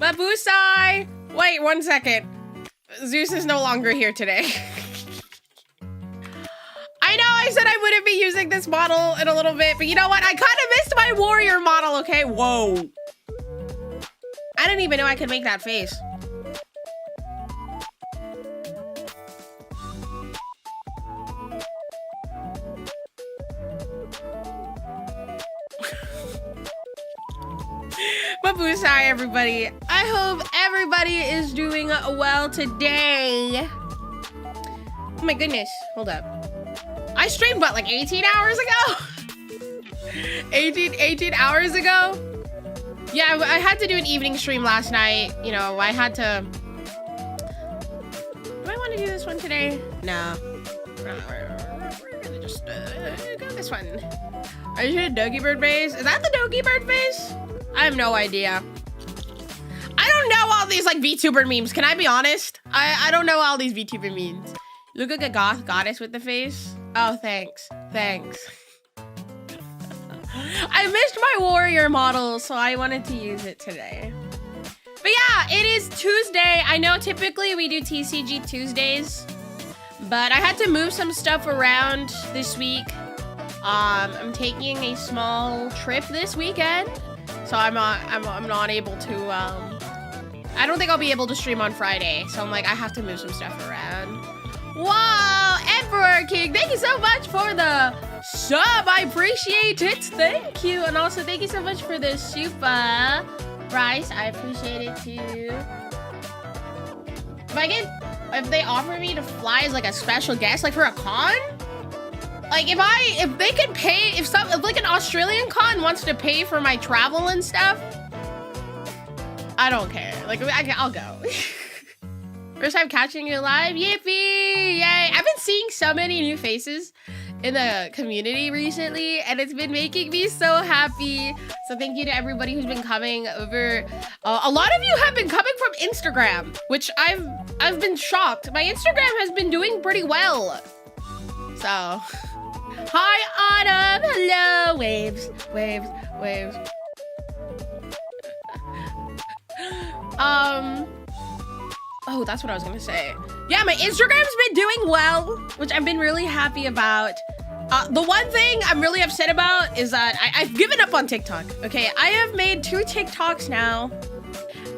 Mabusai! Wait, 1 second. Zeus is no longer here today. I know I said I wouldn't be using this model in a little bit, but you know what? I kind of missed my warrior model, okay? Whoa. I didn't even know I could make that face. Mabusai, everybody. I hope everybody is doing well today. Oh my goodness. Hold up. I streamed, what, like 18 hours ago? 18 hours ago? Yeah, I had to do an evening stream last night. You know, I had to... Do I want to do this one today? No. We're gonna just go this one. Are you sure Dogi Bird face? Is that the Dogi Bird face? I have no idea. I don't know all these like VTuber memes. Can I be honest? I don't know all these VTuber memes. Look like a goth goddess with the face. Oh, thanks. Thanks. I missed my warrior model, so I wanted to use it today. But yeah, it is Tuesday. I know typically we do TCG Tuesdays, but I had to move some stuff around this week. I'm taking a small trip this weekend, so I'm not able to, I don't think I'll be able to stream on Friday, so I'm like, I have to move some stuff around. Wow, Emperor King, thank you so much for the sub. I appreciate it. Thank you. And also, thank you so much for the super price. I appreciate it too. If they offer me to fly as like a special guest, like for a con, like if they could pay, if like an Australian con wants to pay for my travel and stuff, I don't care. Like I'll go. First time catching you live, yippee! Yay! I've been seeing so many new faces in the community recently, and it's been making me so happy. So thank you to everybody who's been coming over. A lot of you have been coming from Instagram, which I've been shocked. My Instagram has been doing pretty well. So, hi Autumn, hello, waves, waves, waves. Oh, that's what I was gonna say. Yeah, my Instagram's been doing well, which I've been really happy about. The one thing I'm really upset about is that I've given up on TikTok, okay? I have made 2 TikToks now,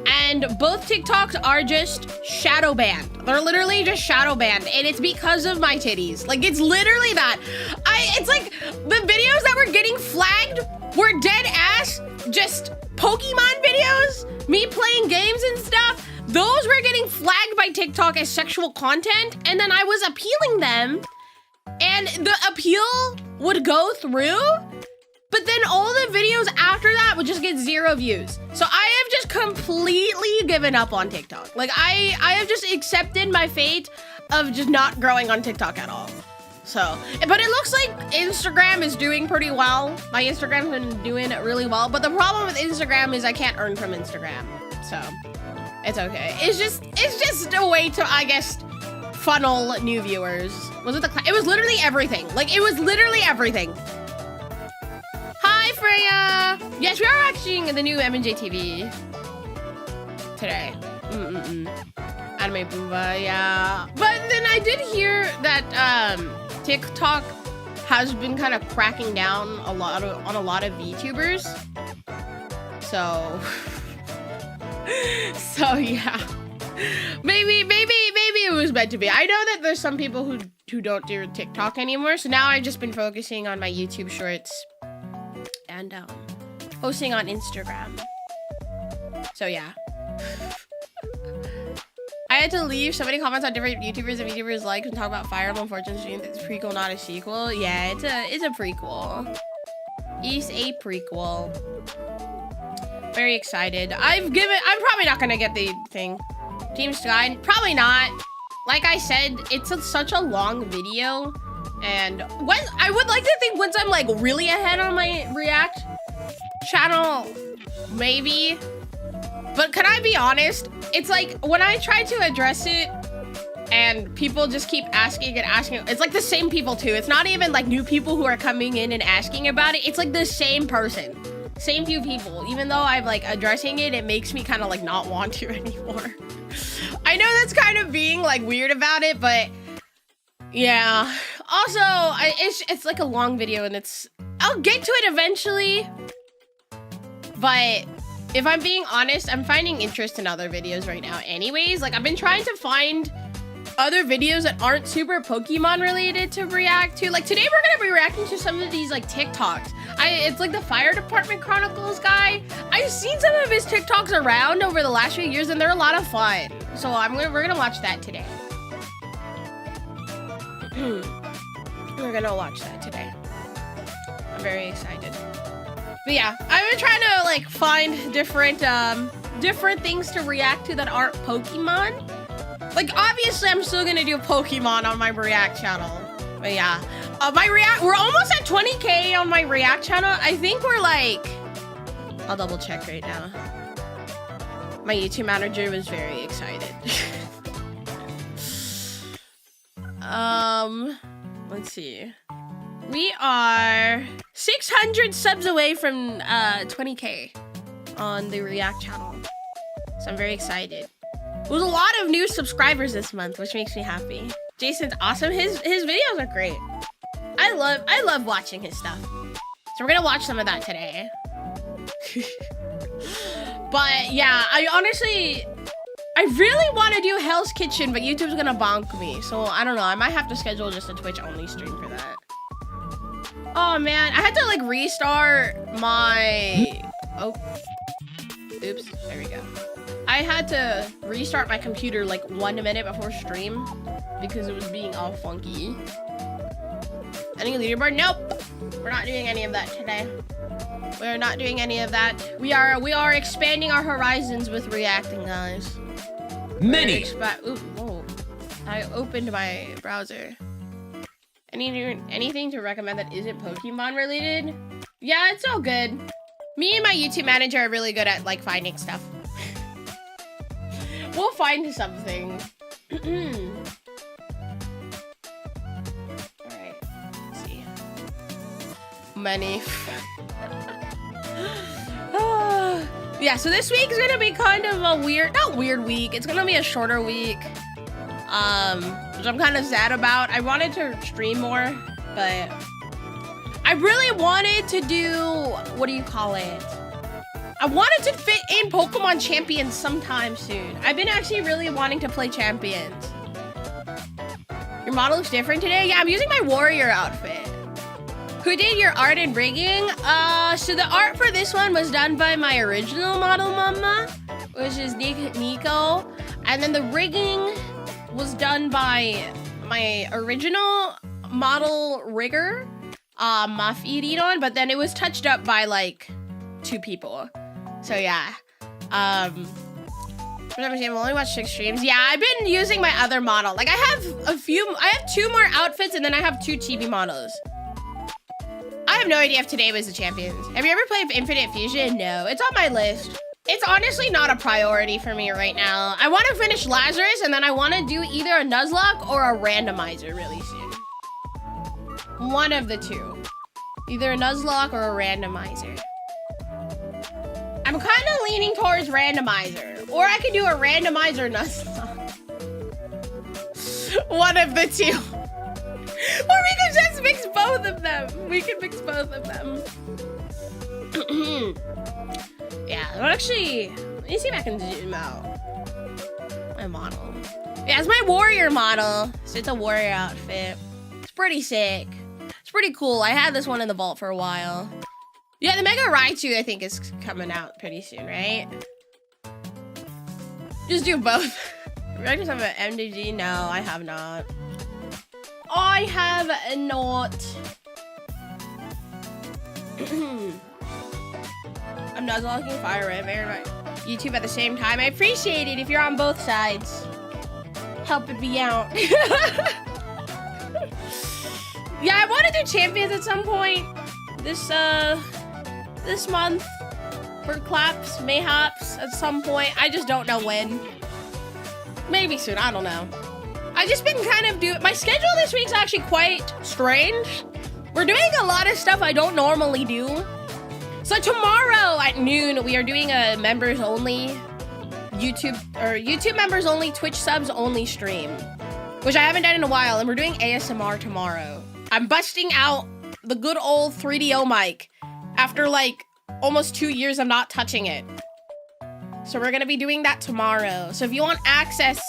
and both TikToks are just shadow banned. They're literally just shadow banned, and it's because of my titties. Like, it's literally that. It's like, the videos that were getting flagged were dead ass, just Pokemon videos, me playing games and stuff. Those were getting flagged by TikTok as sexual content, and then I was appealing them, and the appeal would go through, but then all the videos after that would just get 0 views. So I have just completely given up on TikTok. Like, I have just accepted my fate of just not growing on TikTok at all. So, but it looks like Instagram is doing pretty well. My Instagram's been doing really well, but the problem with Instagram is I can't earn from Instagram, so it's okay. It's just a way to, I guess, funnel new viewers. Was it it was literally everything. Like, it was literally everything. Hi, Freya. Yes, we are watching the new MandJTV today. Anime Boomba, yeah. But then I did hear that TikTok has been kind of cracking down on a lot of VTubers. So, yeah. Maybe it was meant to be. I know that there's some people who don't do TikTok anymore, so now I've just been focusing on my YouTube shorts and posting on Instagram. So yeah. I had to leave so many comments on different YouTubers and VTubers like and talk about Fire Emblem Fortune Stream. It's a prequel, not a sequel. Yeah, it's a prequel. It's a prequel. Very excited. I'm probably not gonna get the thing. Team Sky, probably not. Like I said, it's such a long video, and when I would like to think once I'm like really ahead on my React channel, maybe. But can I be honest? It's like when I try to address it and people just keep asking and asking, it's like the same people too. It's not even like new people who are coming in and asking about it. It's like the same person. same few people. Even though I'm like addressing it, it makes me kind of like not want to anymore. I know that's kind of being like weird about it, but yeah. Also, it's like a long video and I'll get to it eventually. But if I'm being honest, I'm finding interest in other videos right now anyways. Like I've been trying to find other videos that aren't super Pokemon related to react to. Like today we're gonna be reacting to some of these like TikToks. It's like the fire department Chronicles guy. I've seen some of his TikToks around over the last few years and they're a lot of fun. So we're gonna watch that today. We're gonna watch that today. I'm very excited. But yeah, I've been trying to like find different things to react to that aren't Pokemon. Like obviously I'm still gonna do Pokemon on my React channel. But yeah. We're almost at 20K on my React channel. I think we're like, I'll double check right now. My YouTube manager was very excited. Let's see. We are 600 subs away from 20K on the React channel. So I'm very excited. There's a lot of new subscribers this month, which makes me happy. Jason's awesome. His videos are great. I love watching his stuff. So we're gonna watch some of that today. But yeah, I really want to do Hell's Kitchen, but YouTube's gonna bonk me. So I don't know. I might have to schedule just a Twitch only stream for that. Oh man, I had to like restart my. Oh, oops. There we go. I had to restart my computer like 1 minute before stream because it was being all funky. Any leaderboard? Nope. We're not doing any of that today. We're not doing any of that. We are expanding our horizons with reacting, guys. Many. Ooh, whoa. I opened my browser. Anything to recommend that isn't Pokemon related? Yeah, it's all good. Me and my YouTube manager are really good at like finding stuff. We'll find something. Alright, let's see. Many. Yeah, so this week is gonna be kind of a not weird week. It's gonna be a shorter week. Which I'm kind of sad about. I wanted to stream more, but I really wanted to do, what do you call it? I wanted to fit in Pokemon Champions sometime soon. I've been actually really wanting to play Champions. Your model looks different today? Yeah, I'm using my warrior outfit. Who did your art and rigging? So the art for this one was done by my original model mama, which is nicnicco. And then the rigging was done by my original model rigger, Maffriron, but then it was touched up by like 2 people. So yeah. I've only watched 6 streams. Yeah, I've been using my other model. Like I have 2 more outfits and then I have 2 chibi models. I have no idea if today was the Champions. Have you ever played Infinite Fusion? No, it's on my list. It's honestly not a priority for me right now. I want to finish Lazarus and then I want to do either a Nuzlocke or a randomizer really soon. One of the 2. Either a Nuzlocke or a randomizer. I'm kind of leaning towards randomizer. Or I could do a randomizer Nuzlocke. One of the 2. Or we could just mix both of them. We could mix both of them. Yeah, actually, let me see if I can zoom out my model. Yeah, it's my warrior model. So it's a warrior outfit. It's pretty sick. It's pretty cool. I had this one in the vault for a while. Yeah, the Mega Raichu, I think, is coming out pretty soon, right? Just do both. Do I just have an MDG? No, I have not. I have not. I'm not looking Fire Red and YouTube at the same time. I appreciate it if you're on both sides. Help it be out. Yeah, I want to do Champions at some point. This month. For claps, mayhaps at some point. I just don't know when. Maybe soon, I don't know. I've just been kind of my schedule this week's actually quite strange. We're doing a lot of stuff I don't normally do. So tomorrow at noon, we are doing a members only YouTube members only, Twitch subs only stream, which I haven't done in a while, and we're doing ASMR tomorrow. I'm busting out the good old 3DO mic after like almost 2 years of not touching it. So we're gonna be doing that tomorrow. So if you want access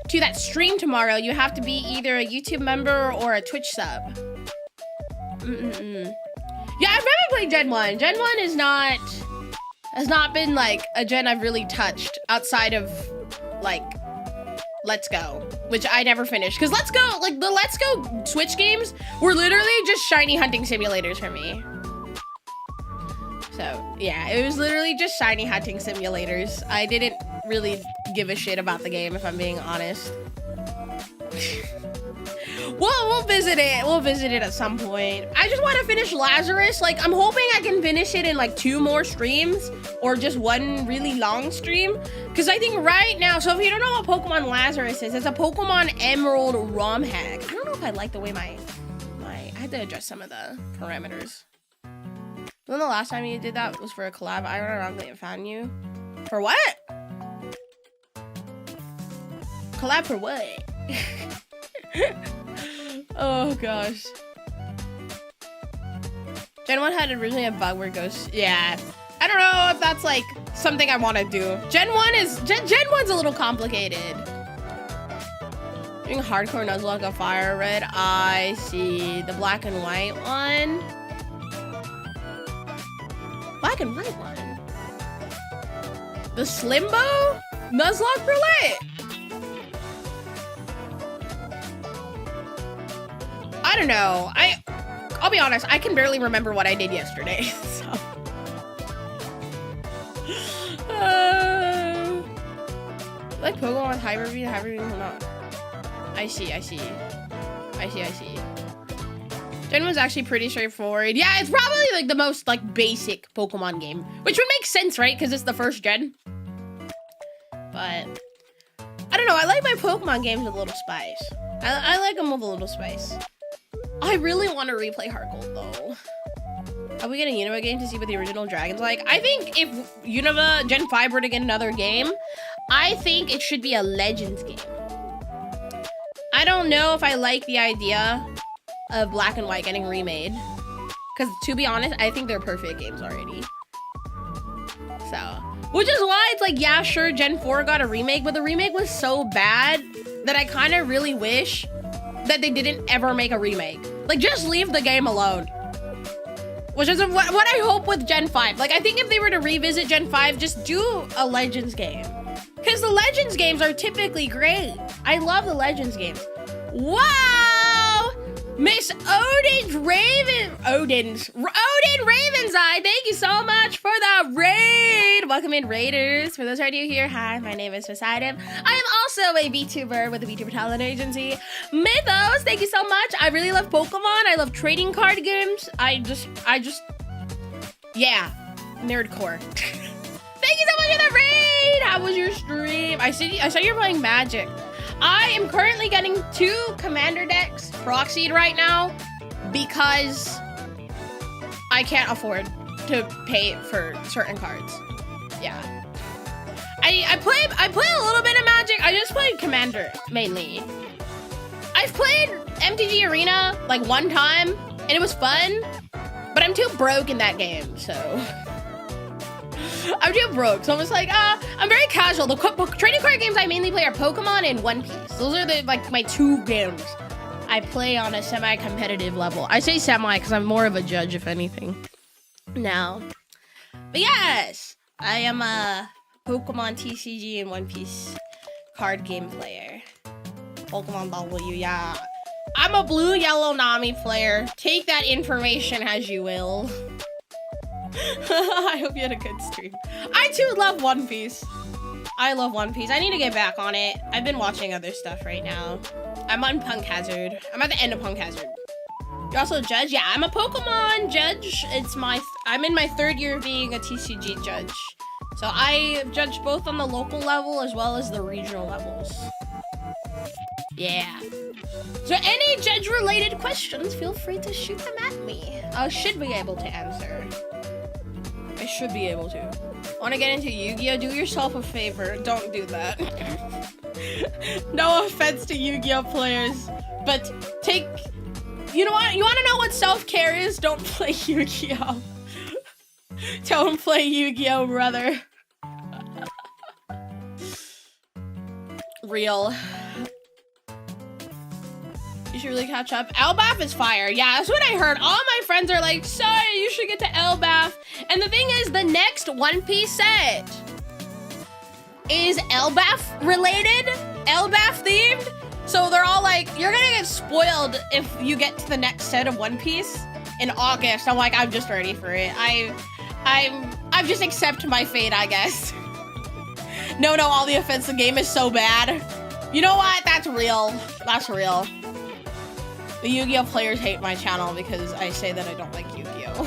to that stream tomorrow, you have to be either a YouTube member or a Twitch sub. Yeah, I've never played Gen 1. Gen 1 has not been like a gen I've really touched outside of like Let's Go, which I never finished. Cause Let's Go, like the Let's Go Switch games were literally just shiny hunting simulators for me. So yeah, it was literally just shiny hunting simulators. I didn't really give a shit about the game, if I'm being honest. We'll visit it. We'll visit it at some point. I just want to finish Lazarus. Like, I'm hoping I can finish it in like 2 more streams or just 1 really long stream. Because I think right now, so if you don't know what Pokemon Lazarus is, it's a Pokemon Emerald ROM hack. I don't know if I like the way I had to adjust some of the parameters. When the last time you did that was for a collab, I ironically found you. For what? Collab for what? Oh gosh. Gen 1 had originally a bug where it goes, yeah. I don't know if that's like something I want to do. Gen 1's a little complicated. Doing hardcore Nuzlocke of Fire Red. I see the black and white one. Black and white one. The Slimbo? Nuzlocke Roulette. I don't know. I'll be honest, I can barely remember what I did yesterday. So. Like Pokemon with Hyper Beam or not? I see. Gen 1's actually pretty straightforward. Yeah, it's probably like the most like basic Pokemon game, which would make sense, right? Because it's the first gen. But I don't know. I like my Pokemon games with a little spice. I like them with a little spice. I really want to replay Heart Gold though. Are we getting Unova game to see what the original Dragon's like? I think if Unova Gen 5 were to get another game, I think it should be a Legends game. I don't know if I like the idea of Black and White getting remade. Because to be honest, I think they're perfect games already. So, which is why it's like, yeah, sure, Gen 4 got a remake, but the remake was so bad that I kind of really wish that they didn't ever make a remake. Like, just leave the game alone. Which is what I hope with Gen 5. Like, I think if they were to revisit Gen 5, just do a Legends game. Because the Legends games are typically great. I love the Legends games. Wow! Miss Odin Raven's Eye, thank you so much for the raid. Welcome in, Raiders. For those who are new here, hi, my name is Poseidon. I am also a Vtuber with the Vtuber talent agency. Mythos, thank you so much. I really love Pokemon. I love trading card games. Yeah, nerdcore. Thank you so much for the raid. How was your stream? I saw you're playing Magic. I am currently getting 2 commander decks proxied right now because I can't afford to pay for certain cards. Yeah. I play a little bit of Magic. I just played Commander mainly. I've played MTG Arena like 1 time and it was fun, but I'm too broke in that game, so I'm too broke. So I'm just like, I'm very casual. The trading card games I mainly play are Pokemon and One Piece. Those are my 2 games I play on a semi-competitive level. I say semi because I'm more of a judge, if anything. Now, but yes, I am a Pokemon, TCG, and One Piece card game player. Pokemon W, yeah. I'm a blue, yellow Nami player. Take that information as you will. I hope you had a good stream. I too love One Piece. I love One Piece. I need to get back on it. I've been watching other stuff right now. I'm on Punk Hazard. I'm at the end of Punk Hazard. You're also a judge? Yeah, I'm a Pokemon judge. I'm in my 3rd year of being a TCG judge. So I judge both on the local level as well as the regional levels. Yeah. So any judge-related questions, feel free to shoot them at me. I should be able to answer. should be able to. Want to get into Yu-Gi-Oh? Do yourself a favor. Don't do that. No offense to Yu-Gi-Oh players, but take... You know what? You want to know what self-care is? Don't play Yu-Gi-Oh. Don't play Yu-Gi-Oh, brother. Real. You should really catch up. Elbaf is fire. Yeah, that's what I heard. All my friends are like, sorry, you should get to Elbaf. And the thing is, the next One Piece set is Elbaf related, Elbaf themed. So they're all like, you're gonna get spoiled if you get to the next set of One Piece in August. I'm like, I'm just ready for it. I've just accept my fate, I guess. No, all the offense, the game is so bad. You know what? That's real. That's real. The Yu-Gi-Oh players hate my channel because I say that I don't like Yu-Gi-Oh.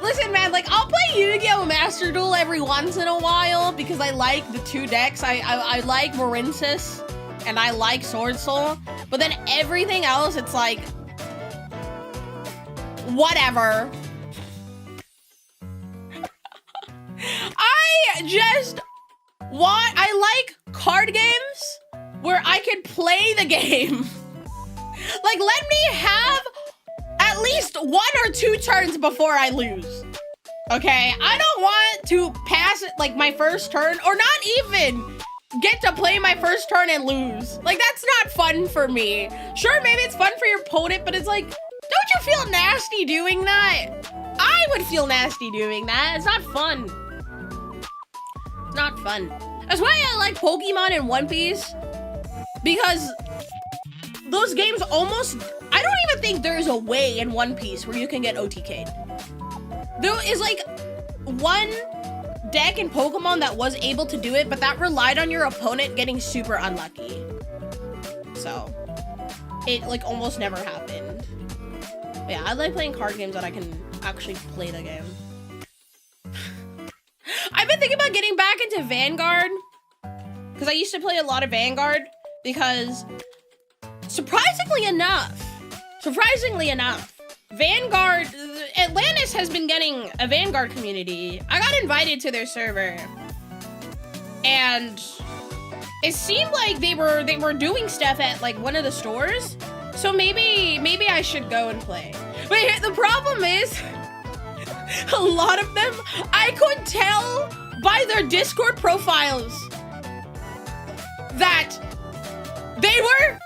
Listen, man, like, I'll play Yu-Gi-Oh Master Duel every once in a while because I like the 2 decks. I like Marincis and I like Sword Soul, but then everything else, it's like, whatever. I like card games where I can play the game. Like, let me have at least 1 or 2 turns before I lose. Okay? I don't want to pass it, like, my first turn, or not even get to play my first turn and lose. Like, that's not fun for me. Sure, maybe it's fun for your opponent, but it's like, don't you feel nasty doing that? I would feel nasty doing that. It's not fun. It's not fun. That's why I like Pokemon and One Piece, because those games almost, I don't even think there is a way in One Piece where you can get OTK'd. There is like one deck in Pokemon that was able to do it, but that relied on your opponent getting super unlucky. So it like almost never happened. But yeah, I like playing card games that I can actually play the game. I've been thinking about getting back into Vanguard because I used to play a lot of Vanguard because surprisingly enough, Vanguard, Atlantis has been getting a Vanguard community. I got invited to their server and it seemed like they were doing stuff at like one of the stores. So maybe I should go and play. But the problem is, a lot of them, I could tell by their Discord profiles that they were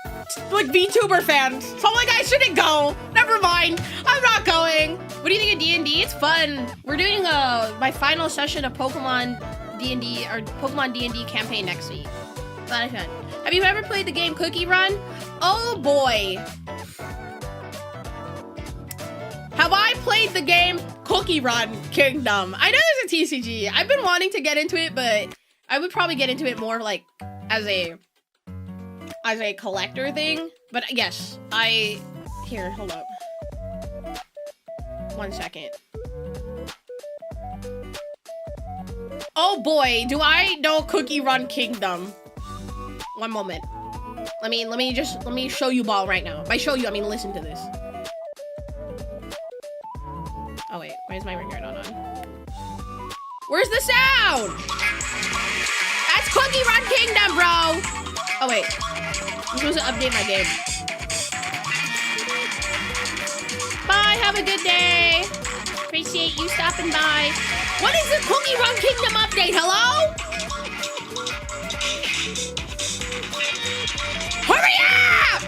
like Vtuber fans. So I'm like, I shouldn't go. Never mind. I'm not going. What do you think of D&D? It's fun. We're doing my final session of Pokemon D&D or Pokemon D&D campaign next week. A lot of fun. Have you ever played the game Cookie Run? Oh boy. Have I played the game Cookie Run Kingdom? I know there's a TCG. I've been wanting to get into it, but I would probably get into it more like as a collector thing. But yes, here, hold up. 1 second. Oh boy, do I know Cookie Run Kingdom. One moment. Let me show you ball right now. By show you, I mean listen to this. Oh wait, why is my ringer not on? Where's the sound? That's Cookie Run Kingdom, bro! Oh wait, I'm supposed to update my game. Bye, have a good day. Appreciate you stopping by. What is the Cookie Run Kingdom update, hello? Hurry up!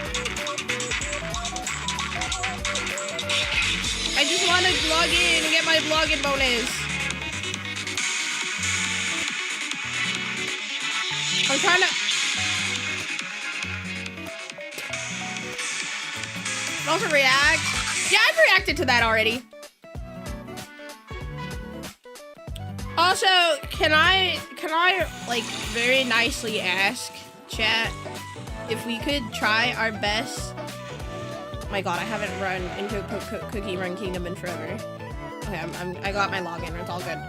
I just want to log in and get my vlogging bonus. I'm trying to... Also react. Yeah, I've reacted to that already. Also, can I like very nicely ask chat if we could try our best? Oh my god, I haven't run into Cookie Run Kingdom in forever. Okay, I got my login. It's all good.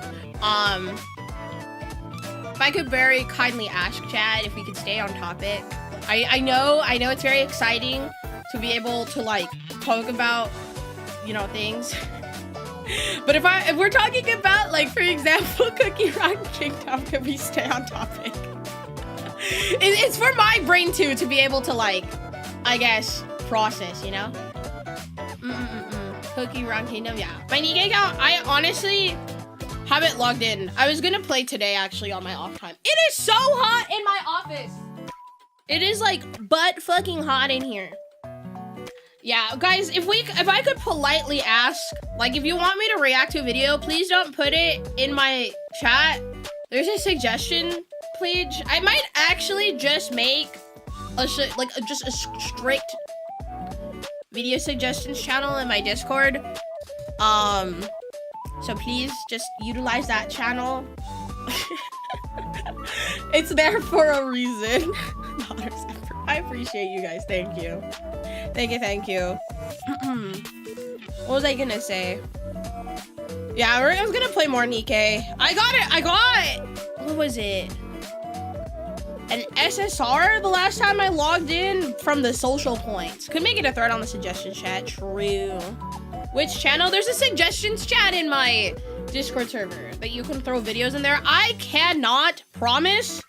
If I could very kindly ask chat if we could stay on topic. I know it's very exciting to be able to like talk about, you know, things. But if we're talking about, like, for example, Cookie Run Kingdom, can we stay on topic? It's for my brain too to be able to, like, I guess, process, you know? Cookie Run Kingdom, yeah. My Nikkei account, I honestly haven't logged in. I was gonna play today actually on my off time. It is so hot in my office. It is like butt fucking hot in here. Yeah, guys, if I could politely ask, like, if you want me to react to a video, please don't put it in my chat. There's a suggestion page. I might actually just make just a strict video suggestions channel in my Discord. So please just utilize that channel. It's there for a reason. I appreciate you guys. Thank you. Thank you. What was I gonna say? Yeah, I was gonna play more Nikkei. I got, what was it? An SSR the last time I logged in from the social points. Could make it a thread on the suggestions chat. True. Which channel? There's a suggestions chat in my Discord server that you can throw videos in there. I cannot promise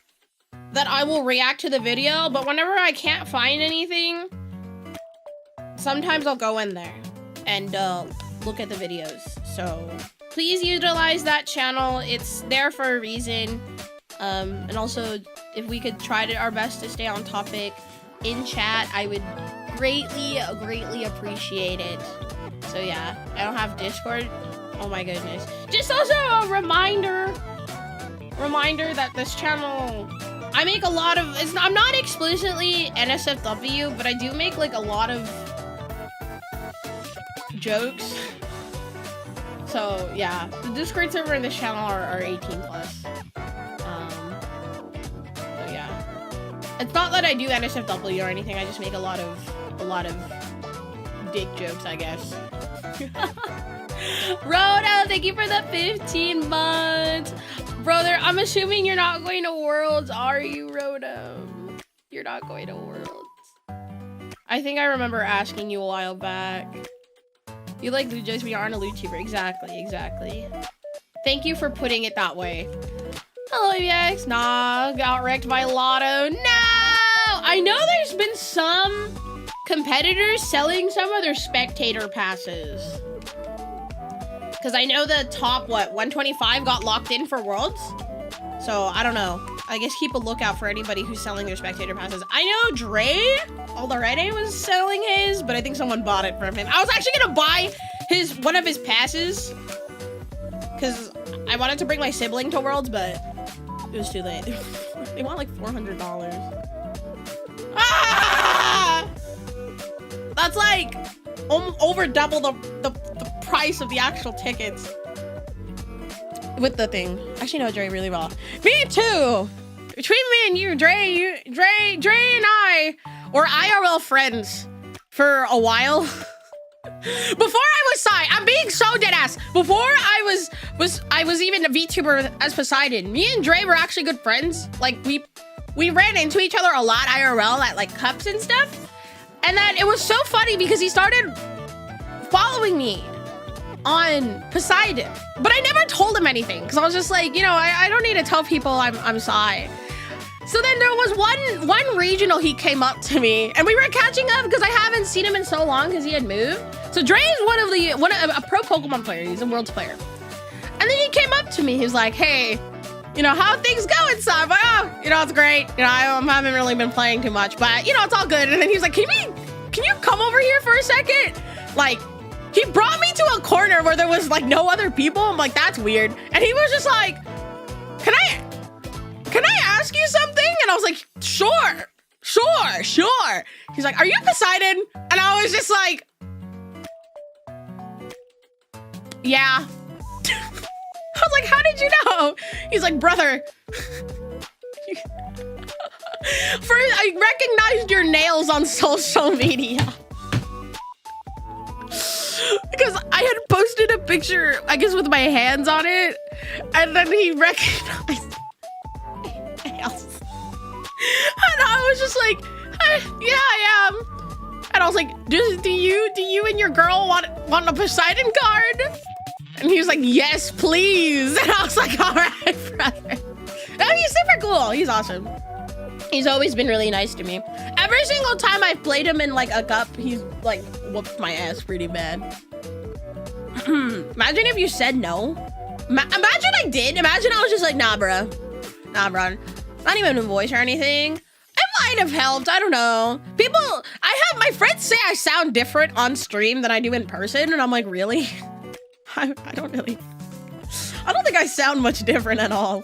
that I will react to the video, but whenever I can't find anything, sometimes I'll go in there and look at the videos. So please utilize that channel. It's there for a reason. And also, if we could try our best to stay on topic in chat, I would greatly appreciate it. So yeah, I don't have Discord. Oh my goodness. Just also a reminder that this channel, I make a lot of, I'm not explicitly NSFW, but I do make like a lot of jokes. So yeah, the Discord server and this channel are 18 plus. So yeah, it's not that I do NSFW or anything. I just make a lot of dick jokes, I guess. Rhoda, thank you for the 15 months. Brother, I'm assuming you're not going to Worlds, are you, Rhoda? You're not going to Worlds. I think I remember asking you a while back. You like loot jokes, but you aren't a Vtuber. Exactly. Thank you for putting it that way. Hello, EX. Nah, got wrecked by Lotto. No! I know there's been some competitors selling some of their spectator passes. Because I know the top, 125 got locked in for Worlds? So, I don't know. I guess keep a lookout for anybody who's selling their spectator passes. I know Dre already was selling his, but I think someone bought it from him. I was actually gonna buy one of his passes because I wanted to bring my sibling to Worlds, but it was too late. They want like $400. Ah! That's like over double the price of the actual tickets. With the thing. Actually know Dre really well. Me too! Between me and you, Dre and I were IRL friends for a while. Before I was I'm being so dead ass. Before I was even a VTuber as Poseidon, me and Dre were actually good friends. Like we ran into each other a lot IRL at like cups and stuff. And then it was so funny because he started following me on Poseidon, but I never told him anything because I was just like, you know, I don't need to tell people I'm Psy. So then there was one regional, he came up to me and we were catching up because I haven't seen him in so long because he had moved. So Dre is a pro Pokemon player. He's a Worlds player. And then he came up to me. He was like, hey, you know, how things going, Psy? I'm like, oh, you know, it's great. You know, I haven't really been playing too much, but you know, it's all good. And then he was like, can you come over here for a second? Like, he brought me to a corner where there was like no other people. I'm like, that's weird. And he was just like, can I ask you something? And I was like, sure. He's like, are you Poseidon? And I was just like, yeah. I was like, how did you know? He's like, brother. I recognized your nails on social media. Because I had posted a picture, I guess with my hands on it, and then he recognized my nails. And I was just like, yeah, I am. And I was like, do you and your girl want a Poseidon card? And he was like, yes, please. And I was like, all right, brother. No, he's super cool. He's awesome. He's always been really nice to me. Every single time I've played him in like a cup, he's like whooped my ass pretty bad. Imagine if you said no. Imagine I did. Imagine I was just like, nah, bro. Nah, bro. Not even a voice or anything. It might have helped. I don't know. My friends say I sound different on stream than I do in person. And I'm like, really? I don't think I sound much different at all.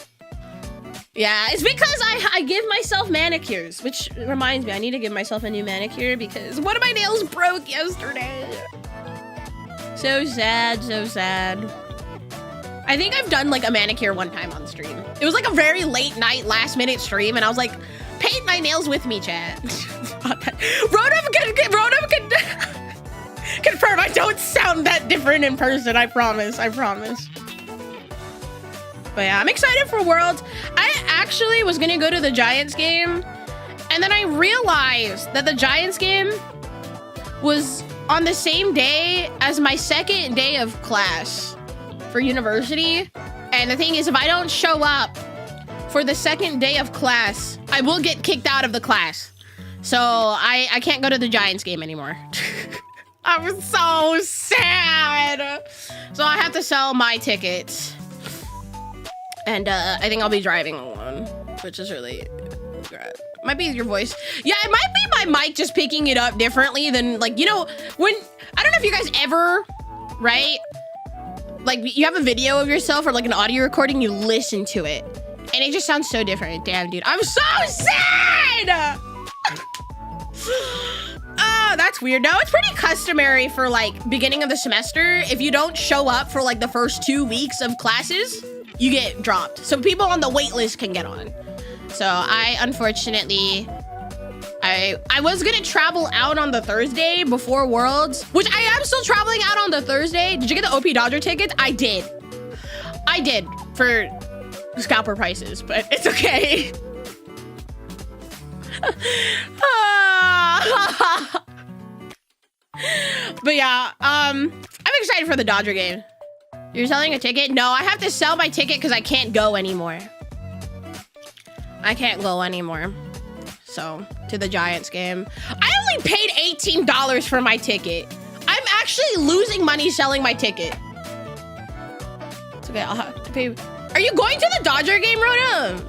Yeah, it's because I give myself manicures, which reminds me, I need to give myself a new manicure because one of my nails broke yesterday. So sad, so sad. I think I've done like a manicure one time on stream. It was like a very late night, last minute stream, and I was like, paint my nails with me, chat. Rodham can confirm I don't sound that different in person, I promise. But yeah, I'm excited for Worlds. I actually was gonna go to the Giants game, and then I realized that the Giants game was on the same day as my second day of class for university. And the thing is, if I don't show up for the second day of class, I will get kicked out of the class. So I can't go to the Giants game anymore. I'm so sad. So I have to sell my tickets. And I think I'll be driving alone, which is really great. Might be your voice. Yeah, it might be my mic just picking it up differently than like, you know, when, I don't know if you guys ever, right? Like you have a video of yourself or like an audio recording, you listen to it and it just sounds so different. Damn, dude, I'm so sad. Oh, that's weird. No, it's pretty customary for like beginning of the semester. If you don't show up for like the first 2 weeks of classes, you get dropped. So people on the wait list can get on. So I, unfortunately, I was gonna travel out on the Thursday before Worlds, which I am still traveling out on the Thursday. Did you get the OP Dodger tickets? I did for scalper prices, but it's okay. But yeah, I'm excited for the Dodger game. You're selling a ticket? No, I have to sell my ticket because I can't go anymore. So, to the Giants game. I only paid $18 for my ticket. I'm actually losing money selling my ticket. It's okay, I'll have to pay. Are you going to the Dodger game, Rhoda?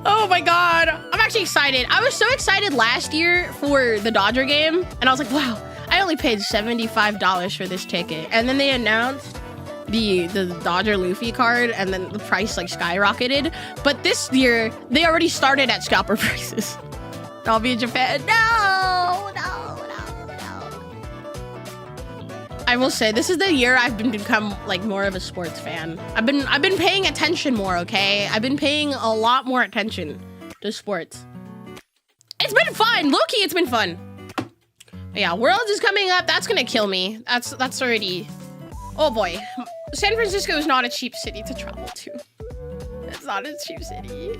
Oh my God, I'm actually excited. I was so excited last year for the Dodger game, and I was like, wow, I only paid $75 for this ticket. And then they announced the Dodger Luffy card, and then the price like skyrocketed. But this year, they already started at scalper prices. I'll be in Japan. No. I will say this is the year I've become like more of a sports fan. I've been paying attention more, okay? I've been paying a lot more attention to sports. It's been fun. Low-key, it's been fun. But yeah, Worlds is coming up. That's gonna kill me. That's already... Oh boy. San Francisco is not a cheap city to travel to. It's not a cheap city.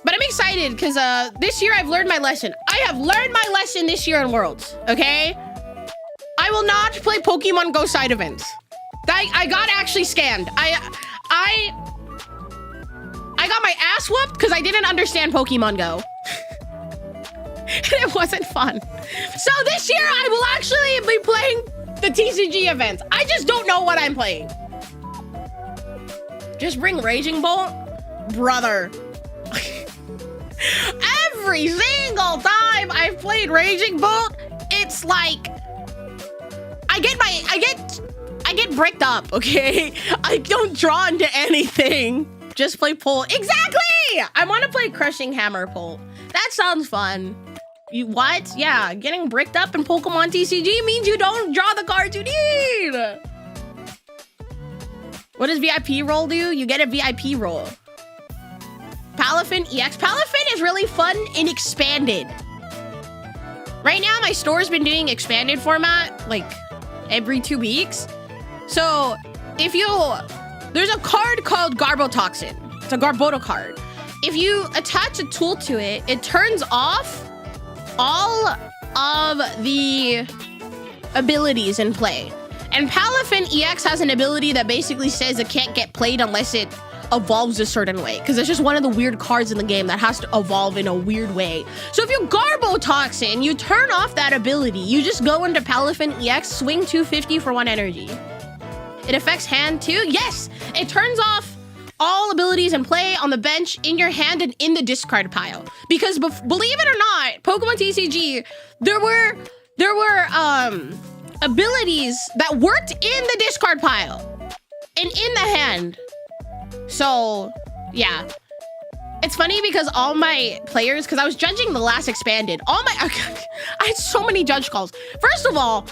But I'm excited because this year I've learned my lesson. I have learned my lesson this year in Worlds, okay? I will not play Pokemon Go side events. I got actually scammed. I got my ass whooped because I didn't understand Pokemon Go. And it wasn't fun. So this year I will actually be playing the TCG events. I just don't know what I'm playing. Just bring Raging Bolt? Brother. Every single time I've played Raging Bolt, it's like I get bricked up, okay? I don't draw into anything. Just play Pull. Exactly! I want to play Crushing Hammer Pull. That sounds fun. You what? Yeah, getting bricked up in Pokemon TCG means you don't draw the cards you need. What does VIP roll do? You get a VIP roll. Palafin EX. Palafin is really fun in expanded. Right now, my store's been doing expanded format like every 2 weeks. So if there's a card called Garbotoxin. It's a Garboto card. if you attach a tool to it, it turns off all of the abilities in play. And Palafin EX has an ability that basically says it can't get played unless it evolves a certain way, because it's just one of the weird cards in the game that has to evolve in a weird way. So if you Garbotoxin, you turn off that ability. You just go into Palafin EX, swing 250 for 1 energy. It affects hand too. Yes, it turns off all abilities in play on the bench, in your hand, and in the discard pile. Because believe it or not, Pokemon TCG, there were abilities that worked in the discard pile and in the hand. So yeah, it's funny because all my players, because I was judging the last expanded, I had so many judge calls. First of all,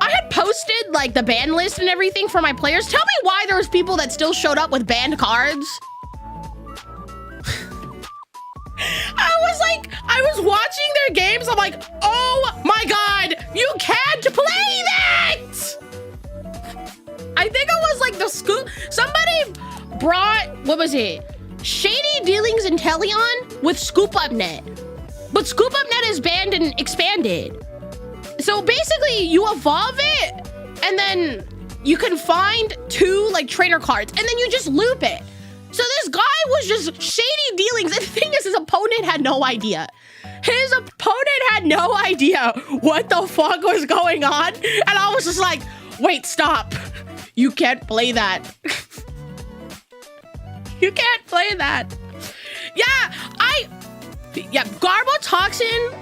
I had posted like the ban list and everything for my players. Tell me why there was people that still showed up with banned cards. I was watching their games. I'm like, oh my God, you can't play that. I think it was like the school, somebody brought, what was it? Shady Dealings in Teleon with Scoop Up Net. But Scoop Up Net is banned and expanded. So basically you evolve it and then you can find 2 like trainer cards and then you just loop it. So this guy was just shady dealings. And the thing is, his opponent had no idea. His opponent had no idea what the fuck was going on. And I was just like, wait, stop. You can't play that. You can't play that. Yeah, Garbotoxin.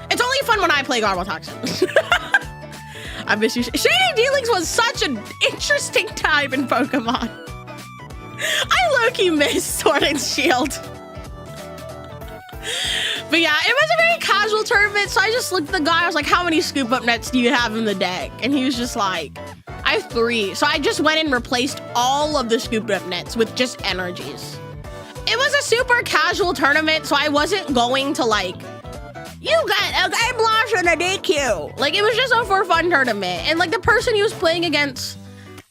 It's only fun when I play Garbotoxin. I miss you. Shady Dealings was such an interesting time in Pokemon. I low-key miss Sword and Shield. But yeah, it was a very casual tournament, so I just looked at the guy. I was like, how many Scoop Up Nets do you have in the deck? And he was just like, I have 3. So I just went and replaced all of the Scoop Up Nets with just energies. It was a super casual tournament, so I wasn't going to like, you got a game loss in a DQ. Like, it was just a for fun tournament. And like the person he was playing against,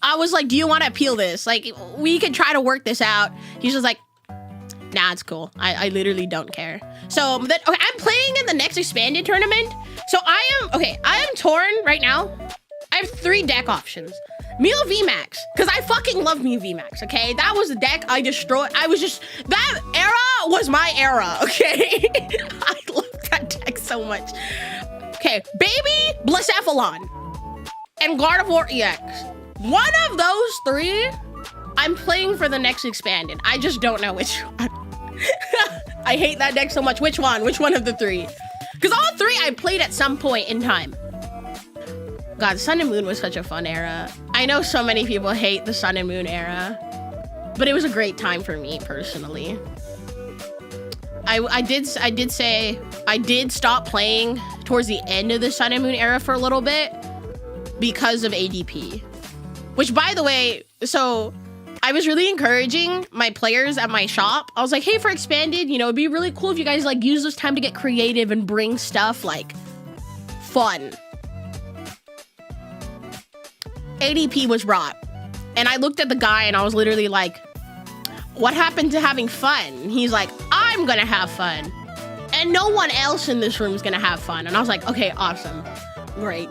I was like, do you want to appeal this? Like, we could try to work this out. He's just like, nah, it's cool. I literally don't care. So then, okay, I'm playing in the next expanded tournament. So I am torn right now. I have 3 deck options. Mew VMAX, because I fucking love Mew VMAX, okay? That was the deck I destroyed. That era was my era, okay? I love that deck so much. Okay, Baby Blacephalon and Gardevoir EX. One of those 3, I'm playing for the next expanded. I just don't know which one. I hate that deck so much. Which one? Which one of the 3? Because all 3 I played at some point in time. God, Sun and Moon was such a fun era. I know so many people hate the Sun and Moon era, but it was a great time for me personally. I did stop playing towards the end of the Sun and Moon era for a little bit because of ADP. Which, by the way, so I was really encouraging my players at my shop. I was like, hey, for expanded, you know, it'd be really cool if you guys like use this time to get creative and bring stuff like fun. ADP was brought, and I looked at the guy and I was literally like, what happened to having fun? And he's like, I'm gonna have fun, and no one else in this room is gonna have fun. And I was like, okay, awesome, great.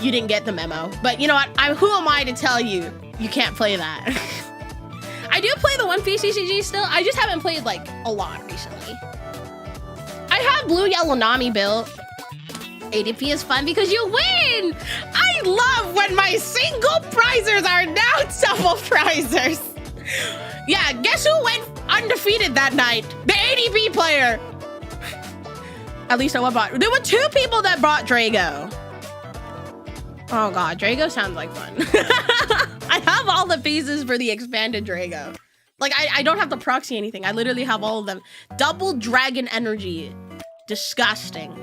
You didn't get the memo, but you know what? Who am I to tell you you can't play that? I do play the One Piece CCG still. I just haven't played like a lot recently. I have Blue Yellow Nami built. ADP is fun because you win. I love when my single prizers are now double prizers. Yeah, guess who went undefeated that night? The ADP player. At least I bought. There were 2 people that brought Drago. Oh God, Drago sounds like fun. I have all the pieces for the expanded Drago. Like I don't have to proxy anything. I literally have all of them. Double dragon energy. Disgusting.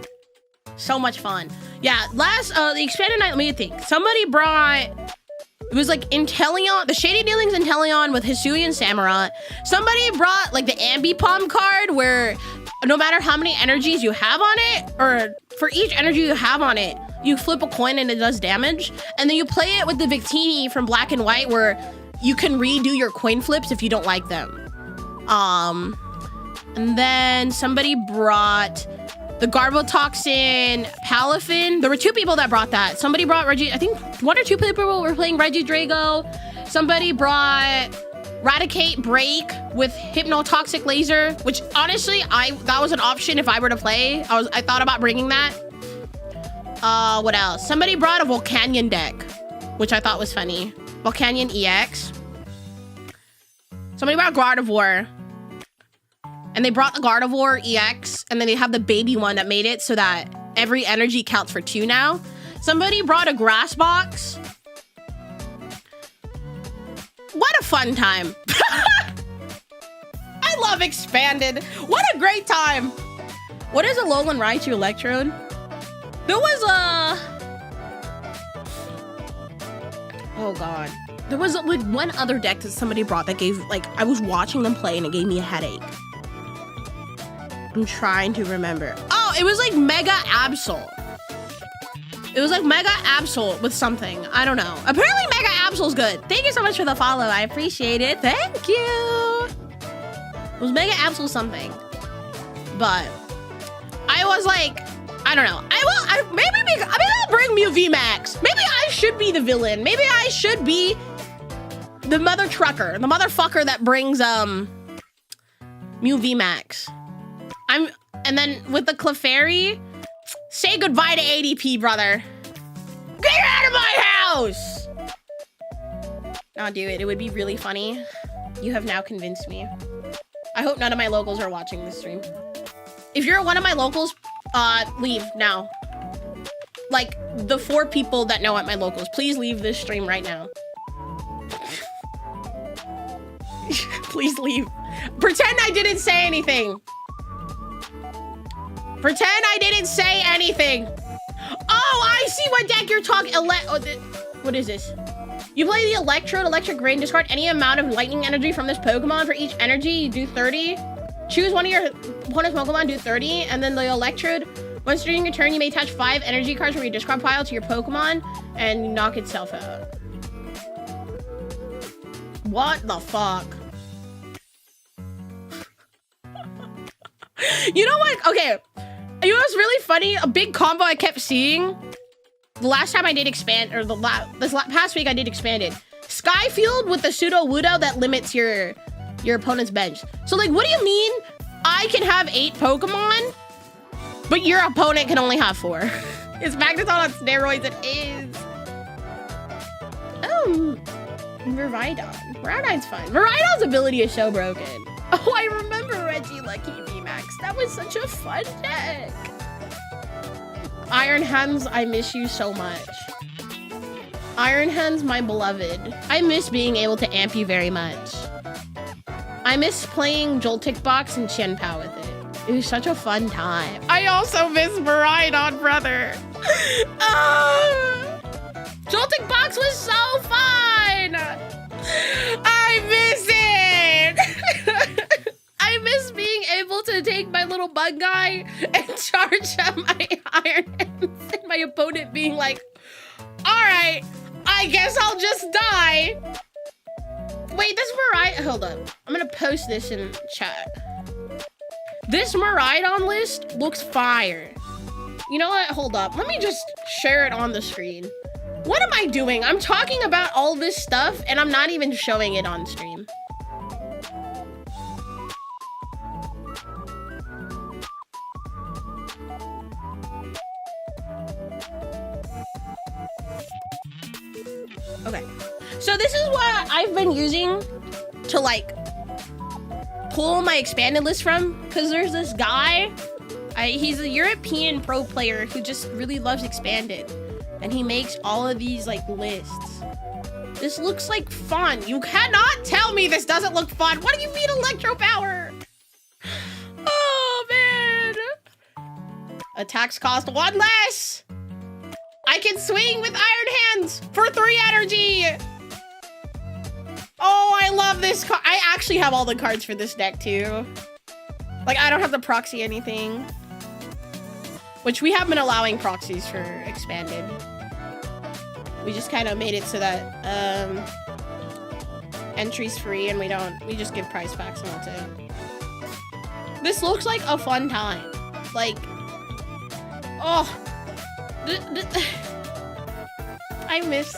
So much fun. Yeah, the expanded night, let me think. Somebody brought, it was like Inteleon, the Shady Dealings Inteleon with Hisui and SamaraArt. Somebody brought like the Ambipom card where no matter how many energies you have on it, or for each energy you have on it, you flip a coin and it does damage. And then you play it with the Victini from Black and White where you can redo your coin flips if you don't like them. And then somebody brought the Garbotoxin Palafin. There were 2 people that brought that. Somebody brought Reggie, I think 1 or 2 people were playing Reggie Drago. Somebody brought Radicate Break with Hypnotoxic Laser, which honestly, that was an option if I were to play. I thought about bringing that. What else? Somebody brought a Volcanion deck, which I thought was funny. Volcanion EX. Somebody brought Gardevoir. And they brought the Gardevoir EX, and then they have the baby one that made it so that every energy counts for 2 now. Somebody brought a Grass Box. What a fun time. I love Expanded. What a great time. What is a Alolan Raichu Electrode? There was a... Oh god. There was like 1 other deck that somebody brought that gave, like, I was watching them play and it gave me a headache. I'm trying to remember. Oh, it was like Mega Absol. It was like Mega Absol with something. I don't know. Apparently Mega Absol's good. Thank you so much for the follow. I appreciate it. Thank you. It was Mega Absol something. But I was like, I don't know. Maybe I'll bring Mew VMAX. Maybe I should be the villain. Maybe I should be the mother trucker. The motherfucker that brings Mew VMAX. And then with the Clefairy, say goodbye to ADP, brother. Get out of my house! I'll do it. It would be really funny. You have now convinced me. I hope none of my locals are watching this stream. If you're one of my locals, leave now. Like, the 4 people that know at my locals, please leave this stream right now. Please leave. Pretend I didn't say anything. Pretend I didn't say anything. Oh, I see what deck you're talking. What is this? You play the Electrode, Electric Rain, discard any amount of lightning energy from this Pokemon. For each energy, you do 30. Choose one of your opponent's Pokemon, do 30. And then the Electrode, once during your turn, you may attach 5 energy cards from your discard pile to your Pokemon and knock itself out. What the fuck? You know what? Okay. You know what's really funny? A big combo I kept seeing. The last time I did expand, or this past week I did expanded. Skyfield with the Pseudo Wudo that limits your opponent's bench. So like, what do you mean I can have 8 Pokemon, but your opponent can only have 4? It's Magneton on steroids. It is. Miraidon. Miraidon's fun. Miraidon's ability is so broken. Oh, I remember Reggie Lucky VMAX. That was such a fun deck. Iron Hands, I miss you so much. Iron Hands, my beloved. I miss being able to amp you very much. I miss playing Joltik Box and Chien-Pao with it. It was such a fun time. I also miss Miraidon, brother. Joltik Box was so fun. I miss it. I miss being able to take my little bug guy and charge up my Iron Hands and my opponent being like, all right, I guess I'll just die. Wait, this Miraidon, hold up. I'm gonna post this in chat. This Miraidon list looks fire. You know what, hold up. Let me just share it on the screen. What am I doing? I'm talking about all this stuff and I'm not even showing it on stream. Okay, so this is what I've been using to like pull my expanded list from, because there's this guy, he's a European pro player who just really loves expanded, and he makes all of these like lists. This looks like fun. You cannot tell me this doesn't look fun. What do you mean Electro Power? Oh man. Attacks cost 1 less. I can swing with Iron Hands for 3 energy. Oh, I love this card. I actually have all the cards for this deck too. Like, I don't have to proxy anything, which we have been allowing proxies for expanded. We just kind of made it so that entries free and we just give prize packs and that's it. This looks like a fun time. Like, oh, I miss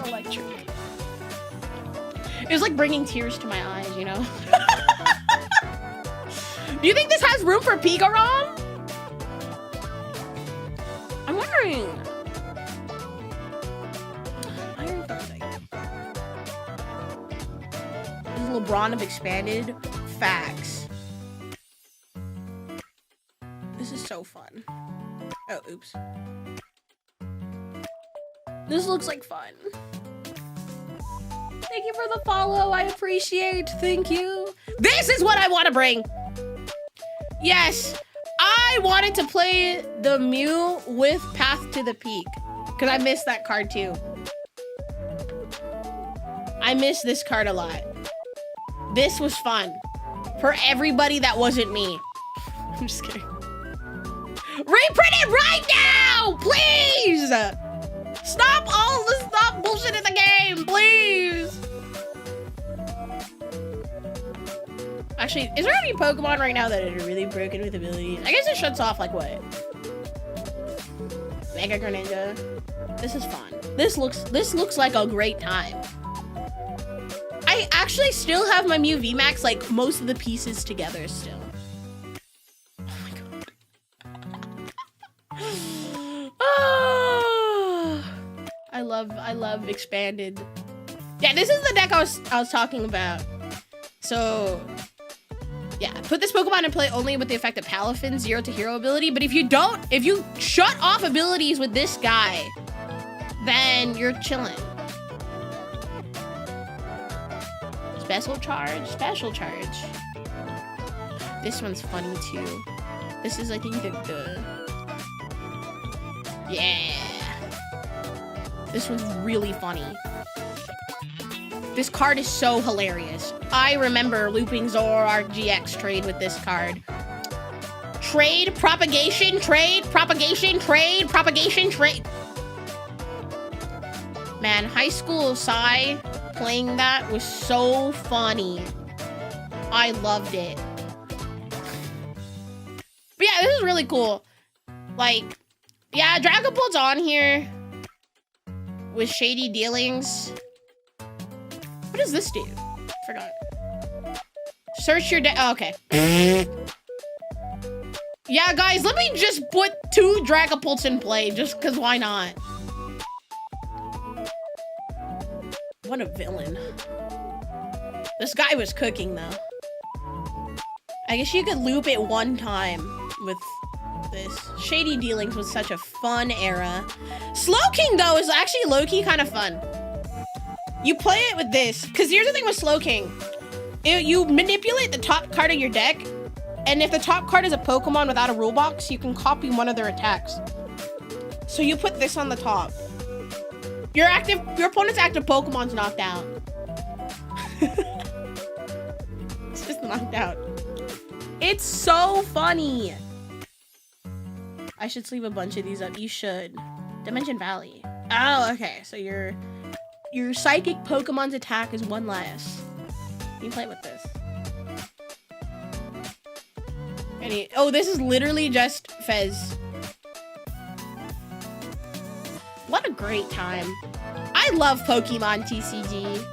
Electric. It was like bringing tears to my eyes, you know? Do you think this has room for Pigioos? I'm wondering. Iron something. This is LeBron of expanded facts. This is so fun. Oh, oops. This looks like fun. Thank you for the follow. I appreciate. Thank you. This is what I want to bring. Yes, I wanted to play the Mew with Path to the Peak because I missed that card too. I miss this card a lot. This was fun for everybody that wasn't me. I'm just kidding. Reprint it right now, please. Stop bullshit in the game, please. Actually, is there any Pokemon right now that are really broken with abilities? I guess it shuts off like what? Mega Greninja. This is fun. This looks like a great time. I actually still have my Mew VMAX, like most of the pieces together still. Oh my god. Oh, I love expanded. Yeah, this is the deck I was talking about. So yeah, put this Pokemon in play only with the effect of Palafin 0 to hero ability, but if you shut off abilities with this guy, then you're chilling. Special charge. This one's funny too. This is, I think, the yeah. This one's really funny. This card is so hilarious. I remember looping Zoroark GX trade with this card. Trade, propagation, trade, propagation, trade, propagation, trade. Man, high school Psy playing that was so funny. I loved it. But yeah, this is really cool. Like, yeah, Dragapult's on here with shady dealings. What does this do? Forgot. Search your deck. Oh, okay. Yeah, guys, let me just put 2 Dragapults in play, just because why not? What a villain. This guy was cooking, though. I guess you could loop it one time with this. Shady Dealings was such a fun era. Slowking, though, is actually low-key kind of fun. You play it with this, because here's the thing with Slowking. You manipulate the top card of your deck, and if the top card is a Pokemon without a rule box, you can copy one of their attacks. So you put this on the top. Your opponent's active Pokemon's knocked out. It's just knocked out. It's so funny. I should sleeve a bunch of these up. You should. Dimension Valley. Oh, okay. So your psychic Pokemon's attack is 1 less. You can play with this. Oh, this is literally just Fez. What a great time. I love Pokemon TCG.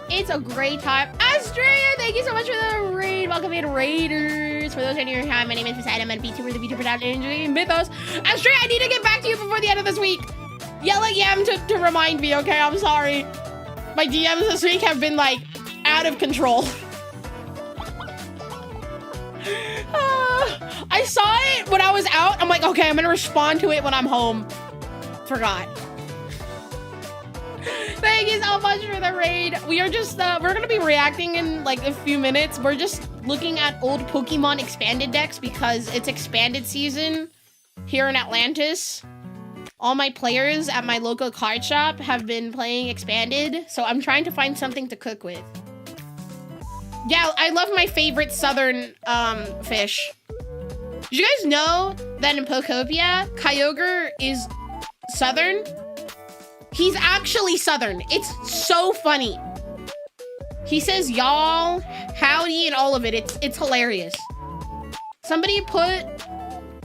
It's a great time. Astrea, thank you so much for the raid. Welcome in, Raiders. For those in your time, my name is Poseidon and Vtuber, the Vtuber down in Mythos. Astrea, I need to get back to you before the end of this week. Yell at Yam to remind me, okay? I'm sorry. My DMs this week have been, like, out of control. I saw it when I was out. I'm like, okay, I'm gonna respond to it when I'm home. Forgot. Thank you so much for the raid. We are just, we're gonna be reacting in like a few minutes. We're just looking at old Pokemon expanded decks because it's expanded season here in Atlantis. All my players at my local card shop have been playing expanded, so I'm trying to find something to cook with. Yeah, I love my favorite southern fish. Did you guys know that in Pokopia, Kyogre is southern? He's actually southern. It's so funny. He says y'all, howdy, and all of it. It's hilarious. Somebody put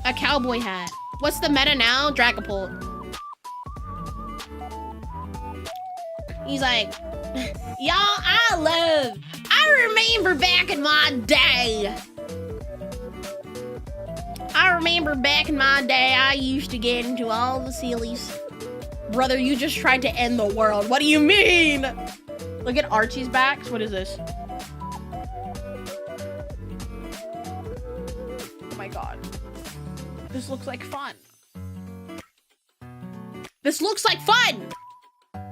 a cowboy hat. What's the meta now? Dragapult. He's like, y'all, I remember back in my day. I used to get into all the sillies. Brother, you just tried to end the world. What do you mean? Look at Archie's backs. What is this? Oh my god. This looks like fun. This looks like fun!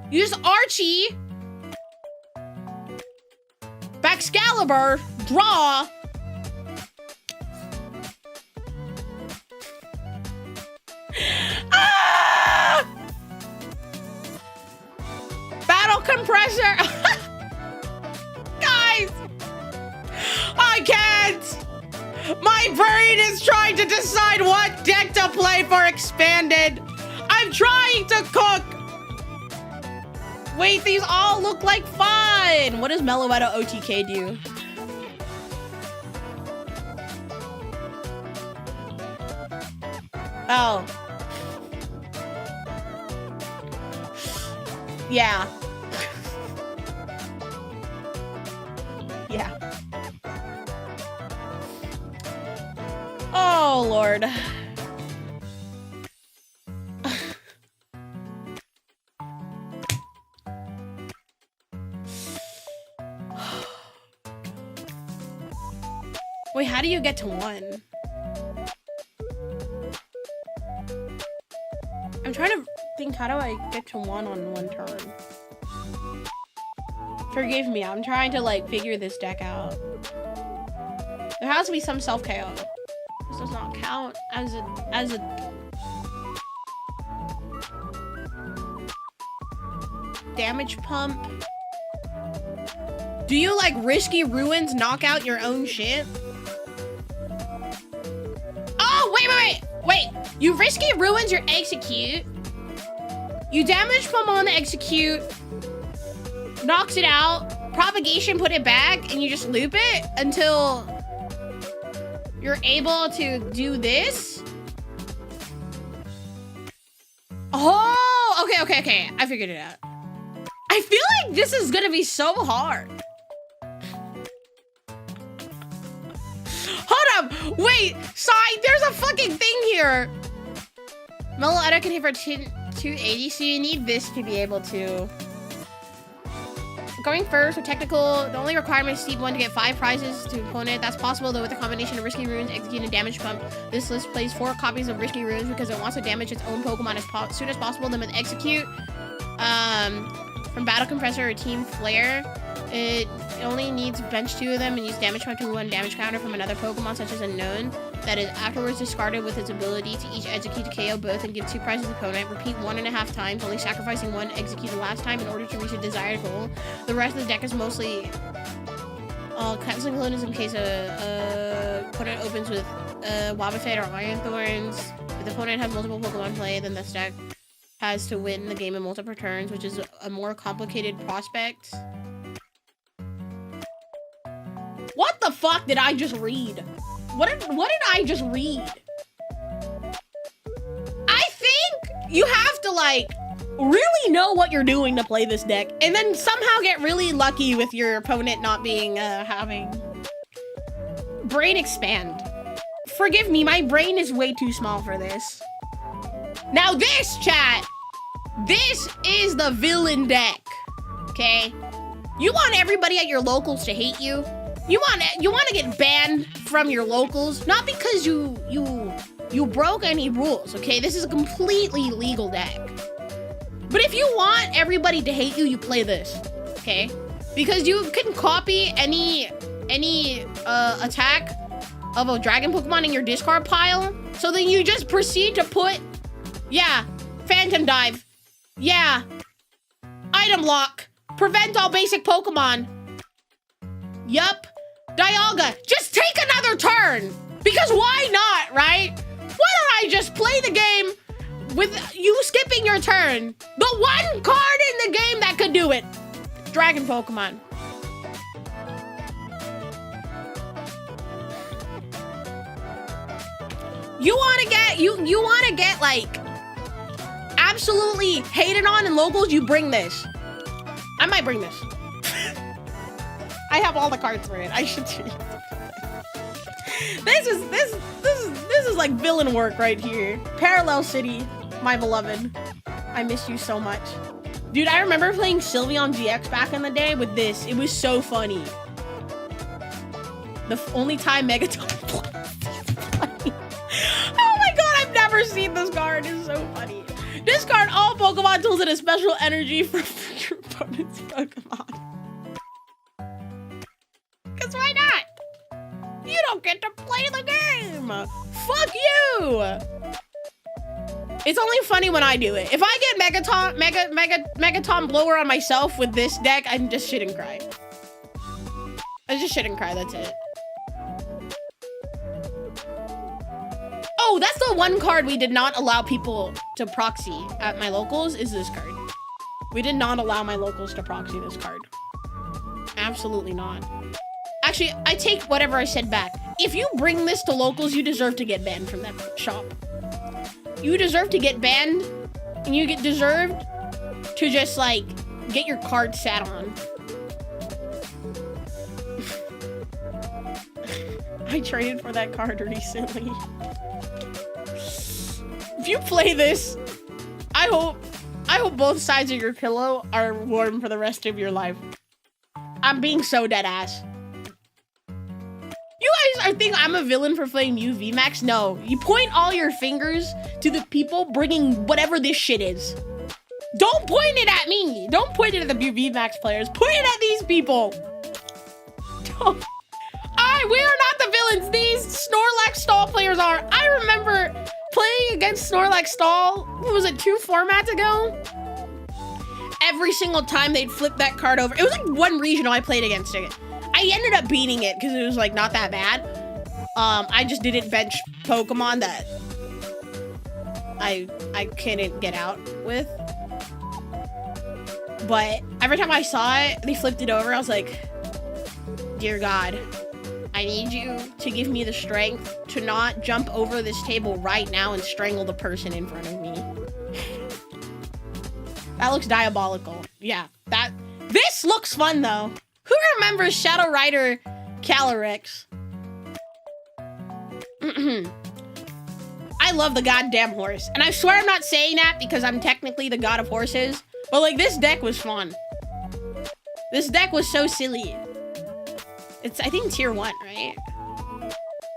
Use Archie. Baxcalibur. Draw. Ah! Battle compressor. Guys, I can't. My brain is trying to decide what deck to play for expanded. I'm trying to cook. Wait, these all look like fun. What does Meloetta OTK do? Oh. Yeah. Yeah. Oh, Lord. Wait, how do you get to 1? I'm trying to think, how do I get to 1 on 1 turn? Forgive me, I'm trying to like figure this deck out. There has to be some self-KO. This does not count as a damage pump. Do you like risky ruins knock out your own shit? Oh, wait. You risky ruins your execute. You damage pump on the execute. Knocks it out. Propagation, put it back, and you just loop it until you're able to do this. Oh, okay. I figured it out. I feel like this is gonna be so hard. Hold up, wait, side, there's a fucking thing here. Meloetta can hit for 280, so you need this to be able to. Going first with technical, the only requirement is Steve 1 to get 5 prizes to opponent. That's possible though with a combination of risky runes, execute, and damage pump. This list plays 4 copies of risky runes because it wants to damage its own Pokemon as soon as possible. Then with execute, from Battle Compressor or Team Flare, it only needs bench 2 of them and use damage pump to 1 damage counter from another Pokemon such as Unknown that is afterwards discarded with its ability to each execute to KO both and give 2 prizes to the opponent. Repeat 1.5 times, only sacrificing 1 execute the last time in order to reach a desired goal. The rest of the deck is mostly canceling clone in case opponent opens with Wobbuffet or Iron Thorns. If the opponent has multiple Pokemon play, then this deck has to win the game in multiple turns, which is a more complicated prospect. What the fuck did I just read? What did I just read? I think you have to like really know what you're doing to play this deck and then somehow get really lucky with your opponent not being having brain expand. Forgive me, my brain is way too small for this. Now this, chat, this is the villain deck, okay? You want everybody at your locals to hate you. You want to get banned from your locals, not because you broke any rules, okay? This is a completely legal deck. But if you want everybody to hate you, you play this, okay? Because you can copy any attack of a dragon Pokemon in your discard pile, so then you just proceed to put, yeah, Phantom Dive, yeah, Item Lock, prevent all basic Pokemon, yup, Dialga, just take another turn, because why not, right? Why don't I just play the game with you skipping your turn? The one card in the game that could do it, Dragon Pokemon. You wanna get like absolutely hated on in locals, you bring this. I might bring this. I have all the cards for it. I should do it. This is like villain work right here. Parallel City, my beloved. I miss you so much. Dude, I remember playing Sylveon GX back in the day with this. It was so funny. The only time Megaton funny. Oh my god, I've never seen this card. It's so funny. Discard all Pokemon tools and a special energy for your opponent's Pokemon. Cause why not? You don't get to play the game. Fuck you. It's only funny when I do it. If I get Megaton Blower on myself with this deck, I'm just shit and cry. I just shit and cry, that's it. Oh, that's the one card we did not allow people to proxy at my locals, is this card. We did not allow my locals to proxy this card. Absolutely not. Actually, I take whatever I said back. If you bring this to locals, you deserve to get banned from that shop. You deserve to get banned, and you deserve to just like get your card sat on. I traded for that card recently. If you play this, I hope both sides of your pillow are warm for the rest of your life. I'm being so dead ass. You guys are thinking I'm a villain for playing UV Max? No, you point all your fingers to the people bringing whatever this shit is. Don't point it at me. Don't point it at the UV Max players. Point it at these people. Don't. We are not the villains. These Snorlax Stall players are. I remember playing against Snorlax Stall, what was it, 2 formats ago? Every single time they'd flip that card over. It was like one regional I played against it. I ended up beating it because it was like not that bad. I just didn't bench Pokemon that I couldn't get out with. But every time I saw it, they flipped it over. I was like, dear God, I need you to give me the strength to not jump over this table right now and strangle the person in front of me. That looks diabolical. Yeah, this looks fun though. Who remembers Shadow Rider Calyrex? I love the goddamn horse. And I swear I'm not saying that because I'm technically the god of horses. But like, this deck was fun. This deck was so silly. It's, I think, tier 1, right?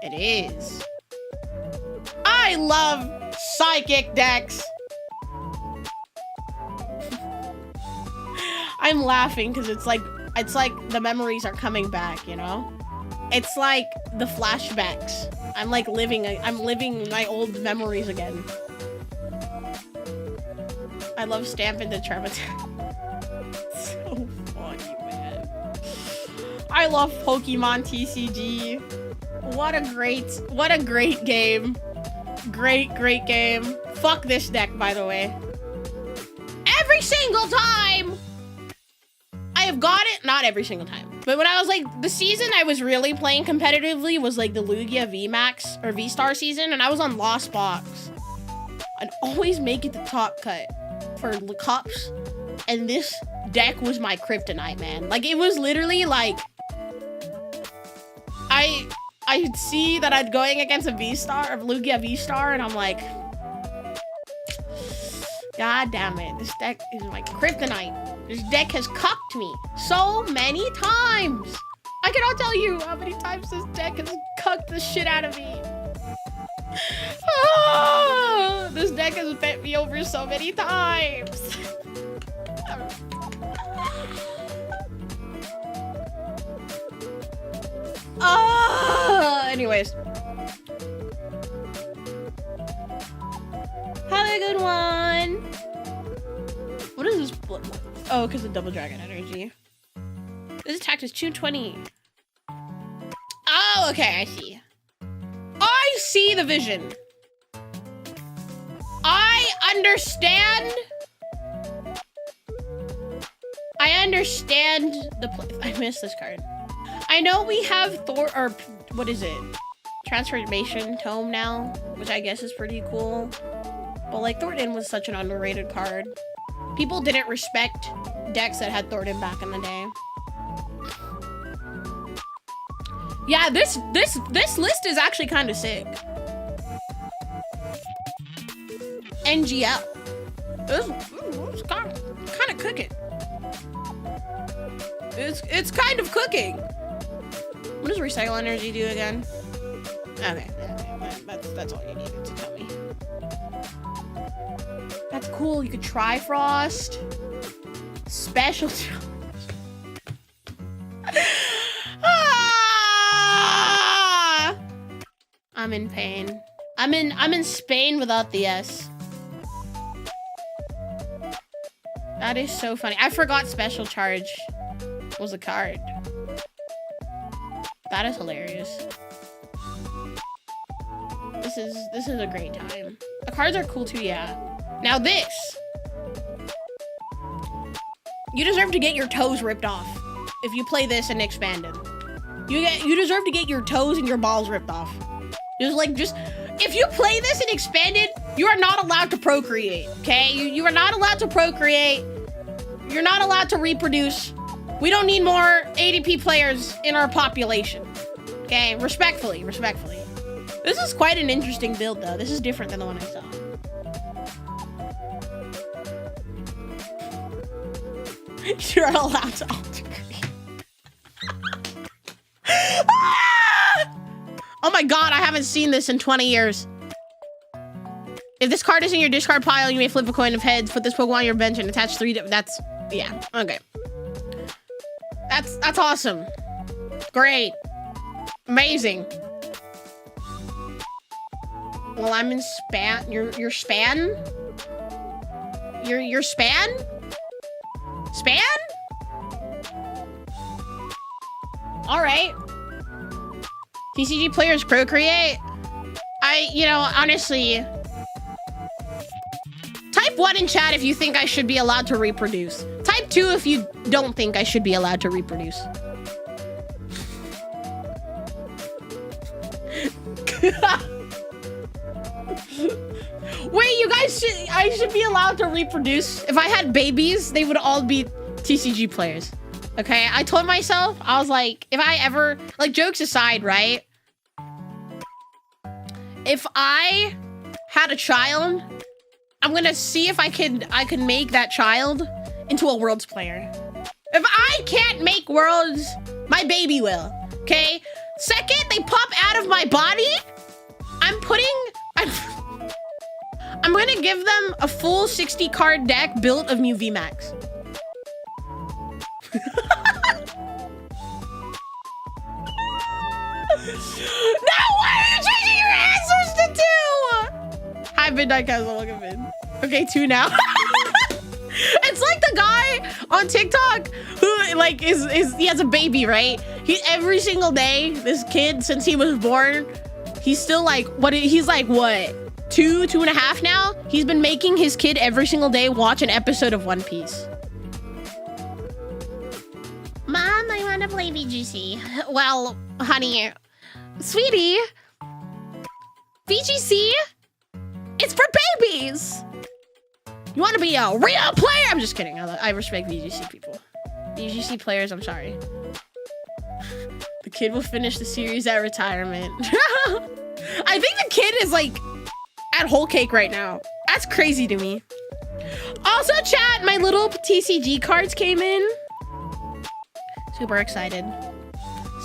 It is. I love psychic decks. I'm laughing because it's like the memories are coming back, you know? It's like the flashbacks. I'm living my old memories again. I love Stampin' the Trevenant. So funny, man. I love Pokemon TCG. What a great game. Great game. Fuck this deck, by the way. Every single time I have got it, not every single time, but when I was like, the season I was really playing competitively was like the Lugia VMAX or V-Star season, and I was on Lost Box. I'd always make it the top cut for the cups, and this deck was my kryptonite, man. Like, it was literally like, I'd see that I'd going against a V-Star, or Lugia V-Star, and I'm like, God damn it, this deck is my kryptonite. This deck has cucked me so many times. I cannot tell you how many times this deck has cucked the shit out of me. Oh, this deck has bent me over so many times. Anyways. Have a good one. What is this? Oh, because of double dragon energy. This attack is 220. Oh, okay, I see. I see the vision. I understand. I understand the play. I missed this card. I know we have Thor, or what is it? transformation tome now, which I guess is pretty cool. But like Thornton was such an underrated card. People didn't respect decks that had Thornton back in the day. Yeah, this list is actually kind of sick. NGL. It's kind of cooking. It's kind of cooking. What does recycle energy do again? Okay, that's all you needed to tell me. That's cool. You could try Frost. Special. I'm in pain. I'm in Spain without the S. That is so funny. I forgot Special Charge was a card. That is hilarious. This is a great time. The cards are cool too, yeah. Now this. You deserve to get your toes ripped off if you play this and expanded. You deserve to get your toes and your balls ripped off. Just if you play this and expanded, you are not allowed to procreate, okay? You are not allowed to procreate. You're not allowed to reproduce. We don't need more ADP players in our population, okay? Respectfully. This is quite an interesting build, though. This is different than the one I saw. You're allowed to alternate. Oh my god, I haven't seen this in 20 years. If this card is in your discard pile, you may flip a coin of heads, put this Pokemon on your bench, and attach 3 that's, yeah, okay. That's awesome. Great. Amazing. Well, I'm in Span. You're Span? You're Span? Span? Alright. TCG players procreate? Honestly, type 1 in chat if you think I should be allowed to reproduce. Type 2 if you don't think I should be allowed to reproduce. Wait, you guys I should be allowed to reproduce? If I had babies, they would all be TCG players. Okay, I told myself, I was like, if I ever, like, jokes aside, right? If I had a child, I'm gonna see if I could make that child into a Worlds player. If I can't make Worlds, my baby will, okay? Second, they pop out of my body, I'm gonna give them a full 60 card deck built of new VMAX. No, why are you changing your answers to 2? Hi, Midnight Castle, welcome in. Okay, 2 now. It's like the guy on TikTok who like he has a baby, right? Every single day, this kid, since he was born, he's still like, he's like, what? 2.5 now? He's been making his kid every single day watch an episode of One Piece. Mom, I want to play VGC. Well, honey, sweetie, VGC, it's for babies. You want to be a real player? I'm just kidding. I respect VGC people. VGC players, I'm sorry. The kid will finish the series at retirement. I think the kid is like at Whole Cake right now. That's crazy to me. Also, chat, my little TCG cards came in. Super excited.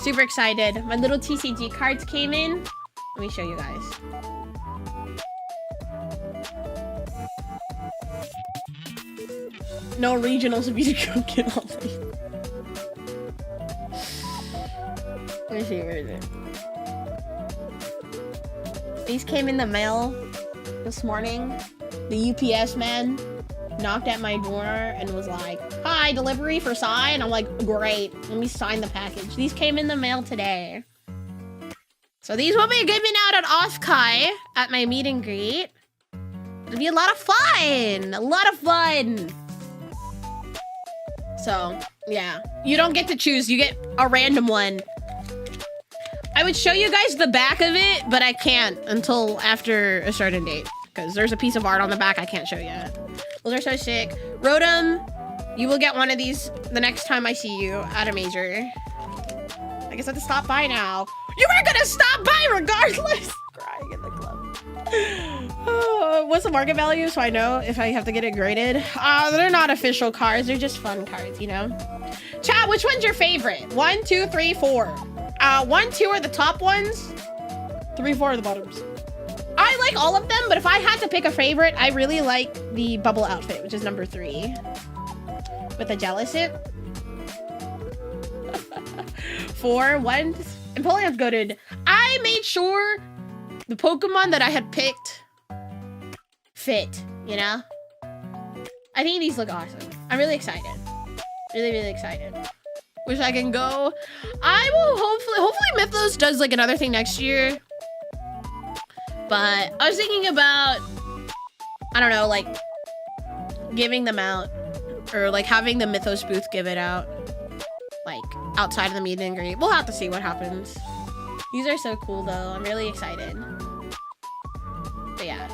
Super excited. My little TCG cards came in. Let me show you guys. No regionals if you go get all these. Let me see, where is it? These came in the mail this morning. The UPS man knocked at my door and was like, "Hi, delivery for Sai?" And I'm like, "Great, let me sign the package." These came in the mail today. So these will be given out at Oskai at my meet and greet. It'll be a lot of fun. A lot of fun. So, yeah. You don't get to choose. You get a random one. I would show you guys the back of it, but I can't until after a certain date because there's a piece of art on the back I can't show yet. Those are so sick. Rotom, you will get one of these the next time I see you at a major. I guess I have to stop by now. You were gonna stop by regardless. Crying in the club. What's the market value so I know if I have to get it graded? They're not official cards. They're just fun cards, you know? Chat, which one's your favorite? 1, 2, 3, 4. 1, 2 are the top ones. 3, 4 are the bottoms. I like all of them, but if I had to pick a favorite, I really like the bubble outfit, which is number 3. With the Jellicent. 4, 1. Empoleon's goated. I made sure the Pokemon that I had picked fit, you know? I think these look awesome. I'm really excited. Really, really excited. Wish I can go. I will hopefully Mythos does like another thing next year. But I was thinking about, I don't know, like giving them out or like having the Mythos booth give it out. Like outside of the meet and greet. We'll have to see what happens. These are so cool though. I'm really excited. But yeah.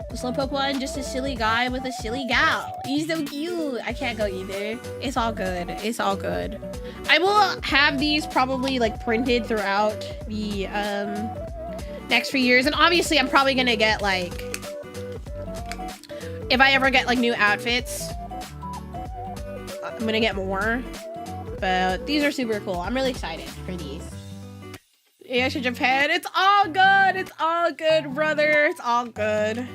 The Slowpoke one, just a silly guy with a silly gal. He's so cute. I can't go either. It's all good. It's all good. I will have these probably like printed throughout the next few years. And obviously I'm probably gonna get like, if I ever get like new outfits, I'm gonna get more. But these are super cool. I'm really excited for these. Yeah, to Japan. It's all good. It's all good, brother. It's all good.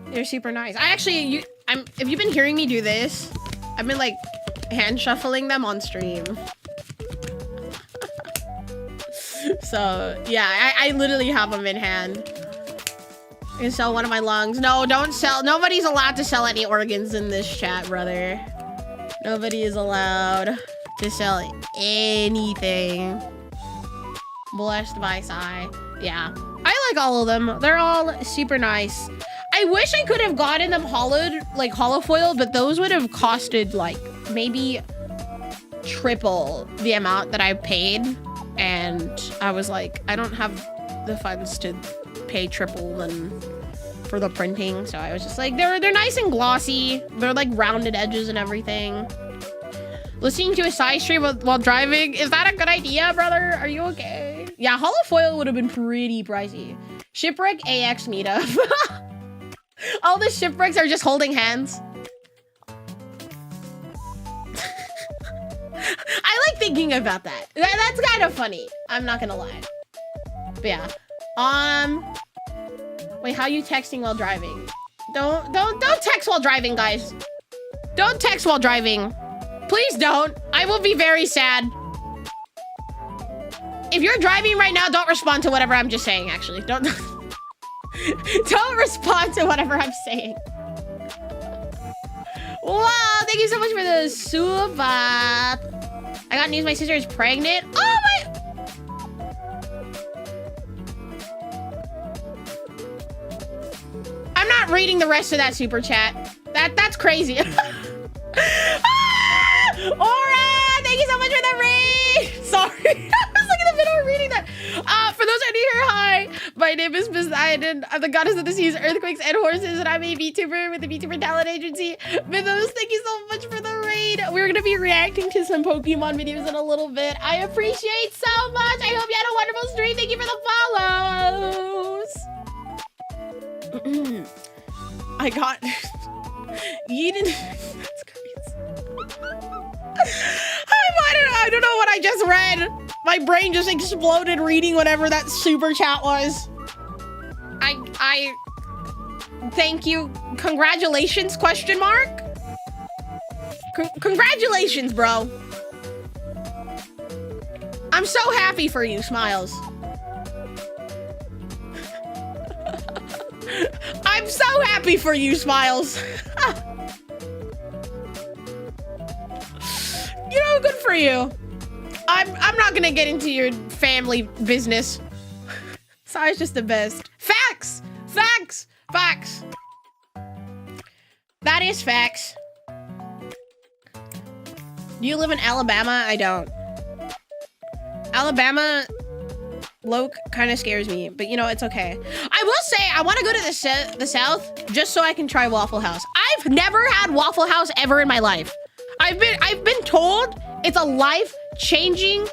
They're super nice. I actually, if you've been hearing me do this, I've been like hand shuffling them on stream. So yeah, I literally have them in hand. I can sell one of my lungs. No, don't sell. Nobody's allowed to sell any organs in this chat, brother. Nobody is allowed to sell anything. Blessed by Sai. Yeah, I like all of them. They're all super nice. I wish I could have gotten them hollowed, like holofoiled, but those would have costed like maybe triple the amount that I paid. And I was like, I don't have the funds to pay triple than for the printing. So I was just like, they're nice and glossy. They're like rounded edges and everything. Listening to a side stream while driving, is that a good idea, brother? Are you okay? Yeah, holofoil would have been pretty pricey. Shipwreck AX meetup. All the shipwrecks are just holding hands. I like thinking about that. That's kind of funny. I'm not gonna lie. But yeah. Wait, how are you texting while driving? Don't text while driving, guys. Don't text while driving. Please don't. I will be very sad. If you're driving right now, don't respond to whatever I'm just saying, actually. Don't respond to whatever I'm saying. Wow, thank you so much for the super. I got news my sister is pregnant. Oh my. I'm not reading the rest of that super chat. That's crazy. Aura, thank you so much for the raid. Sorry, I was like in the middle of reading that. For those who are new here, hi. My name is Poseidon. I'm the goddess of the seas, earthquakes, and horses, and I'm a VTuber with the VTuber talent agency. Mythos, thank you so much for the raid. We're gonna be reacting to some Pokemon videos in a little bit. I appreciate so much. I hope you had a wonderful stream. Thank you for the follows. I got Eden. That's crazy. I don't know what I just read. My brain just exploded reading whatever that super chat was. I thank you. Congratulations, question mark? Congratulations, bro. I'm so happy for you, Smiles. I'm so happy for you, Smiles. You know, good for you. I'm not gonna get into your family business. Sai's just the best. Facts! Facts! Facts! That is facts. Do you live in Alabama? I don't. Alabama Loke kind of scares me, but you know, it's okay. I will say I want to go to the South just so I can try Waffle House. I've never had Waffle House ever in my life. I've been told it's a life-changing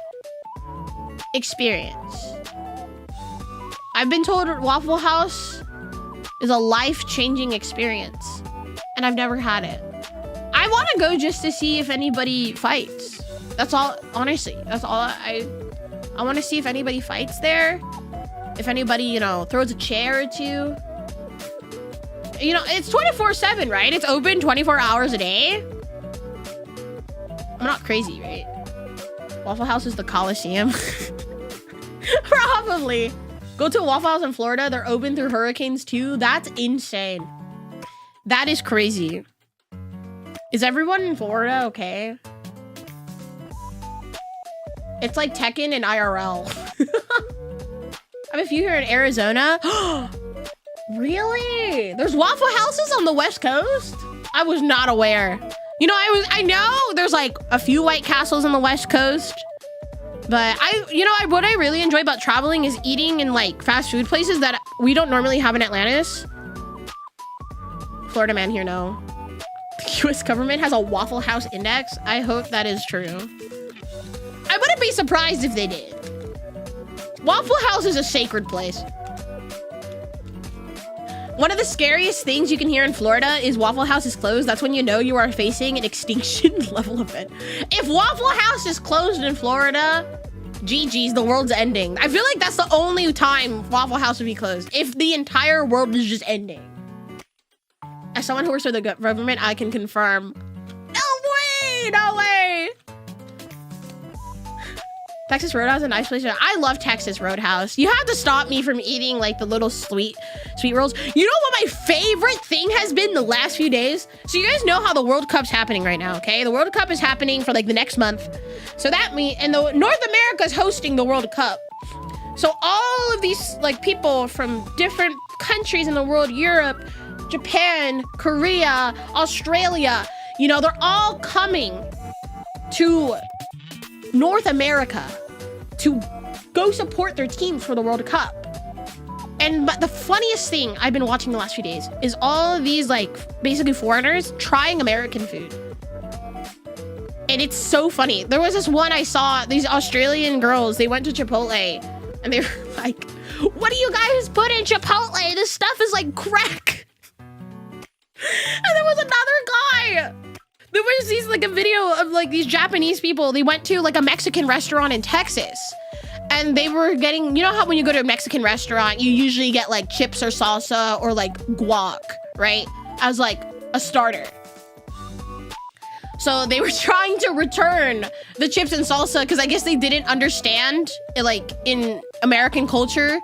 experience. I've been told Waffle House is a life-changing experience, and I've never had it. I want to go just to see if anybody fights. That's all, honestly. That's all I want to see if anybody fights there. If anybody, you know, throws a chair or two. You know, it's 24/7, right? It's open 24 hours a day. I'm not crazy, right? Waffle House is the Coliseum. Probably. Go to a Waffle House in Florida. They're open through hurricanes too. That's insane. That is crazy. Is everyone in Florida okay? It's like Tekken and IRL. I have a few here in Arizona. Really? There's Waffle Houses on the West Coast? I was not aware. You know, I know there's like a few White Castles on the West Coast, but what I really enjoy about traveling is eating in like fast food places that we don't normally have in Atlantis. Florida man here, no. The US government has a Waffle House index. I hope that is true. I wouldn't be surprised if they did. Waffle House is a sacred place. One of the scariest things you can hear in Florida is Waffle House is closed. That's when you know you are facing an extinction level event. If Waffle House is closed in Florida, GG's, the world's ending. I feel like that's the only time Waffle House would be closed. If the entire world is just ending. As someone who works for the government, I can confirm. No way! No way! Texas Roadhouse is a nice place. I love Texas Roadhouse. You have to stop me from eating like the little sweet rolls. You know what my favorite thing has been the last few days? So you guys know how the World Cup's happening right now, okay? The World Cup is happening for like the next month. So that means, and the North America is hosting the World Cup. So all of these like people from different countries in the world, Europe, Japan, Korea, Australia, you know, they're all coming to North America to go support their teams for the World Cup. But the funniest thing I've been watching the last few days is all of these like basically foreigners trying American food. And it's so funny. There was this one I saw, these Australian girls, they went to Chipotle and they were like, what do you guys put in Chipotle? This stuff is like crack. And there was another guy. There was like a video of like these Japanese people. They went to like a Mexican restaurant in Texas and they were getting, you know how when you go to a Mexican restaurant, you usually get like chips or salsa or like guac, right? As like a starter. So they were trying to return the chips and salsa because I guess they didn't understand like in American culture,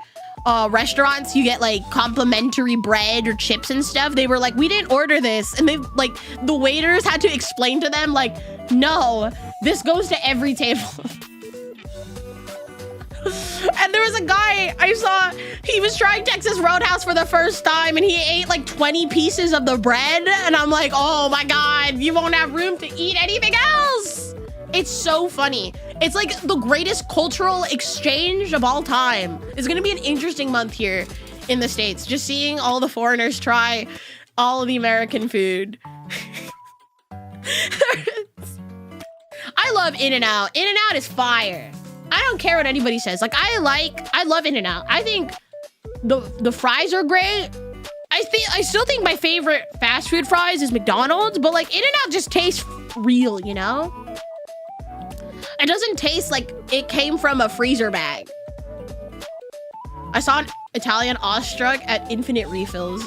restaurants, you get like complimentary bread or chips and stuff. They were like, we didn't order this. And they like, the waiters had to explain to them like, no, this goes to every table. And there was a guy I saw, he was trying Texas Roadhouse for the first time and he ate like 20 pieces of the bread. And I'm like, oh my God, you won't have room to eat anything else. It's so funny. It's like the greatest cultural exchange of all time. It's gonna be an interesting month here in the States. Just seeing all the foreigners try all of the American food. I love In-N-Out. In-N-Out is fire. I don't care what anybody says. Like I love In-N-Out. I think the fries are great. I still think my favorite fast food fries is McDonald's, but like In-N-Out just tastes real, you know? It doesn't taste like it came from a freezer bag. I saw an Italian awestruck at infinite refills.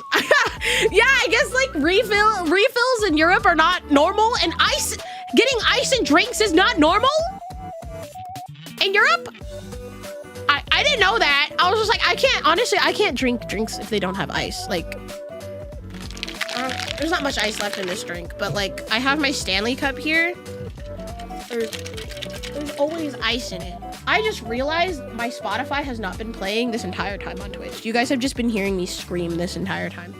Yeah, I guess like refills in Europe are not normal, and getting ice in drinks is not normal in Europe. I didn't know that. I was just like, I can't drink drinks if they don't have ice. Like, there's not much ice left in this drink, but like I have my Stanley cup here. There's always ice in it. I just realized my Spotify has not been playing this entire time on Twitch. You guys have just been hearing me scream this entire time.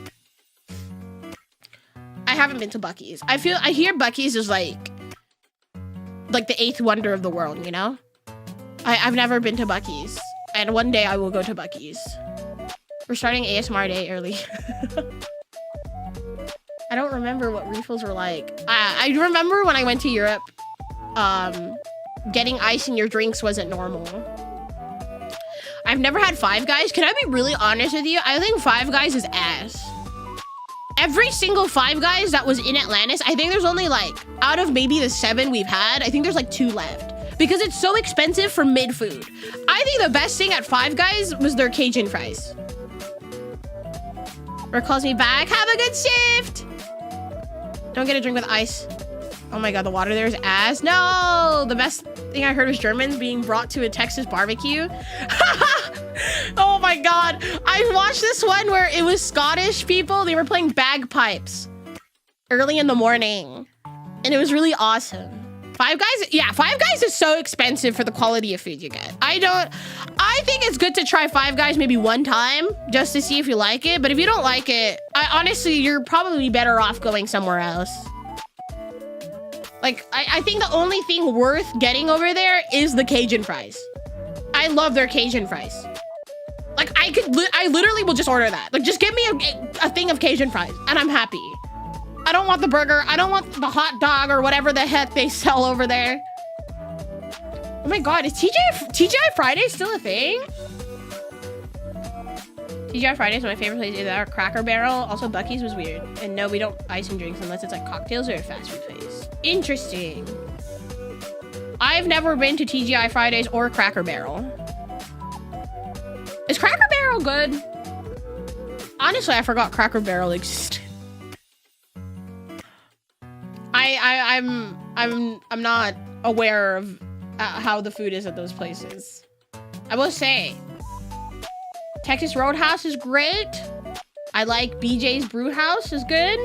I haven't been to Buc-ee's. I hear Buc-ee's is like the eighth wonder of the world, you know? I've never been to Buc-ee's, and one day I will go to Buc-ee's. We're starting ASMR day early. I don't remember what refills were like. I remember when I went to Europe, getting ice in your drinks wasn't normal. I've never had Five Guys. Can I be really honest with you? I think Five Guys is ass. Every single Five Guys that was in Atlantis, I think there's only like, out of maybe the 7 we've had, I think there's like 2 left. Because it's so expensive for mid-food. I think the best thing at Five Guys was their Cajun fries. Rick calls me back. Have a good shift. Don't get a drink with ice. Oh my god, the water there is ass. No! The best thing I heard was Germans being brought to a Texas barbecue. Oh my god. I watched this one where it was Scottish people. They were playing bagpipes early in the morning. And it was really awesome. Five Guys? Yeah, Five Guys is so expensive for the quality of food you get. I think it's good to try Five Guys maybe one time just to see if you like it. But if you don't like it, honestly, you're probably better off going somewhere else. Like, I think the only thing worth getting over there is the Cajun fries. I love their Cajun fries. Like, I literally will just order that. Like, just give me a thing of Cajun fries and I'm happy. I don't want the burger. I don't want the hot dog or whatever the heck they sell over there. Oh my god, is TGI Friday still a thing? TGI Friday is my favorite place. Either Cracker Barrel. Also, Buc-ee's was weird. And no, we don't ice and drinks unless it's like cocktails or a fast food place. Interesting. I've never been to TGI Fridays or Cracker Barrel. Is Cracker Barrel good? Honestly, I forgot Cracker Barrel existed. I'm not aware of how the food is at those places. I will say, Texas Roadhouse is great. I like BJ's Brew House is good.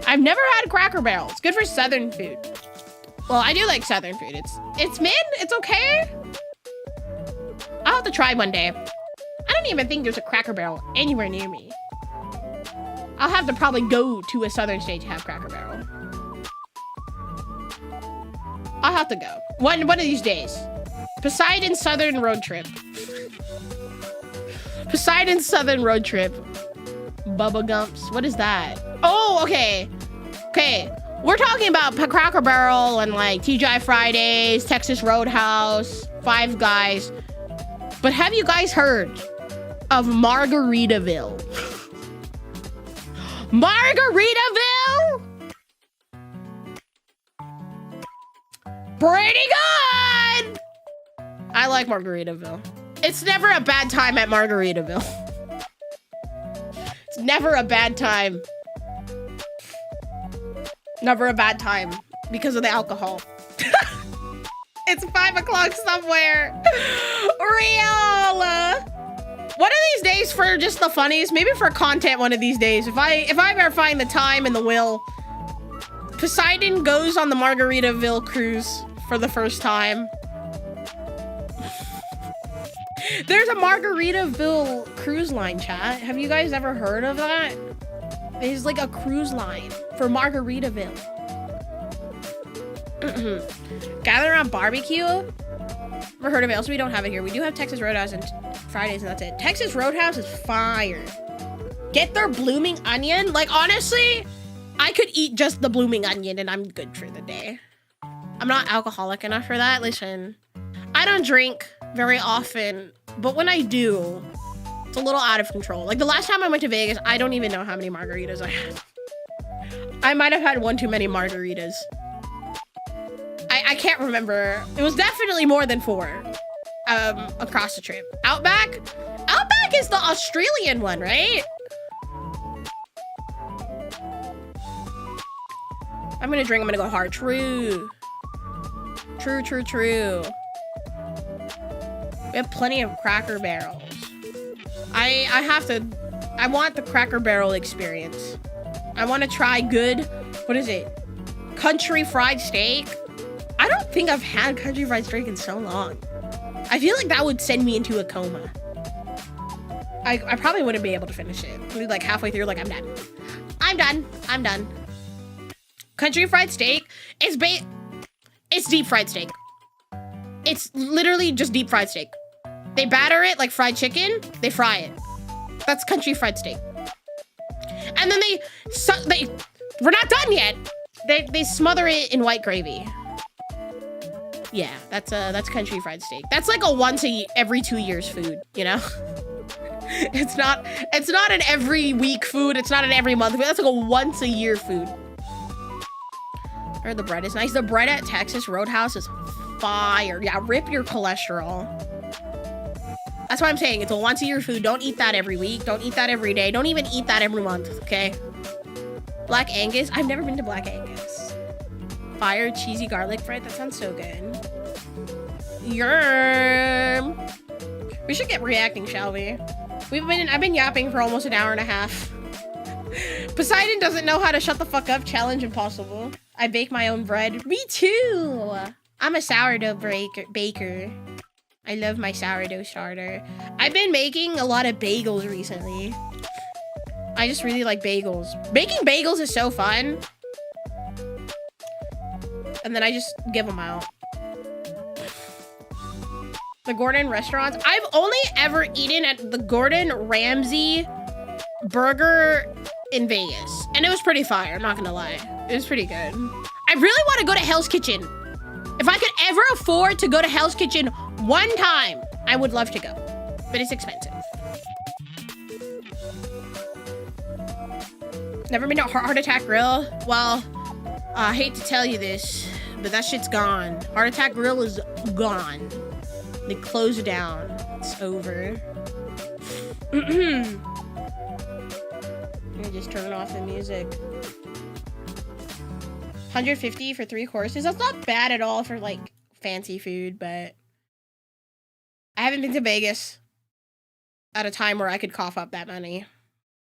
I've never had Cracker Barrel. It's good for Southern food. Well, I do like Southern food. It's mid. It's okay. I'll have to try one day. I don't even think there's a Cracker Barrel anywhere near me. I'll have to probably go to a Southern state to have Cracker Barrel. I'll have to go. One of these days. Poseidon Southern Road Trip. Poseidon Southern Road Trip. Bubba Gumps. What is that? Oh, okay. Okay. We're talking about Cracker Barrel and like TGI Fridays, Texas Roadhouse, Five Guys. But have you guys heard of Margaritaville? Margaritaville? Pretty good! I like Margaritaville. It's never a bad time at Margaritaville. It's never a bad time. Never a bad time because of the alcohol. It's 5 o'clock somewhere. Real. One of these days for just the funnies, maybe for content one of these days. If I ever find the time and the will, Poseidon goes on the Margaritaville cruise for the first time. There's a Margaritaville cruise line, chat. Have you guys ever heard of that? There's like a cruise line for Margaritaville. Gather around barbecue. Never heard of it. Also, we don't have it here. We do have Texas Roadhouse and Fridays, and that's it. Texas Roadhouse is fire. Get their blooming onion. Like, honestly, I could eat just the blooming onion and I'm good for the day. I'm not alcoholic enough for that. Listen, I don't drink very often, but when I do, it's a little out of control. Like the last time I went to Vegas, I don't even know how many margaritas I had. I might have had one too many margaritas. I can't remember. It was definitely more than 4 across the trip. Outback? Outback is the Australian one, right? I'm gonna drink, I'm gonna go hard. True. True, true, true. We have plenty of Cracker Barrels. I want the Cracker Barrel experience. I want to try good, what is it? Country fried steak. I don't think I've had country fried steak in so long. I feel like that would send me into a coma. I probably wouldn't be able to finish it. Maybe like halfway through, like I'm done. I'm done. I'm done. Country fried steak is it's deep fried steak. It's literally just deep fried steak. They batter it like fried chicken. They fry it. That's country fried steak. And then we're not done yet. They smother it in white gravy. Yeah, that's country fried steak. That's like a every 2 years food, you know? It's not an every week food. It's not an every month food. That's like a once a year food. Or the bread is nice. The bread at Texas Roadhouse is fire. Yeah, rip your cholesterol. That's what I'm saying. It's a once a year food. Don't eat that every week. Don't eat that every day. Don't even eat that every month, okay? Black Angus. I've never been to Black Angus. Fire cheesy garlic bread. That sounds so good. Yerm. We should get reacting, shall we? I've been yapping for almost an hour and a half. Poseidon doesn't know how to shut the fuck up. Challenge impossible. I bake my own bread. Me too. I'm a sourdough baker. I love my sourdough starter. I've been making a lot of bagels recently. I just really like bagels. Baking bagels is so fun. And then I just give them out. The Gordon restaurants. I've only ever eaten at the Gordon Ramsay burger in Vegas. And it was pretty fire, I'm not gonna lie. It was pretty good. I really want to go to Hell's Kitchen. If I could ever afford to go to Hell's Kitchen one time, I would love to go. But it's expensive. Never been to Heart Attack Grill? Well, I hate to tell you this, but that shit's gone. Heart Attack Grill is gone. They closed it down. It's over. I'm gonna just turn off the music. 150 for 3 courses. That's not bad at all for like fancy food, but I haven't been to Vegas at a time where I could cough up that money.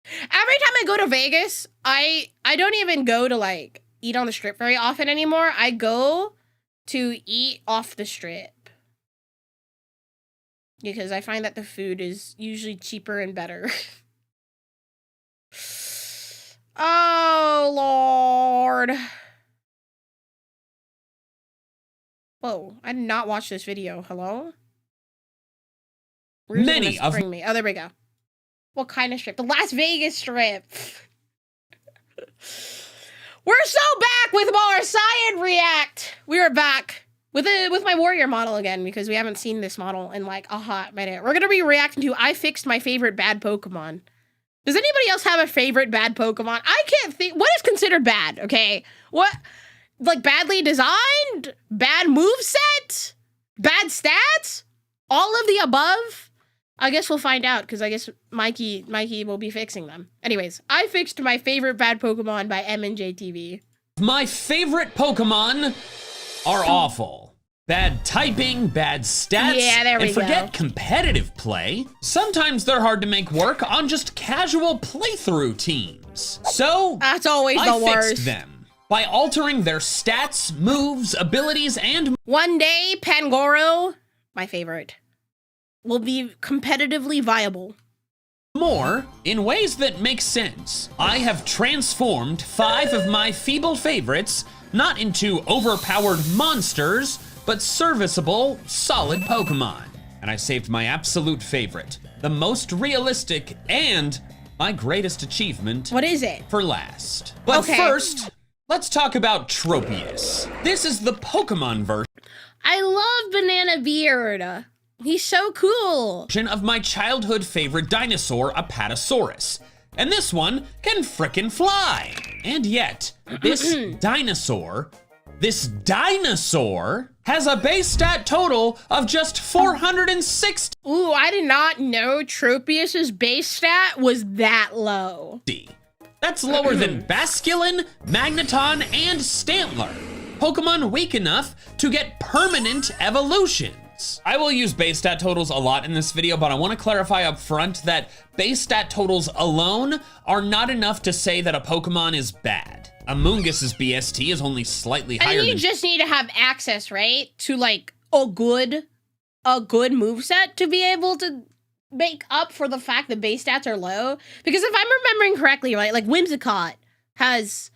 Every time I go to Vegas, I don't even go to like eat on the strip very often anymore. I go to eat off the strip. Because I find that the food is usually cheaper and better. Oh, Lord. Whoa, I did not watch this video. Hello? Where's Many of me? Oh, there we go. What kind of strip? The Las Vegas strip. We're so back with more Cyan React. We are back with my warrior model again because we haven't seen this model in like a hot minute. We're gonna be reacting to I fixed my favorite bad Pokemon. Does anybody else have a favorite bad Pokemon? I can't think. What is considered bad? Okay, what like badly designed, bad moveset, bad stats, all of the above? I guess we'll find out because I guess Mikey will be fixing them. Anyways, I fixed my favorite bad Pokemon by MandJTV. My favorite Pokemon are awful. Bad typing, bad stats, yeah, there we and forget go. Competitive play. Sometimes they're hard to make work on just casual playthrough teams. So that's always the worst. Fixed them by altering their stats, moves, abilities, and one day Pangoro, my favorite, will be competitively viable. More in ways that make sense. I have transformed 5 of my feeble favorites not into overpowered monsters, but serviceable, solid Pokemon. And I saved my absolute favorite, the most realistic, and my greatest achievement. What is it? For last. But first, let's talk about Tropius. This is the Pokemon version. I love Banana Beard. He's so cool. Of my childhood favorite dinosaur, Apatosaurus. And this one can frickin' fly. And yet, this dinosaur has a base stat total of just 460. Ooh, I did not know Tropius's base stat was that low. That's lower than Basculin, Magneton, and Stantler. Pokemon weak enough to get permanent evolutions. I will use base stat totals a lot in this video, but I want to clarify up front that base stat totals alone are not enough to say that a Pokemon is bad. Amungus's BST is only slightly higher and you just need to have access, right? To like a good moveset to be able to make up for the fact that base stats are low. Because if I'm remembering correctly, right, like Whimsicott has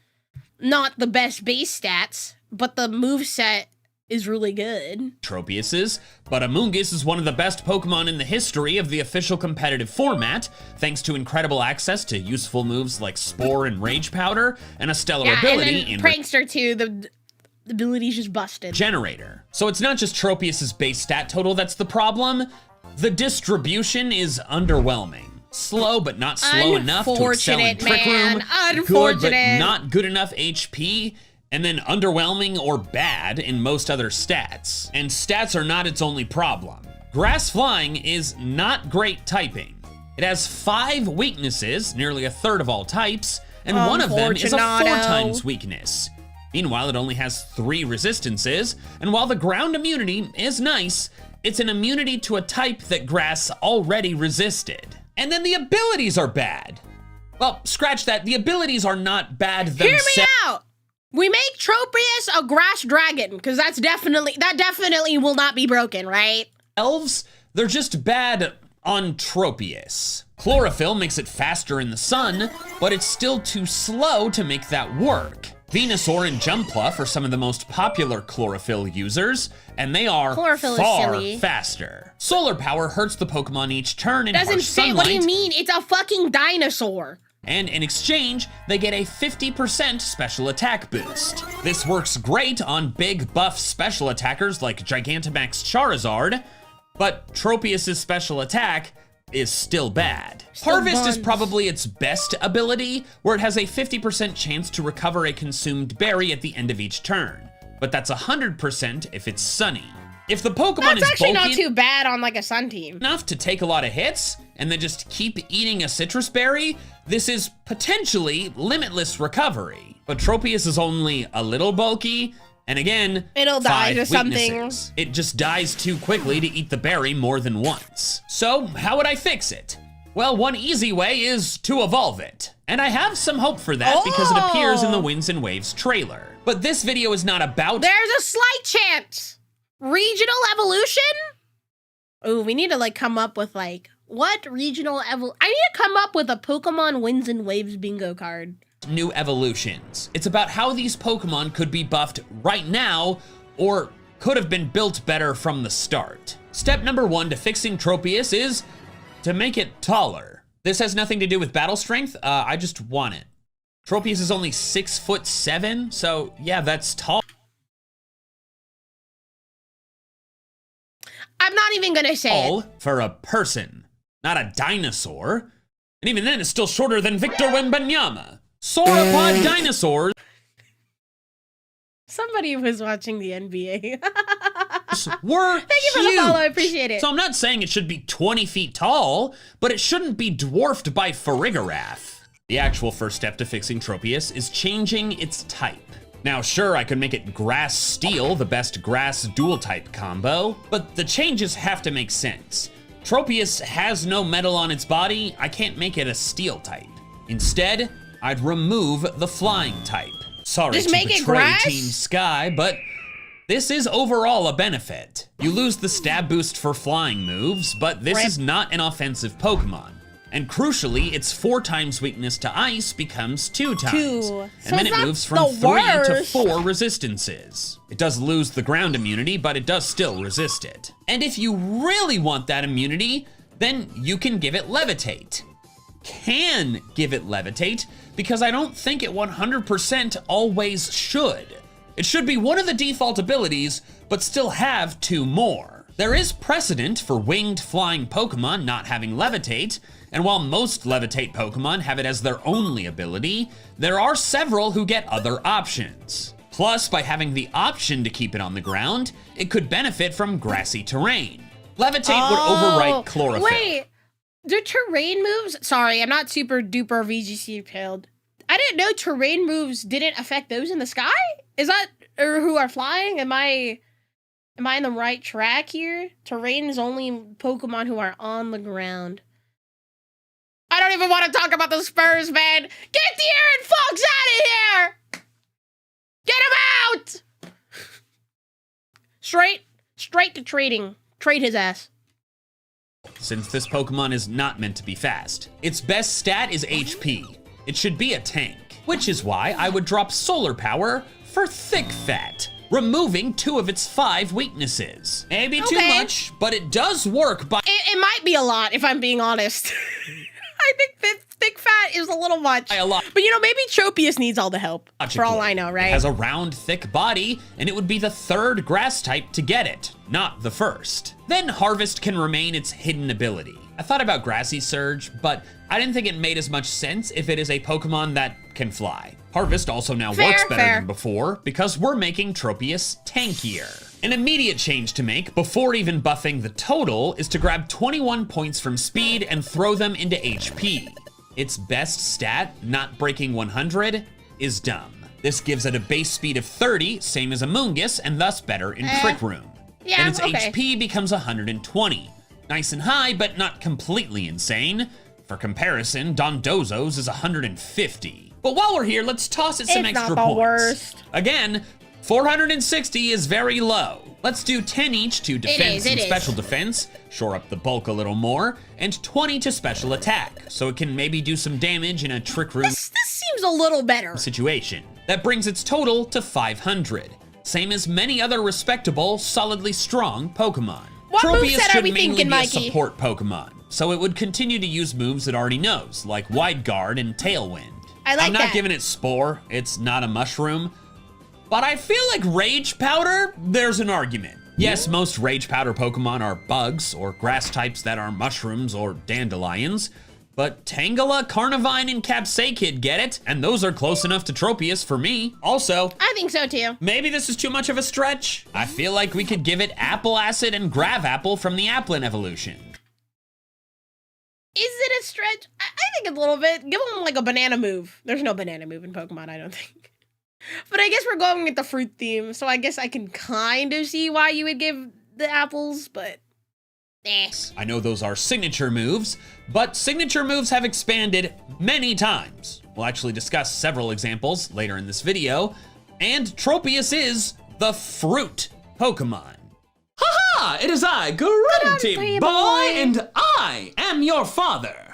not the best base stats, but the moveset is really good. Tropius's, but Amoonguss is one of the best Pokemon in the history of the official competitive format, thanks to incredible access to useful moves like Spore and Rage Powder, and a stellar ability and then Prankster too, the ability's just busted. Generator. So it's not just Tropius's base stat total that's the problem, the distribution is underwhelming. Slow, but not slow enough to excel in Trick Room. Good, but not good enough HP. And then underwhelming or bad in most other stats. And stats are not its only problem. Grass Flying is not great typing. It has 5 weaknesses, nearly a third of all types, and one of them is a 4x weakness. Meanwhile, it only has 3 resistances, and while the ground immunity is nice, it's an immunity to a type that Grass already resisted. And then the abilities are bad. Well, scratch that, the abilities are not bad themselves. Hear me out! We make Tropius a grass dragon, because that definitely will not be broken, right? Elves, they're just bad on Tropius. Chlorophyll makes it faster in the sun, but it's still too slow to make that work. Venusaur and Jumpluff are some of the most popular chlorophyll users, and they are far faster. Solar power hurts the Pokemon each turn in harsh sunlight. What do you mean? It's a fucking dinosaur. And in exchange, they get a 50% special attack boost. This works great on big buff special attackers like Gigantamax Charizard, but Tropius's special attack is still bad. Harvest is probably its best ability, where it has a 50% chance to recover a consumed berry at the end of each turn, but that's 100% if it's sunny. If the Pokemon is actually not too bad on like a sun team. Enough to take a lot of hits and then just keep eating a citrus berry, this is potentially limitless recovery. But Tropius is only a little bulky, and again, it'll die or something. It just dies too quickly to eat the berry more than once. So how would I fix it? Well, one easy way is to evolve it. And I have some hope for that because it appears in the Winds and Waves trailer. But this video is not about— There's a slight chance. Regional evolution? Oh, we need to like come up with like, what regional I need to come up with a Pokemon Winds and Waves bingo card. New evolutions. It's about how these Pokemon could be buffed right now or could have been built better from the start. Step number 1 to fixing Tropius is to make it taller. This has nothing to do with battle strength, I just want it. Tropius is only 6'7", so yeah, that's tall. I'm not even gonna say it. For a person, not a dinosaur. And even then, it's still shorter than Victor Wembanyama. Sauropod dinosaurs Somebody was watching the NBA. were Thank you for the follow, I appreciate it. So I'm not saying it should be 20 feet tall, but it shouldn't be dwarfed by Farigiraf. The actual first step to fixing Tropius is changing its type. Now sure, I could make it Grass Steel, the best grass dual type combo, but the changes have to make sense. Tropius has no metal on its body, I can't make it a steel type. Instead, I'd remove the flying type. Sorry Just to make betray it grass? Team Sky, but this is overall a benefit. You lose the stab boost for flying moves, but this is not an offensive Pokemon. And crucially, its 4 times weakness to ice becomes 2 times. And then it moves from 3 to 4 resistances. It does lose the ground immunity, but it does still resist it. And if you really want that immunity, then you can give it Levitate. Can give it Levitate, because I don't think it 100% always should. It should be one of the default abilities, but still have 2 more. There is precedent for winged flying Pokemon not having Levitate, and while most Levitate Pokemon have it as their only ability, there are several who get other options. Plus, by having the option to keep it on the ground, it could benefit from grassy terrain. Levitate would overwrite Chlorophyll. Wait, do terrain moves? Sorry, I'm not super duper VGC pilled. I didn't know terrain moves didn't affect those in the sky? Is that or who are flying? Am I in the right track here? Terrain is only Pokemon who are on the ground. I don't even want to talk about the Spurs, man. Get the Aaron Fox out of here! Get him out! Straight to trading. Trade his ass. Since this Pokemon is not meant to be fast. Its best stat is HP. It should be a tank, which is why I would drop Solar Power for Thick Fat. removing 2 of its 5 weaknesses. Maybe too much, but it does work by— It might be a lot, if I'm being honest. I think thick fat is a little much. By a lot. But you know, maybe Tropius needs all the help, for all I know, right? It has a round, thick body, and it would be the 3rd grass type to get it, not the 1st. Then Harvest can remain its hidden ability. I thought about Grassy Surge, but I didn't think it made as much sense if it is a Pokemon that can fly. Harvest also now works better than before because we're making Tropius tankier. An immediate change to make before even buffing the total is to grab 21 points from speed and throw them into HP. Its best stat, not breaking 100, is dumb. This gives it a base speed of 30, same as Amoonguss, and thus better in Trick Room. Yeah, and its HP becomes 120. Nice and high, but not completely insane. For comparison, Dondozo's is 150. But while we're here, let's toss it some extra points. Worst. Again, 460 is very low. Let's do 10 each to defense and special defense, shore up the bulk a little more, and 20 to special attack, so it can maybe do some damage in a Trick Room this seems a little better situation. That brings its total to 500. Same as many other respectable, solidly strong Pokemon. What Tropius moveset should are we mainly thinking, be a Mikey? support Pokemon, so it would continue to use moves it already knows, like Wide Guard and Tailwind. I'm not giving it Spore, it's not a mushroom, but I feel like Rage Powder, there's an argument. Yes, most Rage Powder Pokemon are bugs or grass types that are mushrooms or dandelions, but Tangela, Carnivine, and Capsakid get it, and those are close enough to Tropius for me. Also, I think so too. Maybe this is too much of a stretch. I feel like we could give it Apple Acid and Gravapple from the Applin evolution. Is it a stretch? I think a little bit. Give them like a banana move. There's no banana move in Pokemon, I don't think. But I guess we're going with the fruit theme, so I guess I can kind of see why you would give the apples, but I know those are signature moves, but signature moves have expanded many times. We'll actually discuss several examples later in this video, and Tropius is the fruit Pokemon. Haha! It is I, Grunty Boy, and I am your father.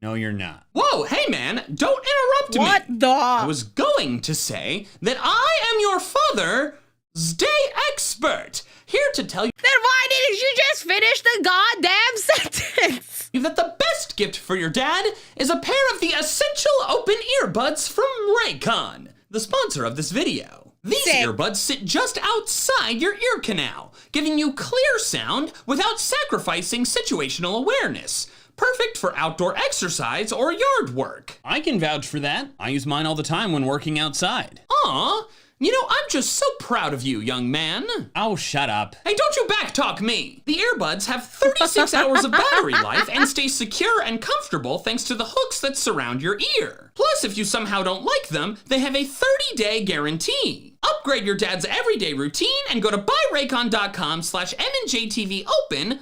No, you're not. Whoa, hey man, don't interrupt me. What the? I was going to say that I am your father's day expert, here to tell you Then why didn't you just finish the goddamn sentence? that the best gift for your dad is a pair of the essential open earbuds from Raycon, the sponsor of this video. These earbuds sit just outside your ear canal, giving you clear sound without sacrificing situational awareness. Perfect for outdoor exercise or yard work. I can vouch for that. I use mine all the time when working outside. Aw, you know, I'm just so proud of you, young man. Oh, shut up. Hey, don't you backtalk me. The earbuds have 36 hours of battery life and stay secure and comfortable thanks to the hooks that surround your ear. Plus, if you somehow don't like them, they have a 30-day guarantee. Upgrade your dad's everyday routine and go to buyraycon.com/MandJTV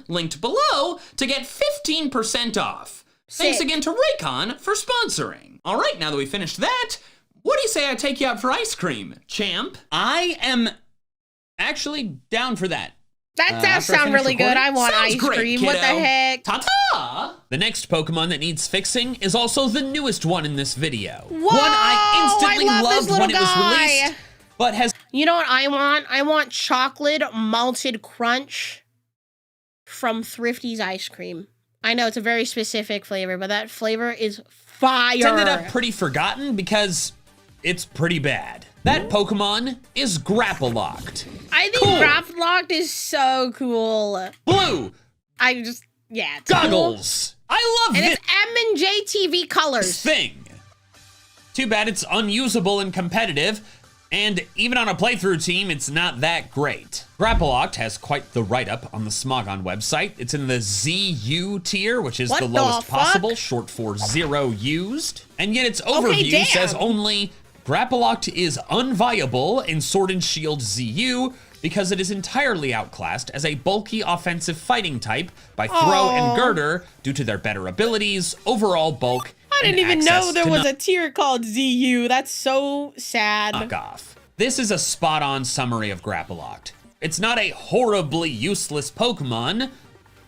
linked below, to get 15% off. Thanks again to Raycon for sponsoring. All right, now that we finished that, what do you say I take you out for ice cream, champ? I am actually down for that. That does sound really good. I want Sounds ice great, cream. kiddo. What the heck? Ta-ta! The next Pokemon that needs fixing is also the newest one in this video. Whoa, one I instantly I love this loved when it was little guy. released, but has— You know what I want? I want chocolate malted crunch from Thrifty's ice cream. I know it's a very specific flavor, but that flavor is fire. It's ended up pretty forgotten because it's pretty bad. That Pokemon is Grapple Locked. I think Grapple Locked is so cool. Blue. It's Goggles. Cool. I love And this it's MandJTV colors. thing. Too bad it's unusable and competitive, and even on a playthrough team, it's not that great. Grapple Locked has quite the write-up on the Smogon website. It's in the ZU tier, which is the lowest possible, short for 0 used. And yet its overview says only Grapple Locked is unviable in Sword and Shield ZU because it is entirely outclassed as a bulky offensive fighting type by Throw and Girder due to their better abilities, overall bulk, I didn't even know there was a tier called ZU. That's so sad. Fuck off. This is a spot-on summary of Grapple Locked. It's not a horribly useless Pokemon,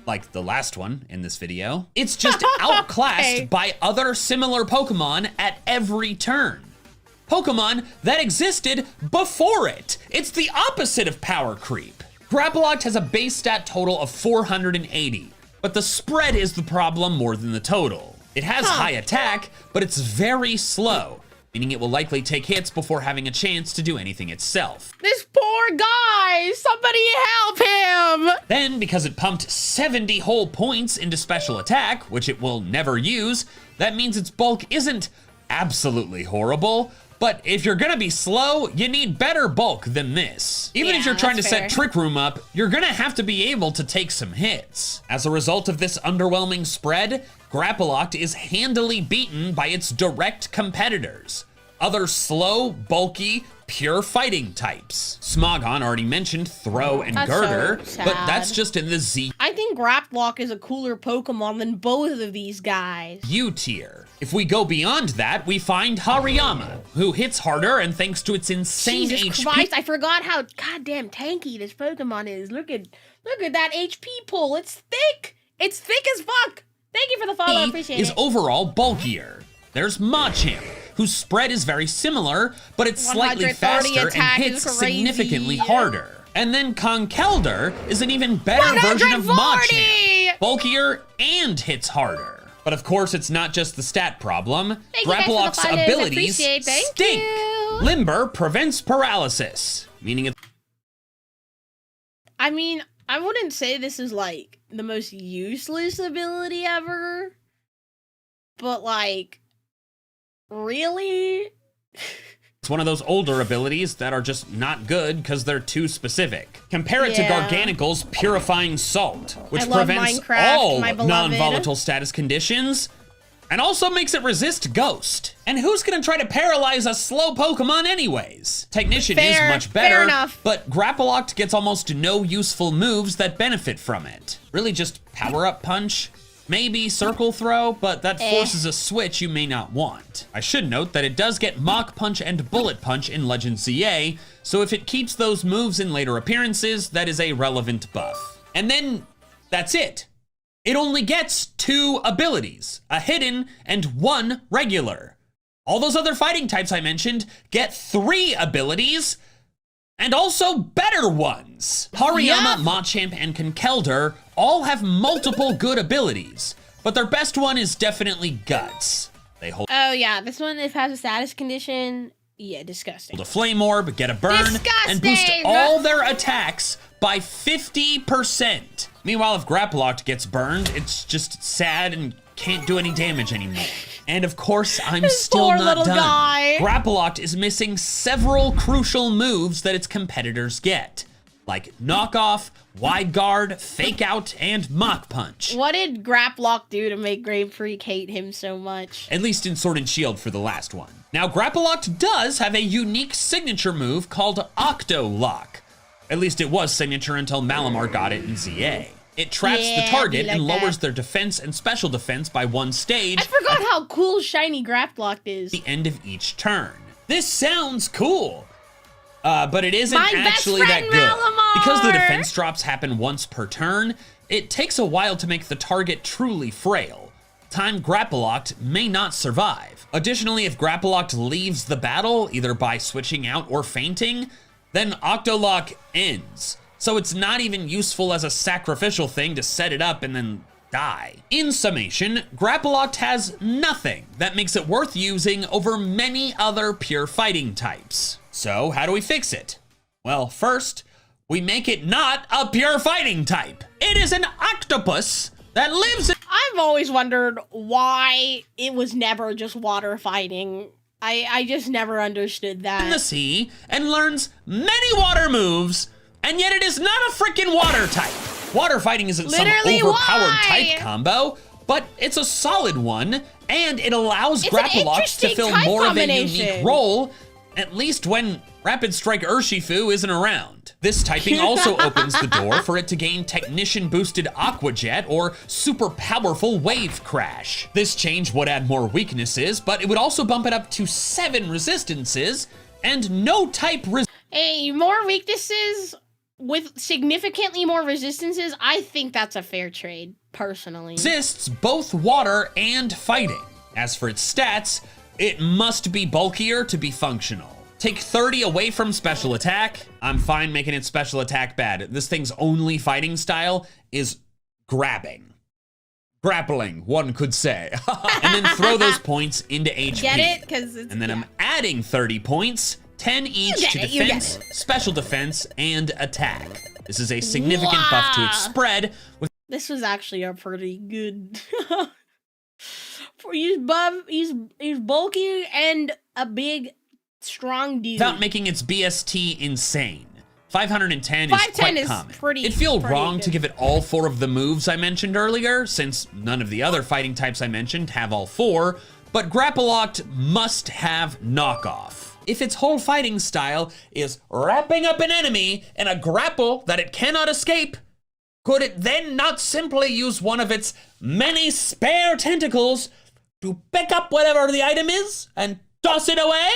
like the last one in this video. It's just outclassed by other similar Pokemon at every turn. Pokemon that existed before it. It's the opposite of power creep. Grapploct has a base stat total of 480, but the spread is the problem more than the total. It has high attack, but it's very slow, meaning it will likely take hits before having a chance to do anything itself. This poor guy! Somebody help him! Then, because it pumped 70 whole points into special attack, which it will never use, that means its bulk isn't absolutely horrible, but if you're gonna be slow, you need better bulk than this. Even if you're trying to set Trick Room up, you're gonna have to be able to take some hits. As a result of this underwhelming spread, Grapploct is handily beaten by its direct competitors, other slow, bulky, pure fighting types. Smogon already mentioned Throw and Girder, so but that's just in the Z I think Grapploct is a cooler Pokemon than both of these guys. U tier. If we go beyond that, we find Hariyama, who hits harder and thanks to its insane Jesus HP. Christ, I forgot how goddamn tanky this Pokemon is. Look at that HP pull. It's thick. It's thick as fuck. Thank you for the follow, I appreciate is it. overall bulkier. There's Machamp, whose spread is very similar, but it's slightly faster and hits significantly harder. And then Conkeldurr is an even better version of Machamp, bulkier and hits harder. But of course, it's not just the stat problem. Grapploct's abilities stink. Limber prevents paralysis, meaning it's... I mean, I wouldn't say this is like the most useless ability ever, but like, really? It's one of those older abilities that are just not good because they're too specific. Compare it to Garganicle's Purifying Salt, which prevents all non-volatile status conditions and also makes it resist Ghost. And who's gonna try to paralyze a slow Pokemon anyways? Technician is much better, but Grapploct gets almost no useful moves that benefit from it. Really just Power Up Punch, maybe Circle Throw, but that forces a switch you may not want. I should note that it does get Mach Punch and Bullet Punch in Legend ZA, so if it keeps those moves in later appearances, that is a relevant buff. And then, that's it. It only gets 2 abilities, a hidden and 1 regular. All those other fighting types I mentioned get 3 abilities, and also better ones. Hariyama, Machamp, and Conkeldurr all have multiple good abilities, but their best one is definitely Guts. They hold This one, if it has a status condition, disgusting. a Flame Orb, get a burn, and boost all their attacks by 50%. Meanwhile, if Grapploct gets burned, it's just sad and can't do any damage anymore. And of course, I'm still not done. Grapploct is missing several crucial moves that its competitors get, like Knockoff, Wide Guard, Fake Out, and Mach Punch. What did Grapploct do to make Grape Freak hate him so much? At least in Sword and Shield for the last one. Now, Grapploct does have a unique signature move called Octo Lock. At least it was signature until Malamar got it in ZA. It traps the target and lowers their defense and special defense by 1 stage. I forgot how cool shiny Grapploct is. At the end of each turn. This sounds cool, but it isn't actually that good. Malamar! Because the defense drops happen once per turn, it takes a while to make the target truly frail. Time Grapploct may not survive. Additionally, if Grapploct leaves the battle, either by switching out or fainting, then Octolock ends. So it's not even useful as a sacrificial thing to set it up and then die. In summation, Grapploct has nothing that makes it worth using over many other pure fighting types. So how do we fix it? Well, first, we make it not a pure fighting type. It is an octopus that lives in— I've always wondered why it was never just water fighting. I just never understood that. In the sea and learns many water moves, and yet it is not a freaking water type. Water fighting isn't some overpowered type combo, but it's a solid one, and it allows Grapploct to fill more of a unique role, at least when Rapid Strike Urshifu isn't around. This typing also opens the door for it to gain Technician-boosted Aqua Jet or super powerful Wave Crash. This change would add more weaknesses, but it would also bump it up to 7 resistances and no type Hey, more weaknesses with significantly more resistances, I think that's a fair trade, personally. Resists both water and fighting. As for its stats, It must be bulkier to be functional. Take 30 away from special attack. I'm fine making its special attack bad. This thing's only fighting style is grabbing. Grappling, one could say. And then throw those points into HP. Get it? Because it's... And then I'm adding 30 points, 10 each to defense, special defense, and attack. This is a significant buff to its spread. This was actually a pretty good... he's bulky and a big, strong dude. Without making its BST insane. 510 is quite common. It'd feel wrong to give it all 4 of the moves I mentioned earlier, since none of the other fighting types I mentioned have all 4, but Grapple-Locked must have knockoff. If its whole fighting style is wrapping up an enemy in a grapple that it cannot escape, could it then not simply use one of its many spare tentacles to pick up whatever the item is and toss it away?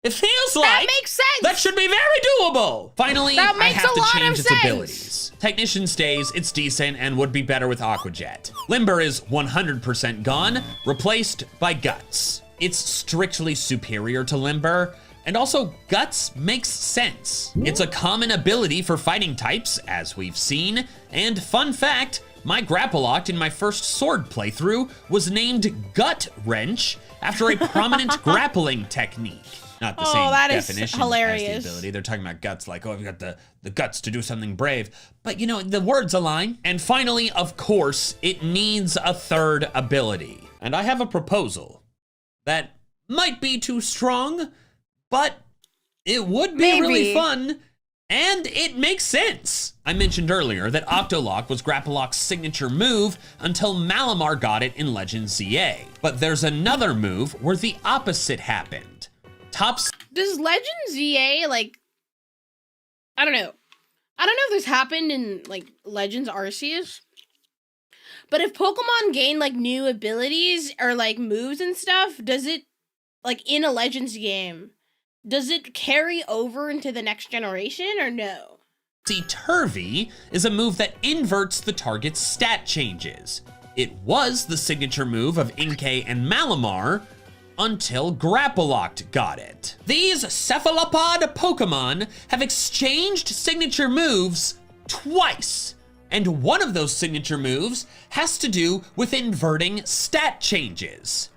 It feels like that makes sense. That should be very doable. Finally, that I makes have a to lot change of its sense. abilities. Technician stays, it's decent and would be better with Aqua Jet. Limber is 100% gone, replaced by Guts. It's strictly superior to Limber, and also Guts makes sense. It's a common ability for fighting types, as we've seen, and fun fact, my Grapple-Locked in my first Sword playthrough was named Gut Wrench after a prominent grappling technique. Not the same definition as the ability. They're talking about guts like, oh, I've got the guts to do something brave. But, you know, the words align. And finally, of course, it needs a third ability. And I have a proposal that might be too strong, but it would be really fun, and it makes sense. I mentioned earlier that Octolock was Grapple-Lock's signature move until Malamar got it in Legend ZA. But there's another move where the opposite happened. Does Legend ZA, like, I don't know if this happened in, like, Legends Arceus, but if Pokemon gain, like, new abilities or, like, moves and stuff, does it, like, in a Legends game, does it carry over into the next generation or no? See, Turvy is a move that inverts the target's stat changes. It was the signature move of Inkay and Malamar, until Grapple-Locked got it. These cephalopod Pokemon have exchanged signature moves twice, and one of those signature moves has to do with inverting stat changes.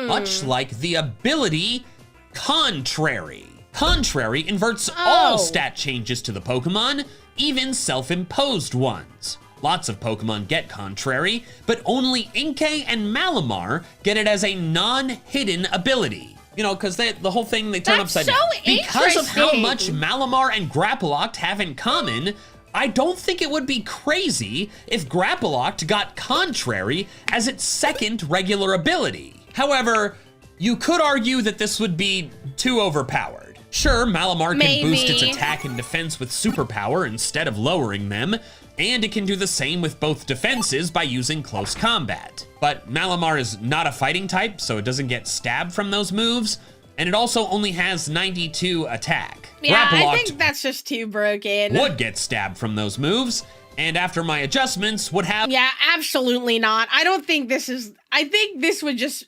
Much like the ability Contrary. Contrary inverts all stat changes to the Pokemon, even self-imposed ones. Lots of Pokemon get Contrary, but only Inkay and Malamar get it as a non-hidden ability. You know, because the whole thing, they turn upside down. Because of how much Malamar and Grapple-Locked have in common, I don't think it would be crazy if Grapple-Locked got Contrary as its second regular ability. However, you could argue that this would be too overpowered. Sure, Malamar can boost its attack and defense with superpower instead of lowering them, and it can do the same with both defenses by using close combat. But Malamar is not a fighting type, so it doesn't get stabbed from those moves, and it also only has 92 attack. Yeah, I think that's just too broken. Would get stabbed from those moves, and after my adjustments would have... Yeah, absolutely not. I don't think this is... I think this would just...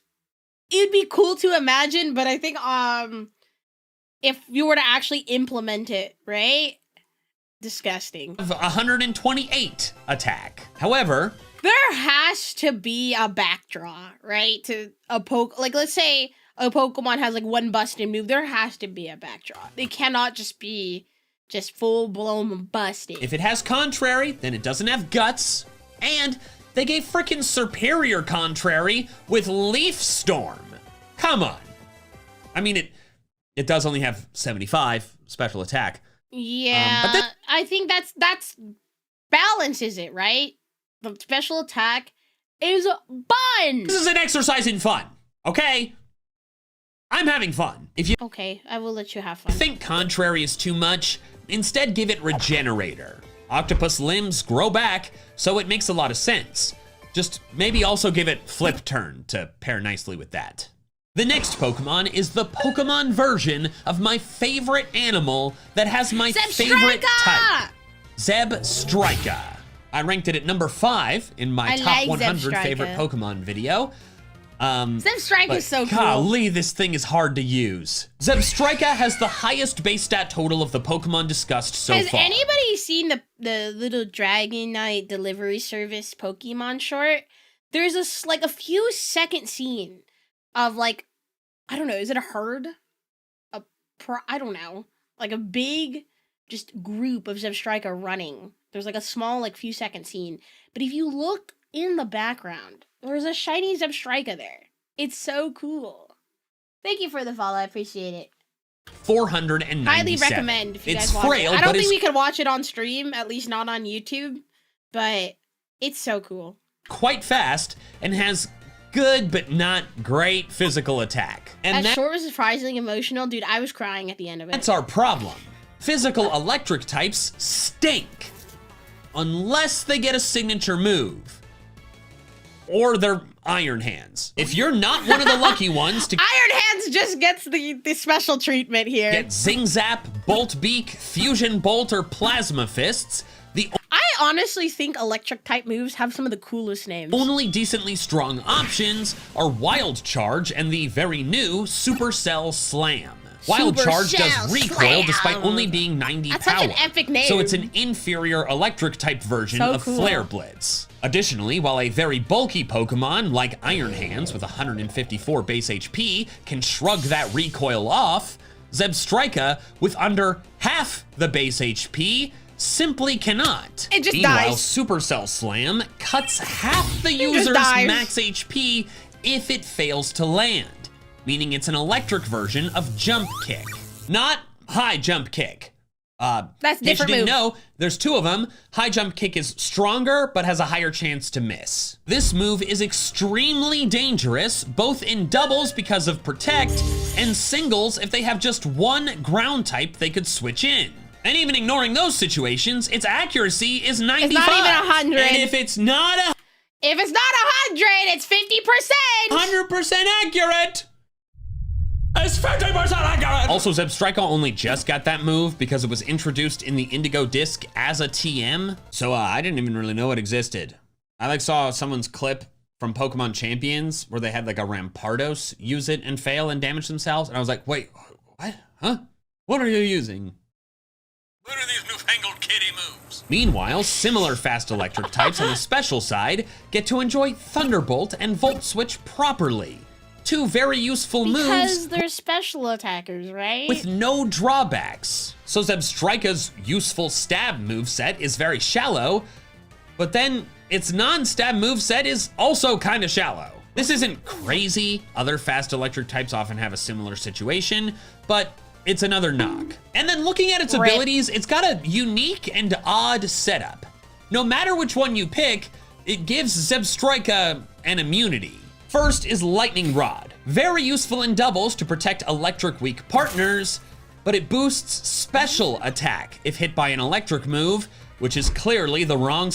It'd be cool to imagine, but I think if you were to actually implement it, right? Disgusting. 128 attack. However, there has to be a backdraw, right? To a like let's say a Pokemon has like one busted move, there has to be a backdraw. They cannot just be full blown busted. If it has Contrary, then it doesn't have Guts, and they gave frickin' Superior Contrary with Leaf Storm. Come on. I mean, it does only have 75 special attack. Yeah, but I think that's balances it, right? The special attack is fun. This is an exercise in fun, okay? I'm having fun. Okay, I will let you have fun. If you think Contrary is too much, instead give it Regenerator. Octopus limbs grow back, so it makes a lot of sense. Just maybe also give it Flip Turn to pair nicely with that. The next Pokemon is the Pokemon version of my favorite animal that has my favorite type. Zebstrika. I ranked it at number 5 in my top 100 favorite Pokemon video. Zebstrika is so cool. Golly, this thing is hard to use. Zebstrika has the highest base stat total of the Pokemon discussed so far. Has anybody seen the little Dragon Knight delivery service Pokemon short? There's a few second scene of like, I don't know, is it a herd? I don't know. Like a big just group of Zebstrika running. There's like a small few second scene. But if you look in the background, there's a shiny Zebstrika there. It's so cool. Thank you for the follow. I appreciate it. 497. Highly recommend if you guys watch it. I don't think we could watch it on stream, at least not on YouTube, but it's so cool. Quite fast and has good but not great physical attack. And that short was surprisingly emotional. Dude, I was crying at the end of it. That's our problem. Physical electric types stink. Unless they get a signature move. Or they're Iron Hands. If you're not one of the lucky ones to Iron Hands just gets the special treatment here. Get Zing Zap, Bolt Beak, Fusion Bolt, or Plasma Fists, I honestly think electric type moves have some of the coolest names. Only decently strong options are Wild Charge and the very new Supercell Slam. Wild Charge does recoil despite only being 90 power. That's such an epic name. So it's an inferior electric type version of Flare Blitz. Additionally, while a very bulky Pokemon like Iron Hands with 154 base HP can shrug that recoil off, Zebstrika with under half the base HP simply cannot. It just Meanwhile, dies. Supercell Slam cuts half the user's max HP if it fails to land, meaning it's an electric version of Jump Kick, not High Jump Kick. That's different move. You didn't move. know, there's two of them. High Jump Kick is stronger, but has a higher chance to miss. This move is extremely dangerous, both in doubles because of Protect, and singles if they have just one ground type they could switch in. And even ignoring those situations, its accuracy is 95. It's not even 100. And if it's not 100, it's 50%. 100% accurate. It's 50% accurate! Also, Zebstrika only just got that move because it was introduced in the Indigo Disc as a TM. So I didn't even really know it existed. I saw someone's clip from Pokemon Champions where they had a Rampardos use it and fail and damage themselves. And I was like, wait, what? Huh? What are you using? What are these newfangled kitty moves? Meanwhile, similar fast electric types on the special side get to enjoy Thunderbolt and Volt Switch properly. Two very useful moves. Because they're special attackers, right? With no drawbacks. So Zebstrika's useful stab moveset is very shallow, but then its non-stab moveset is also kind of shallow. This isn't crazy. Other fast electric types often have a similar situation, but it's another knock. And then looking at its abilities, it's got a unique and odd setup. No matter which one you pick, it gives Zebstrika an immunity. First is Lightning Rod. Very useful in doubles to protect electric weak partners, but it boosts special attack if hit by an electric move, which is clearly the wrong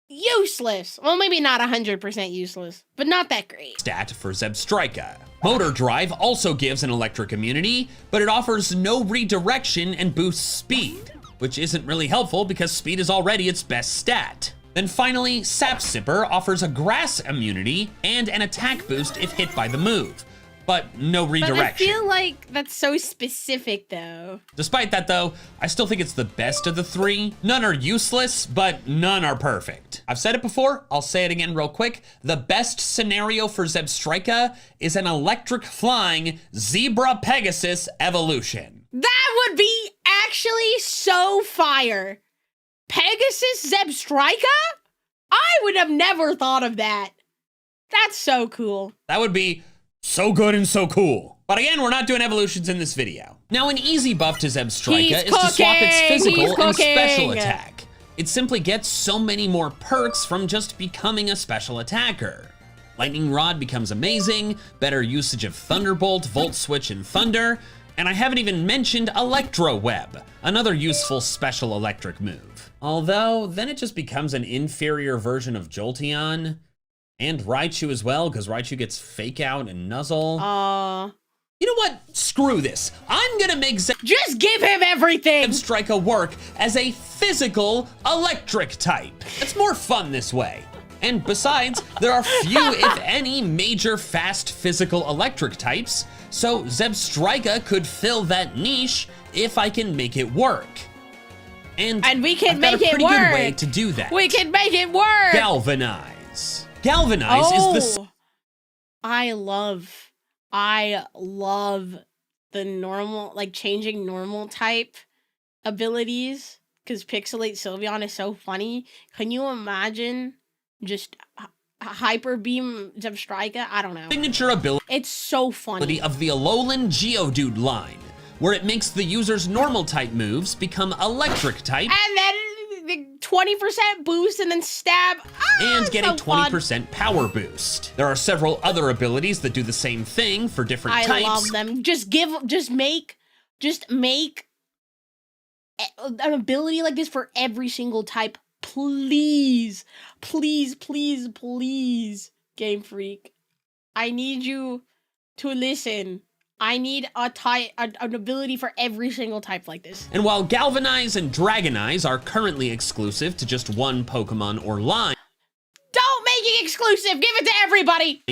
useless. Well, maybe not 100% useless, but not that great. Stat for Zebstrika. Motor Drive also gives an electric immunity, but it offers no redirection and boosts speed, which isn't really helpful because speed is already its best stat. Then finally, Sap Sipper offers a grass immunity and an attack boost if hit by the move, but no redirection. But I feel like that's so specific though. Despite that though, I still think it's the best of the three. None are useless, but none are perfect. I've said it before, I'll say it again real quick. The best scenario for Zebstrika is an electric flying Zebra Pegasus evolution. That would be actually so fire. Pegasus Zebstrika? I would have never thought of that. That's so cool. That would be so good and so cool. But again, we're not doing evolutions in this video. Now, an easy buff to Zebstrika is to swap its physical and special attack. It simply gets so many more perks from just becoming a special attacker. Lightning Rod becomes amazing, better usage of Thunderbolt, Volt Switch, and Thunder, and I haven't even mentioned Electro Web, another useful special electric move. Although, then it just becomes an inferior version of Jolteon, and Raichu as well, because Raichu gets Fake Out and Nuzzle. You know what? Screw this. I'm gonna make just give him everything! Zebstrika work as a physical electric type. It's more fun this way. And besides, there are few, if any, major fast physical electric types, so Zebstrika could fill that niche if I can make it work. And we can I've got make a it pretty work. good way to do that. We can make it work. Galvanize. Galvanize is the I love the normal, like changing normal type abilities, because Pixelate Sylveon is so funny. Can you imagine just Hyper Beam Zebstrika? I don't know. signature ability It's so funny. of the Alolan Geodude line, where it makes the user's normal type moves become electric type And then the 20% boost and then stab. and get so a 20% power boost. There are several other abilities that do the same thing for different I types. love them. Just make an ability like this for every single type. Please, please, please, please, Game Freak. I need you to listen. I need an ability for every single type like this. And while Galvanize and Dragonize are currently exclusive to just one Pokemon or line, Don't make it exclusive. Give it to everybody.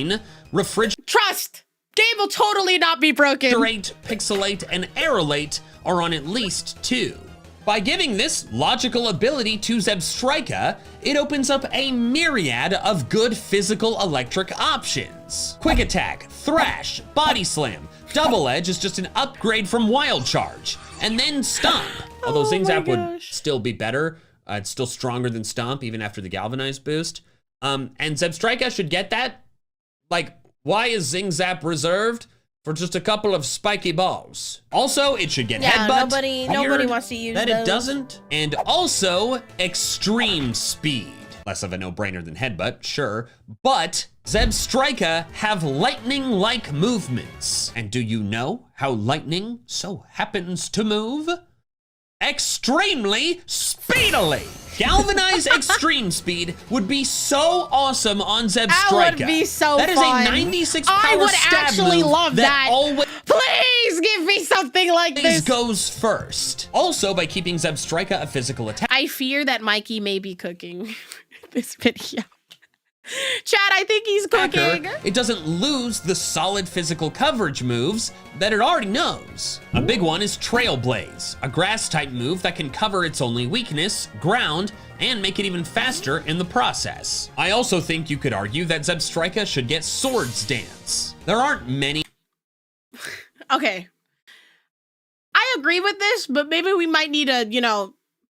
Refrigerate, Trust. Game will totally not be broken. Pixelate, and Aerolate are on at least 2. By giving this logical ability to Zebstrika, it opens up a myriad of good physical electric options. Quick Attack, Thrash, Body Slam, Double Edge is just an upgrade from Wild Charge, and then Stomp. Although Oh Zing my Zap would gosh. still be better. It's still stronger than Stomp, even after the Galvanize boost. And Zebstrika should get that. Like, why is Zing Zap reserved? For just a couple of spiky balls. Also, it should get Headbutt. nobody Weird wants to use that those. it doesn't. And also, Extreme Speed. Less of a no-brainer than Headbutt, sure. But Zebstrika have lightning-like movements. And do you know how lightning so happens to move? Extremely speedily. Galvanize Extreme Speed would be so awesome on Zebstrika. That would be so That is fun. a 96 power I would stab actually move love that. always Please give me something like this. goes first. Also, by keeping Zebstrika a physical attack, I fear that Mikey may be cooking this video. Chad, I think he's cooking. it doesn't lose the solid physical coverage moves that it already knows. A big one is Trailblaze, a grass type move that can cover its only weakness, ground, and make it even faster in the process. I also think you could argue that Zebstrika should get Swords Dance. There aren't many Okay. I agree with this, but maybe we might need to,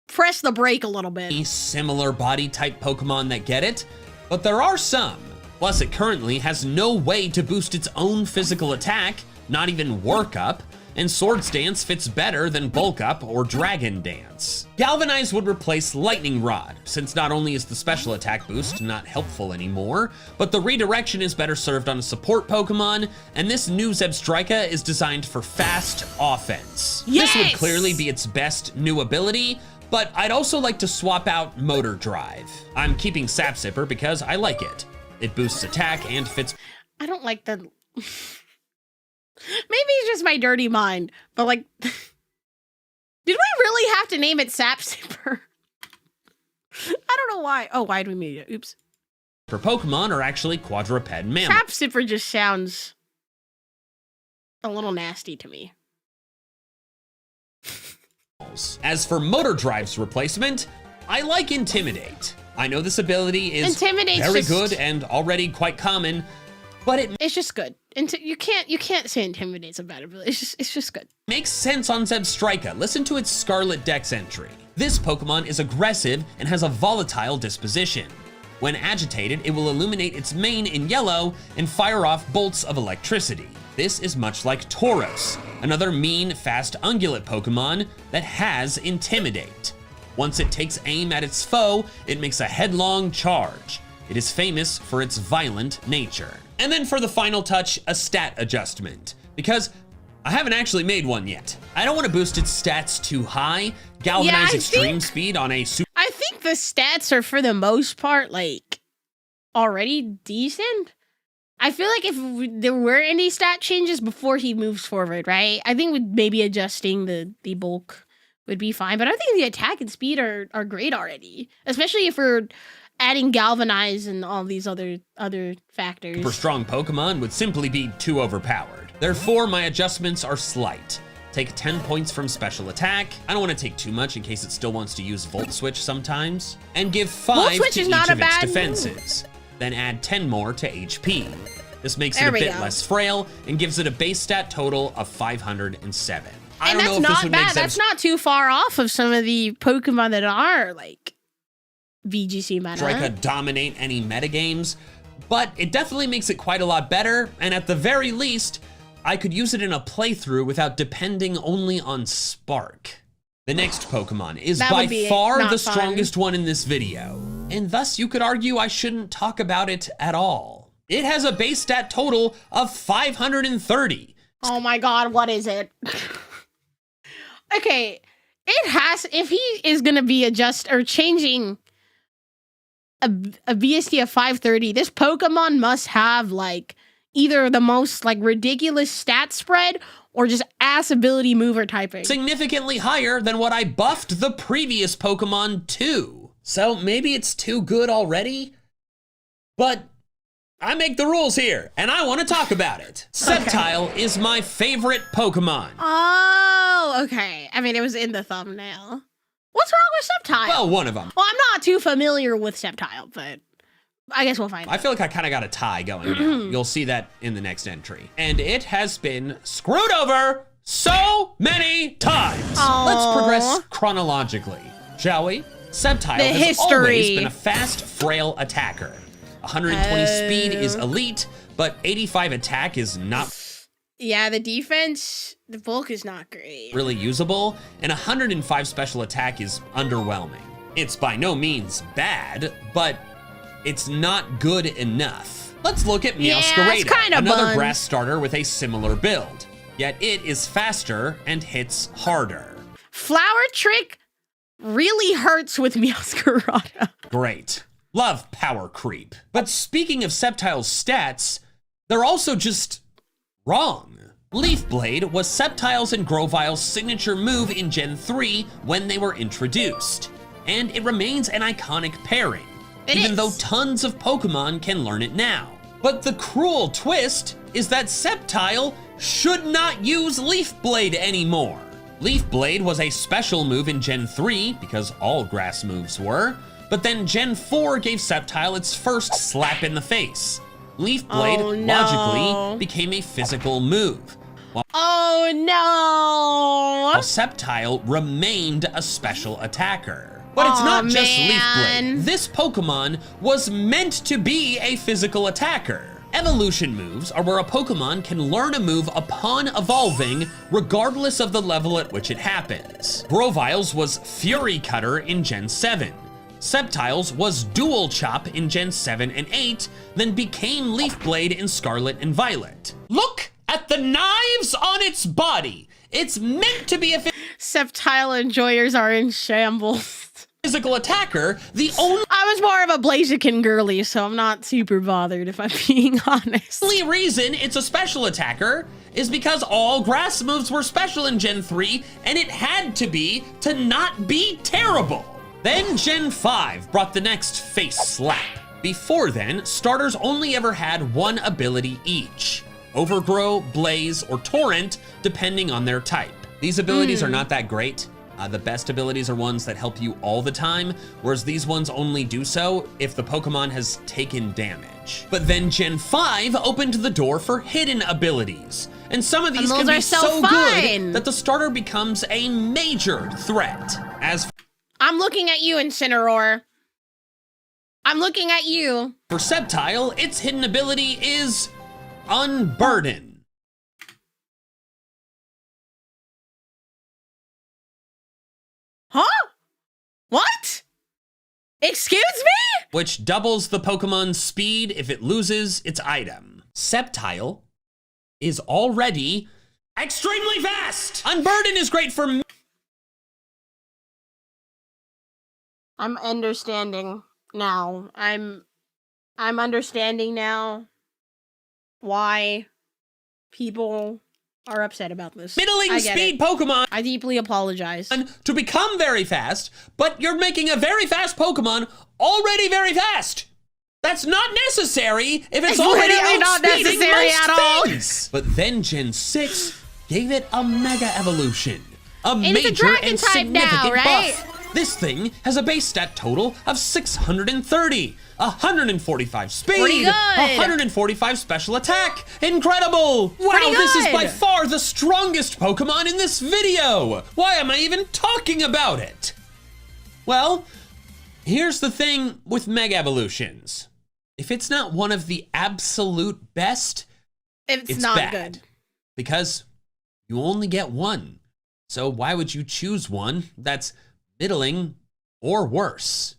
press the brake a little bit. similar body type Pokemon that get it, but there are some. Plus, it currently has no way to boost its own physical attack, not even Work Up, and Swords Dance fits better than Bulk Up or Dragon Dance. Galvanize would replace Lightning Rod, since not only is the special attack boost not helpful anymore, but the redirection is better served on a support Pokemon, and this new Zebstrika is designed for fast offense. This would Yes! clearly be its best new ability, but I'd also like to swap out Motor Drive. I'm keeping Sap Sipper because I like it. It boosts attack and fits I don't like the... Maybe it's just my dirty mind, but like... Did we really have to name it Sap Sipper? I don't know why. Oh, why did we make it? Oops. for Pokemon are actually quadruped mammals. Sap Sipper just sounds a little nasty to me. As for Motor Drive's replacement, I like Intimidate. I know this ability is Intimidate's very just- good and already quite common, but it It's just good. You can't say Intimidate's a bad ability. It's just good. makes sense on Zebstrika. Listen to its Scarlet Dex entry. This Pokemon is aggressive and has a volatile disposition. When agitated, it will illuminate its mane in yellow and fire off bolts of electricity. This is much like Tauros, another mean, fast ungulate Pokemon that has Intimidate. Once it takes aim at its foe, it makes a headlong charge. It is famous for its violent nature. And then for the final touch, a stat adjustment. Because I haven't actually made one yet. I don't want to boost its stats too high. Galvanize I extreme think- speed on a super I think the stats are for the most part like already decent. I feel like if there were any stat changes before he moves forward, right? I think with maybe adjusting the bulk would be fine. But I think the attack and speed are great already, especially if we're adding Galvanize and all these other factors. For strong Pokemon would simply be too overpowered. Therefore, my adjustments are slight. Take 10 points from special attack. I don't want to take too much in case it still wants to use Volt Switch sometimes. And give 5 to each of its defenses. Then add 10 more to HP. This makes it a bit less frail and gives it a base stat total of 507. I don't know if this would make sense. That's not too far off of some of the Pokemon that are like VGC meta. Try to dominate any metagames, but it definitely makes it quite a lot better. And at the very least, I could use it in a playthrough without depending only on Spark. The next Pokemon is by far the strongest one in this video, and thus you could argue I shouldn't talk about it at all. It has a base stat total of 530. Oh my god, what is it? Okay, if he is gonna be changing a BST of 530, this Pokemon must have like either the most like ridiculous stat spread or just ass ability mover typing. Significantly higher than what I buffed the previous Pokemon to. So maybe it's too good already, but I make the rules here and I want to talk about it. Sceptile is my favorite Pokemon. Oh, okay. I mean, it was in the thumbnail. What's wrong with Sceptile? Well, one of them. Well, I'm not too familiar with Sceptile, but I guess we'll find out. I feel like I kind of got a tie going now. You'll see that in the next entry. And it has been screwed over so many times. Aww. Let's progress chronologically, shall we? Sceptile has always been a fast, frail attacker. 120 speed is elite, but 85 attack is not... Yeah, the defense, the bulk is not great. ...really usable, and 105 special attack is underwhelming. It's by no means bad, but it's not good enough. Let's look at Meowscarada, another grass starter with a similar build. Yet it is faster and hits harder. Flower Trick really hurts with Meowscarada. Great. Love power creep. But speaking of Sceptile's stats, they're also just wrong. Leaf Blade was Sceptile's and Grovile's signature move in Gen 3 when they were introduced. And it remains an iconic pairing, even though tons of Pokemon can learn it now. But the cruel twist is that Sceptile should not use Leaf Blade anymore. Leaf Blade was a special move in Gen 3 because all grass moves were, but then Gen 4 gave Sceptile its first slap in the face. Leaf Blade logically became a physical move. While Sceptile remained a special attacker. But it's not just Leaf Blade. This Pokemon was meant to be a physical attacker. Evolution moves are where a Pokemon can learn a move upon evolving, regardless of the level at which it happens. Grovile's was Fury Cutter in Gen 7. Sceptile's was Dual Chop in Gen 7 and 8, then became Leaf Blade in Scarlet and Violet. Look at the knives on its body. It's meant to be a Sceptile enjoyers are in shambles. Physical attacker, the only I was more of a Blaziken girly, so I'm not super bothered if I'm being honest. only reason it's a special attacker is because all grass moves were special in Gen 3, and it had to be to not be terrible. Then Gen 5 brought the next face slap. Before then, starters only ever had one ability each: Overgrow, Blaze, or Torrent, depending on their type. These abilities are not that great. The best abilities are ones that help you all the time, whereas these ones only do so if the Pokemon has taken damage. But then Gen 5 opened the door for hidden abilities, and some of these can be so good that the starter becomes a major threat. I'm looking at you, Incineroar. I'm looking at you. For Sceptile, its hidden ability is Unburden. Huh? What? Excuse me? Which doubles the Pokemon's speed if it loses its item. Sceptile is already extremely fast. Unburden is great for... I'm understanding now. I'm understanding now why people are upset about this. middling I get speed it. Pokemon I deeply apologize. to become very fast, but you're making a very fast Pokemon already very fast. That's not necessary if it's already literally not outspeeding necessary most at all. things. But then Gen 6 gave it a Mega Evolution. A And it's a major dragon and type significant now, right? buff. This thing has a base stat total of 630, 145 speed, Pretty good. 145 special attack. Incredible! Wow, Pretty this is by good. far the strongest Pokemon in this video. Why am I even talking about it? Well, here's the thing with Mega Evolutions. If it's not one of the absolute best, It's it's not bad. good. Because you only get one. So why would you choose one that's middling or worse?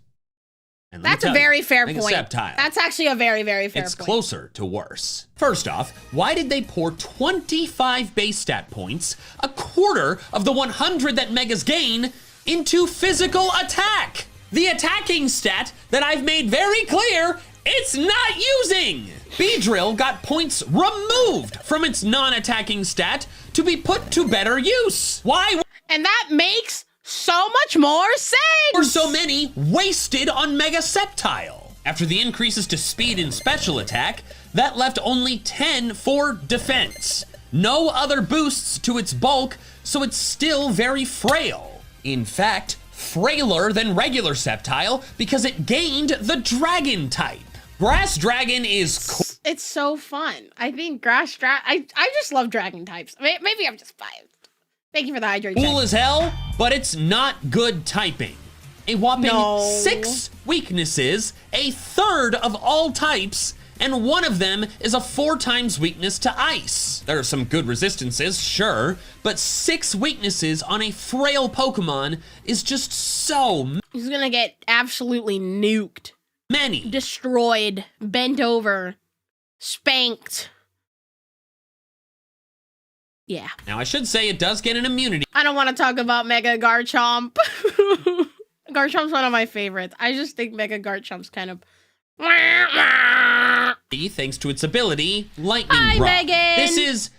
And let me That's a tell you, very fair Mega point. Sceptile, That's actually a very, very fair it's point. closer to worse. First off, why did they pour 25 base stat points, a quarter of the 100 that Megas gain, into physical attack? The attacking stat that I've made very clear it's not using. Beedrill got points removed from its non-attacking stat to be put to better use. Why And that makes so much more sense. were so many wasted on Mega Sceptile? After the increases to speed and special attack, that left only 10 for defense. No other boosts to its bulk, so it's still very frail. In fact, frailer than regular Sceptile because it gained the Dragon type. Grass Dragon is cool. It's so fun. I think I just love dragon types. Maybe I'm just biased. Thank you for the hydrate check. Cool as hell, but it's not good typing. A whopping No. 6 weaknesses, a third of all types, and one of them is a 4 times weakness to ice. There are some good resistances, sure, but 6 weaknesses on a frail Pokemon is just so He's gonna get absolutely nuked, many. destroyed, bent over, spanked. Yeah. Now I should say it does get an immunity I don't want to talk about Mega Garchomp. Garchomp's one of my favorites. I just think Mega Garchomp's kind of... thanks to its ability, Lightning Hi, Rod. Megan. This is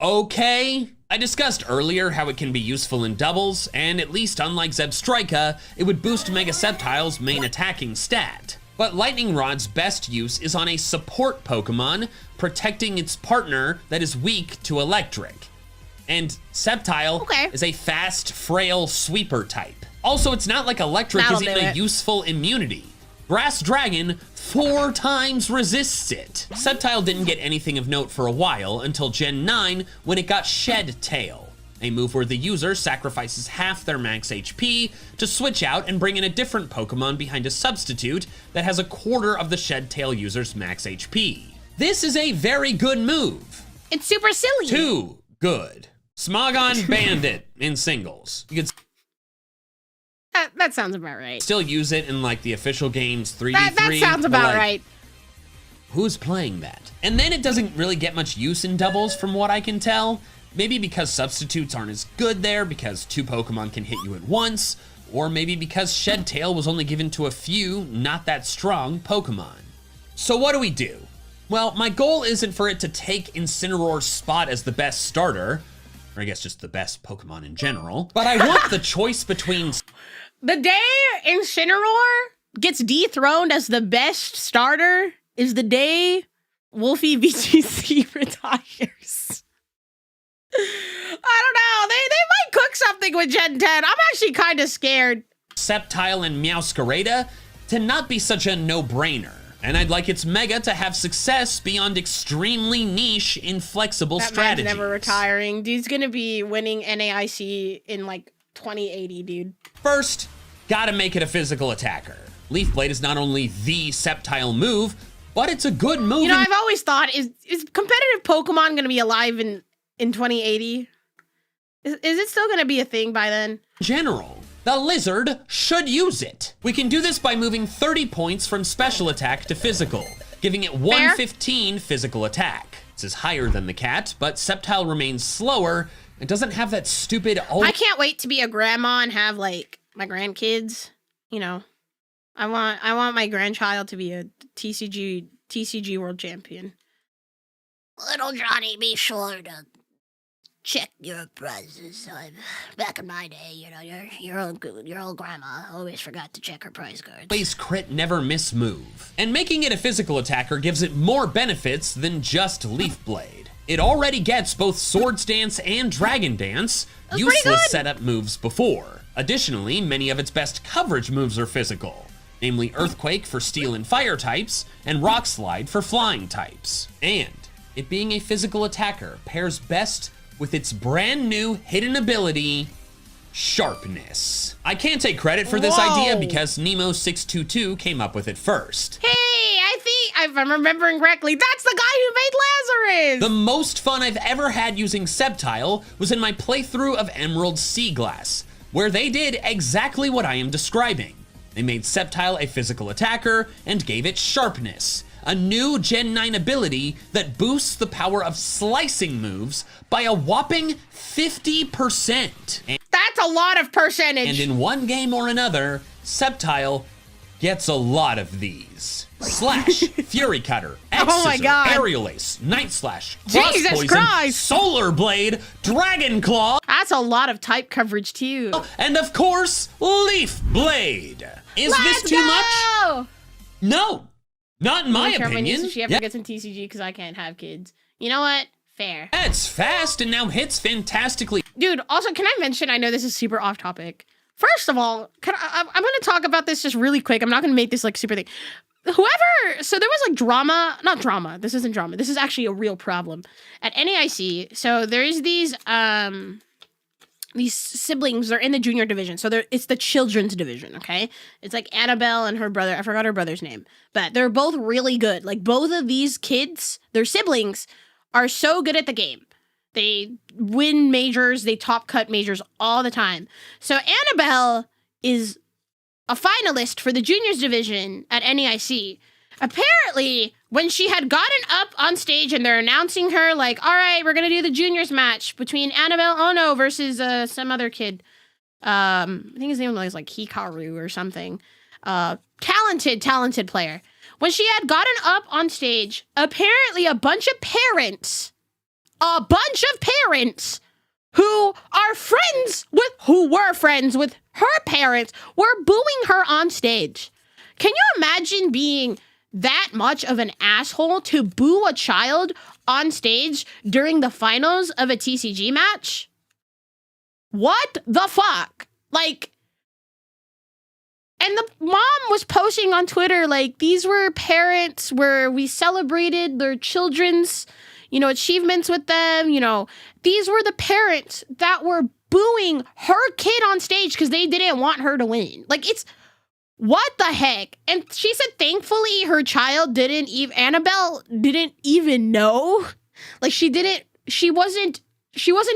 okay. I discussed earlier how it can be useful in doubles, and at least unlike Zebstrika, it would boost Mega Sceptile's main attacking stat. But Lightning Rod's best use is on a support Pokemon, protecting its partner that is weak to electric. And Sceptile is a fast, frail sweeper type. Also, it's not like electric That'll isn't do a it. useful immunity. Grass Dragon 4 times resists it. Sceptile didn't get anything of note for a while until Gen 9 when it got Shed Tail, a move where the user sacrifices half their max HP to switch out and bring in a different Pokemon behind a substitute that has a quarter of the Shed Tail user's max HP. This is a very good move. It's super silly. Too good. Smogon banned it in singles. You could That sounds about right. still use it in like the official games 3v3. That sounds but, about like, right. Who's playing that? And then it doesn't really get much use in doubles from what I can tell. Maybe because substitutes aren't as good there because 2 Pokemon can hit you at once, or maybe because Shed Tail was only given to a few not that strong Pokemon. So what do we do? Well, my goal isn't for it to take Incineroar's spot as the best starter, or I guess just the best Pokemon in general, but I want the choice between... The day Incineroar gets dethroned as the best starter is the day Wolfie VGC retires. I don't know. They might cook something with Gen 10. I'm actually kind of scared. Sceptile and Meowscarada to not be such a no-brainer. And I'd like its Mega to have success beyond extremely niche, inflexible That man's strategies. never retiring. Dude's gonna be winning NAIC in like 2080, dude. First, gotta make it a physical attacker. Leaf Blade is not only the Sceptile move, but it's a good move You know, in I've always thought, is competitive Pokemon gonna be alive in 2080? Is it still gonna be a thing by then? general. The lizard should use it. We can do this by moving 30 points from special attack to physical, giving it 115 physical attack. This is higher than the cat, but Sceptile remains slower. It doesn't have that stupid... I can't wait to be a grandma and have like my grandkids. You know, I want my grandchild to be a TCG world champion. Little Johnny, be sure to check your prices, son. Back in my day, you know, your old grandma always forgot to check her price cards. Always crit, never miss move. And making it a physical attacker gives it more benefits than just Leaf Blade. It already gets both Swords Dance and Dragon Dance, useless setup moves before. Additionally, many of its best coverage moves are physical, namely Earthquake for Steel and Fire types, and Rock Slide for Flying types. And it being a physical attacker pairs best with its brand new hidden ability, Sharpness. I can't take credit for this idea because Nemo622 came up with it first. Hey, I think, if I'm remembering correctly, that's the guy who made Lazarus! The most fun I've ever had using Sceptile was in my playthrough of Emerald Sea Glass, where they did exactly what I am describing. They made Sceptile a physical attacker and gave it Sharpness, a new Gen 9 ability that boosts the power of slicing moves by a whopping 50%. That's a lot of percentage. And in one game or another, Sceptile gets a lot of these. Slash, Fury Cutter, X Oh my Scissor, God. Aerial Ace, Night Slash, Cross Jesus Poison, Christ. Solar Blade, Dragon Claw, That's a lot of type coverage too. and of course, Leaf Blade. Is this too much? No, not in my opinion. If she ever gets in TCG because I can't have kids. You know what? Fair. It's fast and now hits fantastically. Dude, also, can I mention, I know this is super off topic. First of all, I'm going to talk about this just really quick. I'm not going to make this like super thing. Whoever, so there was like drama, not drama. This isn't drama. This is actually a real problem at NAIC. So there's these siblings. They're in the junior division. So it's the children's division. Okay. It's like Annabelle and her brother. I forgot her brother's name, but they're both really good. Like both of these kids, their siblings, are so good at the game. They win majors, they top cut majors all the time. So Annabelle is a finalist for the juniors division at NAIC. Apparently, when she had gotten up on stage and they're announcing her, like, all right, we're going to do the juniors match between Annabelle Ono versus some other kid. I think his name was like Hikaru or something. Talented player. When she had gotten up on stage, apparently a bunch of parents who were friends with her parents were booing her on stage. Can you imagine being that much of an asshole to boo a child on stage during the finals of a TCG match? What the fuck? Like, and the mom was posting on Twitter, like, these were parents where we celebrated their children's, achievements with them. These were the parents that were booing her kid on stage because they didn't want her to win. Like, it's, what the heck? And she said, thankfully, her child Annabelle didn't even know. Like, she wasn't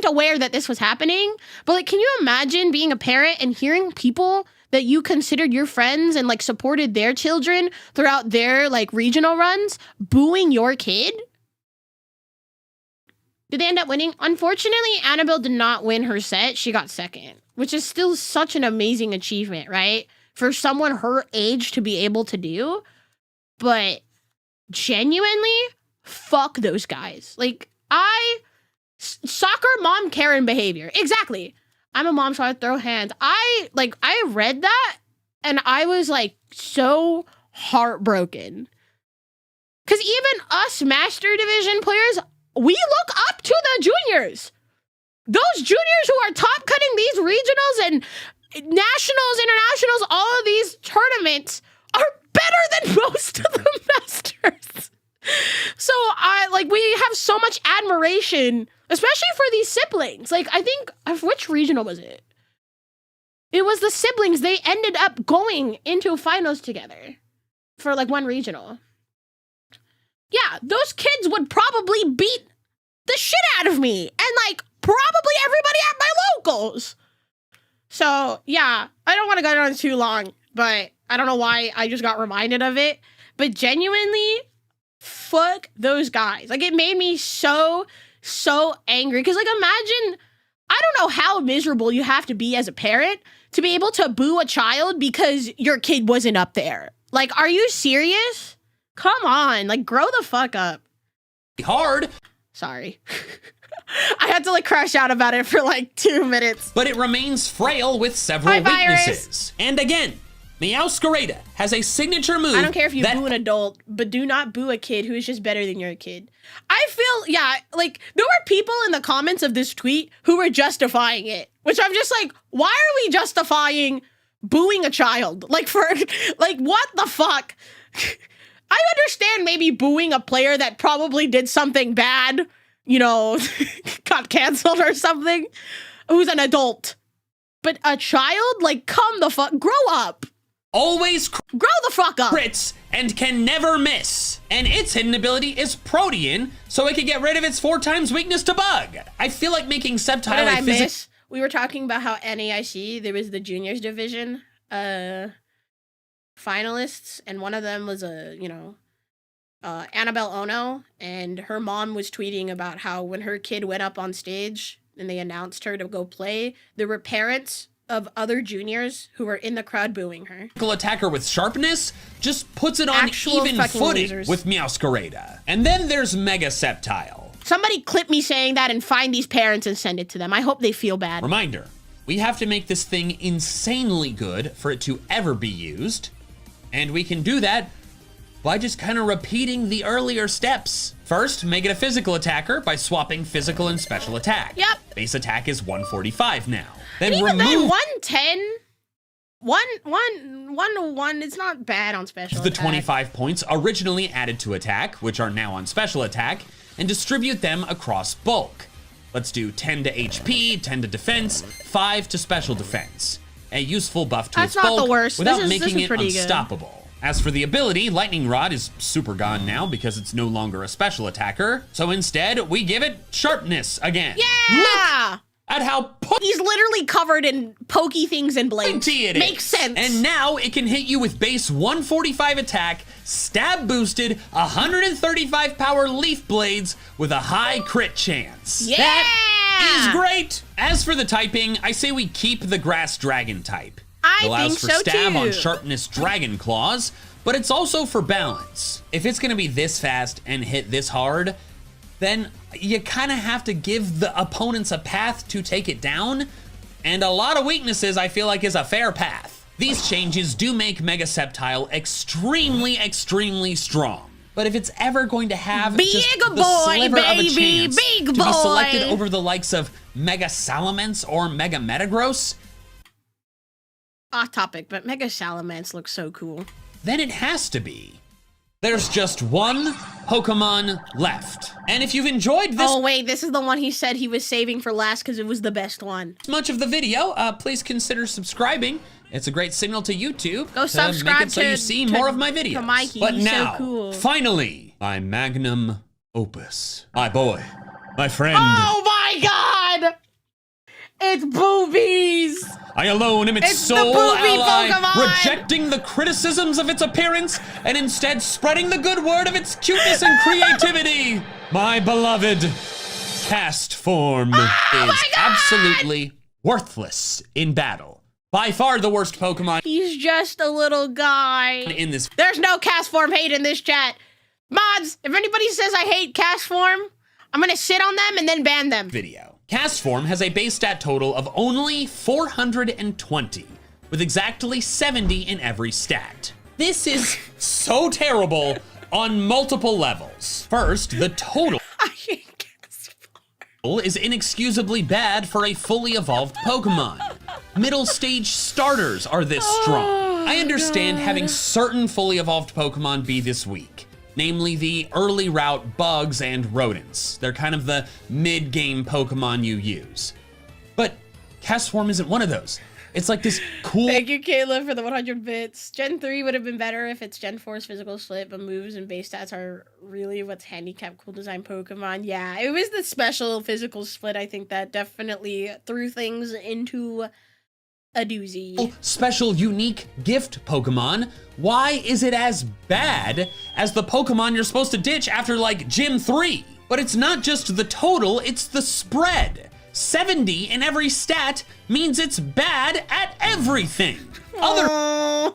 aware that this was happening. But, like, can you imagine being a parent and hearing people that you considered your friends and, like, supported their children throughout their, like, regional runs booing your kid? Did they end up winning? Unfortunately, Annabelle did not win her set. She got second, which is still such an amazing achievement, right? For someone her age to be able to do. But genuinely, fuck those guys. Like, soccer mom Karen behavior. Exactly. I'm a mom, so I throw hands. I read that and I was like so heartbroken. Because even us Master Division players, we look up to the juniors. Those juniors who are top cutting these regionals and nationals, internationals, all of these tournaments are better than most of the masters. So we have so much admiration, especially for these siblings. Like, I think, which regional was it? It was the siblings. They ended up going into finals together for like one regional. Yeah, those kids would probably beat the shit out of me and like probably everybody at my locals. So yeah, I don't want to go on too long, but I don't know why I just got reminded of it. But genuinely, fuck those guys. Like, it made me so angry. Because, like, imagine, I don't know how miserable you have to be as a parent to be able to boo a child because your kid wasn't up there. Like, are you serious? Come on, like, grow the fuck up. Hard. Sorry. I had to like crash out about it for like 2 minutes. But it remains frail with several weaknesses. And again, Meowscarada has a signature move. I don't care if you boo an adult, but do not boo a kid who is just better than your kid. I feel, yeah, like there were people in the comments of this tweet who were justifying it, which I'm just like, why are we justifying booing a child? Like for, like what the fuck? I understand maybe booing a player that probably did something bad, you know, got canceled or something, who's an adult. But a child, like come the fuck, grow up. Always grow the fuck up. Crits and can never miss. And its hidden ability is Protean, so it can get rid of its 4 times weakness to bug. I feel like making Sceptile what did I miss? We were talking about how NAIC, there was the juniors division finalists, and one of them was Annabelle Ono, and her mom was tweeting about how when her kid went up on stage and they announced her to go play, there were parents of other juniors who were in the crowd booing her. Attacker with sharpness just puts it on even footing with Meowscarada. And then there's Mega Sceptile. Somebody clip me saying that and find these parents and send it to them. I hope they feel bad. Reminder, we have to make this thing insanely good for it to ever be used. And we can do that by just kind of repeating the earlier steps. First, make it a physical attacker by swapping physical and special attack. Yep. Base attack is 145 now. Then even then, 110, 101, it's not bad on special attack. The 25 points originally added to attack, which are now on special attack, and distribute them across bulk. Let's do 10 to HP, 10 to defense, 5 to special defense. A useful buff to its bulk. That's not the worst. Without making it unstoppable. As for the ability, Lightning Rod is super gone now because it's no longer a special attacker. So instead, we give it sharpness again. Yeah! Look at how he's literally covered in pokey things and blades. Makes sense. And now it can hit you with base 145 attack, stab boosted, 135 power leaf blades with a high crit chance. Yeah! That is great. As for the typing, I say we keep the grass dragon type. It allows for stab on sharpness dragon claws, but it's also for balance. If it's gonna be this fast and hit this hard, then you kind of have to give the opponents a path to take it down, and a lot of weaknesses I feel like is a fair path. These changes do make Mega Sceptile extremely, extremely strong. But if it's ever going to have just the sliver of a chance to be selected over the likes of Mega Salamence or Mega Metagross, off topic, but Mega Salamence looks so cool. Then it has to be. There's just one Pokemon left. And if you've enjoyed this— oh wait, this is the one he said he was saving for last because it was the best one. Much of the video, please consider subscribing. It's a great signal to YouTube. Go subscribe make it so you see more of my videos. To Mikey. But he's now, so cool. Finally, my magnum opus. My boy, my friend. Oh my God! It's Boobies! I alone am its sole ally, rejecting the criticisms of its appearance and instead spreading the good word of its cuteness and creativity. My beloved cast form is absolutely worthless in battle. By far the worst Pokemon. He's just a little guy. In this, there's no cast form hate in this chat. Mods, if anybody says I hate cast form, I'm gonna sit on them and then ban them. Video. Cast form has a base stat total of only 420, with exactly 70 in every stat. This is so terrible on multiple levels. First, the total is inexcusably bad for a fully evolved Pokemon. Middle stage starters are this strong. I understand having certain fully evolved Pokemon be this weak. Namely the early route bugs and rodents. They're kind of the mid-game Pokemon you use. But Castform isn't one of those. It's like this cool— thank you, Caleb, for the 100 bits. Gen 3 would have been better if it's Gen 4's physical split, but moves and base stats are really what's handicapped cool design Pokemon. Yeah, it was the special physical split, I think, that definitely threw things into a doozy. Special unique gift Pokemon. Why is it as bad as the Pokemon you're supposed to ditch after like Gym 3? But it's not just the total, it's the spread. 70 in every stat means it's bad at everything. Other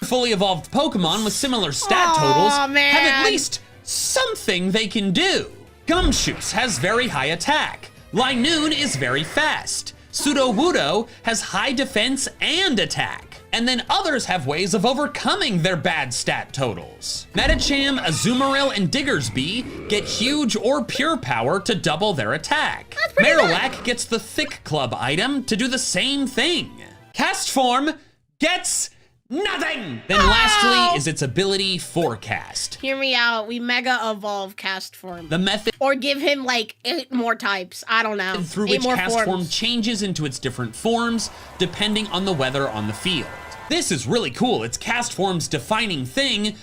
fully evolved Pokemon with similar stat totals have at least something they can do. Gumshoos has very high attack. Linoon is very fast. Sudowoodo has high defense and attack. And then others have ways of overcoming their bad stat totals. Metacham, Azumarill, and Diggersby get huge or pure power to double their attack. Marowak gets the Thick Club item to do the same thing. Castform gets nothing! Then lastly is its ability Forecast. Hear me out. We mega evolve Castform. The method Or give him like 8 more types. I don't know. through 8 which more Castform forms. changes into its different forms depending on the weather on the field. This is really cool. It's Castform's defining thing,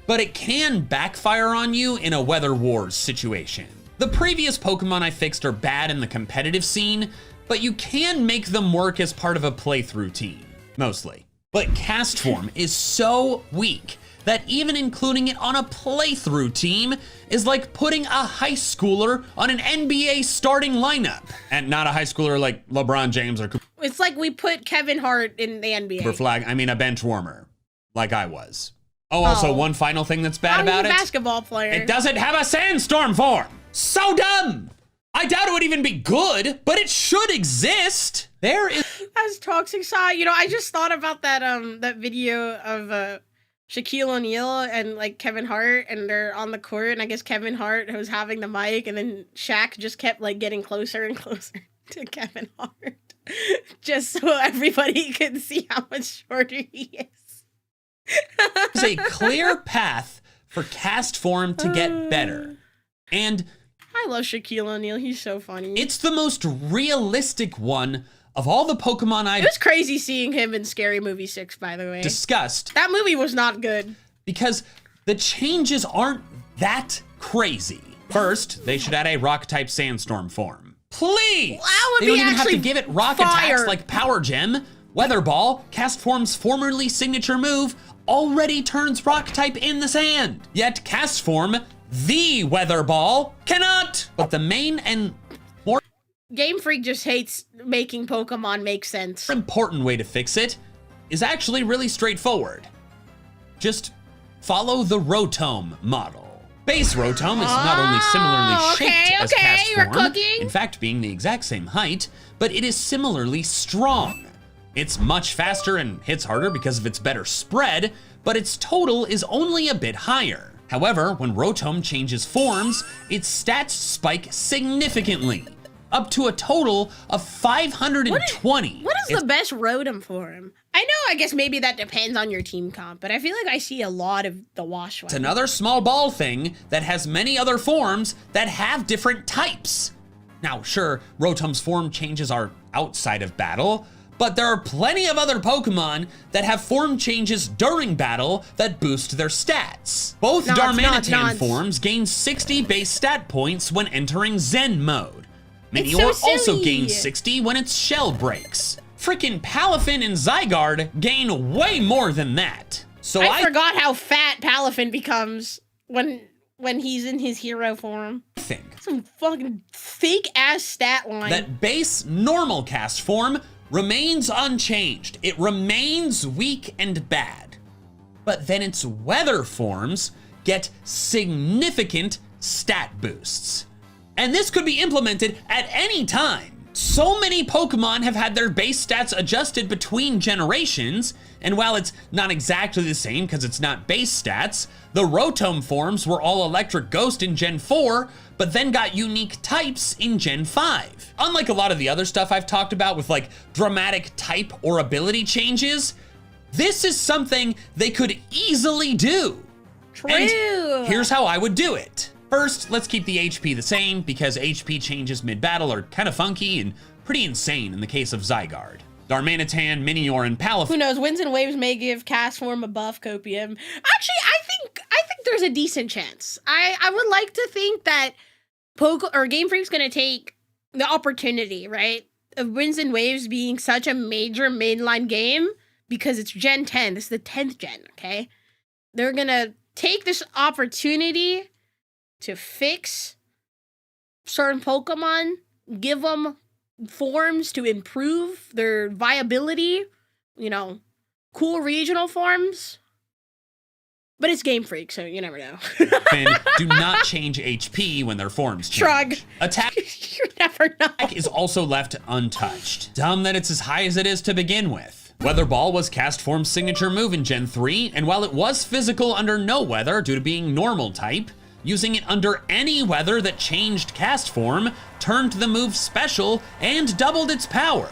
but it can backfire on you in a Weather Wars situation. The previous Pokemon I fixed are bad in the competitive scene, but you can make them work as part of a playthrough team, mostly. But Castform is so weak that even including it on a playthrough team is like putting a high schooler on an NBA starting lineup. And not a high schooler like LeBron James or It's like we put Kevin Hart in the NBA. Cooper Flag. I mean, a bench warmer, like I was. Oh, also one final thing that's bad about He's a it. basketball player. It doesn't have a sandstorm form. So dumb. I doubt it would even be good, but it should exist. There is As Toxic Side, you know, I just thought about that that video of Shaquille O'Neal and like Kevin Hart, and they're on the court, and I guess Kevin Hart was having the mic, and then Shaq just kept like getting closer and closer to Kevin Hart, just so everybody could see how much shorter he is. There's a clear path for Castform to get better. And I love Shaquille O'Neal. He's so funny. it's the most realistic one of all the Pokemon It I've was crazy seeing him in Scary Movie 6, by the way. discussed, That movie was not good. because the changes aren't that crazy. First, they should add a rock-type sandstorm form. Please! That would They don't be even have to actually give it rock fire. attacks like Power Gem. Weather Ball, Castform's formerly signature move, already turns rock-type in the sand. Yet Castform, the Weather Ball, cannot! But the main and more Game Freak just hates making Pokemon make sense. important way to fix it is actually really straightforward. Just follow the Rotom model. Base Rotom is not only similarly shaped as you're Castform, cooking. in fact being the exact same height, but it is similarly strong. It's much faster and hits harder because of its better spread, but its total is only a bit higher. However, when Rotom changes forms, its stats spike significantly, up to a total of 520. What is the best Rotom form? I know, I guess maybe that depends on your team comp, but I feel like I see a lot of the wash It's another small ball thing that has many other forms that have different types. Now, sure, Rotom's form changes are outside of battle, but there are plenty of other Pokemon that have form changes during battle that boost their stats. Both Darmanitan forms gain 60 base stat points when entering Zen mode. It's Meteor so also silly. gains 60 when its shell breaks. Frickin' Palafin and Zygarde gain way more than that. So I forgot how fat Palafin becomes when he's in his hero form. think Some fucking fake ass stat line. that base normal cast form remains unchanged. It remains weak and bad. But then its weather forms get significant stat boosts. And this could be implemented at any time. So many Pokemon have had their base stats adjusted between generations, and while it's not exactly the same because it's not base stats, the Rotom forms were all Electric Ghost in Gen 4, but then got unique types in Gen 5. Unlike a lot of the other stuff I've talked about with like dramatic type or ability changes, this is something they could easily do. True. And here's how I would do it. First, let's keep the HP the same because HP changes mid-battle are kind of funky and pretty insane in the case of Zygarde. Darmanitan, Minior, and Palafin. Who knows? Winds and Waves may give Cast Form a buff copium. Actually, I think there's a decent chance. I would like to think that Game Freak's gonna take the opportunity, right, of Winds and Waves being such a major mainline game because it's Gen 10. This is the 10th gen. Okay, they're gonna take this opportunity to fix certain Pokemon, give them forms to improve their viability, you know, cool regional forms. But it's Game Freak, so you never know. Finn, do not change HP when their forms change. Shrug. Attack You never know. is also left untouched. Dumb that it's as high as it is to begin with. Weather Ball was Cast Form's signature move in Gen 3, and while it was physical under no weather due to being normal type, using it under any weather that changed Cast Form turned the move special and doubled its power.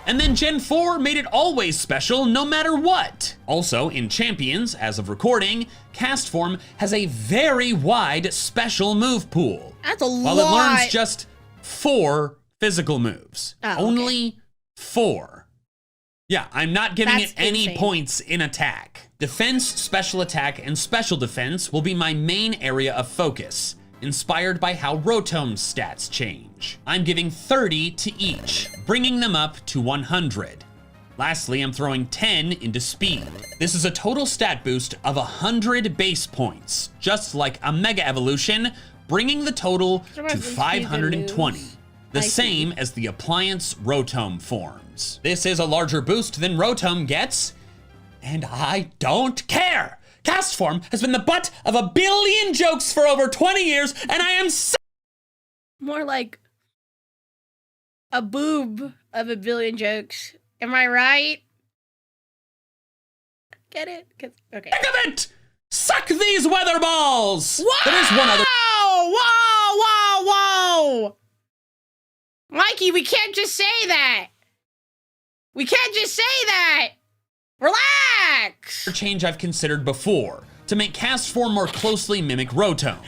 And then Gen 4 made it always special no matter what. Also, in Champions, as of recording, Cast Form has a very wide special move pool. That's a While lot. it learns just 4 physical moves. Oh, okay. Only 4. Yeah, I'm not giving That's it any insane. points in attack. Defense, special attack, and special defense will be my main area of focus, inspired by how Rotom's stats change. I'm giving 30 to each, bringing them up to 100. Lastly, I'm throwing 10 into speed. This is a total stat boost of 100 base points, just like a Mega Evolution, bringing the total to 520. The same as the Appliance Rotom forms. This is a larger boost than Rotom gets, and I don't care! Cast Form has been the butt of a billion jokes for over 20 years, and I am so— More like a boob of a billion jokes. Am I right? Get it? Okay. sick of it! Suck these weather balls! Whoa! There is one other— Whoa! Whoa! Whoa! Mikey, we can't just say that! We can't just say that! Relax! change I've considered before, to make Cast Form more closely mimic Rotom.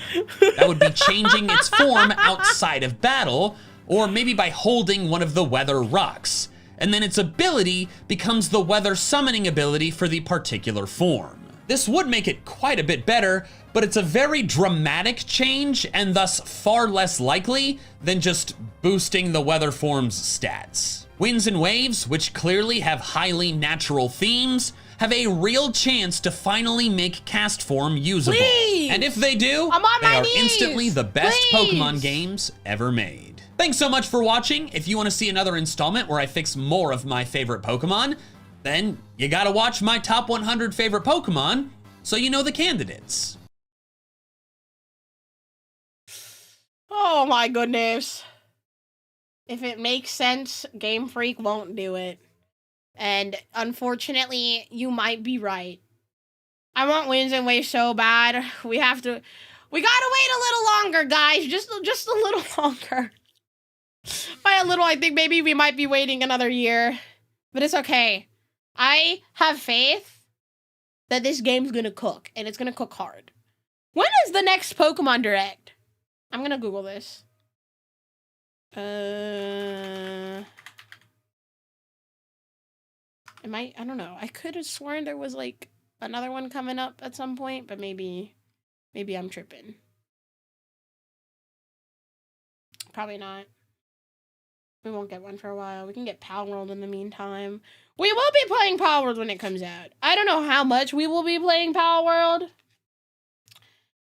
That would be changing its form outside of battle, or maybe by holding one of the weather rocks, and then its ability becomes the weather summoning ability for the particular form. This would make it quite a bit better, but it's a very dramatic change and thus far less likely than just boosting the weather form's stats. Winds and Waves, which clearly have highly natural themes, have a real chance to finally make Cast Form usable. Please! And if they do, I'm on they my are knees! instantly the best Please! Pokemon games ever made. Thanks so much for watching. If you want to see another installment where I fix more of my favorite Pokemon, then you gotta watch my top 100 favorite Pokemon so you know the candidates. Oh my goodness. If it makes sense, Game Freak won't do it. And unfortunately, you might be right. I want Winds and Waves so bad. We gotta wait a little longer, guys. Just a little longer. By a little, I think maybe we might be waiting another year. But it's okay. I have faith that this game's gonna cook, and it's gonna cook hard. When is the next Pokemon Direct? I'm gonna Google this. I don't know. I could have sworn there was like another one coming up at some point, but maybe I'm tripping. Probably not. We won't get one for a while. We can get Power World in the meantime. We will be playing Power World when it comes out. I don't know how much we will be playing Power World.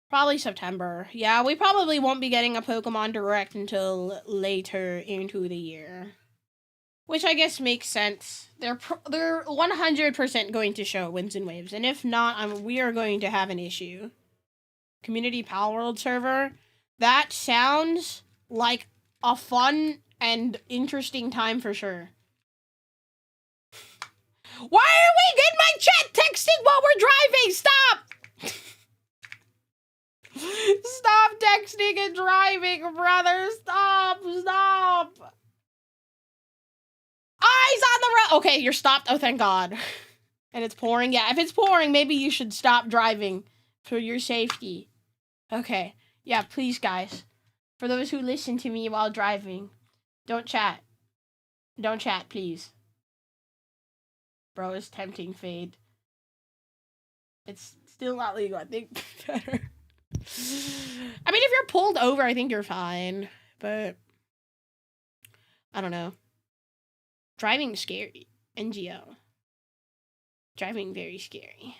Probably September. Yeah, we probably won't be getting a Pokemon Direct until later into the year. Which I guess makes sense. They're 100% going to show Winds and Waves. And if not, we are going to have an issue. Community Power World server. That sounds like a fun and interesting time for sure. Why are we getting my chat texting while we're driving? Stop! Stop texting and driving, brother. Stop. Eyes on the road. Okay, you're stopped. Oh, thank God. And it's pouring. Yeah, if it's pouring, maybe you should stop driving for your safety. Okay. Yeah, please, guys. For those who listen to me while driving, don't chat. Don't chat, please. Bro, it's tempting fade. It's still not legal. I think better. I mean, if you're pulled over, I think you're fine. But I don't know. Driving scary. NGO. Driving very scary.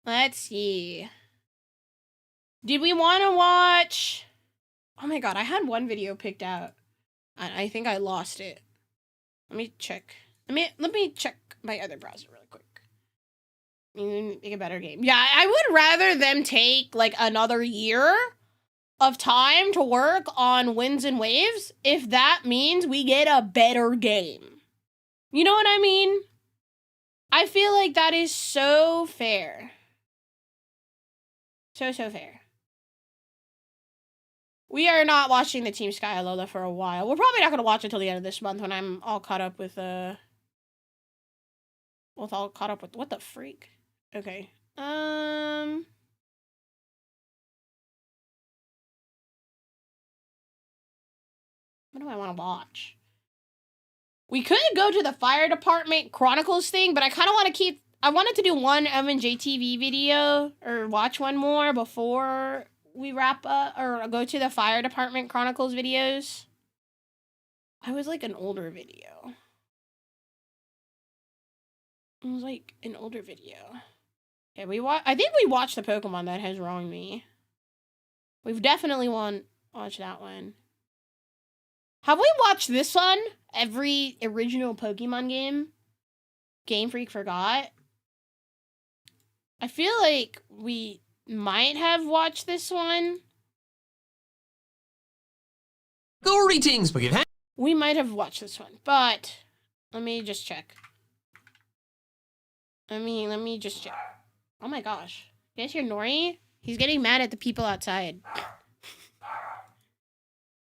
Let's see. Did we want to watch? Oh my God, I had one video picked out. I think I lost it. Let me check. Let me check my other browser real quick. Make a better game. Yeah, I would rather them take like another year of time to work on Winds and Waves if that means we get a better game. You know what I mean? I feel like that is so fair. So fair. We are not watching the Team Sky Lola for a while. We're probably not going to watch it until the end of this month when I'm all caught up with, what the freak? Okay. What do I want to watch? We could go to the fire department Chronicles thing, but I kind of want to I wanted to do one MandJTV video or watch one more before we wrap up or go to the fire department Chronicles videos. I was like an older video. It was like an older video. Yeah, I think we watched the Pokemon that has wronged me. We've definitely watched that one. Have we watched this one? Every original Pokemon game? Game Freak forgot? I feel like we might have watched this one. Greetings, Pokemon. We might have watched this one, but let me just check. Let me just check. Oh my gosh. You guys hear Nori? He's getting mad at the people outside.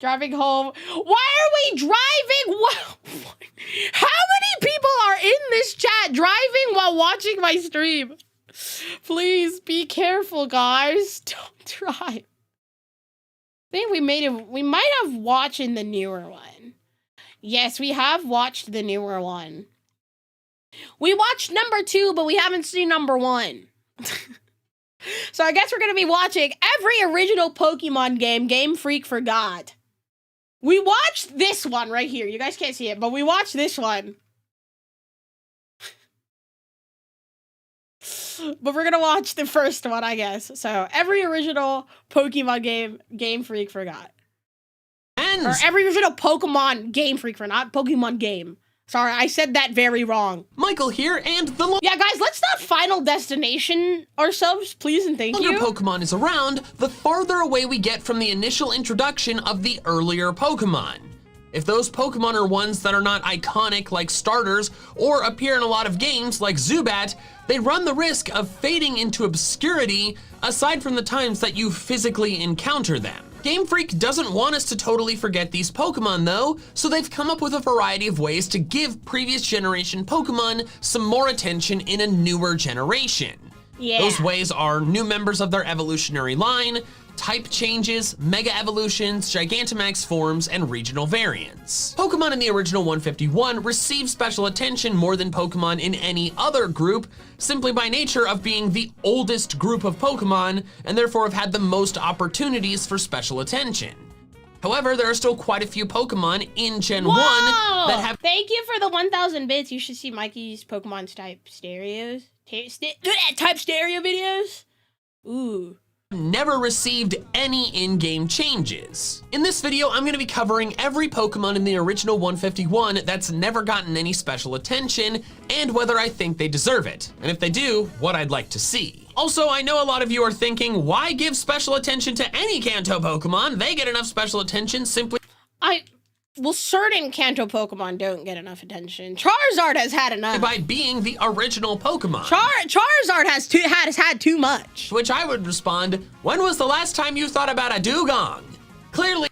Driving home. Why are we driving? How many people are in this chat driving while watching my stream? Please be careful, guys. Don't drive. I think we might have watched the newer one. Yes, we have watched the newer one. We watched number 2, but we haven't seen number 1. So I guess we're going to be watching every original Pokemon game Game Freak forgot. We watched this one right here. You guys can't see it, but we watched this one. But we're going to watch the first one, I guess. So every original Pokemon game Game Freak forgot. Or every original Pokemon Game Freak forgot. Not Pokemon game. Sorry, I said that very wrong. Michael here, and the yeah, guys, let's not Final Destination ourselves, please and thank you. longer Pokemon is around, the farther away we get from the initial introduction of the earlier Pokemon. If those Pokemon are ones that are not iconic like starters or appear in a lot of games like Zubat, they run the risk of fading into obscurity aside from the times that you physically encounter them. Game Freak doesn't want us to totally forget these Pokemon though, so they've come up with a variety of ways to give previous generation Pokemon some more attention in a newer generation. Yeah. Those ways are new members of their evolutionary line, type changes, mega evolutions, Gigantamax forms, and regional variants. Pokemon in the original 151 receive special attention more than Pokemon in any other group, simply by nature of being the oldest group of Pokemon, and therefore have had the most opportunities for special attention. However, there are still quite a few Pokemon in Gen 1 that have— Thank you for the 1,000 bits. You should see Mikey's Pokemon's type stereos. Type stereo videos? Ooh. Never received any in-game changes. In this video, I'm going to be covering every Pokemon in the original 151 that's never gotten any special attention, and whether I think they deserve it, and if they do, what I'd like to see. Also, I know a lot of you are thinking, why give special attention to any Kanto Pokemon? They get enough special attention simply— Well, certain Kanto Pokemon don't get enough attention. Charizard has had enough. by being the original Pokemon. Charizard has had too much. To which I would respond, when was the last time you thought about a dugong? Clearly,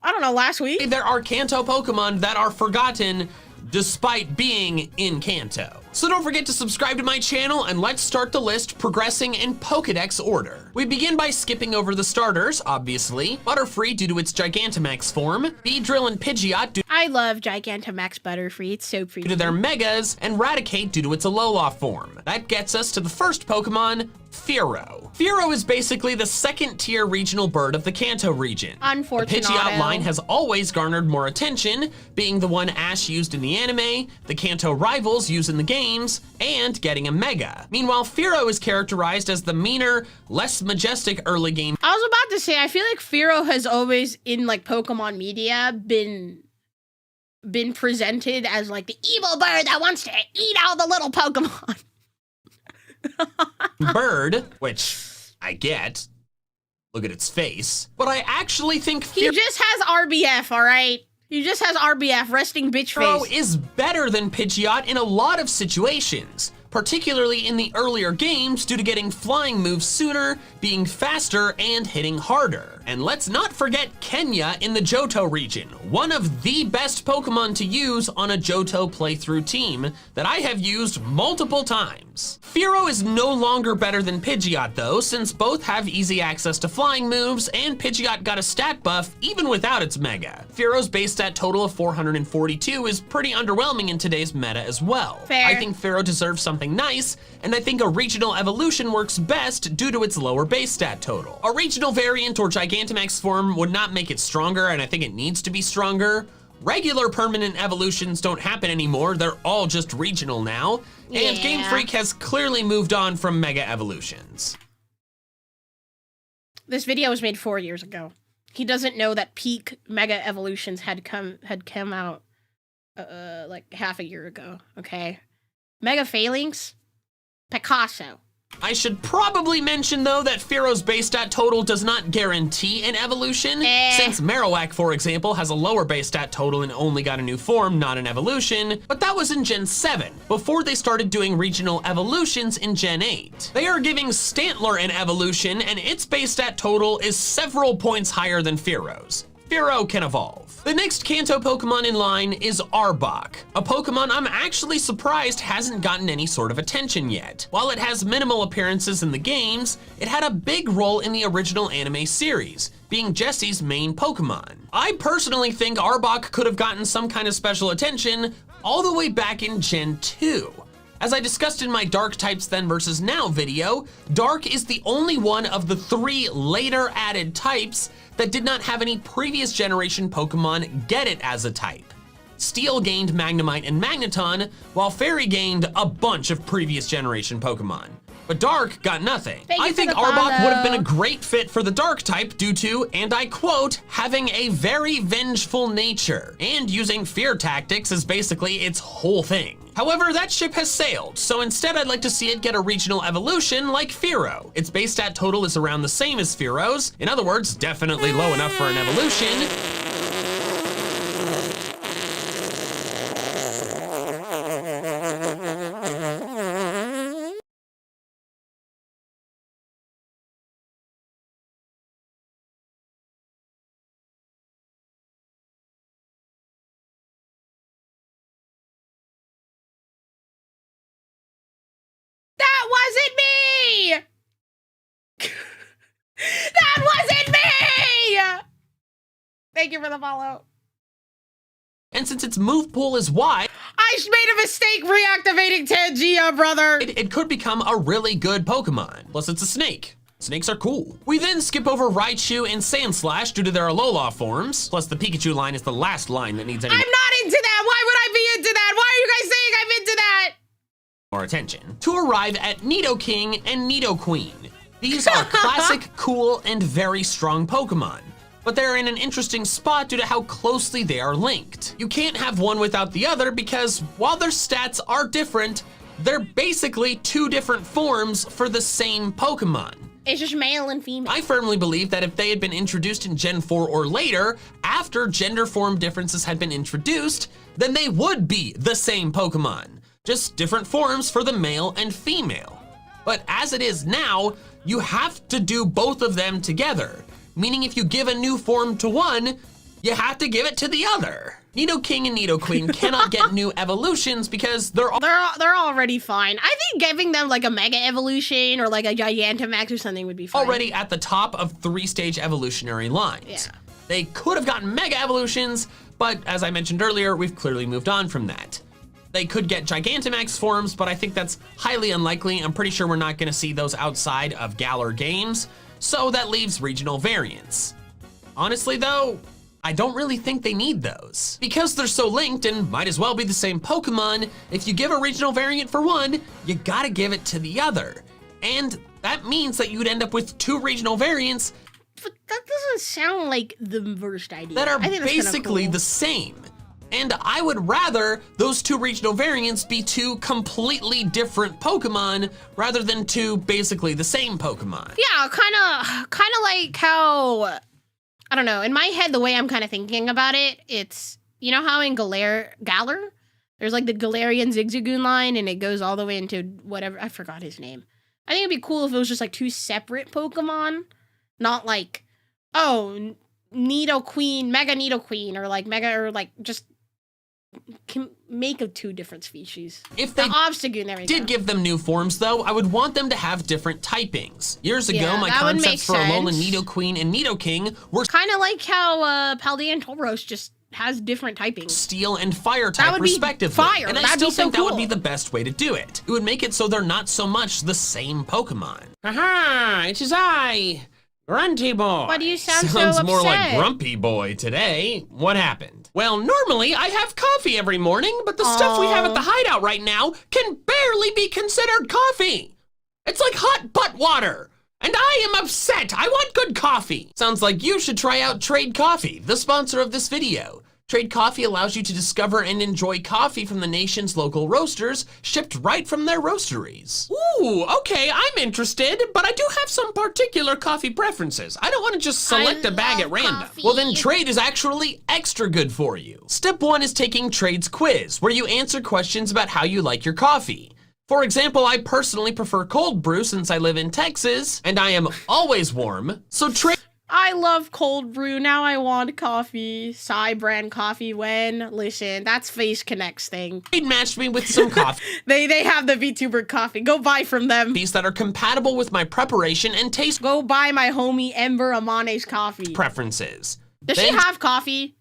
I don't know, last week? there are Kanto Pokemon that are forgotten despite being in Kanto. So don't forget to subscribe to my channel, and let's start the list progressing in Pokedex order. We begin by skipping over the starters, obviously. Butterfree due to its Gigantamax form, Beedrill and Pidgeot due I love Gigantamax Butterfree, it's so pretty. to their Megas, and Raticate due to its Alola form. That gets us to the first Pokemon, Fearow. Fearow is basically the second-tier regional bird of the Kanto region. Unfortunate. The Pidgeot line has always garnered more attention, being the one Ash used in the anime, the Kanto rivals use in the games, and getting a Mega. Meanwhile, Fearow is characterized as the meaner, less majestic early game. I was about to say, I feel like Fearow has always, in like Pokemon media, been been presented as like the evil bird that wants to eat all the little Pokemon. Bird, which I get. Look at its face. But I actually think He just has RBF, all right? He just has RBF, resting bitch Fearow face. is better than Pidgeot in a lot of situations, particularly in the earlier games due to getting flying moves sooner, being faster, and hitting harder. And let's not forget Kenya in the Johto region, one of the best Pokemon to use on a Johto playthrough team that I have used multiple times. Fearow is no longer better than Pidgeot though, since both have easy access to flying moves, and Pidgeot got a stat buff even without its Mega. Fearow's base stat total of 442 is pretty underwhelming in today's meta as well. Fair. I think Fearow deserves something nice, and I think a regional evolution works best due to its lower base stat total. A regional variant or Gigantamax form would not make it stronger, and I think it needs to be stronger. Regular permanent evolutions don't happen anymore, they're all just regional now, and Yeah. Game Freak has clearly moved on from Mega Evolutions. This video was made 4 years ago. He doesn't know that peak Mega Evolutions had come out like half a year ago, okay? Mega Failings? Picasso. I should probably mention though that Fearow's base stat total does not guarantee an evolution, since Marowak, for example, has a lower base stat total and only got a new form, not an evolution, but that was in Gen 7, before they started doing regional evolutions in Gen 8. They are giving Stantler an evolution, and its base stat total is several points higher than Fearow's. Fearow can evolve. The next Kanto Pokemon in line is Arbok, a Pokemon I'm actually surprised hasn't gotten any sort of attention yet. While it has minimal appearances in the games, it had a big role in the original anime series, being Jessie's main Pokemon. I personally think Arbok could have gotten some kind of special attention all the way back in Gen 2. As I discussed in my Dark Types Then vs. Now video, Dark is the only one of the 3 later added types that did not have any previous generation Pokemon get it as a type. Steel gained Magnemite and Magneton, while Fairy gained a bunch of previous generation Pokemon. But Dark got nothing. I think Arbok would have been a great fit for the Dark type due to, and I quote, having a very vengeful nature, and using fear tactics is basically its whole thing. However, that ship has sailed, so instead I'd like to see it get a regional evolution like Fearow. Its base stat total is around the same as Fearow's, in other words, definitely low enough for an evolution. That wasn't me! That wasn't me! Thank you for the follow. And since its move pool is wide, I made a mistake reactivating Tangia, brother. it could become a really good Pokemon. Plus it's a snake. Snakes are cool. We then skip over Raichu and Sandslash due to their Alola forms. Plus the Pikachu line is the last line that needs any I'm not into that. Why would I be into that? Why are you guys saying I'm into that? more attention. To arrive at Nidoking and Nidoqueen. These are classic, cool, and very strong Pokemon, but they're in an interesting spot due to how closely they are linked. You can't have one without the other because while their stats are different, they're basically 2 different forms for the same Pokemon. It's just male and female. I firmly believe that if they had been introduced in Gen 4 or later, after gender form differences had been introduced, then they would be the same Pokemon, just different forms for the male and female. But as it is now, you have to do both of them together, meaning if you give a new form to one, you have to give it to the other. Nidoking and Nidoqueen cannot get new evolutions because they're already fine. I think giving them like a Mega Evolution or like a Gigantamax or something would be fine. already at the top of 3-stage evolutionary lines. Yeah. They could have gotten Mega Evolutions, but as I mentioned earlier, we've clearly moved on from that. They could get Gigantamax forms, but I think that's highly unlikely. I'm pretty sure we're not gonna see those outside of Galar games, so that leaves regional variants. Honestly though, I don't really think they need those. Because they're so linked and might as well be the same Pokemon, if you give a regional variant for one, you gotta give it to the other. And that means that you'd end up with 2 regional variants But that doesn't sound like the worst idea. that are I think that's kinda basically cool. the same. And I would rather those two regional variants be two completely different Pokemon rather than two basically the same Pokemon. Yeah, kind of like how, I don't know, in my head, the way I'm kind of thinking about it, it's, you know how in Galar, there's like the Galarian Zigzagoon line and it goes all the way into whatever, I forgot his name. I think it'd be cool if it was just like two separate Pokemon, not like, oh, Nidoqueen, Mega Nidoqueen, or like Mega, or like just can make of two different species. If they did give them new forms though, I would want them to have different typings. Years ago, my concepts for Alolan Nidoqueen and Nidoking were kind of like how Paldea and Tauros just has different typings. Steel and fire type respectively. Fire. And I still think that would be the best way to do it. It would make it so they're not so much the same Pokemon. Aha, it is I, Grunty Boy. Why do you sound so Sounds upset? more like Grumpy Boy today. What happened? Well, normally I have coffee every morning, but the stuff we have at the hideout right now can barely be considered coffee. It's like hot butt water. And I am upset. I want good coffee. Sounds like you should try out Trade Coffee, the sponsor of this video. Trade Coffee allows you to discover and enjoy coffee from the nation's local roasters, shipped right from their roasteries. Ooh, okay, I'm interested, but I do have some particular coffee preferences. I don't want to just select a bag at random. Coffee. Well, then Trade is actually extra good for you. Step 1 is taking Trade's quiz, where you answer questions about how you like your coffee. For example, I personally prefer cold brew since I live in Texas, and I am always warm, so Trade... I love cold brew. Now I want coffee. Psy brand coffee when? Listen, that's Face Connect's thing. Trade matched me with some coffee. They have the Vtuber coffee. Go buy from them. These that are compatible with my preparation and taste Go buy my homie Ember Amane's coffee. preferences. Does she have coffee?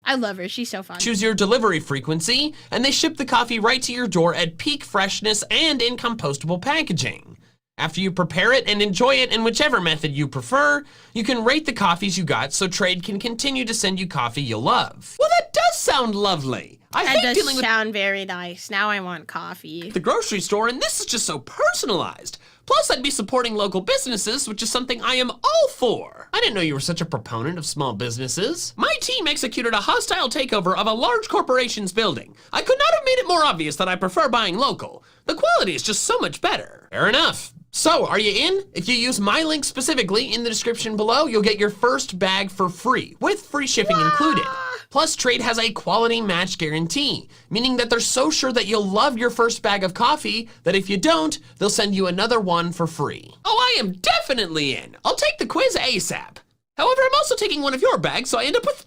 I love her. She's so fun. Choose your delivery frequency, and they ship the coffee right to your door at peak freshness and in compostable packaging. After you prepare it and enjoy it in whichever method you prefer, you can rate the coffees you got so Trade can continue to send you coffee you'll love. Well, that does sound lovely. I hate dealing with sound very nice. Now I want coffee. the grocery store, and this is just so personalized. Plus, I'd be supporting local businesses, which is something I am all for. I didn't know you were such a proponent of small businesses. My team executed a hostile takeover of a large corporation's building. I could not have made it more obvious that I prefer buying local. The quality is just so much better. Fair enough. So, are you in? If you use my link specifically in the description below, you'll get your first bag for free, with free shipping included. Plus, Trade has a quality match guarantee, meaning that they're so sure that you'll love your first bag of coffee that if you don't, they'll send you another one for free. Oh, I am definitely in. I'll take the quiz ASAP. However, I'm also taking one of your bags, so I end up with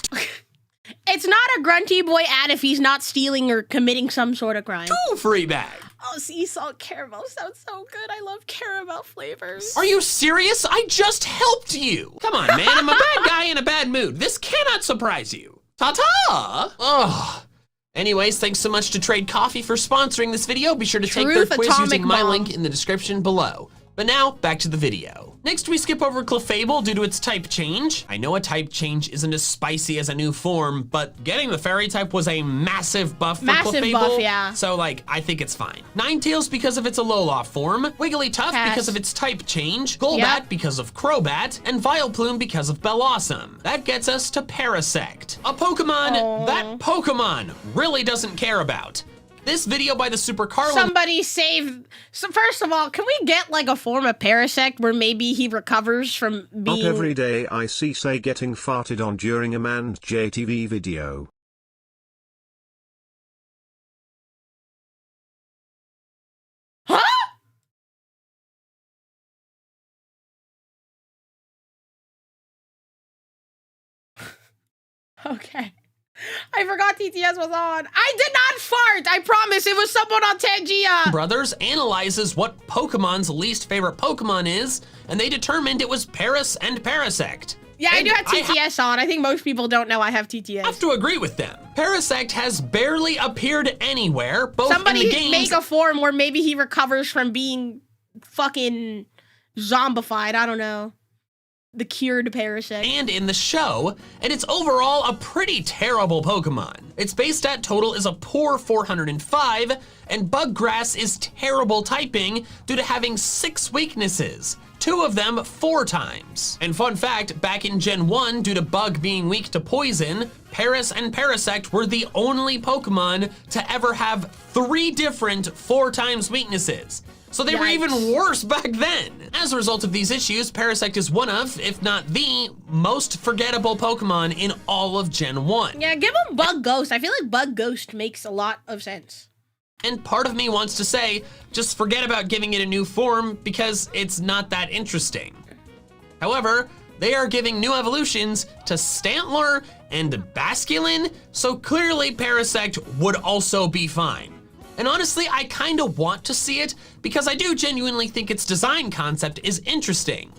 It's not a grunty boy ad if he's not stealing or committing some sort of crime. 2 free bags. Oh, sea salt caramel sounds so good. I love caramel flavors. Are you serious? I just helped you. Come on, man. I'm a bad guy in a bad mood. This cannot surprise you. Ta-ta! Ugh. Anyways, thanks so much to Trade Coffee for sponsoring this video. Be sure to take their quiz using my link in the description below. But now, back to the video. Next, we skip over Clefable due to its type change. I know a type change isn't as spicy as a new form, but getting the fairy type was a massive buff for Clefable. Massive buff, yeah. So, like, I think it's fine. Ninetales because of its Alola form, Wigglytuff because of its type change, Golbat because of Crobat, and Vileplume because of Bellossom. That gets us to Parasect, a Pokemon that Pokemon really doesn't care about. This video by the Super Carlin. Somebody save. So first of all, can we get like a form of Parasect where maybe he recovers from being? Not every day I see Say getting farted on during a MandJTV video. Huh? Okay. I forgot TTS was on. I did not fart. I promise it was someone on Tangia. Brothers analyzes what Pokemon's least favorite Pokemon is, and they determined it was Paras and Parasect. Yeah, I do have TTS on. I think most people don't know I have TTS. I have to agree with them. Parasect has barely appeared anywhere, both Somebody in the games. make a form where maybe he recovers from being fucking zombified. I don't know. The cured Parasect. And in the show, and it's overall a pretty terrible Pokemon. Its base stat total is a poor 405, and Buggrass is terrible typing due to having 6 weaknesses. 2 of them 4 times. And fun fact, back in Gen 1, due to Bug being weak to poison, Paras and Parasect were the only Pokemon to ever have 3 different 4 times weaknesses. So they were even worse back then. As a result of these issues, Parasect is one of, if not the, most forgettable Pokemon in all of Gen 1. Yeah, give him Bug Ghost. I feel like Bug Ghost makes a lot of sense. And part of me wants to say, just forget about giving it a new form because it's not that interesting. However, they are giving new evolutions to Stantler and Basculin, so clearly Parasect would also be fine. And honestly, I kinda want to see it because I do genuinely think its design concept is interesting.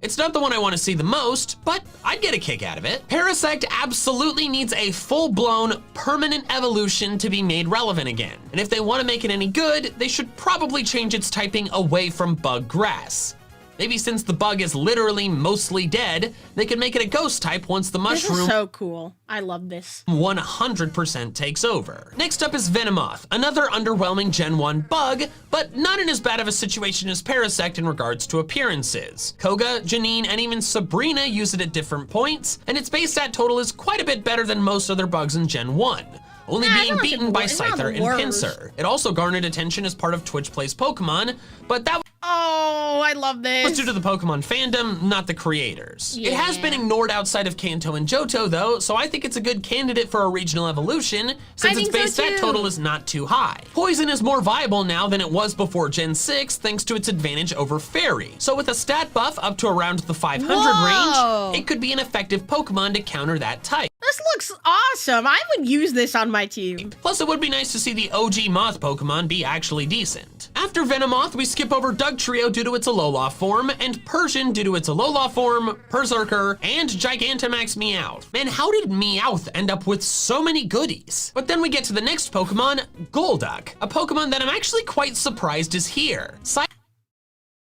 It's not the one I want to see the most, but I'd get a kick out of it. Parasect absolutely needs a full-blown, permanent evolution to be made relevant again. And if they want to make it any good, they should probably change its typing away from Bug Grass. Maybe since the bug is literally mostly dead, they could make it a ghost type once the mushroom— This is so cool. I love this. 100% takes over. Next up is Venomoth, another underwhelming Gen 1 bug, but not in as bad of a situation as Parasect in regards to appearances. Koga, Janine, and even Sabrina use it at different points, and its base stat total is quite a bit better than most other bugs in Gen 1. Only being beaten by Scyther and Pinsir. It also garnered attention as part of Twitch Plays Pokemon, but that Oh, I love this. was due to the Pokemon fandom, not the creators. It has been ignored outside of Kanto and Johto though, so I think it's a good candidate for a regional evolution since its base stat total is not too high. Poison is more viable now than it was before Gen 6 thanks to its advantage over Fairy. So with a stat buff up to around the 500 range, it could be an effective Pokemon to counter that type. This looks awesome. I would use this on my team. Plus, it would be nice to see the OG Moth Pokemon be actually decent. After Venomoth, we skip over Dugtrio due to its Alola form, and Persian due to its Alola form, Berserker, and Gigantamax Meowth. Man, how did Meowth end up with so many goodies? But then we get to the next Pokemon, Golduck, a Pokemon that I'm actually quite surprised is here.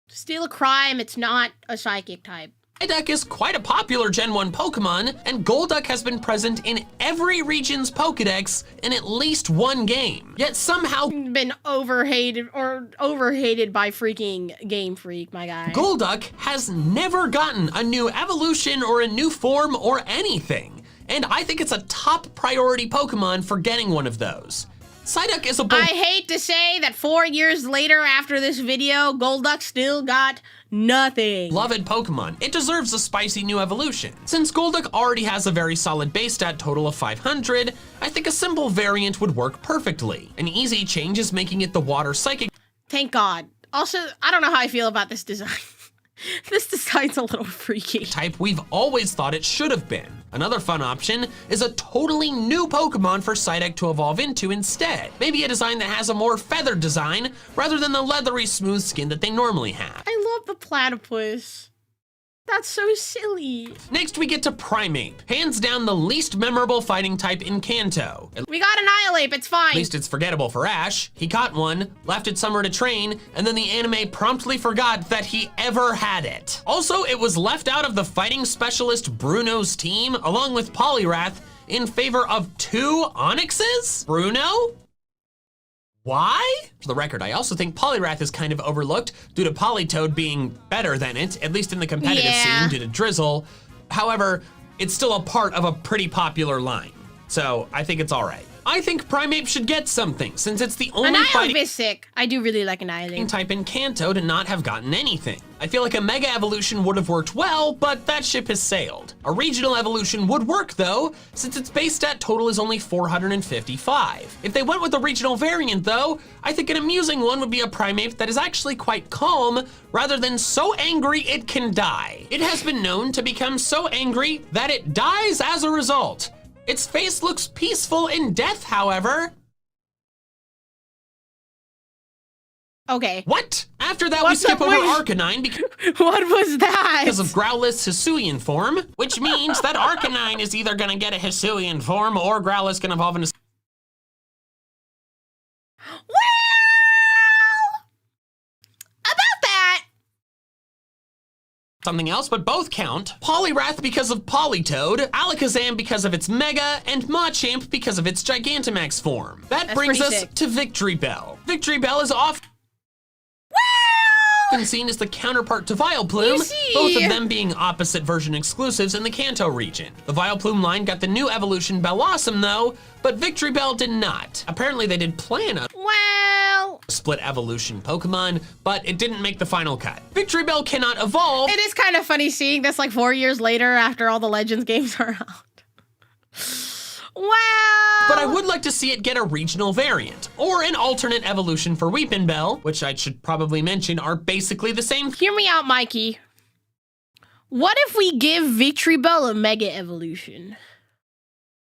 Steal a crime, it's not a psychic type. Psyduck is quite a popular Gen 1 Pokemon, and Golduck has been present in every region's Pokedex in at least one game. Yet somehow been overhated by freaking Game Freak, my guy. Golduck has never gotten a new evolution or a new form or anything. And I think it's a top priority Pokemon for getting one of those. Psyduck is a I hate to say that 4 years later after this video, Golduck still got nothing. Beloved Pokemon. It deserves a spicy new evolution. Since Golduck already has a very solid base stat total of 500, I think a simple variant would work perfectly. An easy change is making it the Water Psychic. Thank God. Also, I don't know how I feel about this design. This design's a little freaky. Type we've always thought it should have been. Another fun option is a totally new Pokemon for Psyduck to evolve into instead. Maybe a design that has a more feathered design rather than the leathery smooth skin that they normally have. I love the platypus. That's so silly. Next we get to Primeape, hands down the least memorable fighting type in Kanto. We got Annihilate, it's fine. At least it's forgettable for Ash. He caught one, left it somewhere to train, and then the anime promptly forgot that he ever had it. Also, it was left out of the fighting specialist Bruno's team, along with Poliwrath, in favor of 2 Onyxes? Bruno? Why? For the record, I also think Poliwrath is kind of overlooked due to Politoed being better than it, at least in the competitive scene due to Drizzle. However, it's still a part of a pretty popular line, so I think it's all right. I think Primeape should get something, since it's the only Annihilate is sick. I do really like Annihilate. Type in Kanto to not have gotten anything. I feel like a Mega Evolution would have worked well, but that ship has sailed. A Regional Evolution would work though, since its base stat total is only 455. If they went with a regional variant though, I think an amusing one would be a Primeape that is actually quite calm, rather than so angry it can die. It has been known to become so angry that it dies as a result. Its face looks peaceful in death, however. Okay. What? After that, we skip over Arcanine because what was that? Because of Growlithe's Hisuian form, which means that Arcanine is either gonna get a Hisuian form or Growlithe can evolve into something else, but both count. Poliwrath because of Politoed, Alakazam because of its Mega, and Machamp because of its Gigantamax form. That brings us to Victory Bell. Victory Bell is off. often seen as the counterpart to Vileplume, both of them being opposite version exclusives in the Kanto region. The Vileplume line got the new evolution Bellossom though, but Victory Bell did not. Apparently they did plan a split evolution Pokemon, but it didn't make the final cut. Victory Bell cannot evolve. It is kind of funny seeing this like 4 years later after all the Legends games are out. Wow. But I would like to see it get a regional variant, or an alternate evolution for Weepinbell, which I should probably mention are basically the same. Hear me out, Mikey. What if we give Victory Bell a Mega Evolution?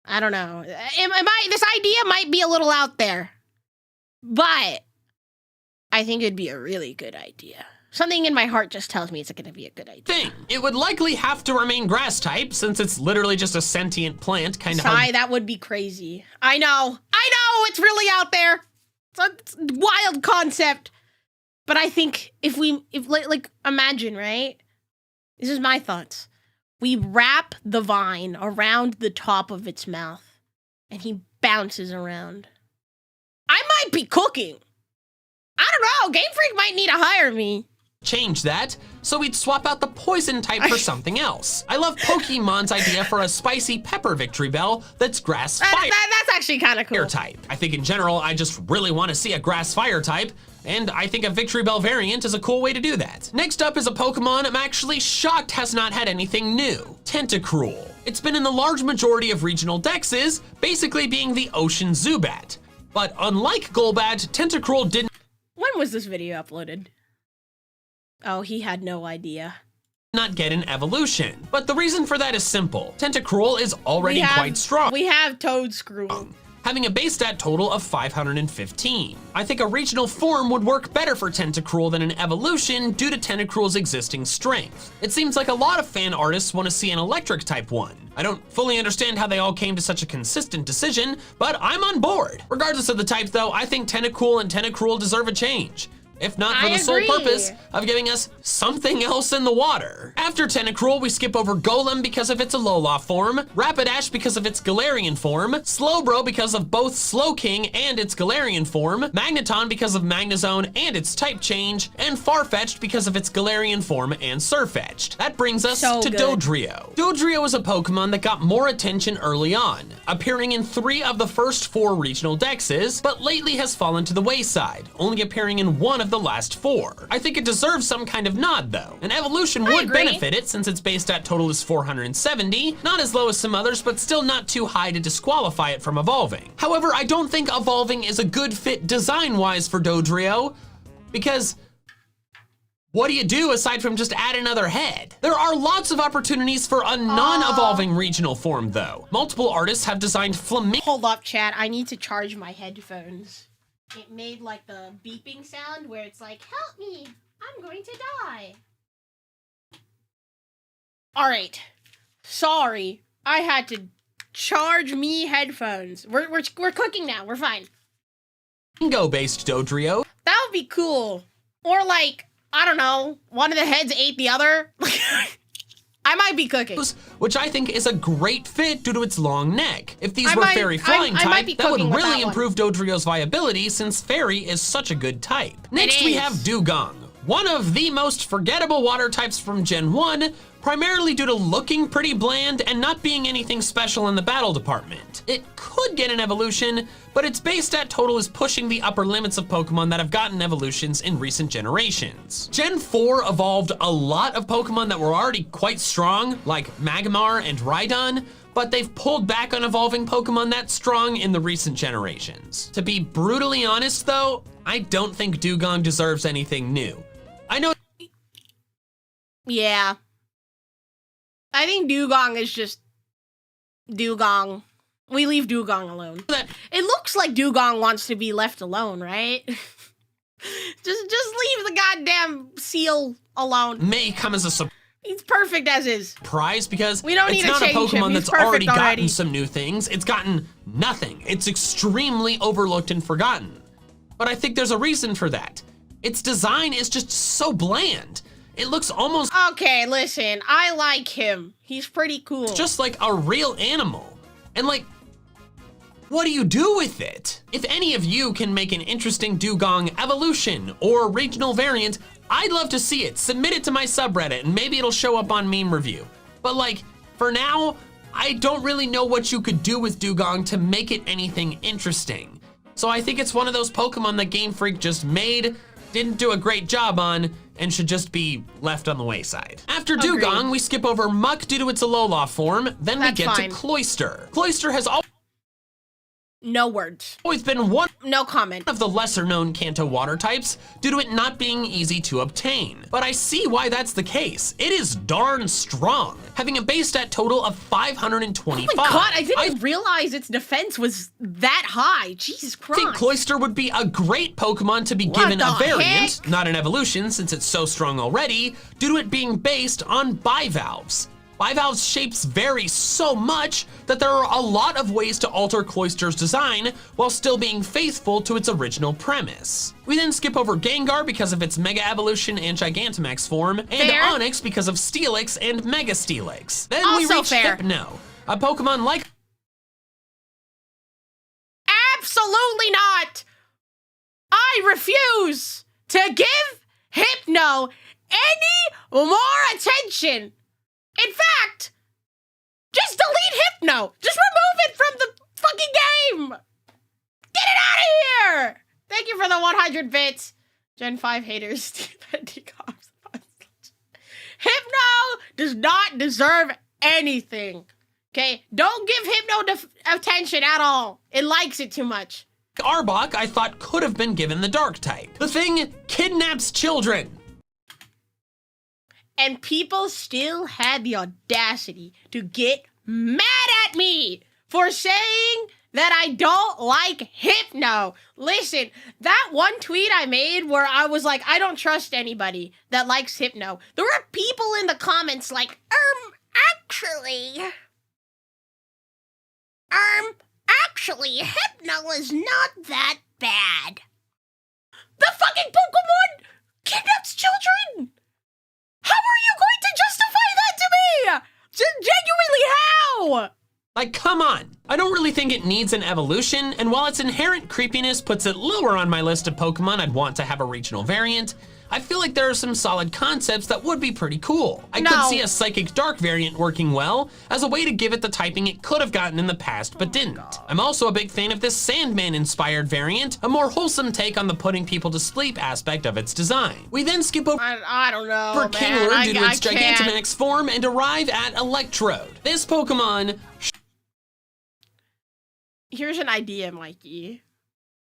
I don't know. This idea might be a little out there, but I think it'd be a really good idea. Something in my heart just tells me it's going to be a good idea. It would likely have to remain grass type since it's literally just a sentient plant, kind of. That would be crazy. I know, it's really out there. It's a wild concept. But I think if imagine, right? This is my thoughts. We wrap the vine around the top of its mouth and he bounces around. I might be cooking. I don't know, Game Freak might need to hire me. Change that, so we'd swap out the poison type for something else. I love Pokemon's idea for a spicy pepper Victory Bell that's grass fire. That's actually kind of cool. Type. I think in general, I just really want to see a grass fire type, and I think a Victory Bell variant is a cool way to do that. Next up is a Pokemon I'm actually shocked has not had anything new, Tentacruel. It's been in the large majority of regional dexes, basically being the ocean Zubat. But unlike Golbat, Tentacruel didn't. When was this video uploaded? Oh, he had no idea. Not get an evolution. But the reason for that is simple. Tentacruel is already quite strong. We have Toedscrew. Having a base stat total of 515. I think a regional form would work better for Tentacruel than an evolution due to Tentacruel's existing strength. It seems like a lot of fan artists want to see an electric type one. I don't fully understand how they all came to such a consistent decision, but I'm on board. Regardless of the type though, I think Tentacool and Tentacruel deserve a change. If not for the sole purpose of giving us something else in the water. After Tentacruel, we skip over Golem because of its Alola form, Rapidash because of its Galarian form, Slowbro because of both Slowking and its Galarian form, Magneton because of Magnezone and its type change, and Farfetch'd because of its Galarian form and Surfetch'd. That brings us to Dodrio. Dodrio is a Pokemon that got more attention early on, appearing in 3 of the first 4 regional dexes, but lately has fallen to the wayside, only appearing in 1 of the last 4. I think it deserves some kind of nod though. An evolution would benefit it since its base stat total is 470, not as low as some others, but still not too high to disqualify it from evolving. However, I don't think evolving is a good fit design-wise for Dodrio, because what do you do aside from just add another head? There are lots of opportunities for a non-evolving regional form though. Multiple artists have designed flamingo. Hold up, chat, I need to charge my headphones. It made like the beeping sound where it's like, help me, I'm going to die. All right, sorry, I had to charge me headphones. We're cooking now, we're fine. Based Dodrio. That would be cool. Or like, I don't know, one of the heads ate the other. I might be cooking. Which I think is a great fit due to its long neck. If these were Fairy Flying type, that would really improve Dodrio's viability since Fairy is such a good type. Next we have Dewgong, one of the most forgettable water types from Gen 1, primarily due to looking pretty bland and not being anything special in the battle department. It could get an evolution, but its base stat total is pushing the upper limits of Pokemon that have gotten evolutions in recent generations. Gen 4 evolved a lot of Pokemon that were already quite strong, like Magmar and Rhydon, but they've pulled back on evolving Pokemon that strong in the recent generations. To be brutally honest though, I don't think Dewgong deserves anything new. I know. Yeah. I think Dewgong is just Dewgong. We leave Dewgong alone. It looks like Dewgong wants to be left alone, right? just leave the goddamn seal alone. May come as a surprise. He's perfect as is. Surprise because we don't need it's to not a change Pokemon him. that's already gotten some new things. It's gotten nothing. It's extremely overlooked and forgotten. But I think there's a reason for that. Its design is just so bland. It looks almost— Okay, listen, I like him. He's pretty cool. Just like a real animal. And like, What do you do with it? If any of you can make an interesting dugong evolution or regional variant, I'd love to see it. Submit it to my subreddit and maybe it'll show up on Meme Review. But like, for now, I don't really know what you could do with dugong to make it anything interesting. So I think it's one of those Pokemon that Game Freak just made, didn't do a great job on, and should just be left on the wayside. After Dugong, we skip over Muck due to its Alola form, then we get to Cloyster. Cloyster has No words. always been one No comment. of the lesser known Kanto water types due to it not being easy to obtain. But I see why that's the case. It is darn strong, having a base stat total of 525. Oh my god, I didn't realize its defense was that high. Jesus I Christ. think Cloyster would be a great Pokemon to be given a variant, not an evolution since it's so strong already, due to it being based on bivalves. Bivalve's shapes vary so much that there are a lot of ways to alter Cloyster's design while still being faithful to its original premise. We then skip over Gengar because of its Mega Evolution and Gigantamax form, and Onix because of Steelix and Mega Steelix. Then we reach Hypno, a Pokemon like... Absolutely not! I refuse to give Hypno any more attention! In fact, just delete Hypno. Just remove it from the fucking game. Get it out of here. Thank you for the 100 bits. Gen 5 haters. Hypno does not deserve anything. Okay? Don't give Hypno attention at all. It likes it too much. Arbok, I thought could have been given the Dark type. The thing kidnaps children. And people still had the audacity to get mad at me for saying that I don't like Hypno. Listen, that one tweet I made where I was like, I don't trust anybody that likes Hypno. There were people in the comments like, actually, Hypno is not that bad. The fucking Pokemon kidnaps children! How are you going to justify that to me? Genuinely, how? Like, come on. I don't really think it needs an evolution, and while its inherent creepiness puts it lower on my list of Pokemon I'd want to have a regional variant, I feel like there are some solid concepts that would be pretty cool. I could see a Psychic Dark variant working well as a way to give it the typing it could have gotten in the past but didn't. I'm also a big fan of this Sandman-inspired variant, a more wholesome take on the putting people to sleep aspect of its design. We then skip over I don't know, for Kingler due to its Gigantamax form and arrive at Electrode. This Pokemon... Here's an idea, Mikey.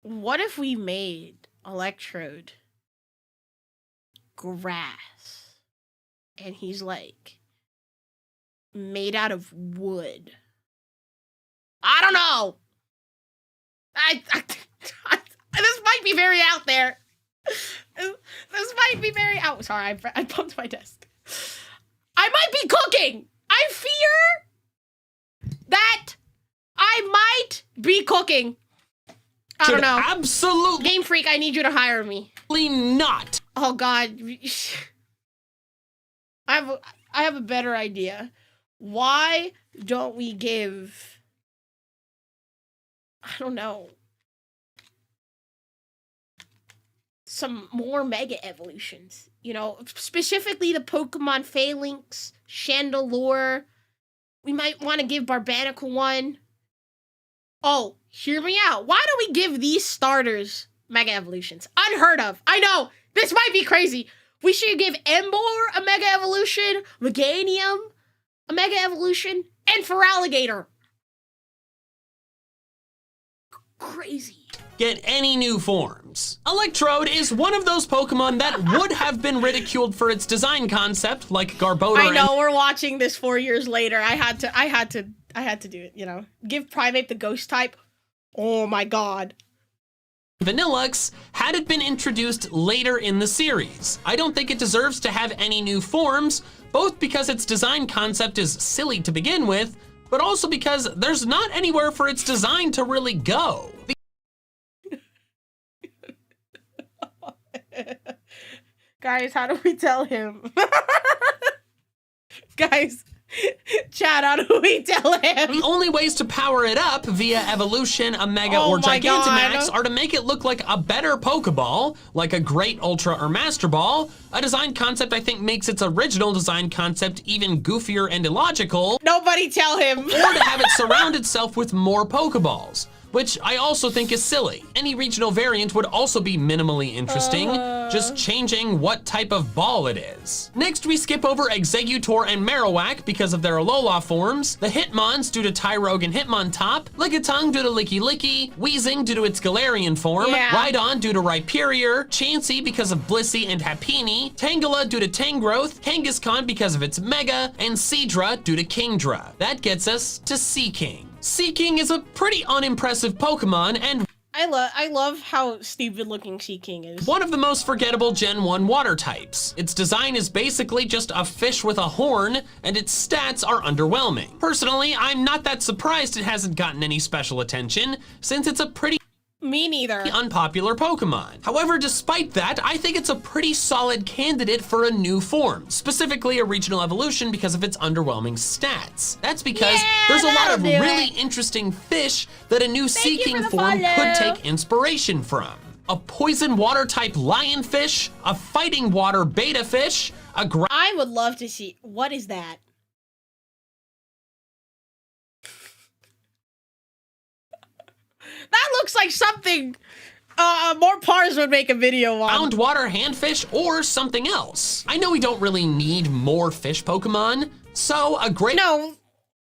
What if we made Electrode grass? And he's like made out of wood. I don't know. This might be very out there. This might be very out. Sorry, I bumped my desk. I might be cooking. I fear that I might be cooking. I don't know. Absolutely. Game Freak, I need you to hire me. Not. Oh God. I have a better idea. Why don't we give, I don't know, some more Mega Evolutions? You know, specifically the Pokemon Phalanx, Chandelure. We might want to give Barbarical one. Oh, hear me out. Why don't we give these starters Mega Evolutions? Unheard of. I know, this might be crazy. We should give Emboar a Mega Evolution, Meganium a Mega Evolution, and Feraligatr. Crazy. Get any new forms. Electrode is one of those Pokemon that would have been ridiculed for its design concept, like Garbodor. I know, we're watching this 4 years later. I had to do it, you know. Give Primeape the ghost type. Oh my God. Vanillux had it been introduced later in the series. I don't think it deserves to have any new forms, both because its design concept is silly to begin with, but also because there's not anywhere for its design to really go. Guys, how do we tell him? Guys, Chat, how do we tell him? The only ways to power it up via evolution, Omega, Oh or my Gigantamax God. are to make it look like a better Pokeball, like a Great Ultra or Master Ball. A design concept I think makes its original design concept even goofier and illogical, Nobody tell him. or to have it surround itself with more Pokeballs, which I also think is silly. Any regional variant would also be minimally interesting, just changing what type of ball it is. Next, we skip over Exeggutor and Marowak because of their Alola forms, the Hitmons due to Tyrogue and Hitmontop, Lickitung due to Licky Licky, Weezing due to its Galarian form, Yeah. Rhydon due to Rhyperior, Chansey because of Blissey and Happiny, Tangela due to Tangrowth, Kangaskhan because of its Mega, and Seadra due to Kingdra. That gets us to Seaking. Seaking is a pretty unimpressive Pokemon and I love how stupid looking Seaking is. one of the most forgettable Gen 1 water types. Its design is basically just a fish with a horn, and its stats are underwhelming. Personally, I'm not that surprised it hasn't gotten any special attention, since it's a pretty Me neither. unpopular Pokemon. However, despite that, I think it's a pretty solid candidate for a new form, specifically a regional evolution because of its underwhelming stats. That's because Yeah, there's a lot that'll of do really it. interesting fish that a new you Seaking for the form follow. could take inspiration from. A poison water type lionfish, a fighting water beta fish, a I would love to see, what is that? That looks like something more Pars would make a video on. ground water handfish, or something else. I know we don't really need more fish Pokemon, so a great No,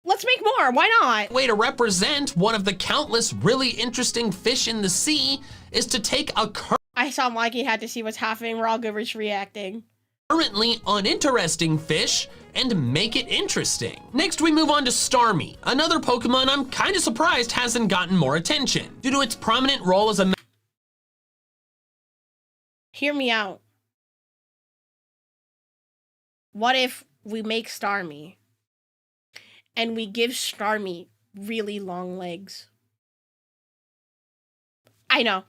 let's make more. Why not? way to represent one of the countless really interesting fish in the sea is to take a I saw Mikey had to see what's happening. We're all goobers reacting. currently uninteresting fish and make it interesting. Next, we move on to Starmie, another Pokemon I'm kind of surprised hasn't gotten more attention due to its prominent role as a Hear me out. What if we make Starmie and we give Starmie really long legs? I know.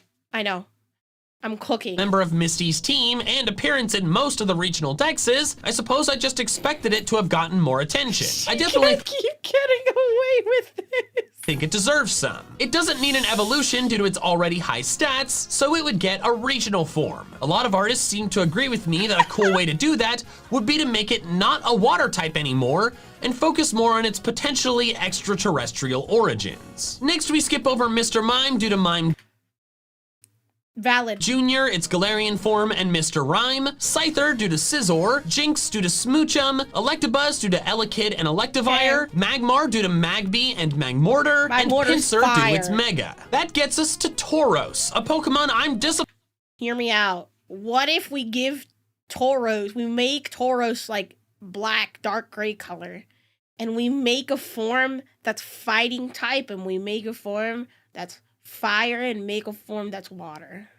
I'm cooking. member of Misty's team and appearance in most of the regional dexes, I suppose I just expected it to have gotten more attention. I definitely Can't keep getting away with this. think it deserves some. It doesn't need an evolution due to its already high stats, so it would get a regional form. A lot of artists seem to agree with me that a cool way to do that would be to make it not a water type anymore and focus more on its potentially extraterrestrial origins. Next, we skip over Mr. Mime due to Mime Valid. Jr., its Galarian form, and Mr. Rhyme, Scyther due to Scizor, Jinx due to Smoochum, Electabuzz due to Elekid and Electivire, Magmar due to Magby and Magmortar, and Magmortar's Pinsir due to its fire. Mega. That gets us to Tauros, a Pokemon I'm disappointed Hear me out. What if we give Tauros, we make Tauros like black, dark gray color, and we make a form that's fighting type, and we make a form that's fire, and make a form that's water.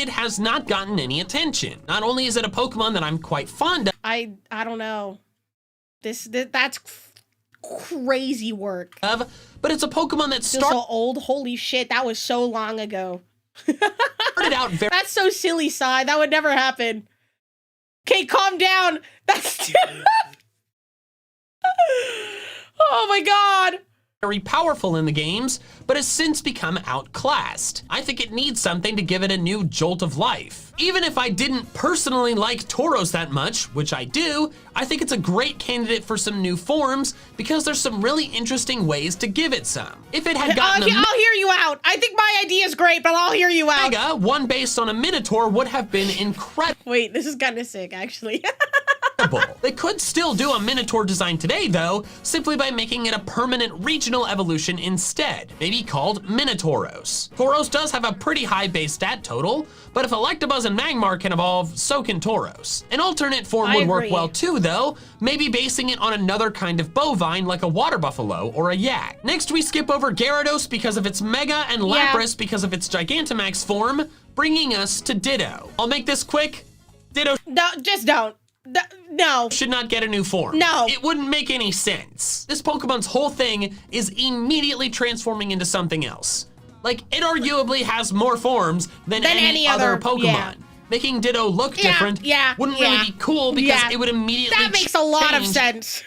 has not gotten any attention. Not only is it a Pokemon that I'm quite fond I don't know. That's crazy work. of, but it's a Pokemon that Still so old. Holy shit, that was so long ago. started out very That's so silly, Sai. That would never happen. Okay, calm down. That's oh my god. very powerful in the games, but has since become outclassed. I think it needs something to give it a new jolt of life. Even if I didn't personally like Tauros that much, which I do, I think it's a great candidate for some new forms because there's some really interesting ways to give it some. If it had gotten I'll hear you out. I think my idea is great, but I'll hear you out. Mega, one based on a Minotaur would have been incredible. Wait, this is kind of sick, actually. They could still do a Minotaur design today, though, simply by making it a permanent regional evolution instead, maybe called Minotauros. Tauros does have a pretty high base stat total, but if Electabuzz and Magmar can evolve, so can Tauros. An alternate form I would work agree. well too, though, maybe basing it on another kind of bovine like a water buffalo or a yak. Next, we skip over Gyarados because of its Mega and Yeah. Lapras because of its Gigantamax form, bringing us to Ditto. I'll make this quick. Ditto No, just don't. No. should not get a new form. No. It wouldn't make any sense. This Pokemon's whole thing is immediately transforming into something else. Like, it arguably has more forms than any other Pokemon. yeah. Making Ditto look different wouldn't really be cool because it would immediately that makes a lot of change sense.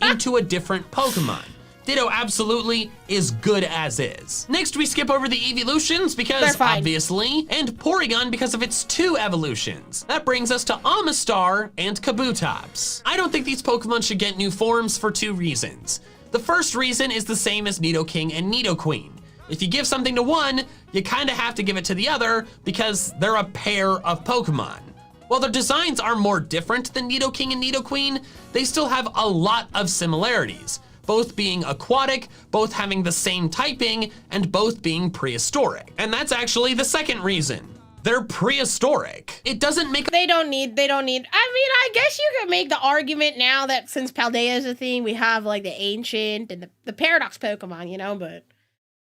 into a different Pokemon. Ditto absolutely is good as is. Next, we skip over the evolutions because obviously, and Porygon because of its 2 evolutions. That brings us to Amistar and Kabutops. I don't think these Pokemon should get new forms for 2 reasons. The first reason is the same as Nidoking and Nidoqueen. If you give something to one, you kind of have to give it to the other because they're a pair of Pokemon. While their designs are more different than Nidoking and Nidoqueen, they still have a lot of similarities, both being aquatic, both having the same typing, and both being prehistoric. And that's actually the second reason. They're prehistoric. It doesn't make— They don't need, I mean, I guess you could make the argument now that since Paldea is a thing, we have like the ancient and the paradox Pokemon, you know, but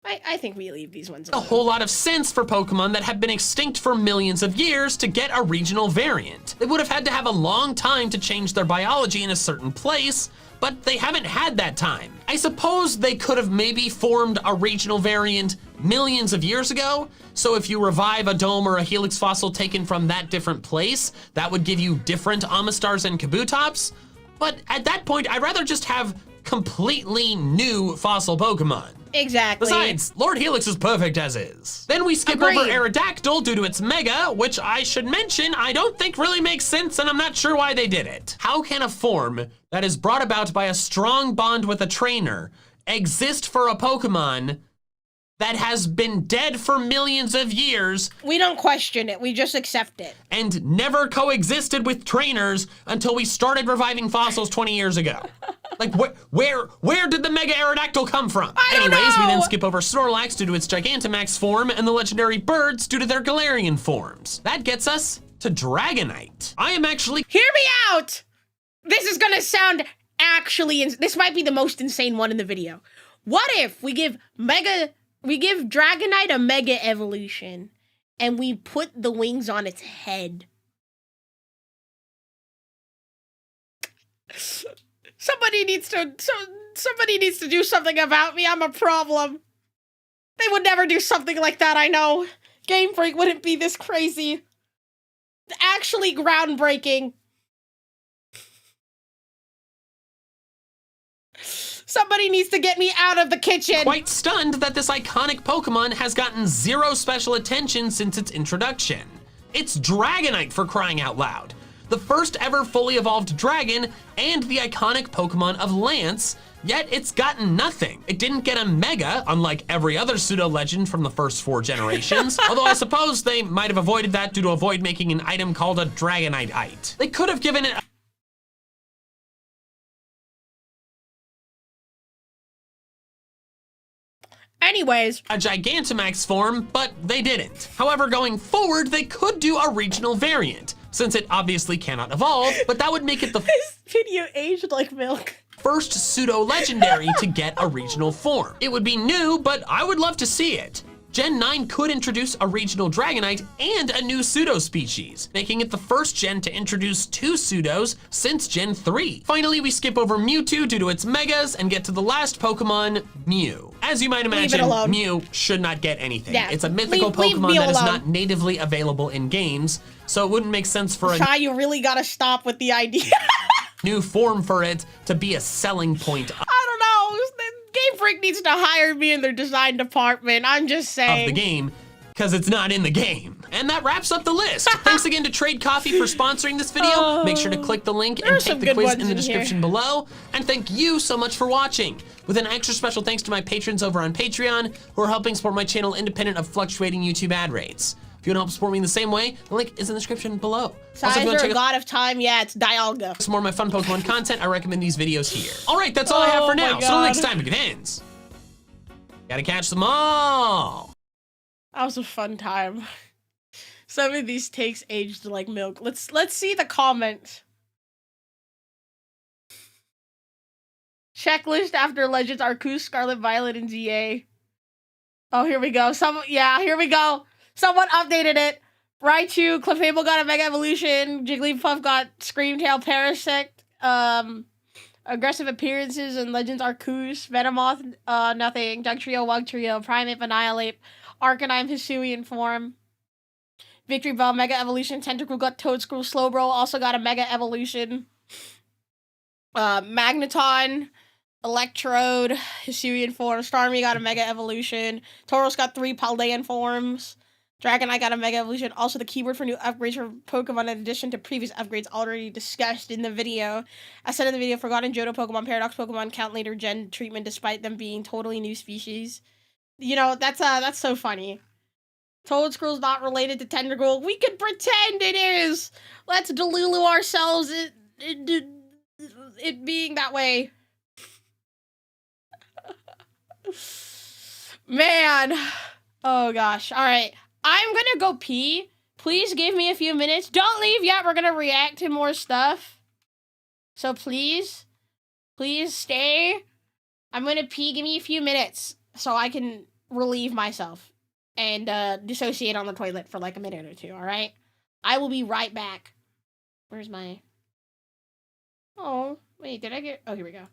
I think we leave these ones alone. A whole lot of sense for Pokemon that have been extinct for millions of years to get a regional variant. They would have had to have a long time to change their biology in a certain place, but they haven't had that time. I suppose they could have maybe formed a regional variant millions of years ago, so if you revive a dome or a helix fossil taken from that different place, that would give you different Amistars and Kabutops. But at that point, I'd rather just have completely new fossil Pokemon. Exactly. Besides, Lord Helix is perfect as is. Then we skip Agreed. over Aerodactyl due to its Mega, which I should mention I don't think really makes sense and I'm not sure why they did it. How can a form that is brought about by a strong bond with a trainer exist for a Pokemon that has been dead for millions of years? We don't question it, we just accept it. And never coexisted with trainers until we started reviving fossils 20 years ago. Like, where did the Mega Aerodactyl come from? Anyways, we then skip over Snorlax due to its Gigantamax form and the legendary birds due to their Galarian forms. That gets us to Dragonite. I am actually— Hear me out! This is gonna sound actually, this might be the most insane one in the video. What if we give Dragonite a Mega Evolution and we put the wings on its head? Somebody needs to do something about me. I'm a problem. They would never do something like that, I know. Game Freak wouldn't be this crazy. Actually groundbreaking. Somebody needs to get me out of the kitchen. Quite stunned that this iconic Pokemon has gotten 0 special attention since its introduction. It's Dragonite, for crying out loud. The first ever fully evolved dragon and the iconic Pokemon of Lance, yet it's gotten nothing. It didn't get a Mega, unlike every other pseudo-legend from the first 4 generations, although I suppose they might have avoided that due to avoid making an item called a Dragonite-ite. They could have given it Anyways, a Gigantamax form, but they didn't. However, going forward, they could do a regional variant, since it obviously cannot evolve, but that would make it the this video aged like milk. first pseudo-legendary to get a regional form. It would be new, but I would love to see it. Gen 9 could introduce a regional Dragonite and a new pseudo-species, making it the first gen to introduce 2 pseudos since Gen 3. Finally, we skip over Mewtwo due to its Megas and get to the last Pokemon, Mew. As you might imagine, Mew should not get anything. Yeah, it's a mythical Pokemon that is not natively available in games, so it wouldn't make sense for a— you really gotta stop with the idea. new form for it to be a selling point. I don't know. Game Freak needs to hire me in their design department. I'm just saying. Of the game, because it's not in the game. And that wraps up the list. Thanks again to Trade Coffee for sponsoring this video. Make sure to click the link and take the quiz in the description below. And thank you so much for watching. With an extra special thanks to my patrons over on Patreon who are helping support my channel independent of fluctuating YouTube ad rates. If you want to help support me in the same way, the link is in the description below. Also, if you want to check out of time, yeah, it's Dialga. Some more of my fun Pokemon content, I recommend these videos here. All right, that's all I have for now. So until next time, PikuKens. Gotta catch them all. That was a fun time. Some of these takes aged like milk. Let's see the comments. Checklist after Legends Arceus, Scarlet Violet, and ZA. Oh, here we go. Here we go. Someone updated it. Raichu, Clefable got a Mega Evolution. Jigglypuff got Screamtail Parasect. Aggressive appearances in Legends Arceus. Venomoth, nothing. Dugtrio, Wugtrio, Primeape, Annihilate. Arcanine, Hisuian form. Victory Bell, Mega Evolution. Tentacle got Toadscrew. Slowbro also got a Mega Evolution. Magneton, Electrode, Hisuian form. Starmie got a Mega Evolution. Tauros got 3 Paldean forms. Dragonite got a Mega Evolution. Also, the keyword for new upgrades for Pokemon in addition to previous upgrades already discussed in the video. I said in the video, Forgotten Johto Pokemon, Paradox Pokemon count later gen treatment despite them being totally new species. You know, that's so funny. Toadscrew's not related to Tentacle. We could pretend it is! Let's delulu ourselves it being that way. Man. Oh gosh. Alright. I'm gonna go pee. Please give me a few minutes. Don't leave yet. We're gonna react to more stuff. So please stay. I'm gonna pee. Give me a few minutes so I can relieve myself and dissociate on the toilet for like a minute or two, alright? I will be right back. Where's my... Oh, wait, did I get... Oh, here we go.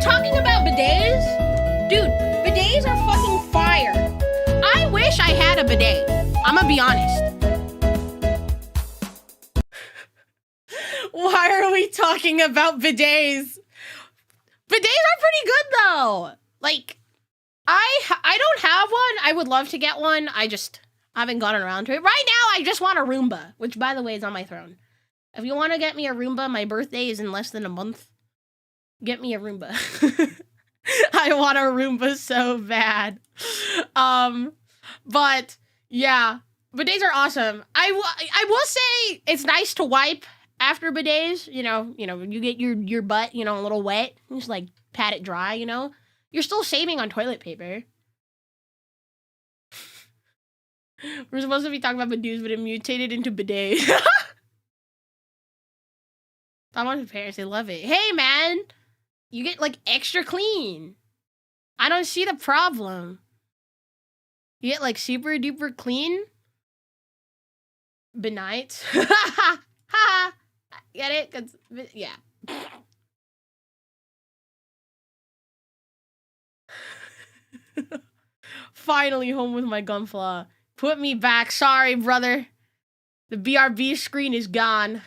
talking about bidets? Dude, bidets are fucking fire. I wish I had a bidet. I'm gonna be honest. Why are we talking about bidets? Bidets are pretty good though. Like, I don't have one. I would love to get one. I just haven't gotten around to it. Right now, I just want a Roomba, which by the way is on my throne. If you want to get me a Roomba, my birthday is in less than a month. Get me a Roomba. I want a Roomba so bad. But yeah, bidets are awesome. I will say it's nice to wipe after bidets. You know, you get your butt, a little wet. You just like pat it dry. You're still saving on toilet paper. We're supposed to be talking about bidets, but it mutated into bidet. I want his parents, they love it. Hey man, you get like extra clean. I don't see the problem. You get like super duper clean. Benight. Ha! Get it? 'Cause, yeah. Finally home with my gunflaw. Put me back. Sorry, brother. The BRB screen is gone.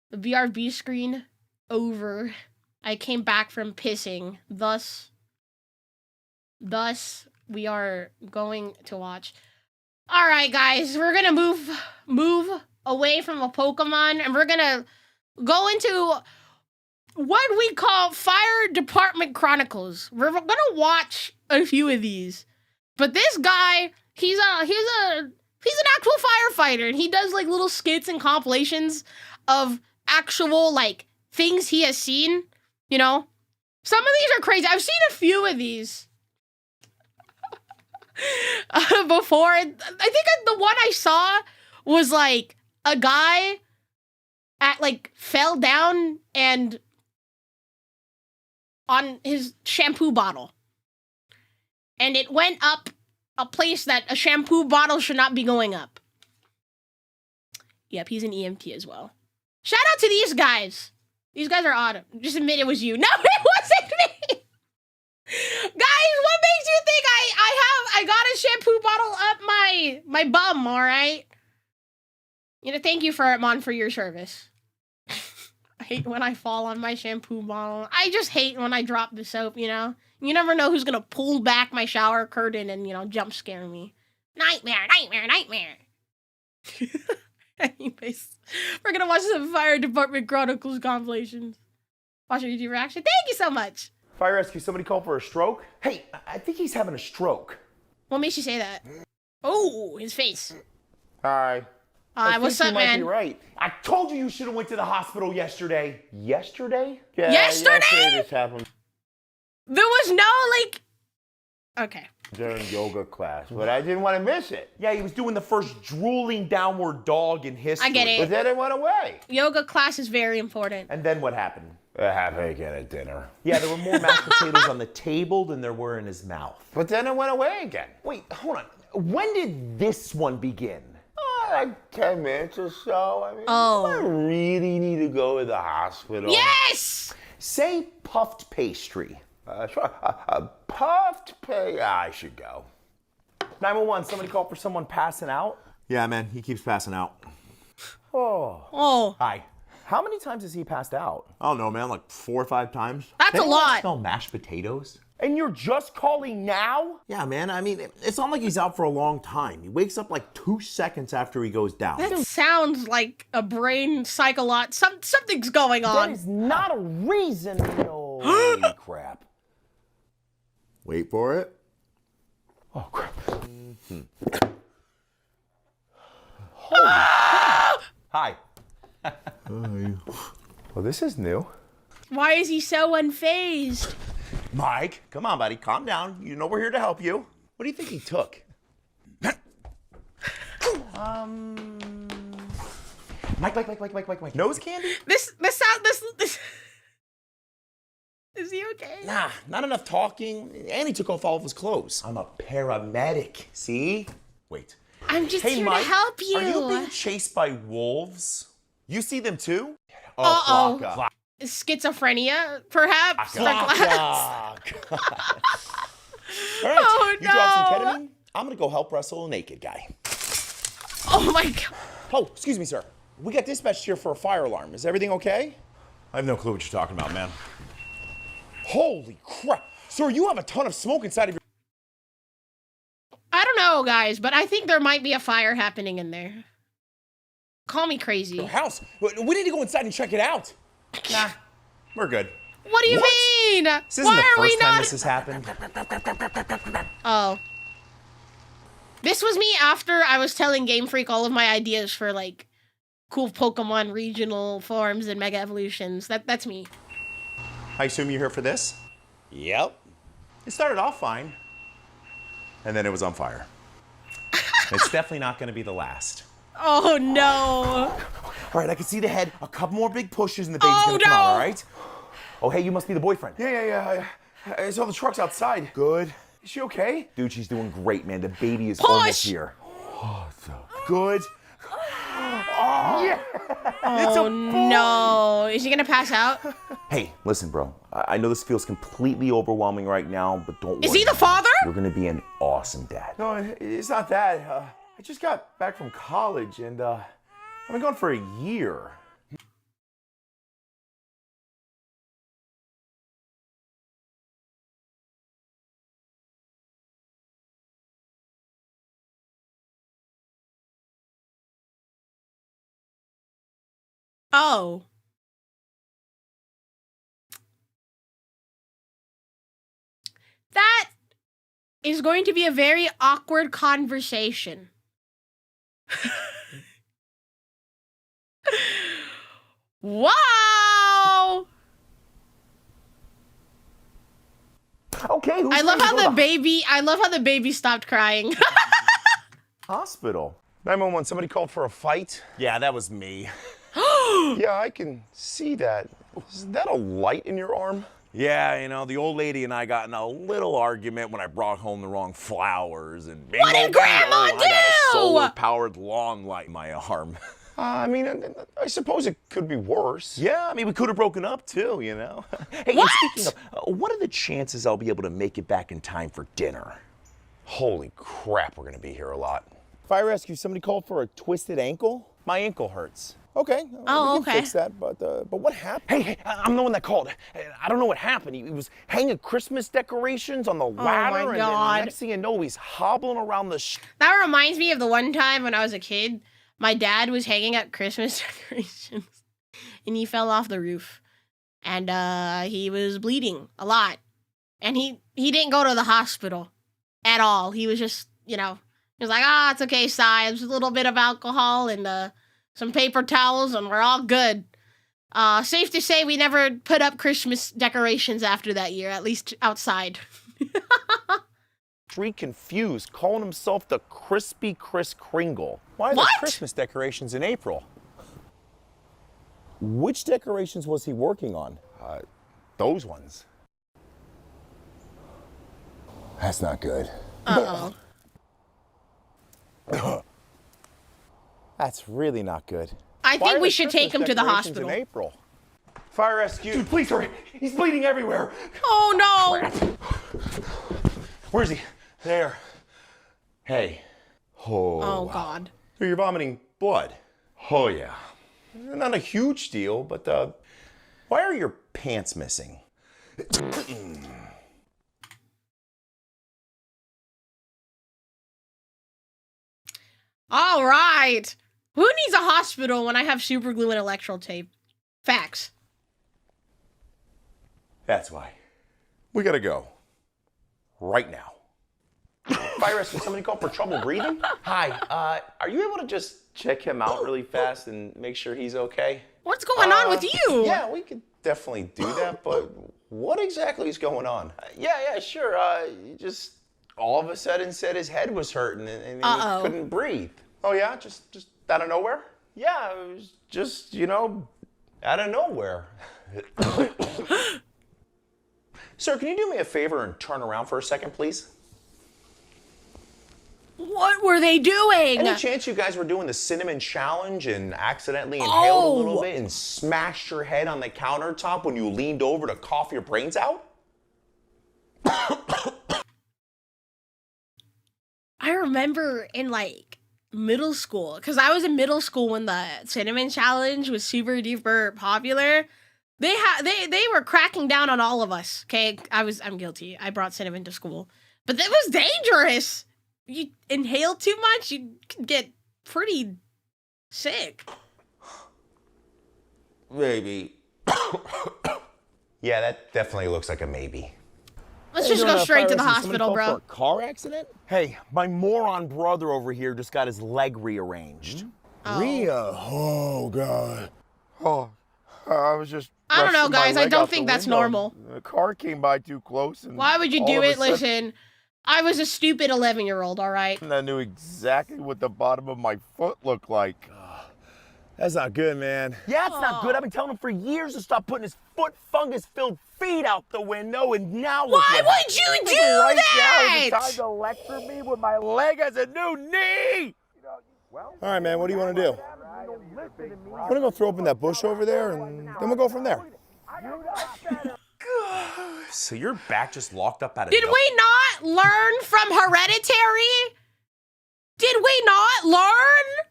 The BRB screen over. I came back from pissing. Thus, we are going to watch. All right, guys, we're gonna move away from a Pokemon, and we're gonna go into what we call Fire Department Chronicles. We're gonna watch a few of these, but this guy, he's an actual firefighter, and he does like little skits and compilations of actual like things he has seen. Some of these are crazy. I've seen a few of these before. I think the one I saw was like a guy fell down and on his shampoo bottle, and it went up a place that a shampoo bottle should not be going up. Yep, he's an EMT as well. Shout out to these guys. These guys are odd. Just admit it was you. No, it wasn't me. Guys, what makes you think I got a shampoo bottle up my bum, all right? Thank you for your service. I hate when I fall on my shampoo bottle. I just hate when I drop the soap, You never know who's gonna pull back my shower curtain and, jump scare me. Nightmare, nightmare, nightmare. Anyways, we're gonna watch some Fire Department Chronicles compilations. Watch your YouTube reaction. Thank you so much. Fire rescue, somebody called for a stroke? Hey, I think he's having a stroke. What makes you say that? Oh, his face. Hi. What's up, man? Might be right. I told you should have went to the hospital yesterday. Yesterday? Yeah, yesterday this happened. There was no, okay. During yoga class, but I didn't want to miss it. Yeah, he was doing the first drooling downward dog in history. I get it. But then it went away. Yoga class is very important. And then what happened? I had again at dinner. Yeah, there were more mashed potatoes on the table than there were in his mouth. But then it went away again. Wait, hold on. When did this one begin? Like 10 minutes or so. I mean, I really need to go to the hospital. Yes! Say puffed pastry. Sure. Puffed pastry. I should go. 911, somebody called for someone passing out? Yeah, man, he keeps passing out. Oh. Hi. How many times has he passed out? I don't know, man, like 4 or 5 times. That's a lot. Smell mashed potatoes? And you're just calling now? Yeah, man, I mean, it's not like he's out for a long time. He wakes up like 2 seconds after he goes down. That sounds like a brain psycholot. Something's going on. That is not a reason. Holy crap. Wait for it. Oh, crap. Hi. Well, this is new. Why is he so unfazed? Mike, come on, buddy. Calm down. You know we're here to help you. What do you think he took? Mike. Nose candy? This. Is he okay? Nah, not enough talking. And he took off all of his clothes. I'm a paramedic. See? Wait. I'm just here Mike, to help you. Are you being chased by wolves? You see them too? Uh-oh. Flocka. schizophrenia, perhaps. All right, Oh, you drop some no. ketamine. I'm gonna go help wrestle a naked guy. Oh my god. Oh, excuse me, sir. We got dispatched here for a fire alarm. Is everything okay? I have no clue what you're talking about, man. Holy crap. Sir, you have a ton of smoke inside of your... I don't know, guys, but I think there might be a fire happening in there. Call me crazy. house. We need to go inside and check it out. Nah, we're good. What do you mean? This isn't Why the are we first time not? this has happened. Oh. This was me after I was telling Game Freak all of my ideas for, like, cool Pokemon regional forms and Mega Evolutions. That's me. I assume you're here for this? Yep. It started off fine, and then it was on fire. It's definitely not going to be the last. Oh, no. All right, I can see the head. A couple more big pushes, and the baby's going to come out, all right? Oh, hey, you must be the boyfriend. Yeah. I saw the trucks outside. Good. Is she okay? Dude, she's doing great, man. The baby is almost here. Oh, so good. Oh, yeah. Oh, no. Is he gonna pass out? Hey, listen, bro. I know this feels completely overwhelming right now, but don't worry. Is he the father? You're gonna be an awesome dad. No, it's not that. I just got back from college, and I've been gone for a year. Oh. That is going to be a very awkward conversation. Wow! Okay, who's I love ready to how go the baby stopped crying. hospital. 911, somebody called for a fight? Yeah, that was me. Yeah, I can see that. Is that a light in your arm? Yeah, you know, the old lady and I got in a little argument when I brought home the wrong flowers, and bingo, What did Grandma bingo, I got a do? solar-powered lawn light in my arm. I mean, I suppose it could be worse. Yeah, I mean, we could have broken up too, you know. Hey, What? and speaking of, what are the chances I'll be able to make it back in time for dinner? Holy crap, we're gonna be here a lot. Fire rescue, somebody called for a twisted ankle? My ankle hurts. Okay, Oh, we can okay. fix that, but what happened? Hey, I'm the one that called. I don't know what happened. He was hanging Christmas decorations on the ladder, my and then God. next thing you know, he's hobbling around the That reminds me of the one time when I was a kid, my dad was hanging up Christmas decorations and he fell off the roof and he was bleeding a lot. And he didn't go to the hospital at all. He was just, he was like, it's okay, Si. There's a little bit of alcohol and some paper towels and we're all good. Safe to say we never put up Christmas decorations after that year, at least outside. street confused, calling himself the Crispy Kris Kringle. Why are What? there Christmas decorations in April? Which decorations was he working on? Those ones. That's not good. Uh-oh. That's really not good. I Why think are we there should take him Christmas to the decorations hospital. in April? Fire rescue. Dude, please hurry. He's bleeding everywhere. Oh, no. Where is he? There. Hey. Oh, God. So you're vomiting blood? Oh, yeah. Not a huge deal, but why are your pants missing? All right. Who needs a hospital when I have super glue and electrode tape? Facts. That's why. We gotta go. Right now. Fire rescue, somebody called for trouble breathing? Hi, are you able to just check him out really fast and make sure he's okay? What's going on with you? Yeah, we could definitely do that, but what exactly is going on? Yeah, sure. He just all of a sudden said his head was hurting and he couldn't breathe. Oh yeah, just out of nowhere? Yeah, it was just, out of nowhere. Sir, can you do me a favor and turn around for a second, please? What were they doing? Any chance you guys were doing the cinnamon challenge and accidentally inhaled a little bit and smashed your head on the countertop when you leaned over to cough your brains out? I remember in like middle school, because I was in middle school when the cinnamon challenge was super duper popular. They were cracking down on all of us. Okay, I'm guilty. I brought cinnamon to school, but that was dangerous. You inhale too much, you can get pretty sick. Maybe. Yeah, that definitely looks like a maybe. Let's just go straight to the hospital, bro. For a car accident? Hey, my moron brother over here just got his leg rearranged. Oh, God. Oh, I was just. I don't know, resting my guys. I leg don't out think the that's window. normal. The car came by too close. And Why would you all do of a it? sudden- Listen, I was a stupid 11-year-old, all right? And I knew exactly what the bottom of my foot looked like. That's not good, man. Yeah, it's not good. I've been telling him for years to stop putting his foot fungus-filled feet out the window, and now look Why what would you happened. do Right that? now is the time to lecture me when my leg has a new knee. All right, man, what do you want to do? I'm gonna go throw open that bush over there, and then we'll go from there. So your back just locked up out of Did we not learn from Hereditary? Did we not learn?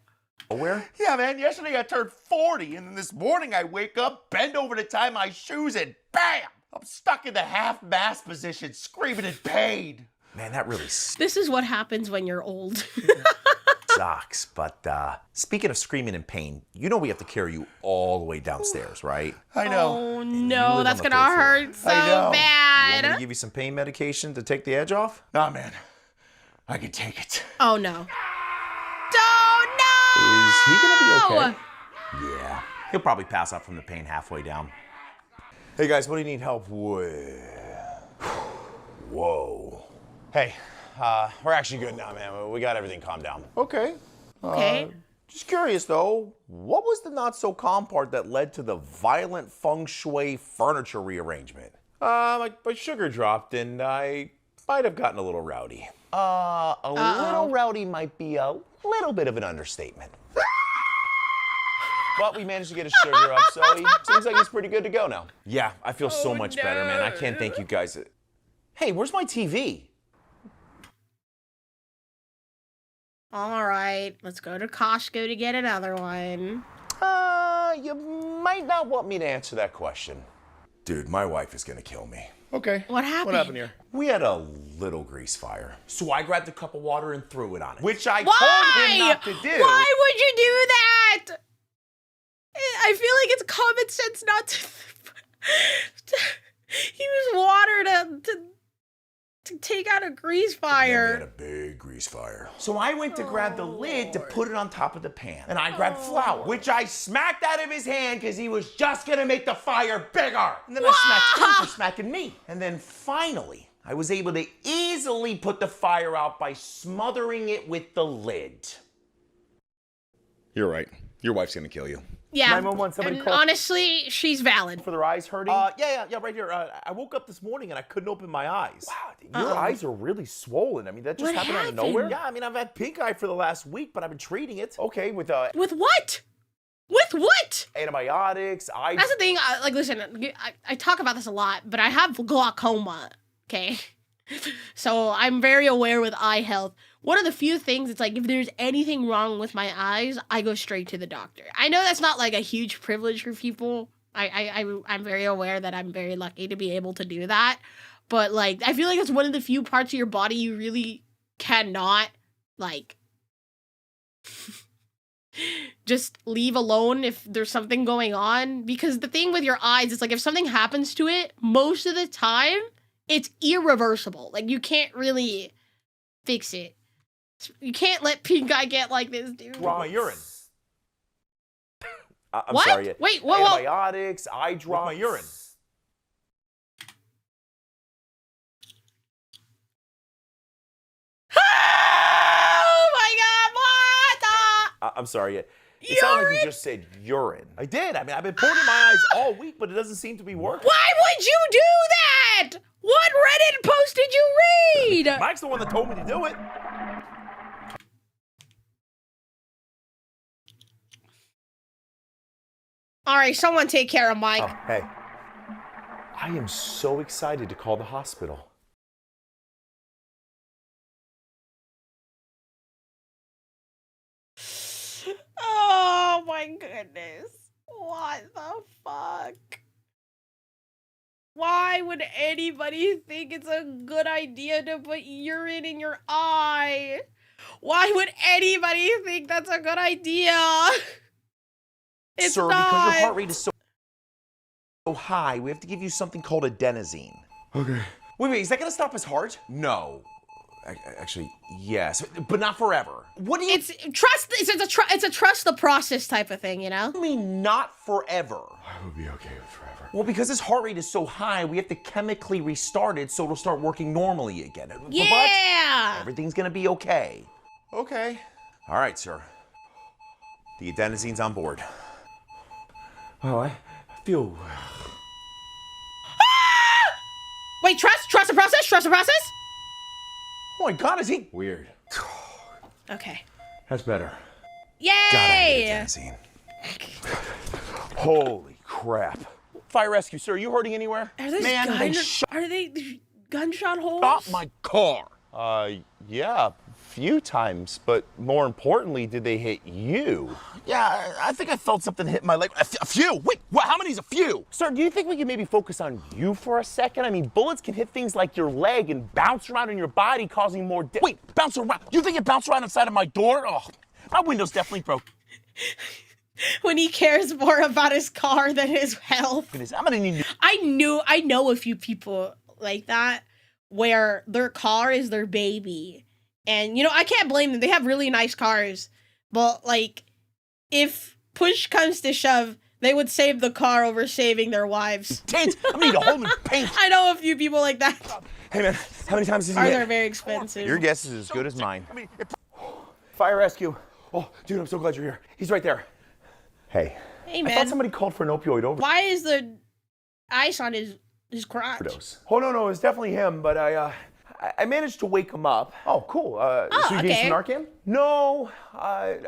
nowhere? Yeah, man, yesterday I turned 40, and then this morning I wake up, bend over to tie my shoes, and bam! I'm stuck in the half-mast position, screaming in pain. Man, that really This is what happens when you're old. sucks. But speaking of screaming in pain, you know we have to carry you all the way downstairs, right? I know. Oh you no, live that's on the gonna third floor. hurt so I know. You want me bad. to give you some pain medication to take the edge off? Nah, man. I can take it. Oh no. Oh Is he no! gonna be okay? Yeah. He'll probably pass out from the pain halfway down. Hey guys, what do you need help with? Whoa. Hey, we're actually good now, man. We got everything calmed down. Okay. Okay. Just curious though, what was the not so calm part that led to the violent feng shui furniture rearrangement? My sugar dropped and I might have gotten a little rowdy. A little rowdy might be a little bit of an understatement. But we managed to get his sugar up, so he seems like he's pretty good to go now. Yeah, I feel so much better, man. I can't thank you guys. Hey, where's my TV? All right, let's go to Costco to get another one. You might not want me to answer that question. Dude, my wife is gonna kill me. Okay. What happened? What happened here? We had a little grease fire. So I grabbed a cup of water and threw it on it. Which I Why? told him not to do. Why would you do that? I feel like it's common sense not to use water to take out a grease We had fire. a big grease fire. So I went to grab the lid to put it on top of the pan. And I grabbed flour, which I smacked out of his hand because he was just gonna make the fire bigger. And then I smacked him for smacking me. And then finally, I was able to easily put the fire out by smothering it with the lid. You're right. Your wife's gonna kill you. Yeah. 911, somebody and call- honestly, she's valid. For their eyes hurting? Yeah, right here. I woke up this morning and I couldn't open my eyes. Wow, your eyes are really swollen. I mean, that just What happened out of happened? nowhere? Yeah, I mean, I've had pink eye for the last week, but I've been treating it. Okay, with With what? With what? Antibiotics, That's the thing. Like, listen, I talk about this a lot, but I have glaucoma. Okay, so I'm very aware with eye health. One of the few things, it's like if there's anything wrong with my eyes, I go straight to the doctor. I know that's not like a huge privilege for people. I'm very aware that I'm very lucky to be able to do that. But like, I feel like it's one of the few parts of your body you really cannot like just leave alone if there's something going on. Because the thing with your eyes is like if something happens to it, most of the time it's irreversible. Like you can't really fix it. You can't let pink eye get like this, dude. my urine. I'm What? sorry. Wait, whoa. Antibiotics, eye drops. my urine. Oh my god, what the? I'm sorry. It sounded like you just said urine. I did. I mean, I've been putting in my eyes all week, but it doesn't seem to be working. Why would you do that? What Reddit post did you read? Mike's the one that told me to do it. All right, someone take care of Mike. Oh, hey. I am so excited to call the hospital. Oh my goodness. What the fuck? Why would anybody think it's a good idea to put urine in your eye? Why would anybody think that's a good idea? It's Sir, not. because your heart rate is so high, we have to give you something called adenosine. Okay. Wait, is that gonna stop his heart? No. Actually, yes, but not forever. What do you It's a trust the process type of thing, you know? mean not forever? I will be okay with forever. Well, because his heart rate is so high, we have to chemically restart it so it'll start working normally again. Yeah! But everything's gonna be okay. Okay. All right, sir. The adenosine's on board. Well, I feel... Wait, trust the process? Trust the process? Oh my God, is he? weird. Okay. That's better. Yay! Adenosine. Holy crap. Fire rescue, sir, are you hurting anywhere? Are those are they gunshot holes? Stop my car. Yeah, a few times, but more importantly, did they hit you? Yeah, I think I felt something hit my leg. A few? Wait, what? How many's a few? Sir, do you think we can maybe focus on you for a second? I mean, bullets can hit things like your leg and bounce around in your body, causing more Wait, bounce around? You think it bounced around inside of my door? Oh, my window's definitely broke. When he cares more about his car than his health. I'm gonna need you. I know a few people like that where their car is their baby. And, you know, I can't blame them. They have really nice cars. But, like, if push comes to shove, they would save the car over saving their wives. Paint! I'm gonna need a whole new paint. I know a few people like that. Hey, man, how many times has he Cars hit? are very expensive. Your guess is as good as mine. Fire rescue. Oh, dude, I'm so glad you're here. He's right there. Hey. Hey, I man. thought somebody called for an opioid overdose. Why is the ice on his crotch? Oh, no, it's definitely him, but I managed to wake him up. Oh, cool. So you gave some Narcan? No, I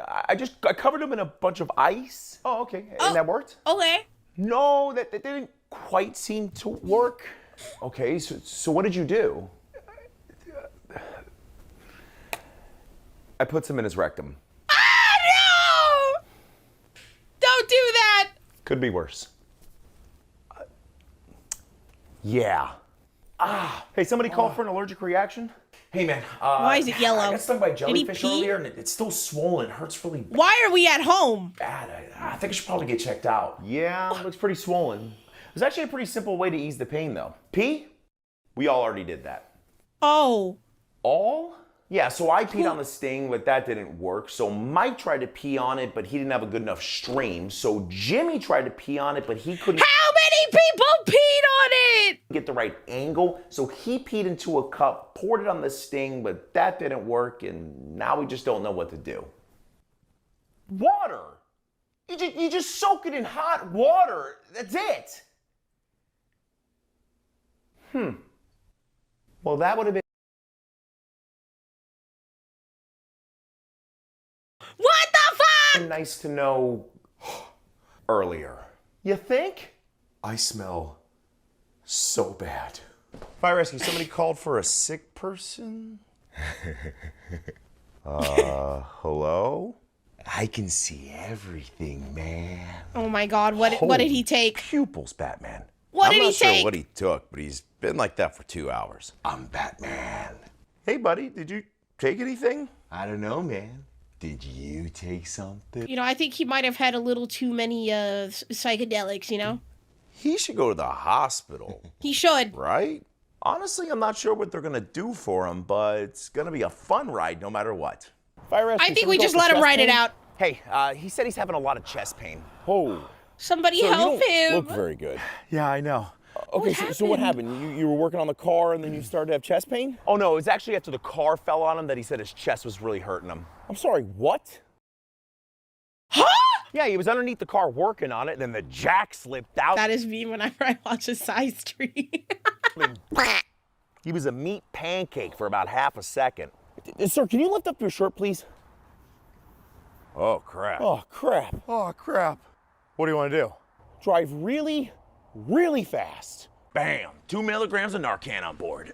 covered him in a bunch of ice. Oh, okay. And that worked? Okay. No, that didn't quite seem to work. Okay, so what did you do? I put some in his rectum. Ah, no! Don't do that! Could be worse. Yeah. Hey, somebody called for an allergic reaction? Hey, man. Why is it yellow? I got stung by Did he jellyfish pee? earlier, and it's still swollen. It hurts really Why are we at home? bad. I think I should probably get checked out. Yeah, looks pretty swollen. There's actually a pretty simple way to ease the pain, though. Pee? We all already did that. Oh. All? Yeah, so I peed on the sting, but that didn't work. So Mike tried to pee on it, but he didn't have a good enough stream. So Jimmy tried to pee on it, but he couldn't How many people peed on it? get the right angle. So he peed into a cup, poured it on the sting, but that didn't work, and now we just don't know what to do. Water! You just soak it in hot water. That's it. Well, that would have been What the fuck? nice to know earlier. You think? I smell so bad. Fire rescue, somebody called for a sick person? Hello? I can see everything, man. Oh my god, what did he take? Pupils, Batman. What I'm did he not sure take? what he took, but he's been like that for 2 hours. I'm Batman. Hey, buddy, did you take anything? I don't know, man. Did you take something? You know, I think he might have had a little too many psychedelics, you know? He should go to the hospital, He should. right? Honestly, I'm not sure what they're gonna do for him, but it's gonna be a fun ride no matter what. Fire rescue, I think somebody we just go for let him chest ride it pain? out. Hey, he said he's having a lot of chest pain. Oh, Somebody so help you don't him. look very good. Yeah, I know. Okay, so what happened? You were working on the car and then you started to have chest pain? Oh no, it was actually after the car fell on him that he said his chest was really hurting him. I'm sorry, what? Huh? Yeah, he was underneath the car working on it, and then the jack slipped out. That is me whenever I watch a side stream. He was a meat pancake for about half a second. Sir, can you lift up your shirt, please? Oh, crap. Oh, crap. Oh, crap. What do you want to do? drive really, really fast. Bam, 2 milligrams of Narcan on board.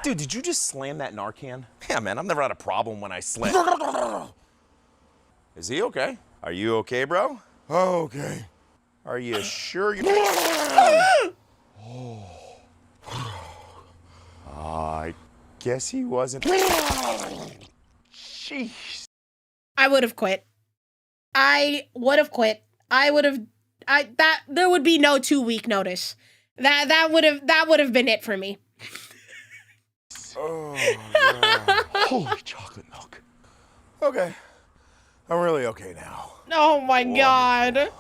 Dude, did you just slam that Narcan? Yeah, man, I've never had a problem when I slam. Is he okay? Are you okay, bro? Oh, okay. Are you sure you... I guess he wasn't... Jeez. I would have quit. There would be no 2-week notice. That would have been it for me. Oh, yeah. Holy chocolate milk. Okay. I'm really okay now. Oh my God.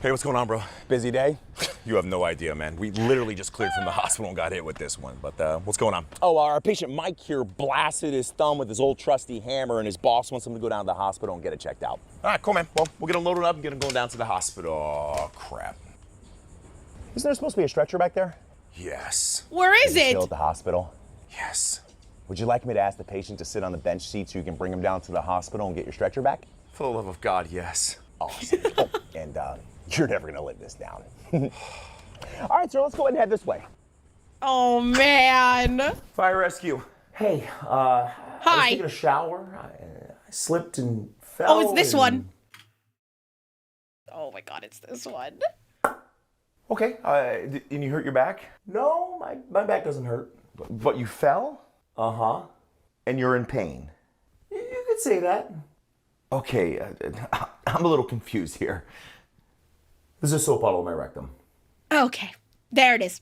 Hey, what's going on, bro? Busy day? You have no idea, man. We literally just cleared from the hospital and got hit with this one. But what's going on? Oh, our patient Mike here blasted his thumb with his old trusty hammer, and his boss wants him to go down to the hospital and get it checked out. All right, cool, man. Well, we'll get him loaded up and get him going down to the hospital. Oh, crap. Isn't there supposed to be a stretcher back there? Yes. Where is it? Still at the hospital? Yes. Would you like me to ask the patient to sit on the bench seat so you can bring him down to the hospital and get your stretcher back? For the love of God, yes. Awesome. Oh, and you're never gonna live this down. All right, sir, let's go ahead and head this way. Oh man. Fire rescue. Hey, I was Hi. taking a shower. I slipped and fell. Oh, it's this and... one. Oh my God, it's this one. Okay, and you hurt your back? No, my back doesn't hurt. But you fell? Uh-huh. And you're in pain? You could say that. Okay, I'm a little confused here. There's a soap bottle in my rectum. Okay, there it is.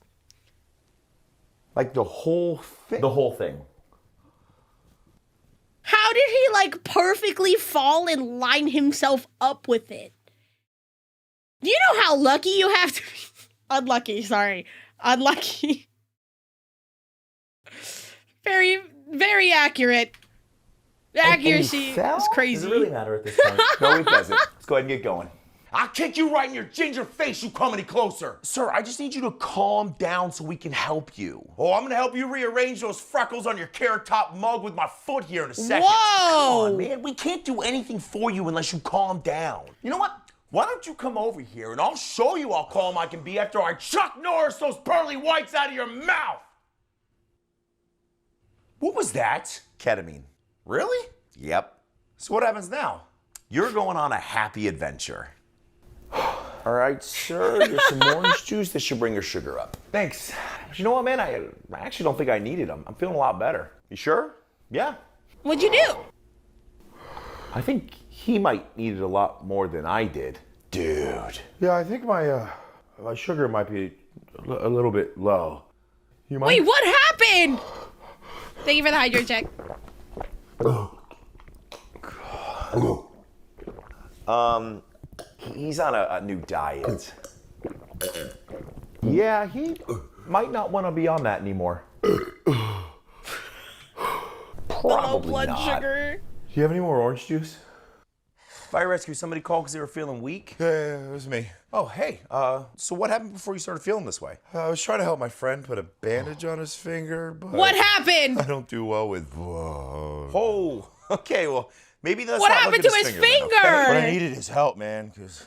Like the whole thing? The whole thing. How did he like perfectly fall and line himself up with it? Do you know how lucky you have to be? Unlucky, sorry. Unlucky. Very, very accurate. The accuracy is crazy. Does it really matter at this point? No, it doesn't. Let's go ahead and get going. I'll kick you right in your ginger face, you come any closer. Sir, I just need you to calm down so we can help you. Oh, I'm gonna help you rearrange those freckles on your carrot top mug with my foot here in a second. Whoa! Come on, man. We can't do anything for you unless you calm down. You know what? Why don't you come over here and I'll show you how calm I can be after I Chuck Norris those pearly whites out of your mouth. What was that? Ketamine. Really? Yep. So what happens now? You're going on a happy adventure. All right, sir, here's some orange juice. This should bring your sugar up. Thanks. But you know what, man? I actually don't think I needed them. I'm feeling a lot better. You sure? Yeah. What'd you do? I think he might need it a lot more than I did. Dude. Yeah, I think my sugar might be a little bit low. You might... Wait, what happened? Thank you for the hydrate check. He's on a new diet. Yeah, he might not want to be on that anymore. Low blood sugar. Do you have any more orange juice? Fire rescue, somebody called because they were feeling weak? Yeah, it was me. Oh, hey, so what happened before you started feeling this way? I was trying to help my friend put a bandage on his finger, but... What happened? I don't do well with blood. Oh, okay, well, maybe that's What not happened look to at his finger? finger? Then, But I needed his help, man, because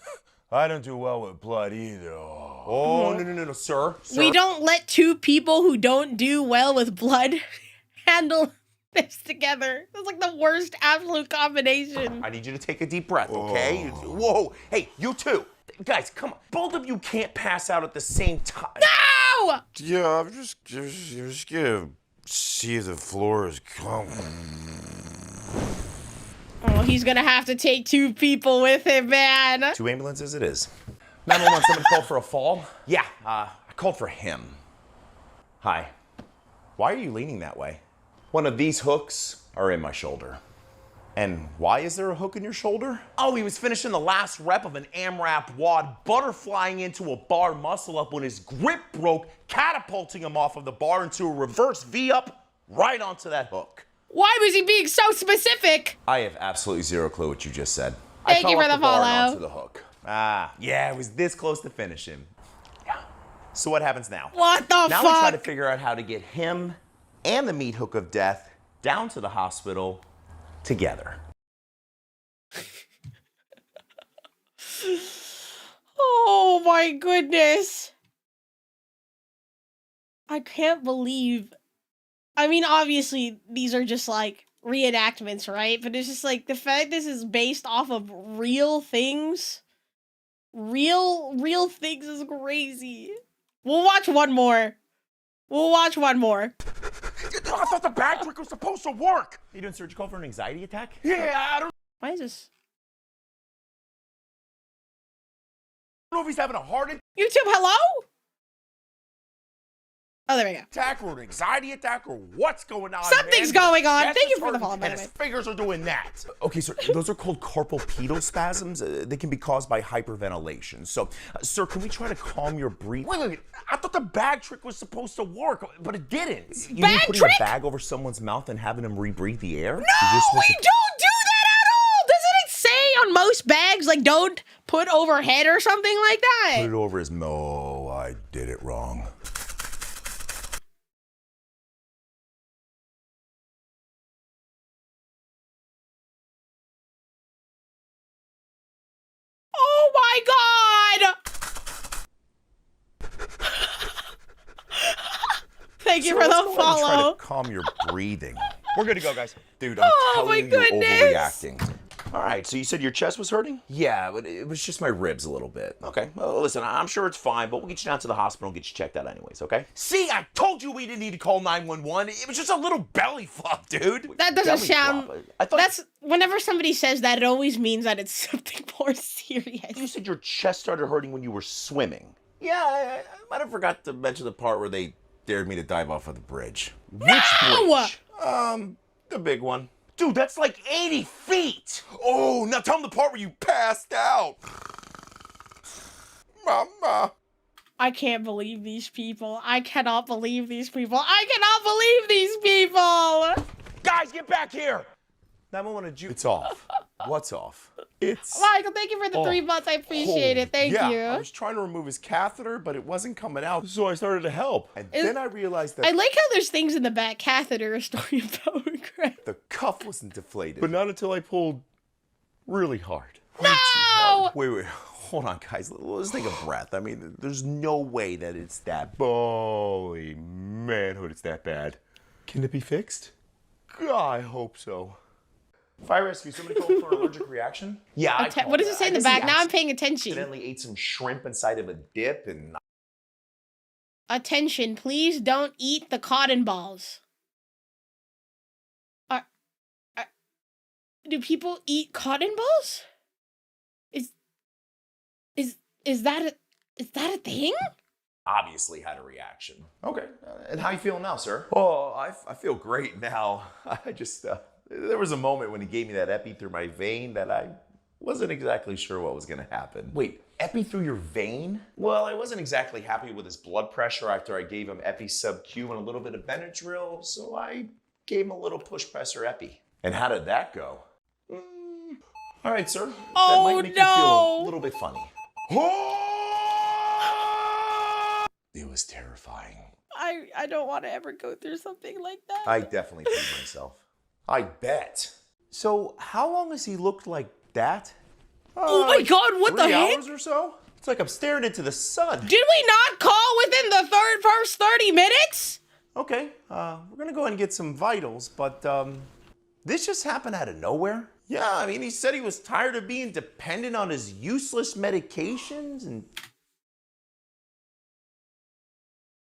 I don't do well with blood either. Oh, no, sir. We don't let two people who don't do well with blood handle this together. It's like the worst absolute combination. I need you to take a deep breath, okay? Whoa, hey, you too. Guys, come on. Both of you can't pass out at the same time. No! Yeah, I'm just gonna see if the floor is calm. Oh, he's gonna have to take two people with him, man. 2 ambulances it is. 911, somebody called for a fall? Yeah, I called for him. Hi. Why are you leaning that way? One of these hooks are in my shoulder. And why is there a hook in your shoulder? Oh, he was finishing the last rep of an AMRAP wad, butterflying into a bar muscle up when his grip broke, catapulting him off of the bar into a reverse V-up right onto that hook. Why was he being so specific? I have absolutely zero clue what you just said. Thank I you fell for off the bar and follow. onto the hook. Yeah, it was this close to finishing. Yeah. So what happens now? What the Now we try to fuck? figure out how to get him and the meat hook of death down to the hospital together. Oh my goodness. I can't believe. I mean, obviously, these are just like reenactments, right? But it's just like the fact this is based off of real things. Real things is crazy. We'll watch one more. We'll watch one more. I thought the bag trick was supposed to work. You doing surgical for an anxiety attack? Yeah, I don't Why is this? know if he's having a heart YouTube, hello? Oh, there we go. attack or an anxiety attack or what's going on. Something's man. going on. Chest Thank you is for the hurting follow, by and the his way. fingers are doing that. Okay, sir, those are called carpal pedal spasms. They can be caused by hyperventilation. So, sir, can we try to calm your breathing? Wait. I thought the bag trick was supposed to work, but it didn't. You mean Bag putting trick? a bag over someone's mouth and having them rebreathe the air? No, we don't do that at all. Doesn't it say on most bags, like, don't put overhead or something like that? Put it over his mouth. Oh, I did it wrong. Oh my god! Thank you for the Try follow. to calm your breathing. We're good to go, guys. Dude, I'm Oh, telling my you, you're goodness. overreacting. All right, so you said your chest was hurting? Yeah, but it was just my ribs a little bit. Okay, well, listen, I'm sure it's fine, but we'll get you down to the hospital and get you checked out anyways, okay? See, I told you we didn't need to call 911. It was just a little belly flop, dude. That doesn't Belly sound. flop. I thought That's whenever somebody says that, it always means that it's something more serious. you said your chest started hurting when you were swimming. Yeah, I might have forgot to mention the part where they dared me to dive off of the bridge. No! Which bridge? The big one. Dude, that's like 80 feet. Oh, now tell them the part where you passed out. Mama. I can't believe these people. I cannot believe these people. I cannot believe these people. Guys, get back here. 911 juke. It's off. What's off? It's... Michael, thank you for the 3 months. I appreciate it. Thank yeah, you. I was trying to remove his catheter, but it wasn't coming out, so I started to help. And then I realized that I like how there's things in the back. Catheter, a story about regret. the cuff wasn't deflated. But not until I pulled really hard. No! Wait. Hold on, guys. Let's take a breath. I mean, there's no way that it's that. Holy manhood, it's that bad. Can it be fixed? I hope so. Fire rescue. Somebody called for an allergic reaction? Yeah. What does it say in the back? Now I'm paying attention. Accidentally ate some shrimp inside of a dip and. Attention, please don't eat the cotton balls. Do people eat cotton balls? Is that a thing? Obviously had a reaction. Okay. And how you feeling now, sir? Oh, I feel great now. I just, there was a moment when he gave me that epi through my vein that I wasn't exactly sure what was going to happen. Wait, epi through your vein? Well, I wasn't exactly happy with his blood pressure after I gave him epi sub-Q and a little bit of Benadryl, so I gave him a little push pressor epi. And how did that go? All right, sir. Oh, that might make you no. feel a little bit funny. It was terrifying. I don't want to ever go through something like that. I definitely peed myself. I bet. So, how long has he looked like that? Oh my god, what the 3 heck? hours or so? It's like I'm staring into the sun. Did we not call within the first 30 minutes? Okay, we're gonna go ahead and get some vitals, but this just happened out of nowhere? Yeah, I mean, he said he was tired of being dependent on his useless medications and...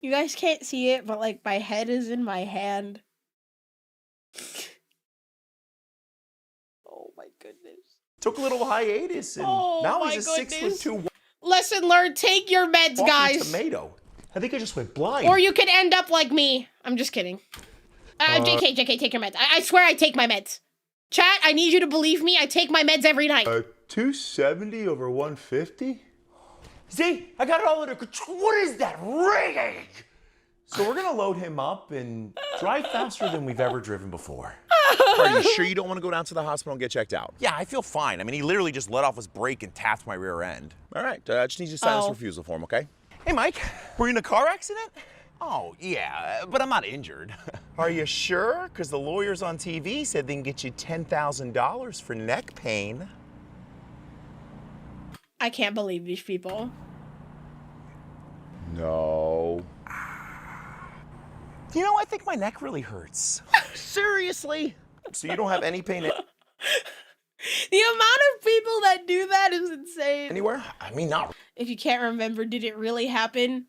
You guys can't see it, but like my head is in my hand. Oh my goodness. Took a little hiatus, and Oh now my he's a goodness. 6'2" Lesson learned, take your meds, walking guys. tomato. I think I just went blind. Or you could end up like me. I'm just kidding. JK, take your meds. I swear I take my meds. Chat, I need you to believe me. I take my meds every night. 270 over 150? See, I got it all under control. What is that ringing? So we're gonna load him up and drive faster than we've ever driven before. Are you sure you don't want to go down to the hospital and get checked out? Yeah, I feel fine. I mean, he literally just let off his brake and tapped my rear end. All right, I just need you to sign this Oh. refusal form, okay? Hey, Mike, were you in a car accident? Oh, yeah, but I'm not injured. Are you sure? Because the lawyers on TV said they can get you $10,000 for neck pain. I can't believe these people. No. You know, I think my neck really hurts. Seriously? So you don't have any pain The amount of people that do that is insane. anywhere? I mean, not. If you can't remember, did it really happen?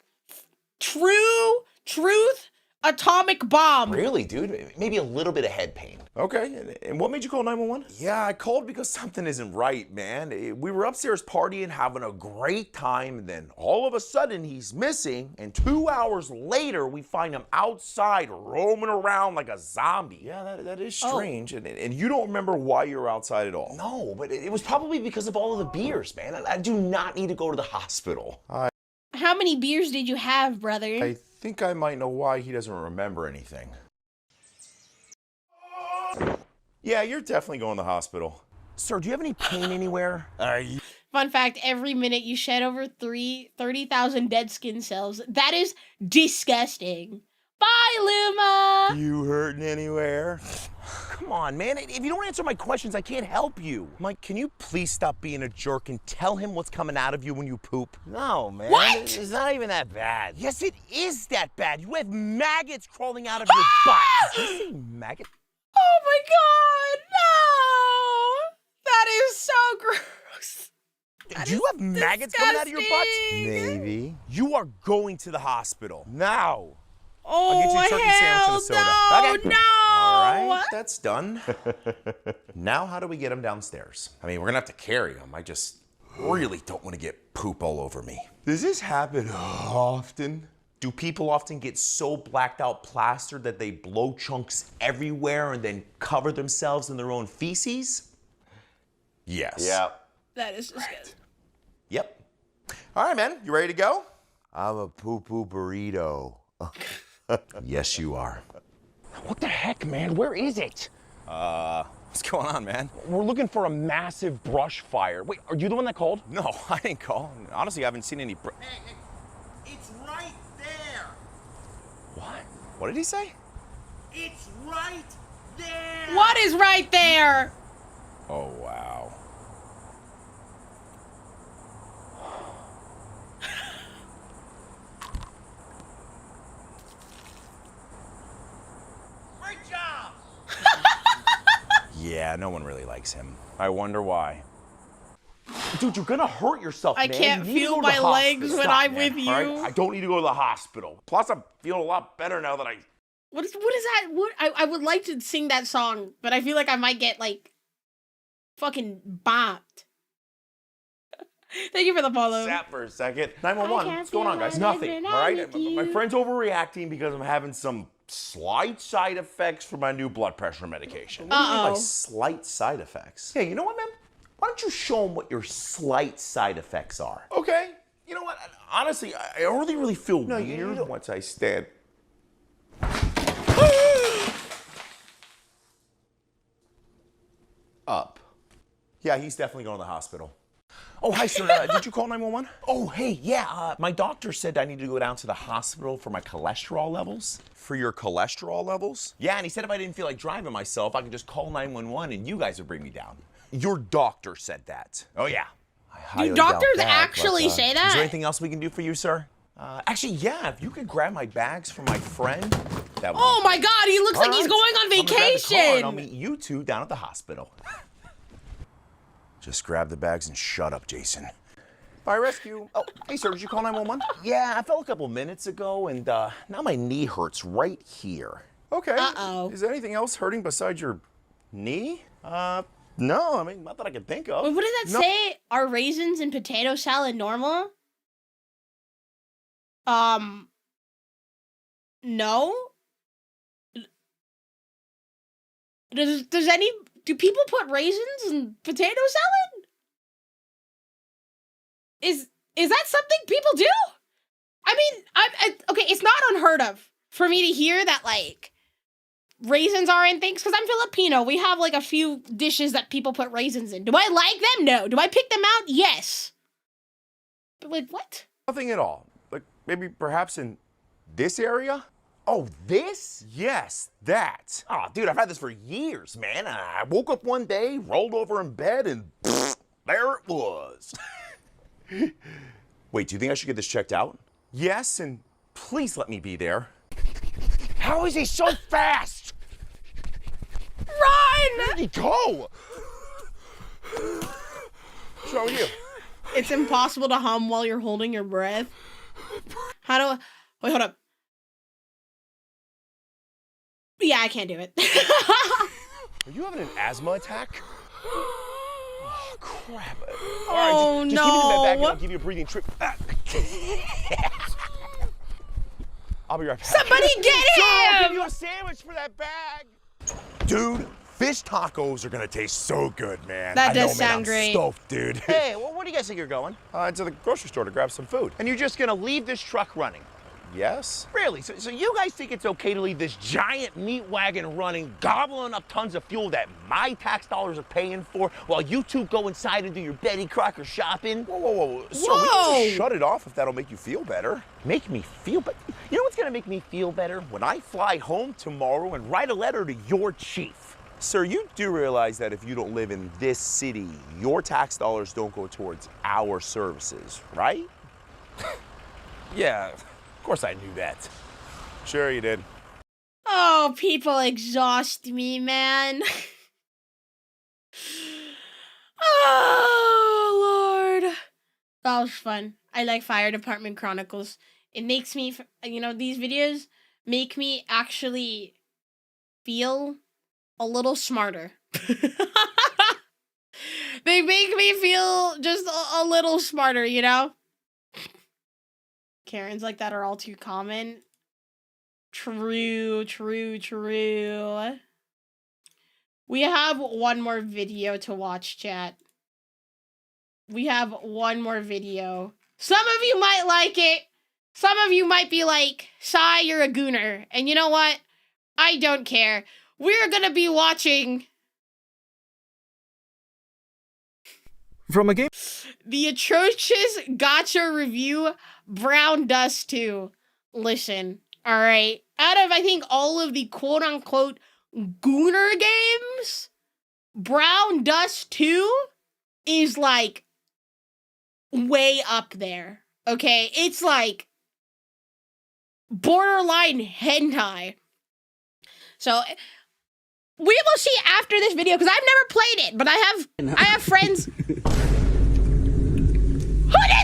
Truth, atomic bomb. Really, dude? Maybe a little bit of head pain. Okay, and what made you call 911? Yeah, I called because something isn't right, man. We were upstairs partying, having a great time, and then all of a sudden he's missing, and 2 hours later we find him outside roaming around like a zombie. Yeah, that is strange, and you don't remember why you were outside at all? No, but it was probably because of all of the beers, man. I do not need to go to the hospital. How many beers did you have, brother? I think I might know why he doesn't remember anything. Yeah, you're definitely going to the hospital. Sir, do you have any pain anywhere? Fun fact, every minute you shed over 30,000 dead skin cells. That is disgusting. Bye, Luma! You hurting anywhere? Come on, man. If you don't answer my questions, I can't help you. Mike, can you please stop being a jerk and tell him what's coming out of you when you poop? No, man. What? It's not even that bad. Yes, it is that bad. You have maggots crawling out of your butt. Did you say maggot? Oh my god, no! That is so gross. Do you have maggots coming out of your butt? Maybe. You are going to the hospital now. Oh, I'll get you a turkey sandwich and a soda. no, Okay. no! All right, that's done. Now, how do we get him downstairs? I mean, we're gonna have to carry him. I just really don't want to get poop all over me. Does this happen often? Do people often get so blacked out plastered that they blow chunks everywhere and then cover themselves in their own feces? Yes. Yep. That is disgusting. Yep. All right, man. You ready to go? I'm a poo-poo burrito. Yes, you are. What the heck, man? Where is it? What's going on, man? We're looking for a massive brush fire. Wait, are you the one that called? No, I didn't call. Honestly, I haven't seen any. It's right there. What? What did he say? It's right there. What is right there? Oh, wow. Great job. Yeah, no one really likes him. I wonder why. Dude, you're gonna hurt yourself, I man. can't You need to feel go to the my legs hospital. when Stop, I'm man, with all right? you. I don't need to go to the hospital. Plus, I'm feeling a lot better now that I... What is that? I would like to sing that song, but I feel like I might get, like, fucking bombed. Thank you for the follow. Sat for a second. 911, what's going on, guys? feel Nothing, like all right? with you. My friend's overreacting because I'm having some slight side effects for my new blood pressure medication. What do you mean by Uh-oh. slight side effects? Hey, you know what, man? Why don't you show them what your slight side effects are? Okay. You know what? Honestly, I really feel weird once I stand. Up. Yeah, he's definitely going to the hospital. Oh, hi, sir. Did you call 911? Oh, hey, yeah. My doctor said I need to go down to the hospital for my cholesterol levels. For your cholesterol levels? Yeah, and he said if I didn't feel like driving myself, I could just call 911 and you guys would bring me down. Your doctor said that. Oh, yeah. I highly Do doubt doctors that, actually say Is that? there anything else we can do for you, sir? Actually, yeah. If you could grab my bags for my friend, that would Oh be my god, he looks all like he's right. going on I'm gonna grab the car and vacation. I'll meet you two down at the hospital. Just grab the bags and shut up, Jason. Fire rescue. Oh, hey, sir, did you call 911? Yeah, I fell a couple minutes ago, and now my knee hurts right here. Okay. Uh-oh. Is there anything else hurting besides your knee? No, I mean, not that I can think of. Wait, what does that say? Are raisins and potato salad normal? No. Do people put raisins in potato salad? Is that something people do? I mean, okay, it's not unheard of for me to hear that, like, raisins are in things, because I'm Filipino. We have, like, a few dishes that people put raisins in. Do I like them? No. Do I pick them out? Yes. But, like, what? Nothing at all. Like, maybe perhaps in this area? Oh, this? Yes, that. Oh, dude, I've had this for years, man. I woke up one day, rolled over in bed, and there it was. Wait, do you think I should get this checked out? Yes, and please let me be there. How is he so fast? Run! Where'd he go? What's wrong with you? It's impossible to hum while you're holding your breath. How do I... Wait, hold up. Yeah, I can't do it. Are you having an asthma attack? Oh, crap. All Oh, right, just give me the med bag and no. I'll give you a breathing trip. I'll be right back. Somebody get I'll give him! you a sandwich for that bag. Dude, fish tacos are gonna taste so good, man. That I does know, man, sound I'm great. Stoked, dude. Hey, well, where do you guys think you're going? To the grocery store to grab some food. And you're just gonna leave this truck running? Yes? Really? So you guys think it's okay to leave this giant meat wagon running, gobbling up tons of fuel that my tax dollars are paying for, while you two go inside and do your Betty Crocker shopping? Whoa, whoa, whoa. Sir, we Whoa. can just shut it off if that'll make you feel better. Make me feel better? You know what's gonna make me feel better? When I fly home tomorrow and write a letter to your chief. Sir, you do realize that if you don't live in this city, your tax dollars don't go towards our services, right? Yeah, of course I knew that. Sure you did. Oh, people exhaust me, man. Oh, Lord. That was fun. I like Fire Department Chronicles. It makes me, you know, these videos make me actually feel a little smarter. They make me feel just a little smarter, you know? Karens like that are all too common. True, true, true. We have one more video to watch, chat. We have one more video. Some of you might like it. Some of you might be like, Sai, you're a gooner. And you know what? I don't care. We're gonna be watching from a game. the atrocious gacha review, Brown Dust 2. Listen, alright. Out of, I think, all of the quote-unquote gooner games, Brown Dust 2 is, like, way up there. Okay? It's, like, borderline hentai. So, we will see after this video, because I've never played it, but I have friends. Who did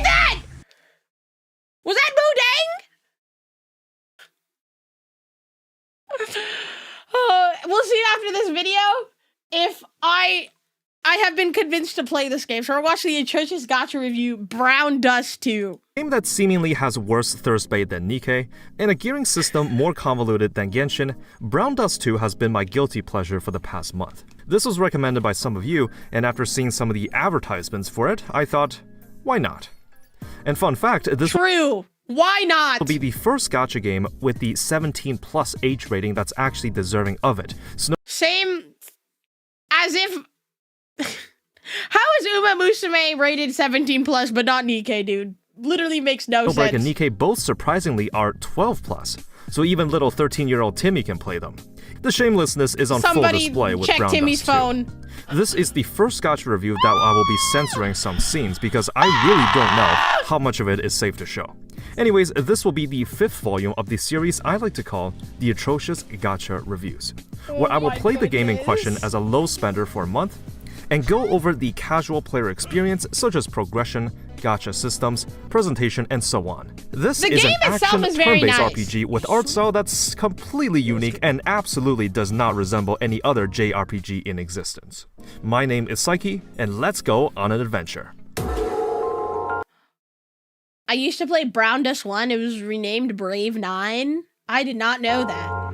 that? Was that Boudang? We'll see after this video if I have been convinced to play this game. So we're watching the atrocious gacha review, Brown Dust 2. A game that seemingly has worse thirst bait than Nikke, and a gearing system more convoluted than Genshin, Brown Dust 2 has been my guilty pleasure for the past month. This was recommended by some of you, and after seeing some of the advertisements for it, I thought, why not? And fun fact, this True. Why not? will be the first gacha game with the 17+ age rating that's actually deserving of it. Same as if... How is Uma Musume rated 17+ but not Nikke, dude? Literally makes no Snowbreak sense. and Nikke both surprisingly are 12+, so even little 13-year-old Timmy can play them. The shamelessness is on full display with check Brown Timmy's Dust 2. phone. This is the first gacha review that I will be censoring some scenes because I really don't know how much of it is safe to show. Anyways, this will be the 5th volume of the series I like to call the Atrocious Gacha Reviews, where I will play the game in question as a low spender for a month, and go over the casual player experience such as progression, gacha systems, presentation, and so on. This is an action turn-based RPG with art style that's completely unique and absolutely does not resemble any other JRPG in existence. My name is Psyche, and let's go on an adventure. I used to play Brown Dust 1. It was renamed Brave 9. I did not know that.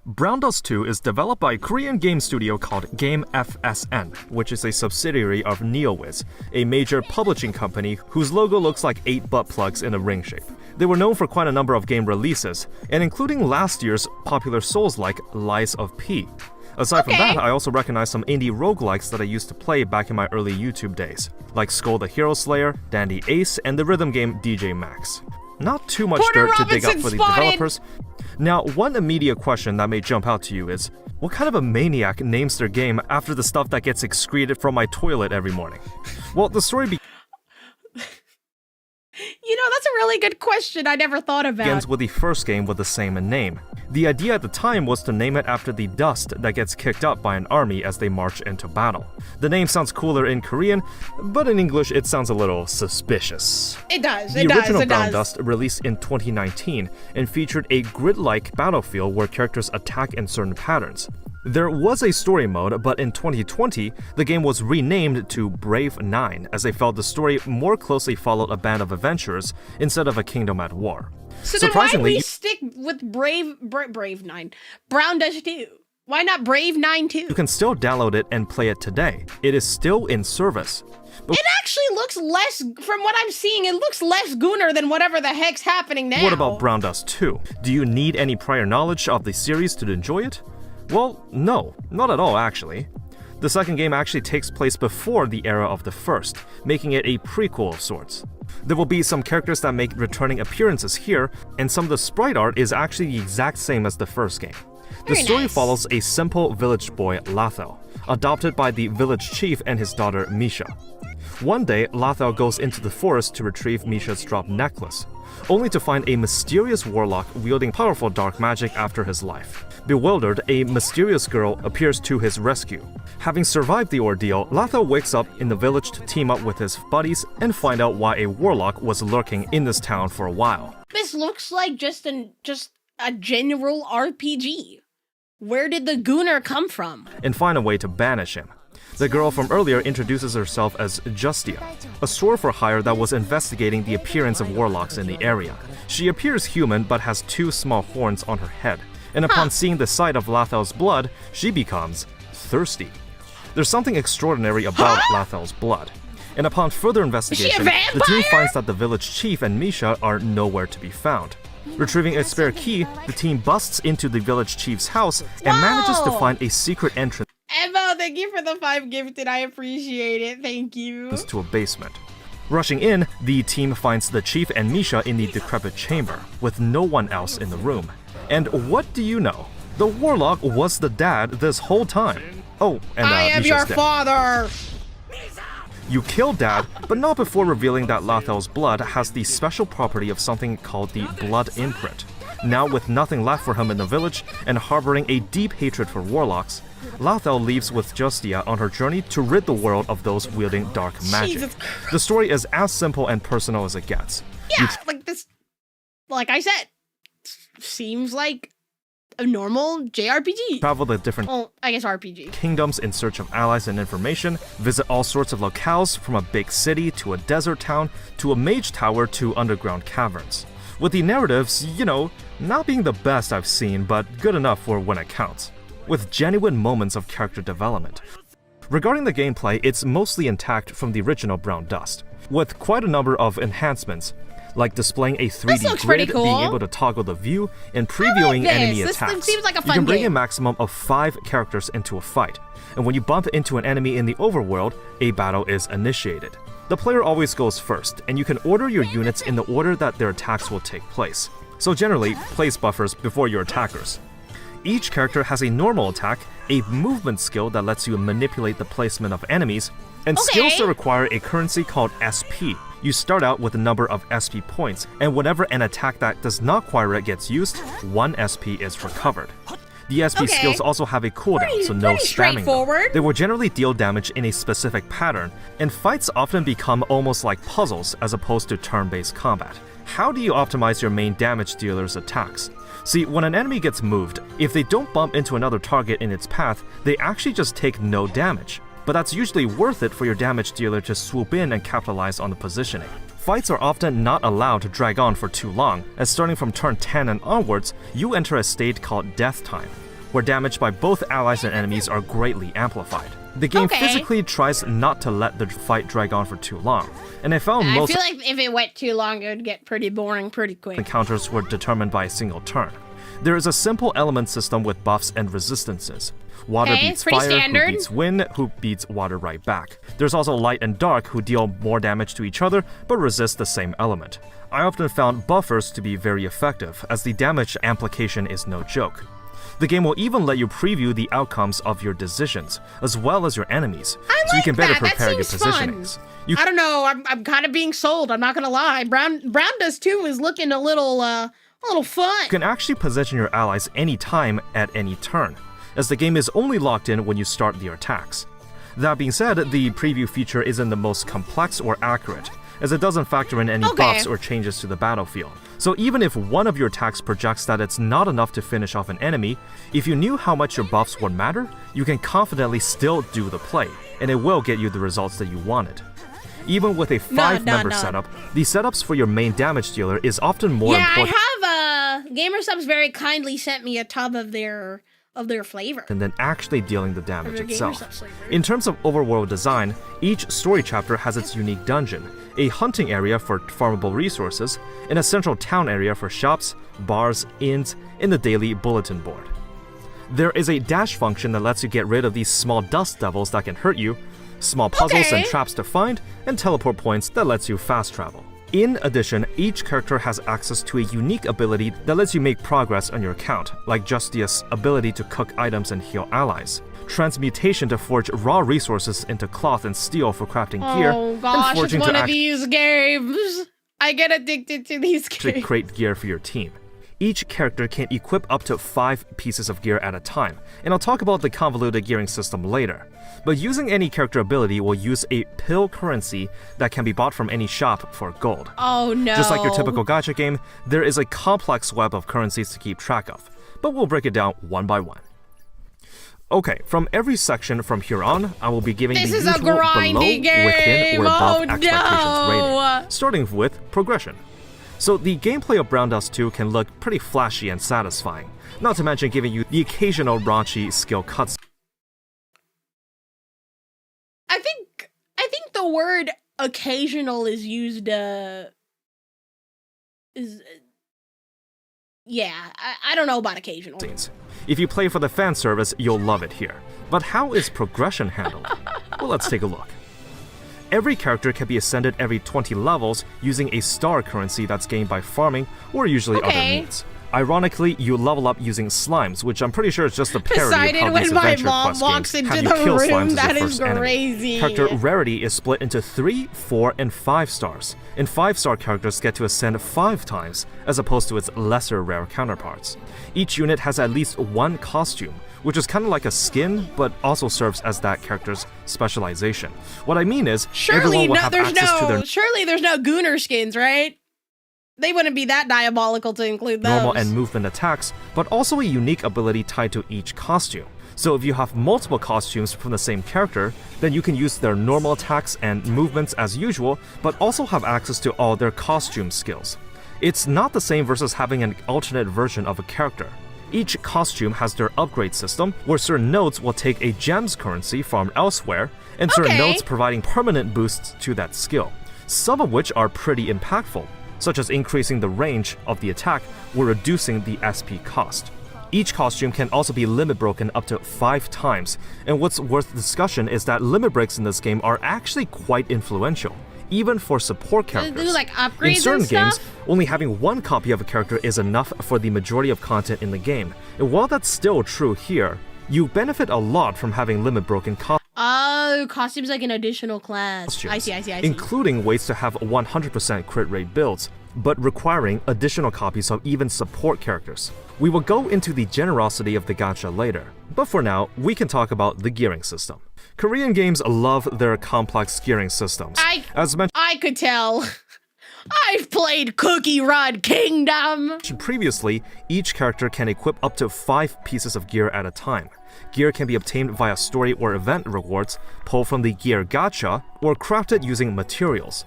Brown Dust 2 is developed by a Korean game studio called Game FSN, which is a subsidiary of NeoWiz, a major publishing company whose logo looks like 8 butt plugs in a ring shape. They were known for quite a number of game releases, and including last year's popular Souls-like Lies of P. Aside from that, I also recognize some indie roguelikes that I used to play back in my early YouTube days, like Skull the Hero Slayer, Dandy Ace, and the rhythm game DJ Max. Not too much dirt to dig up for the developers. Now, one immediate question that may jump out to you is, what kind of a maniac names their game after the stuff that gets excreted from my toilet every morning? Well, the story You know, that's a really good question I never thought about. Begins with the first game with the same name. The idea at the time was to name it after the dust that gets kicked up by an army as they march into battle. The name sounds cooler in Korean, but in English it sounds a little suspicious. It does, The original Brown Dust released in 2019 and featured a grid-like battlefield where characters attack in certain patterns. There was a story mode, but in 2020, the game was renamed to Brave 9 as they felt the story more closely followed a band of adventurers instead of a kingdom at war. So then why do we stick with Brave 9? Brown Dust 2. Why not Brave 9 2? You can still download it and play it today. It is still in service. But it actually looks less, from what I'm seeing, it looks less Gunnar than whatever the heck's happening now. What about Brown Dust 2? Do you need any prior knowledge of the series to enjoy it? Well, no, not at all actually. The second game actually takes place before the era of the first, making it a prequel of sorts. There will be some characters that make returning appearances here, and some of the sprite art is actually the exact same as the first game. The story follows a simple village boy, Lathel, adopted by the village chief and his daughter, Misha. One day, Lathel goes into the forest to retrieve Misha's dropped necklace, only to find a mysterious warlock wielding powerful dark magic after his life. Bewildered, a mysterious girl appears to his rescue. Having survived the ordeal, Lathel wakes up in the village to team up with his buddies and find out why a warlock was lurking in this town for a while. This looks like just a general RPG. Where did the Gunnar come from? And find a way to banish him. The girl from earlier introduces herself as Justia, a sword for hire that was investigating the appearance of warlocks in the area. She appears human but has 2 small horns on her head, and upon seeing the sight of Lathel's blood, she becomes thirsty. There's something extraordinary about Lathel's blood, and upon further investigation, the team finds that the village chief and Misha are nowhere to be found. Retrieving a spare key, the team busts into the village chief's house and manages to find a secret entrance Emma, thank you for the 5 gifted. I appreciate it. Thank you. to a basement. Rushing in, the team finds the chief and Misha in the decrepit chamber, with no one else in the room. And what do you know? The warlock was the dad this whole time. Oh, and I am Misha's your dead. father! You kill Dad, but not before revealing that Lathel's blood has the special property of something called the blood imprint. Now with nothing left for him in the village, and harboring a deep hatred for warlocks, Lathel leaves with Justia on her journey to rid the world of those wielding dark magic. The story is as simple and personal as it gets. Yeah, like I said, seems like a normal JRPG. Travel the different I guess RPG. kingdoms in search of allies and information, visit all sorts of locales from a big city to a desert town to a mage tower to underground caverns. With the narratives, you know, not being the best I've seen, but good enough for when it counts. With genuine moments of character development. Regarding the gameplay, it's mostly intact from the original Brown Dust, with quite a number of enhancements, like displaying a 3D grid, being able to toggle the view, and previewing enemy attacks. This seems like a fun you can bring game. a maximum of 5 characters into a fight, and when you bump into an enemy in the overworld, a battle is initiated. The player always goes first, and you can order your units in the order that their attacks will take place. So generally, place buffers before your attackers. Each character has a normal attack, a movement skill that lets you manipulate the placement of enemies, and skills that require a currency called SP. You start out with a number of SP points, and whenever an attack that does not require it gets used, 1 SP is recovered. The SP skills also have a cooldown, so no spamming. They will generally deal damage in a specific pattern, and fights often become almost like puzzles as opposed to turn-based combat. How do you optimize your main damage dealer's attacks? See, when an enemy gets moved, if they don't bump into another target in its path, they actually just take no damage. But that's usually worth it for your damage dealer to swoop in and capitalize on the positioning. Fights are often not allowed to drag on for too long, as starting from turn 10 and onwards, you enter a state called Death Time, where damage by both allies and enemies are greatly amplified. The game physically tries not to let the fight drag on for too long, and I found most I feel like if it went too long, it would get pretty boring pretty quick. encounters were determined by a single turn. There is a simple element system with buffs and resistances. Water beats fire, who beats wind, who beats water right back. There's also light and dark, who deal more damage to each other, but resist the same element. I often found buffers to be very effective, as the damage amplification is no joke. The game will even let you preview the outcomes of your decisions, as well as your enemies, so you can that. better prepare That your seems fun. positionings. I don't know. I'm kind of being sold. I'm not gonna lie. Brown Dust 2 is looking a little fun. You can actually position your allies anytime at any turn, as the game is only locked in when you start your attacks. That being said, the preview feature isn't the most complex or accurate, as it doesn't factor in any buffs or changes to the battlefield. So even if one of your attacks projects that it's not enough to finish off an enemy, if you knew how much your buffs would matter, you can confidently still do the play, and it will get you the results that you wanted. Even with a 5-member setup, the setups for your main damage dealer is often more important. Yeah, I have GamerSubs very kindly sent me a tub of their flavor. And then actually dealing the damage itself. In terms of overworld design, each story chapter has its unique dungeon, a hunting area for farmable resources, and a central town area for shops, bars, inns, and the daily bulletin board. There is a dash function that lets you get rid of these small dust devils that can hurt you, small puzzles and traps to find, and teleport points that lets you fast travel. In addition, each character has access to a unique ability that lets you make progress on your account, like Justia's ability to cook items and heal allies, Transmutation to forge raw resources into cloth and steel for crafting gear, oh gosh, and forging it's one to of these games. I get addicted to these games. Create gear for your team. Each character can equip up to 5 pieces of gear at a time, and I'll talk about the convoluted gearing system later. But using any character ability will use a pill currency that can be bought from any shop for gold. Oh no. Just like your typical gacha game, there is a complex web of currencies to keep track of, but we'll break it down one by one. Okay, from every section from here on, I will be giving the usual below, within, or above expectations rating, starting with progression. So the gameplay of Brown Dust 2 can look pretty flashy and satisfying, not to mention giving you the occasional raunchy skill cuts. I think the word occasional is used I don't know about occasional. If you play for the fan service, you'll love it here. But how is progression handled? Well, let's take a look. Every character can be ascended every 20 levels using a star currency that's gained by farming or usually other means. Ironically, you level up using slimes, which I'm pretty sure is just a parody of how these adventure quest games have you kill slimes as your first enemy. Character rarity is split into 3, 4, and 5 stars, and 5-star characters get to ascend 5 times, as opposed to its lesser rare counterparts. Each unit has at least 1 costume, which is kind of like a skin, but also serves as that character's specialization. What I mean is, everyone will have access to their surely there's no Gooner skins, right? They wouldn't be that diabolical to include those. Normal and movement attacks, but also a unique ability tied to each costume. So if you have multiple costumes from the same character, then you can use their normal attacks and movements as usual, but also have access to all their costume skills. It's not the same versus having an alternate version of a character. Each costume has their upgrade system, where certain nodes will take a gems currency farmed elsewhere, and certain nodes providing permanent boosts to that skill, some of which are pretty impactful, such as increasing the range of the attack or reducing the SP cost. Each costume can also be limit broken up to 5 times, and what's worth discussion is that limit breaks in this game are actually quite influential, even for support characters. Do like upgrades in certain games, stuff? only having 1 copy of a character is enough for the majority of content in the game, and while that's still true here, you benefit a lot from having limit broken costumes. Oh, costumes like an additional class. I see. Including ways to have 100% crit rate builds, but requiring additional copies of even support characters. We will go into the generosity of the gacha later, but for now, we can talk about the gearing system. Korean games love their complex gearing systems. As mentioned, I could tell. I've played Cookie Run Kingdom! Previously, each character can equip up to 5 pieces of gear at a time. Gear can be obtained via story or event rewards, pulled from the gear gacha, or crafted using materials.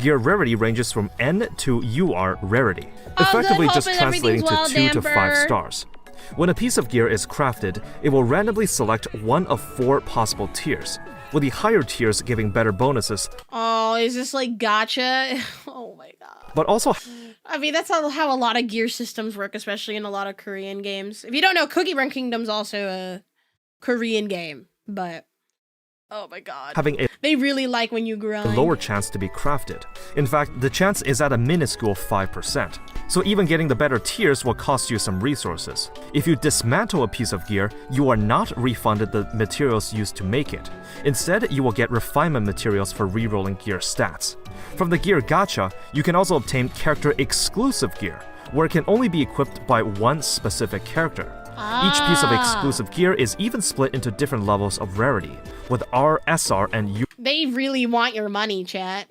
Gear rarity ranges from N to UR rarity, effectively just translating to 2 to 5 stars. When a piece of gear is crafted, it will randomly select one of 4 possible tiers, with the higher tiers giving better bonuses. Oh, is this like gacha? Oh my god. But also, I mean, that's how a lot of gear systems work, especially in a lot of Korean games. If you don't know, Cookie Run Kingdom's also a Korean game, but Oh my god. having a They really like when you grind. lower chance to be crafted. In fact, the chance is at a minuscule 5%. So even getting the better tiers will cost you some resources. If you dismantle a piece of gear, you are not refunded the materials used to make it. Instead, you will get refinement materials for rerolling gear stats. From the gear gacha, you can also obtain character-exclusive gear, where it can only be equipped by one specific character. Each piece of exclusive gear is even split into different levels of rarity, with R, SR, and U. They really want your money, chat.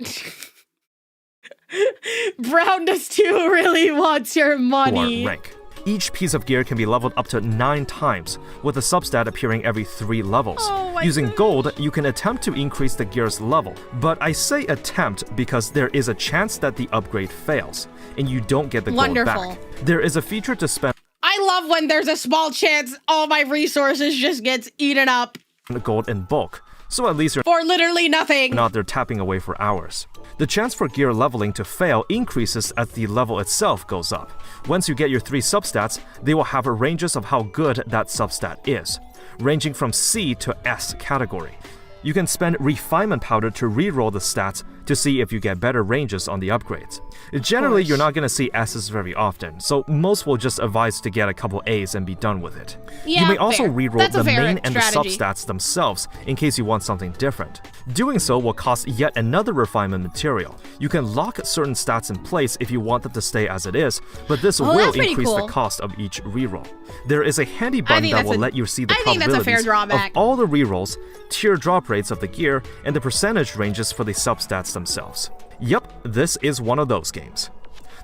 Brown2 really wants your money. rank. Each piece of gear can be leveled up to 9 times, with a substat appearing every 3 levels. Oh my Using God. gold, you can attempt to increase the gear's level, but I say attempt because there is a chance that the upgrade fails, and you don't get the gold Wonderful. back. There is a feature to spend I love when there's a small chance all my resources just gets eaten up gold in bulk, so at least you're for literally nothing. not there tapping away for hours. The chance for gear leveling to fail increases as the level itself goes up. Once you get your 3 substats, they will have ranges of how good that substat is, ranging from C to S category. You can spend refinement powder to reroll the stats to see if you get better ranges on the upgrades. Generally, you're not going to see S's very often, so most will just advise to get a couple A's and be done with it. Yeah, You may also fair. reroll That's a the fair main and the strategy. substats themselves in case you want something different. Doing so will cost yet another refinement material. You can lock certain stats in place if you want them to stay as it is, but this will that's pretty increase cool. the cost of each reroll. There is a handy button think that that's will a- let you see the I think that's a fair probabilities drawback. of all the rerolls, tier drop rates of the gear, and the percentage ranges for the substats themselves. Yup, this is one of those games.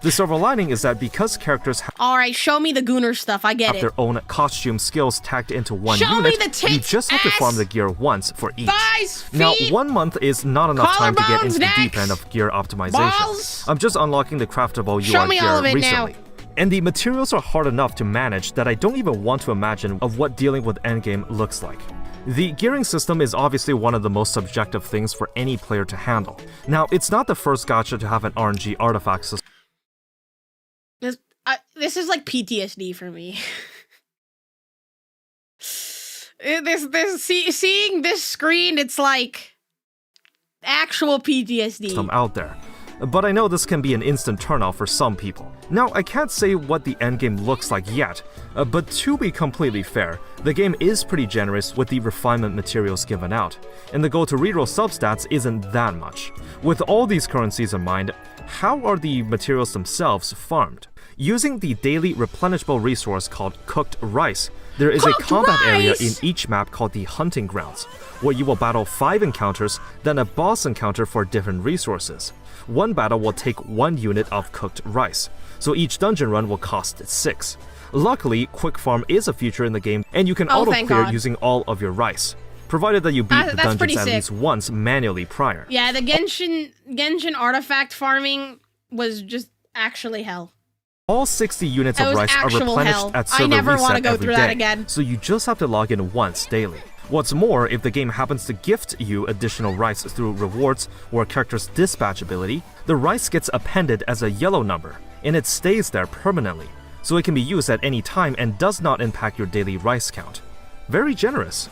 The silver lining is that because characters have All right, show me the Gooner stuff. I get it. their own costume skills tagged into one Show me unit, the tits, you just have to farm ass, the gear once for each. thighs, Now, feet, 1 month is not enough time to get collarbones, into the deep necks, end of gear optimization. balls. I'm just unlocking the craftable Show UI me gear all of it now. recently. And the materials are hard enough to manage that I don't even want to imagine of what dealing with endgame looks like. The gearing system is obviously one of the most subjective things for any player to handle. Now, it's not the first gacha to have an RNG artifact system. This is like PTSD for me. Seeing this screen, it's like actual PTSD. Out there. But I know this can be an instant turnoff for some people. Now, I can't say what the endgame looks like yet, but to be completely fair, the game is pretty generous with the refinement materials given out, and the goal to reroll substats isn't that much. With all these currencies in mind, how are the materials themselves farmed? Using the daily replenishable resource called cooked rice, there is a combat area in each map called the Hunting Grounds, where you will battle 5 encounters, then a boss encounter for different resources. One battle will take 1 unit of cooked rice, so each dungeon run will cost 6. Luckily, quick farm is a feature in the game, and you can thank auto-clear God. using all of your rice, provided that you beat the That's pretty dungeons at sick. least once manually prior. Yeah, the Genshin artifact farming was just actually hell. All 60 units That of was rice are actual replenished hell. at I server never reset wanna go every through that day, again. so you just have to log in once daily. What's more, if the game happens to gift you additional rice through rewards or a character's dispatch ability, the rice gets appended as a yellow number, and it stays there permanently, so it can be used at any time and does not impact your daily rice count. Very generous.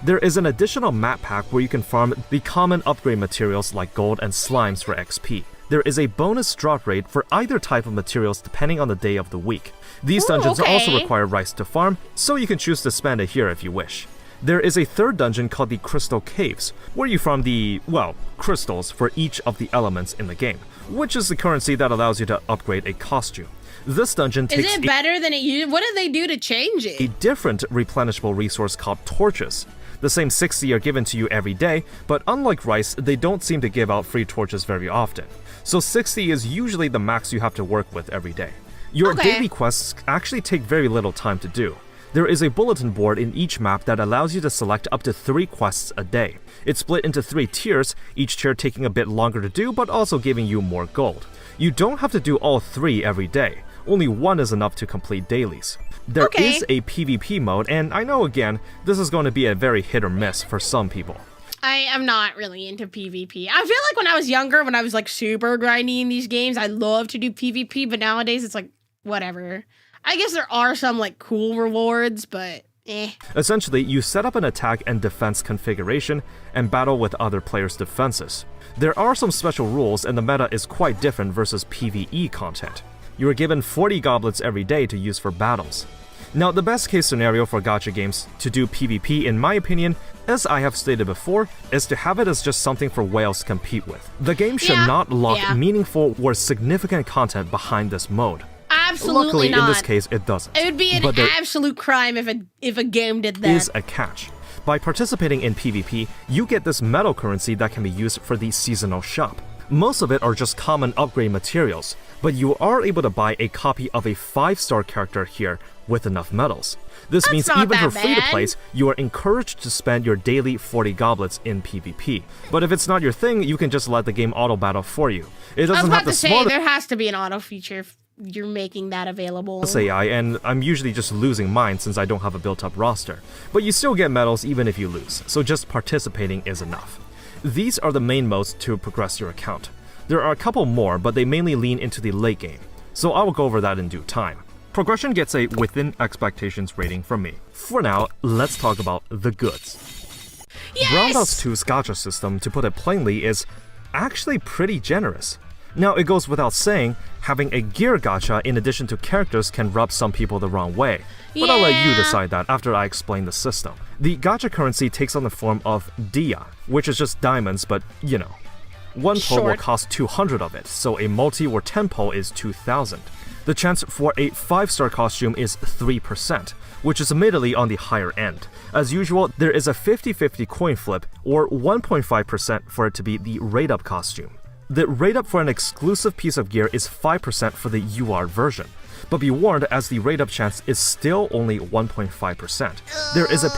There is an additional map pack where you can farm the common upgrade materials like gold and slimes for XP. There is a bonus drop rate for either type of materials depending on the day of the week. These dungeons also okay. require rice to farm, so you can choose to spend it here if you wish. There is a third dungeon called the Crystal Caves, where you farm the, well, crystals for each of the elements in the game, which is the currency that allows you to upgrade a costume. This dungeon Is takes it better than it used? What did they do to change a it? different replenishable resource called torches. The same 60 are given to you every day, but unlike rice, they don't seem to give out free torches very often. So 60 is usually the max you have to work with every day. Your Okay. daily quests actually take very little time to do. There is a bulletin board in each map that allows you to select up to 3 quests a day. It's split into 3 tiers, each tier taking a bit longer to do but also giving you more gold. You don't have to do all 3 every day, only 1 is enough to complete dailies. There Okay. is a PvP mode, and I know again, this is going to be a very hit or miss for some people. I am not really into PvP. I feel like when I was younger, when I was like super grinding in these games, I loved to do PvP, but nowadays it's like, whatever. I guess there are some like cool rewards, but Essentially, you set up an attack and defense configuration and battle with other players' defenses. There are some special rules, and the meta is quite different versus PvE content. You are given 40 goblets every day to use for battles. Now, the best case scenario for gacha games to do PvP, in my opinion, as I have stated before, is to have it as just something for whales to compete with. The game should not lock meaningful or significant content behind this mode. Absolutely Luckily, not. in this case, it doesn't. It would be an absolute crime if a game did that. Is a catch. By participating in PvP, you get this metal currency that can be used for the seasonal shop. Most of it are just common upgrade materials, but you are able to buy a copy of a 5-star character here with enough medals. This means even for free-to-plays, you are encouraged to spend your daily 40 goblets in PvP. But if it's not your thing, you can just let the game auto-battle for you. It doesn't have to say, there has to be an auto feature if you're making that available. AI, and I'm usually just losing mine since I don't have a built-up roster. But you still get medals even if you lose, so just participating is enough. These are the main modes to progress your account. There are a couple more, but they mainly lean into the late game, so I will go over that in due time. Progression gets a within expectations rating from me. For now, let's talk about the goods. Yes! Roundhouse 2's gacha system, to put it plainly, is actually pretty generous. Now, it goes without saying, having a gear gacha in addition to characters can rub some people the wrong way. But I'll let you decide that after I explain the system. The gacha currency takes on the form of dia, which is just diamonds, but you know. One pull will cost 200 of it, so a multi or 10 pull is 2,000. The chance for a 5-star costume is 3%, which is admittedly on the higher end. As usual, there is a 50-50 coin flip, or 1.5% for it to be the rate-up costume. The rate-up for an exclusive piece of gear is 5% for the UR version, but be warned as the rate-up chance is still only 1.5%. There is a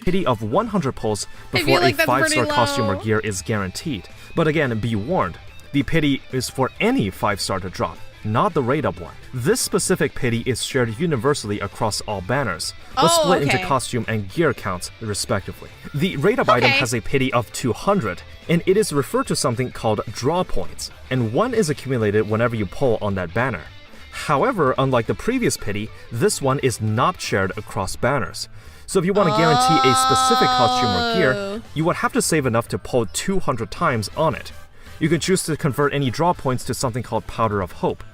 pity of 100 pulls before a 5-star costume or gear is guaranteed. But again, be warned, the pity is for any 5-star to drop, not the rate-up one. This specific pity is shared universally across all banners, but split into costume and gear counts respectively. The rate-up item has a pity of 200, and it is referred to something called draw points, and 1 is accumulated whenever you pull on that banner. However, unlike the previous pity, this one is not shared across banners. So if you want to guarantee a specific costume or gear, you would have to save enough to pull 200 times on it. You can choose to convert any draw points to something called Powder of Hope.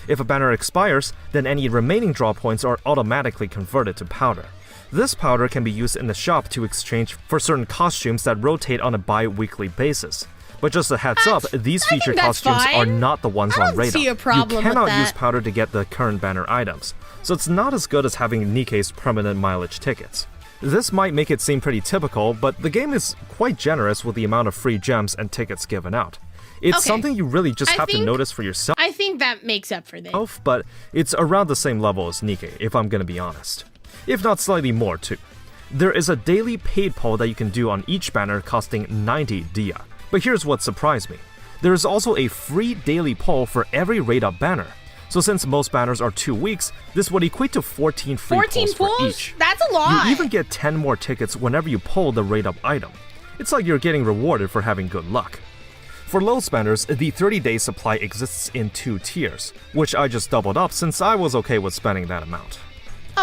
If a banner expires, then any remaining draw points are automatically converted to powder. This powder can be used in the shop to exchange for certain costumes that rotate on a bi-weekly basis. But just a heads up, these featured costumes are not the ones on radar. You cannot use powder to get the current banner items, so it's not as good as having Nikkei's permanent mileage tickets. This might make it seem pretty typical, but the game is quite generous with the amount of free gems and tickets given out. It's something you really just have to notice for yourself. I think that makes up for this. But it's around the same level as Nikkei, if I'm gonna be honest. If not slightly more too. There is a daily paid pull that you can do on each banner costing 90 dia. But here's what surprised me. There is also a free daily pull for every rate-up banner. So since most banners are 2 weeks, this would equate to 14 free pulls for each. That's a lot! You even get 10 more tickets whenever you pull the rate-up item. It's like you're getting rewarded for having good luck. For low spenders, the 30-day supply exists in 2 tiers, which I just doubled up since I was okay with spending that amount.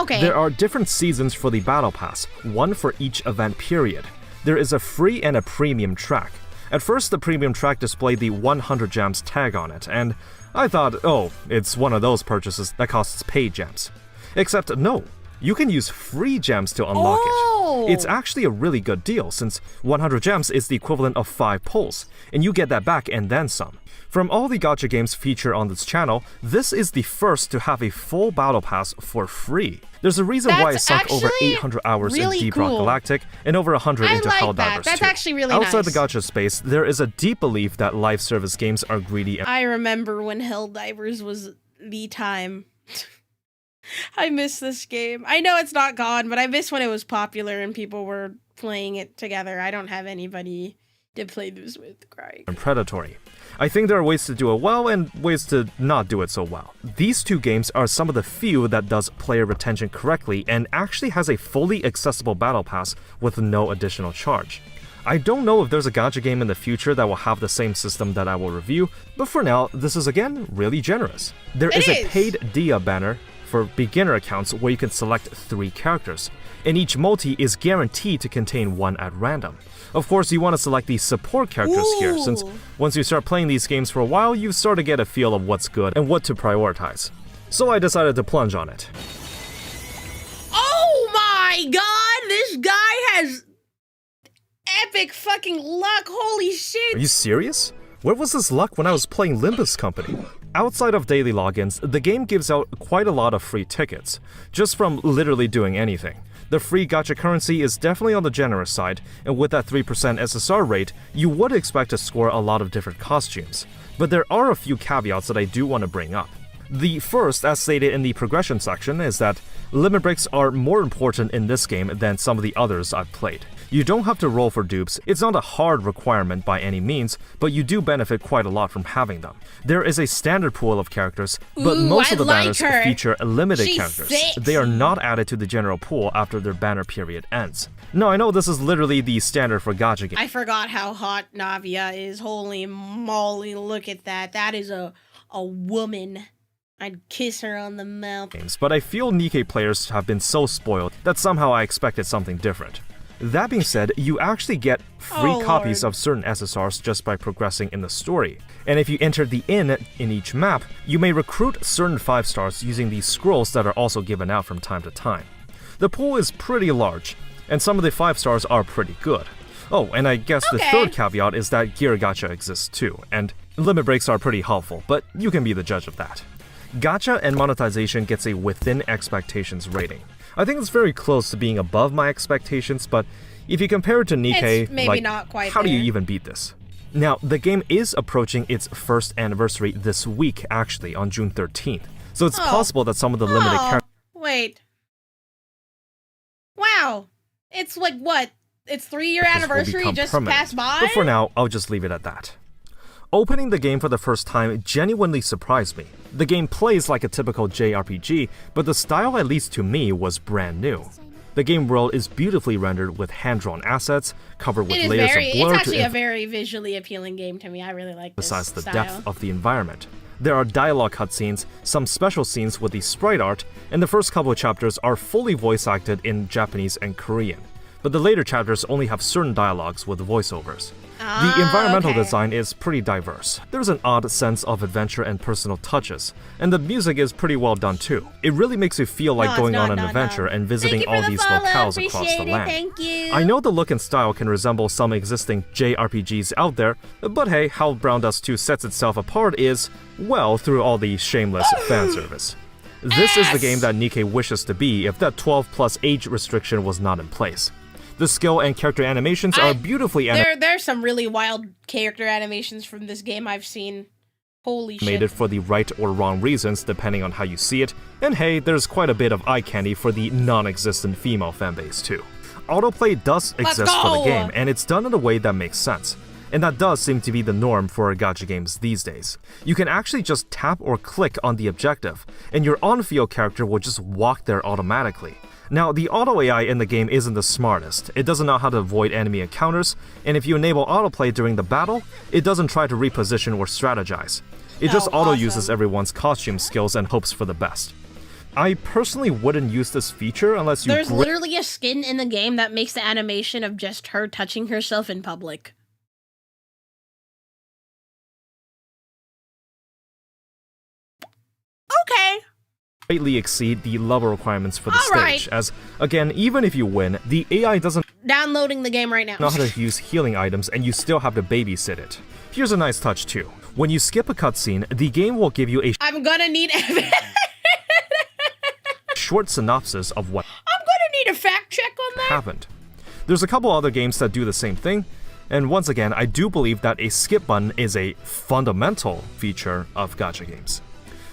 There are different seasons for the Battle Pass, one for each event period. There is a free and a premium track. At first, the premium track displayed the 100 gems tag on it, and I thought, oh, it's one of those purchases that costs paid gems. Except no, you can use free gems to unlock it. It's actually a really good deal since 100 gems is the equivalent of 5 pulls, and you get that back and then some. From all the gacha games featured on this channel, this is the first to have a full battle pass for free. There's a reason why I sunk over 800 hours in Deep Rock Galactic and over 100 into Helldivers 2. That's actually really Outside the gacha space, there is a deep belief that live service games are greedy. I remember when Helldivers was the time. I miss this game. I know it's not gone, but I miss when it was popular and people were playing it together. I don't have anybody to play this with, crying. And predatory. I think there are ways to do it well and ways to not do it so well. These 2 games are some of the few that does player retention correctly and actually has a fully accessible battle pass with no additional charge. I don't know if there's a gacha game in the future that will have the same system that I will review, but for now, this is again really generous. There is a paid dia banner for beginner accounts where you can select 3 characters, and each multi is guaranteed to contain 1 at random. Of course, you want to select the support characters here, since once you start playing these games for a while, you start to get a feel of what's good and what to prioritize. So I decided to plunge on it. Oh my god, this guy has epic fucking luck, holy shit! Are you serious? Where was this luck when I was playing Limbus Company? Outside of daily logins, the game gives out quite a lot of free tickets, just from literally doing anything. The free gacha currency is definitely on the generous side, and with that 3% SSR rate, you would expect to score a lot of different costumes. But there are a few caveats that I do want to bring up. The first, as stated in the progression section, is that limit breaks are more important in this game than some of the others I've played. You don't have to roll for dupes, it's not a hard requirement by any means, but you do benefit quite a lot from having them. There is a standard pool of characters, but most of the banners feature limited characters. Sexy. They are not added to the general pool after their banner period ends. No, I know this is literally the standard for gacha games. I forgot how hot Navia is, holy moly, look at that. That is a woman. I'd kiss her on the mouth. But I feel Nikkei players have been so spoiled that somehow I expected something different. That being said, you actually get free copies of certain SSRs just by progressing in the story. And if you enter the inn in each map, you may recruit certain 5 stars using these scrolls that are also given out from time to time. The pool is pretty large, and some of the 5 stars are pretty good. Oh, and I guess the third caveat is that gear gacha exists too, and limit breaks are pretty helpful, but you can be the judge of that. Gacha and monetization gets a within expectations rating. I think it's very close to being above my expectations, but if you compare it to Nikkei, it's maybe not quite how do you there. even beat this? Now, the game is approaching its first anniversary this week, actually, on June 13th. So it's possible that some of the limited characters... Wait. Wow. It's like, what? Its 3-year anniversary just passed by? But for now, I'll just leave it at that. Opening the game for the first time genuinely surprised me. The game plays like a typical JRPG, but the style, at least to me, was brand new. The game world is beautifully rendered with hand-drawn assets, covered with layers of blur it's actually a very visually appealing game to me. I really like this emphasize the style. depth of the environment. There are dialogue cutscenes, some special scenes with the sprite art, and the first couple of chapters are fully voice-acted in Japanese and Korean. But the later chapters only have certain dialogues with voiceovers. The environmental design is pretty diverse. There's an odd sense of adventure and personal touches, and the music is pretty well done too. It really makes you feel like going on an adventure and visiting all these locales across the land. Thank you. I know the look and style can resemble some existing JRPGs out there, but hey, how Brown Dust 2 sets itself apart is, well, through all the shameless fan service. This is the game that Nikkei wishes to be if that 12+ age restriction was not in place. The skill and character animations are beautifully There's some really wild character animations from this game I've seen. Holy shit. animated for the right or wrong reasons depending on how you see it, and hey, there's quite a bit of eye candy for the non-existent female fanbase too. Autoplay does exist for the game, and it's done in a way that makes sense. And that does seem to be the norm for gacha games these days. You can actually just tap or click on the objective, and your on-field character will just walk there automatically. Now, the auto AI in the game isn't the smartest. It doesn't know how to avoid enemy encounters, and if you enable autoplay during the battle, it doesn't try to reposition or strategize. It just auto-uses everyone's costume skills and hopes for the best. I personally wouldn't use this feature unless you... There's literally a skin in the game that makes the animation of just her touching herself in public. Okay. Greatly exceed the level requirements for the stage, as, again, even if you win, the AI doesn't Downloading the game right now. know how to use healing items and you still have to babysit it. Here's a nice touch too. When you skip a cutscene, the game will give you a I'm gonna need short synopsis of what I'm gonna need a fact check on that. happened. There's a couple other games that do the same thing, and once again, I do believe that a skip button is a fundamental feature of gacha games.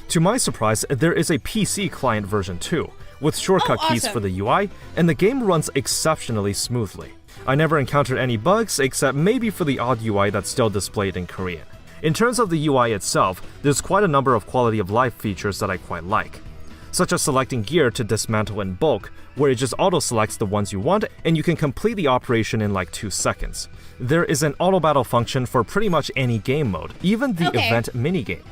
To my surprise, there is a PC client version too, with shortcut keys for the UI, and the game runs exceptionally smoothly. I never encountered any bugs, except maybe for the odd UI that's still displayed in Korean. In terms of the UI itself, there's quite a number of quality of life features that I quite like, such as selecting gear to dismantle in bulk, where it just auto-selects the ones you want, and you can complete the operation in like 2 seconds. There is an auto-battle function for pretty much any game mode, even the event minigame.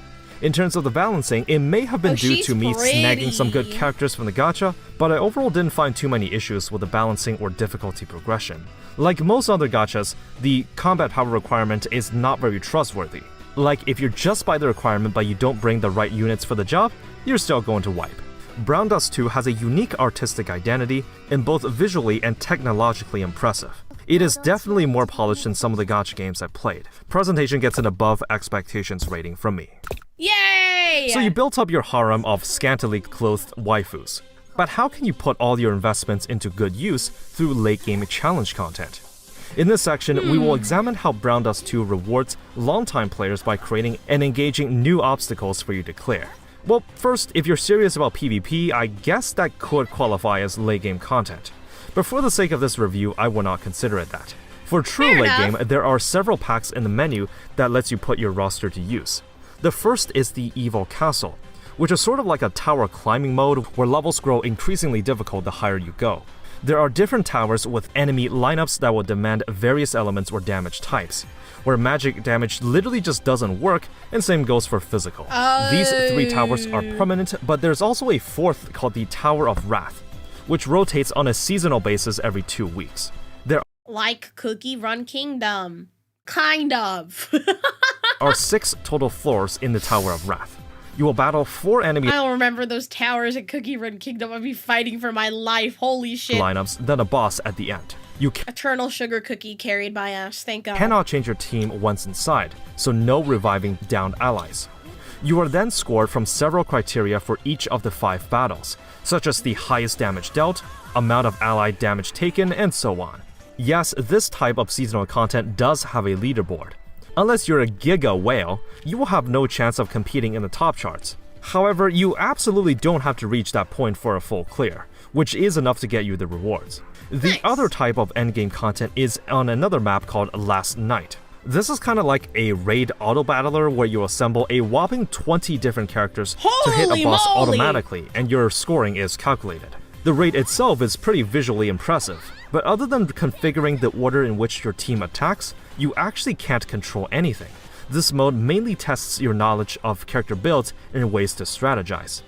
In terms of the balancing, it may have been due she's to me snagging some good pretty. characters from the gacha, but I overall didn't find too many issues with the balancing or difficulty progression. Like most other gachas, the combat power requirement is not very trustworthy. Like, if you're just by the requirement but you don't bring the right units for the job, you're still going to wipe. Brown Dust 2 has a unique artistic identity and both visually and technologically impressive. It is definitely more polished than some of the gacha games I've played. Presentation gets an above expectations rating from me. Yay! So you built up your harem of scantily clothed waifus. But how can you put all your investments into good use through late game challenge content? In this section, we will examine how Brown Dust 2 rewards longtime players by creating and engaging new obstacles for you to clear. Well, first, if you're serious about PvP, I guess that could qualify as late game content. But for the sake of this review, I will not consider it that. For true Fair late enough. game, there are several packs in the menu that lets you put your roster to use. The first is the Evil Castle, which is sort of like a tower climbing mode where levels grow increasingly difficult the higher you go. There are different towers with enemy lineups that will demand various elements or damage types, where magic damage literally just doesn't work, and same goes for physical. These 3 towers are permanent, but there's also a 4th called the Tower of Wrath, which rotates on a seasonal basis every 2 weeks. There Like Cookie Run Kingdom. Kind of. are 6 total floors in the Tower of Wrath. You will battle 4 enemy I don't remember those towers at Cookie Run Kingdom. I'd be fighting for my life. Holy shit. lineups, then a boss at the end. You Eternal Sugar Cookie carried by us. Thank God. cannot change your team once inside, so no reviving downed allies. You are then scored from several criteria for each of the 5 battles, such as the highest damage dealt, amount of allied damage taken, and so on. Yes, this type of seasonal content does have a leaderboard. Unless you're a Giga Whale, you will have no chance of competing in the top charts. However, you absolutely don't have to reach that point for a full clear, which is enough to get you the rewards. The other type of endgame content is on another map called Last Night. This is kind of like a raid auto battler where you assemble a whopping 20 different characters to hit a Holy boss moly! automatically, and your scoring is calculated. The raid itself is pretty visually impressive, but other than configuring the order in which your team attacks, you actually can't control anything. This mode mainly tests your knowledge of character builds and ways to strategize.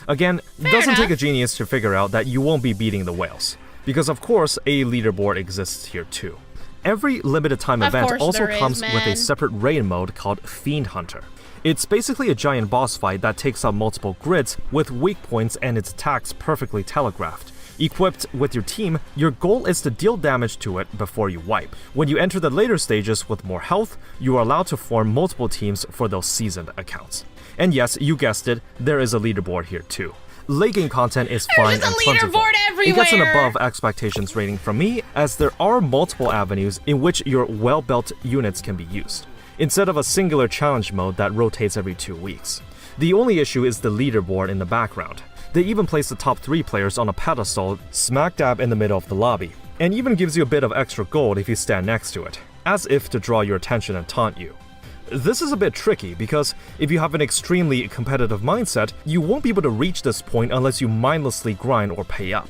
Again, it doesn't take a genius to figure out that you won't be beating the whales, because of course a leaderboard exists here too. Every limited time Of event course also there is, comes with a man. separate raid mode called Fiend Hunter. It's basically a giant boss fight that takes up multiple grids with weak points and its attacks perfectly telegraphed. Equipped with your team, your goal is to deal damage to it before you wipe. When you enter the later stages with more health, you are allowed to form multiple teams for those seasoned accounts. And yes, you guessed it, there is a leaderboard here too. Late game content is fine There's and a plentiful. leaderboard It gets an everywhere! above expectations rating from me, as there are multiple avenues in which your well-built units can be used, instead of a singular challenge mode that rotates every 2 weeks. The only issue is the leaderboard in the background. They even place the top 3 players on a pedestal smack dab in the middle of the lobby, and even gives you a bit of extra gold if you stand next to it, as if to draw your attention and taunt you. This is a bit tricky because if you have an extremely competitive mindset, you won't be able to reach this point unless you mindlessly grind or pay up.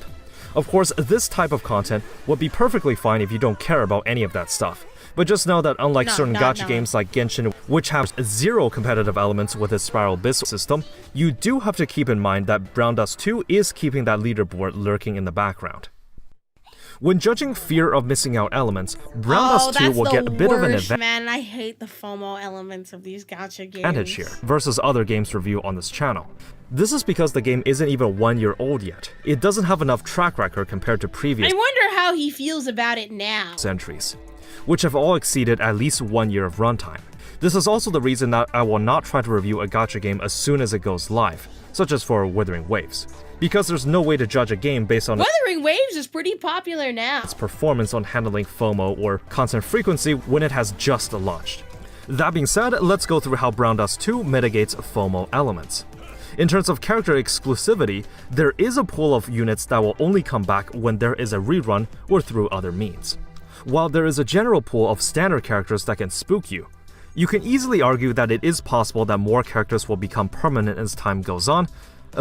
Of course, this type of content would be perfectly fine if you don't care about any of that stuff. But just know that unlike certain gacha games like Genshin, which have 0 competitive elements with its Spiral Abyss system, you do have to keep in mind that Brown Dust 2 is keeping that leaderboard lurking in the background. When judging fear of missing out elements, Brown Dust 2 will get a bit of an Man, I hate the FOMO elements of these gacha games. advantage here versus other games reviewed on this channel. This is because the game isn't even 1 year old yet. It doesn't have enough track record compared to previous I wonder how he feels about it now. entries, which have all exceeded at least 1 year of runtime. This is also the reason that I will not try to review a gacha game as soon as it goes live, such as for Wuthering Waves, because there's no way to judge a game based on Wuthering Waves is pretty popular now. its performance on handling FOMO or content frequency when it has just launched. That being said, let's go through how Brown Dust 2 mitigates FOMO elements. In terms of character exclusivity, there is a pool of units that will only come back when there is a rerun or through other means. While there is a general pool of standard characters that can spook you, you can easily argue that it is possible that more characters will become permanent as time goes on,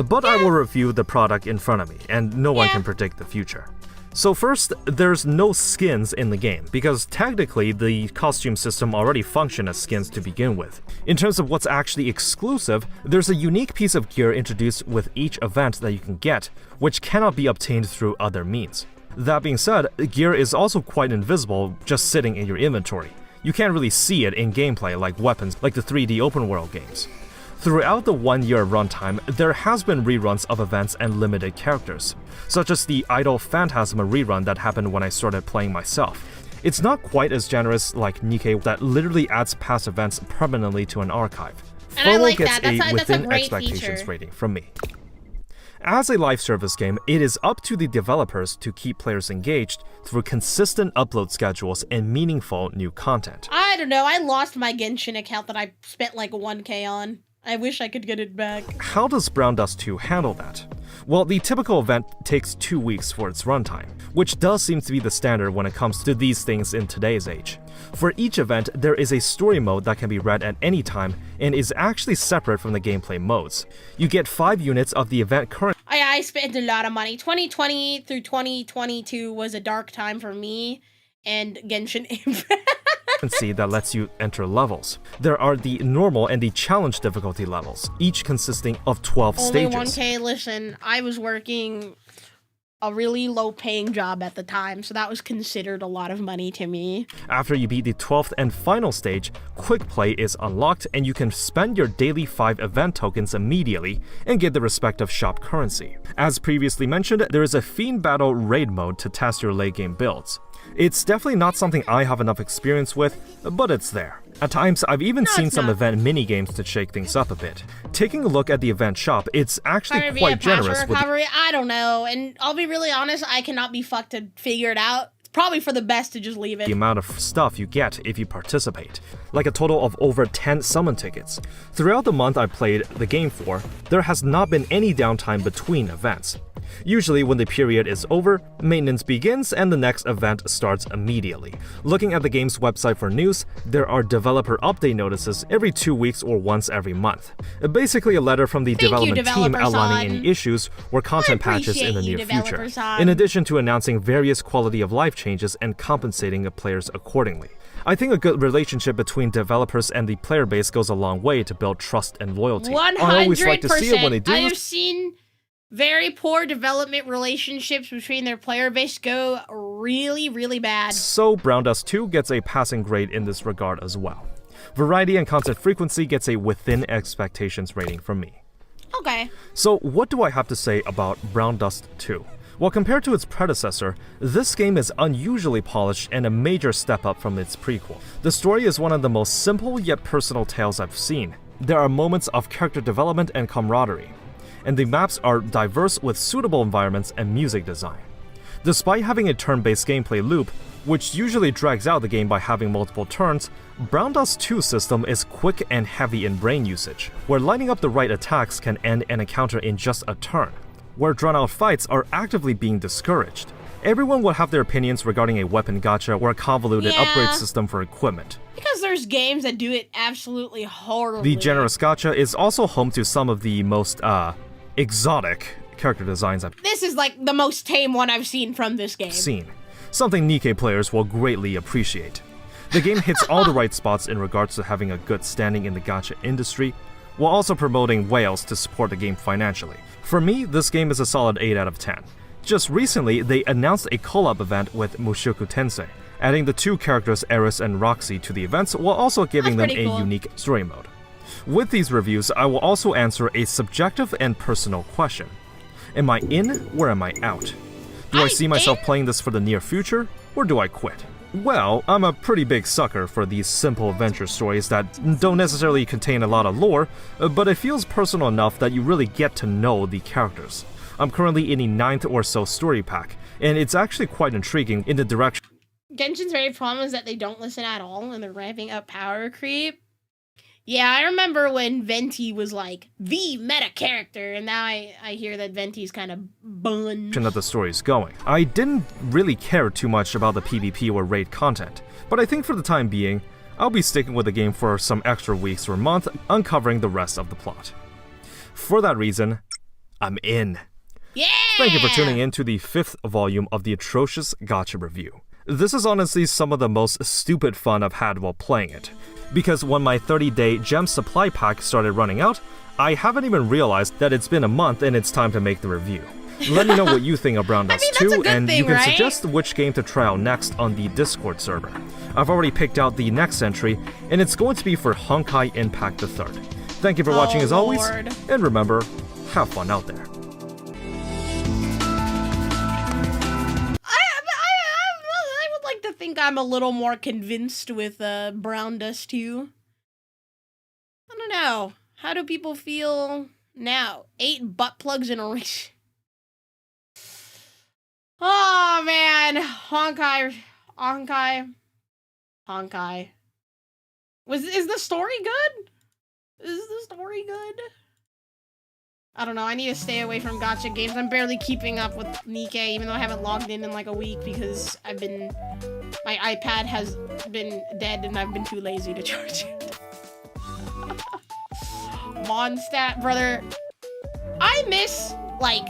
but I will review the product in front of me, and no one can predict the future. So first, there's no skins in the game, because technically the costume system already functioned as skins to begin with. In terms of what's actually exclusive, there's a unique piece of gear introduced with each event that you can get, which cannot be obtained through other means. That being said, gear is also quite invisible just sitting in your inventory. You can't really see it in gameplay like weapons like the 3D open world games. Throughout the 1 year runtime, there has been reruns of events and limited characters, such as the Idol Phantasma rerun that happened when I started playing myself. It's not quite as generous like Nikke that literally adds past events permanently to an archive. And I like gets that. a That's a within great expectations feature. rating from me. As a live service game, it is up to the developers to keep players engaged through consistent upload schedules and meaningful new content. I don't know. I lost my Genshin account that I spent like 1K on. I wish I could get it back. How does Brown Dust 2 handle that? Well, the typical event takes 2 weeks for its runtime, which does seem to be the standard when it comes to these things in today's age. For each event, there is a story mode that can be read at any time and is actually separate from the gameplay modes. You get 5 units of the event current. I spent a lot of money. 2020 through 2022 was a dark time for me and Genshin Impact. That lets you enter levels. There are the normal and the challenge difficulty levels, each consisting of 12 stages. Only 1K, listen, I was working a really low-paying job at the time, so that was considered a lot of money to me. After you beat the 12th and final stage, Quick Play is unlocked and you can spend your daily 5 event tokens immediately and get the respective shop currency. As previously mentioned, there is a Fiend Battle raid mode to test your late game builds. It's definitely not something I have enough experience with, but it's there. At times, I've even seen some event mini-games to shake things up a bit. Taking a look at the event shop, it's actually quite generous with I don't know, and I'll be really honest, I cannot be fucked to figure it out. It's probably for the best to just leave it. The amount of stuff you get if you participate, like a total of over 10 summon tickets. Throughout the month I played the game for, there has not been any downtime between events. Usually when the period is over, maintenance begins and the next event starts immediately. Looking at the game's website for news, there are developer update notices every 2 weeks or once every month. Basically a letter from the development team outlining any issues or content patches in the near future, in addition to announcing various quality of life changes and compensating the players accordingly. I think a good relationship between developers and the player base goes a long way to build trust and loyalty. 100%. I always like to see it when they do. I have seen very poor development relationships between their player base go really, really bad. So Brown Dust 2 gets a passing grade in this regard as well. Variety and content frequency gets a within expectations rating from me. Okay. So what do I have to say about Brown Dust 2? Well, compared to its predecessor, this game is unusually polished and a major step up from its prequel. The story is one of the most simple yet personal tales I've seen. There are moments of character development and camaraderie, and the maps are diverse with suitable environments and music design. Despite having a turn-based gameplay loop, which usually drags out the game by having multiple turns, Brown Dust 2's system is quick and heavy in brain usage, where lining up the right attacks can end an encounter in just a turn, where drawn-out fights are actively being discouraged. Everyone will have their opinions regarding a weapon gacha or a convoluted upgrade system for equipment. Because there's games that do it absolutely horribly. The generous gacha is also home to some of the most, exotic character designs I've This is like the most tame one I've seen from this game. seen, something Nikke players will greatly appreciate. The game hits all the right spots in regards to having a good standing in the gacha industry, while also promoting whales to support the game financially. For me, this game is a solid 8 out of 10. Just recently, they announced a collab event with Mushoku Tensei, adding the 2 characters Eris and Roxy to the events while also giving them a unique story mode. With these reviews, I will also answer a subjective and personal question. Am I in or am I out? Do I see myself playing this for the near future, or do I quit? Well, I'm a pretty big sucker for these simple adventure stories that don't necessarily contain a lot of lore, but it feels personal enough that you really get to know the characters. I'm currently in the 9th or so story pack, and it's actually quite intriguing in the direction. Genshin's very problem is that they don't listen at all, and they're ramping up power creep. Yeah, I remember when Venti was like the meta character, and now I hear that Venti's kind of bun. That the story's going. I didn't really care too much about the PvP or raid content, but I think for the time being, I'll be sticking with the game for some extra weeks or month, uncovering the rest of the plot. For that reason, I'm in. Yeah! Thank you for tuning in to the 5th volume of the Atrocious Gacha Review. This is honestly some of the most stupid fun I've had while playing it. Because when my 30-day gem supply pack started running out, I haven't even realized that it's been a month and it's time to make the review. Let me know what you think of Brown Dust 2, and you can suggest which game to try out next on the Discord server. I've already picked out the next entry, and it's going to be for Honkai Impact III. Thank you for watching as always, and remember, have fun out there. I would like to think I'm a little more convinced with Brown Dust 2. I don't know. How do people feel now? 8 butt plugs in a race. Oh man, Honkai. Is the story good? Is the story good? I don't know, I need to stay away from gacha games. I'm barely keeping up with Nikkei, even though I haven't logged in like a week because my iPad has been dead and I've been too lazy to charge it. Mondstadt, brother. I miss, like,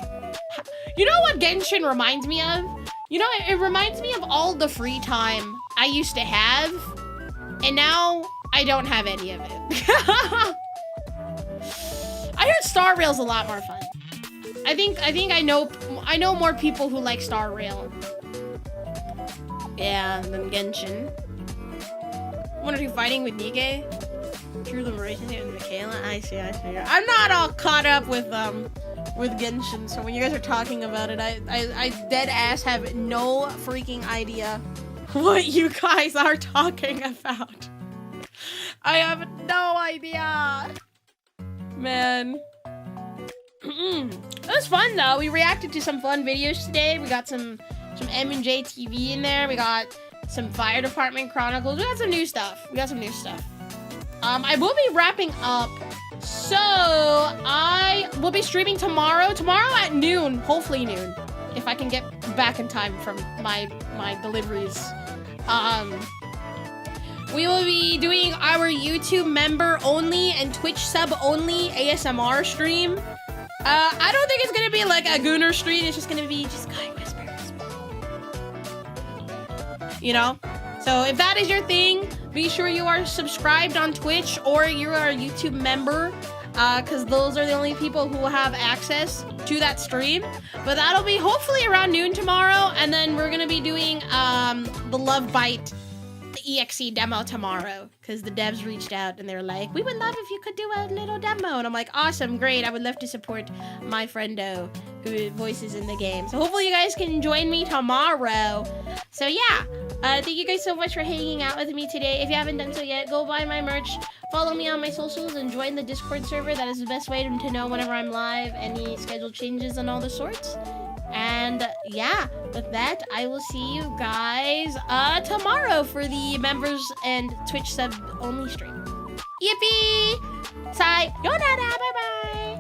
you know what Genshin reminds me of? You know, it reminds me of all the free time I used to have, and now I don't have any of it. I heard Star Rail's a lot more fun. I think I know more people who like Star Rail. Yeah, than Genshin. What are you fighting with Nikkei? True Liberation and Michaela? I see. I'm not all caught up with Genshin, so when you guys are talking about it, I dead ass have no freaking idea what you guys are talking about. I have no idea. Man. It was fun though. We reacted to some fun videos today. We got some MandJTV in there. We got some Fire Department Chronicles. We got some new stuff. I will be wrapping up. So I will be streaming tomorrow at noon, hopefully noon, if I can get back in time from my deliveries. We will be doing our YouTube member only and Twitch sub only ASMR stream. I don't think it's gonna be like a Gooner stream. It's just gonna be kind of whisper. You know? So if that is your thing, be sure you are subscribed on Twitch or you are a YouTube member, because those are the only people who will have access to that stream. But that'll be hopefully around noon tomorrow, and then we're gonna be doing the Love Bite EXE demo tomorrow, because the devs reached out and they're like, we would love if you could do a little demo, and I'm like, awesome, great, I would love to support my friendo who voices in the game. So hopefully you guys can join me tomorrow. So yeah, thank you guys so much for hanging out with me today. If you haven't done so yet, go buy my merch, follow me on my socials, and join the Discord server. That is the best way to know whenever I'm live, any schedule changes and all the sorts. And yeah, with that, I will see you guys tomorrow for the members and Twitch sub only stream. Yippee! Sayonara! Bye bye!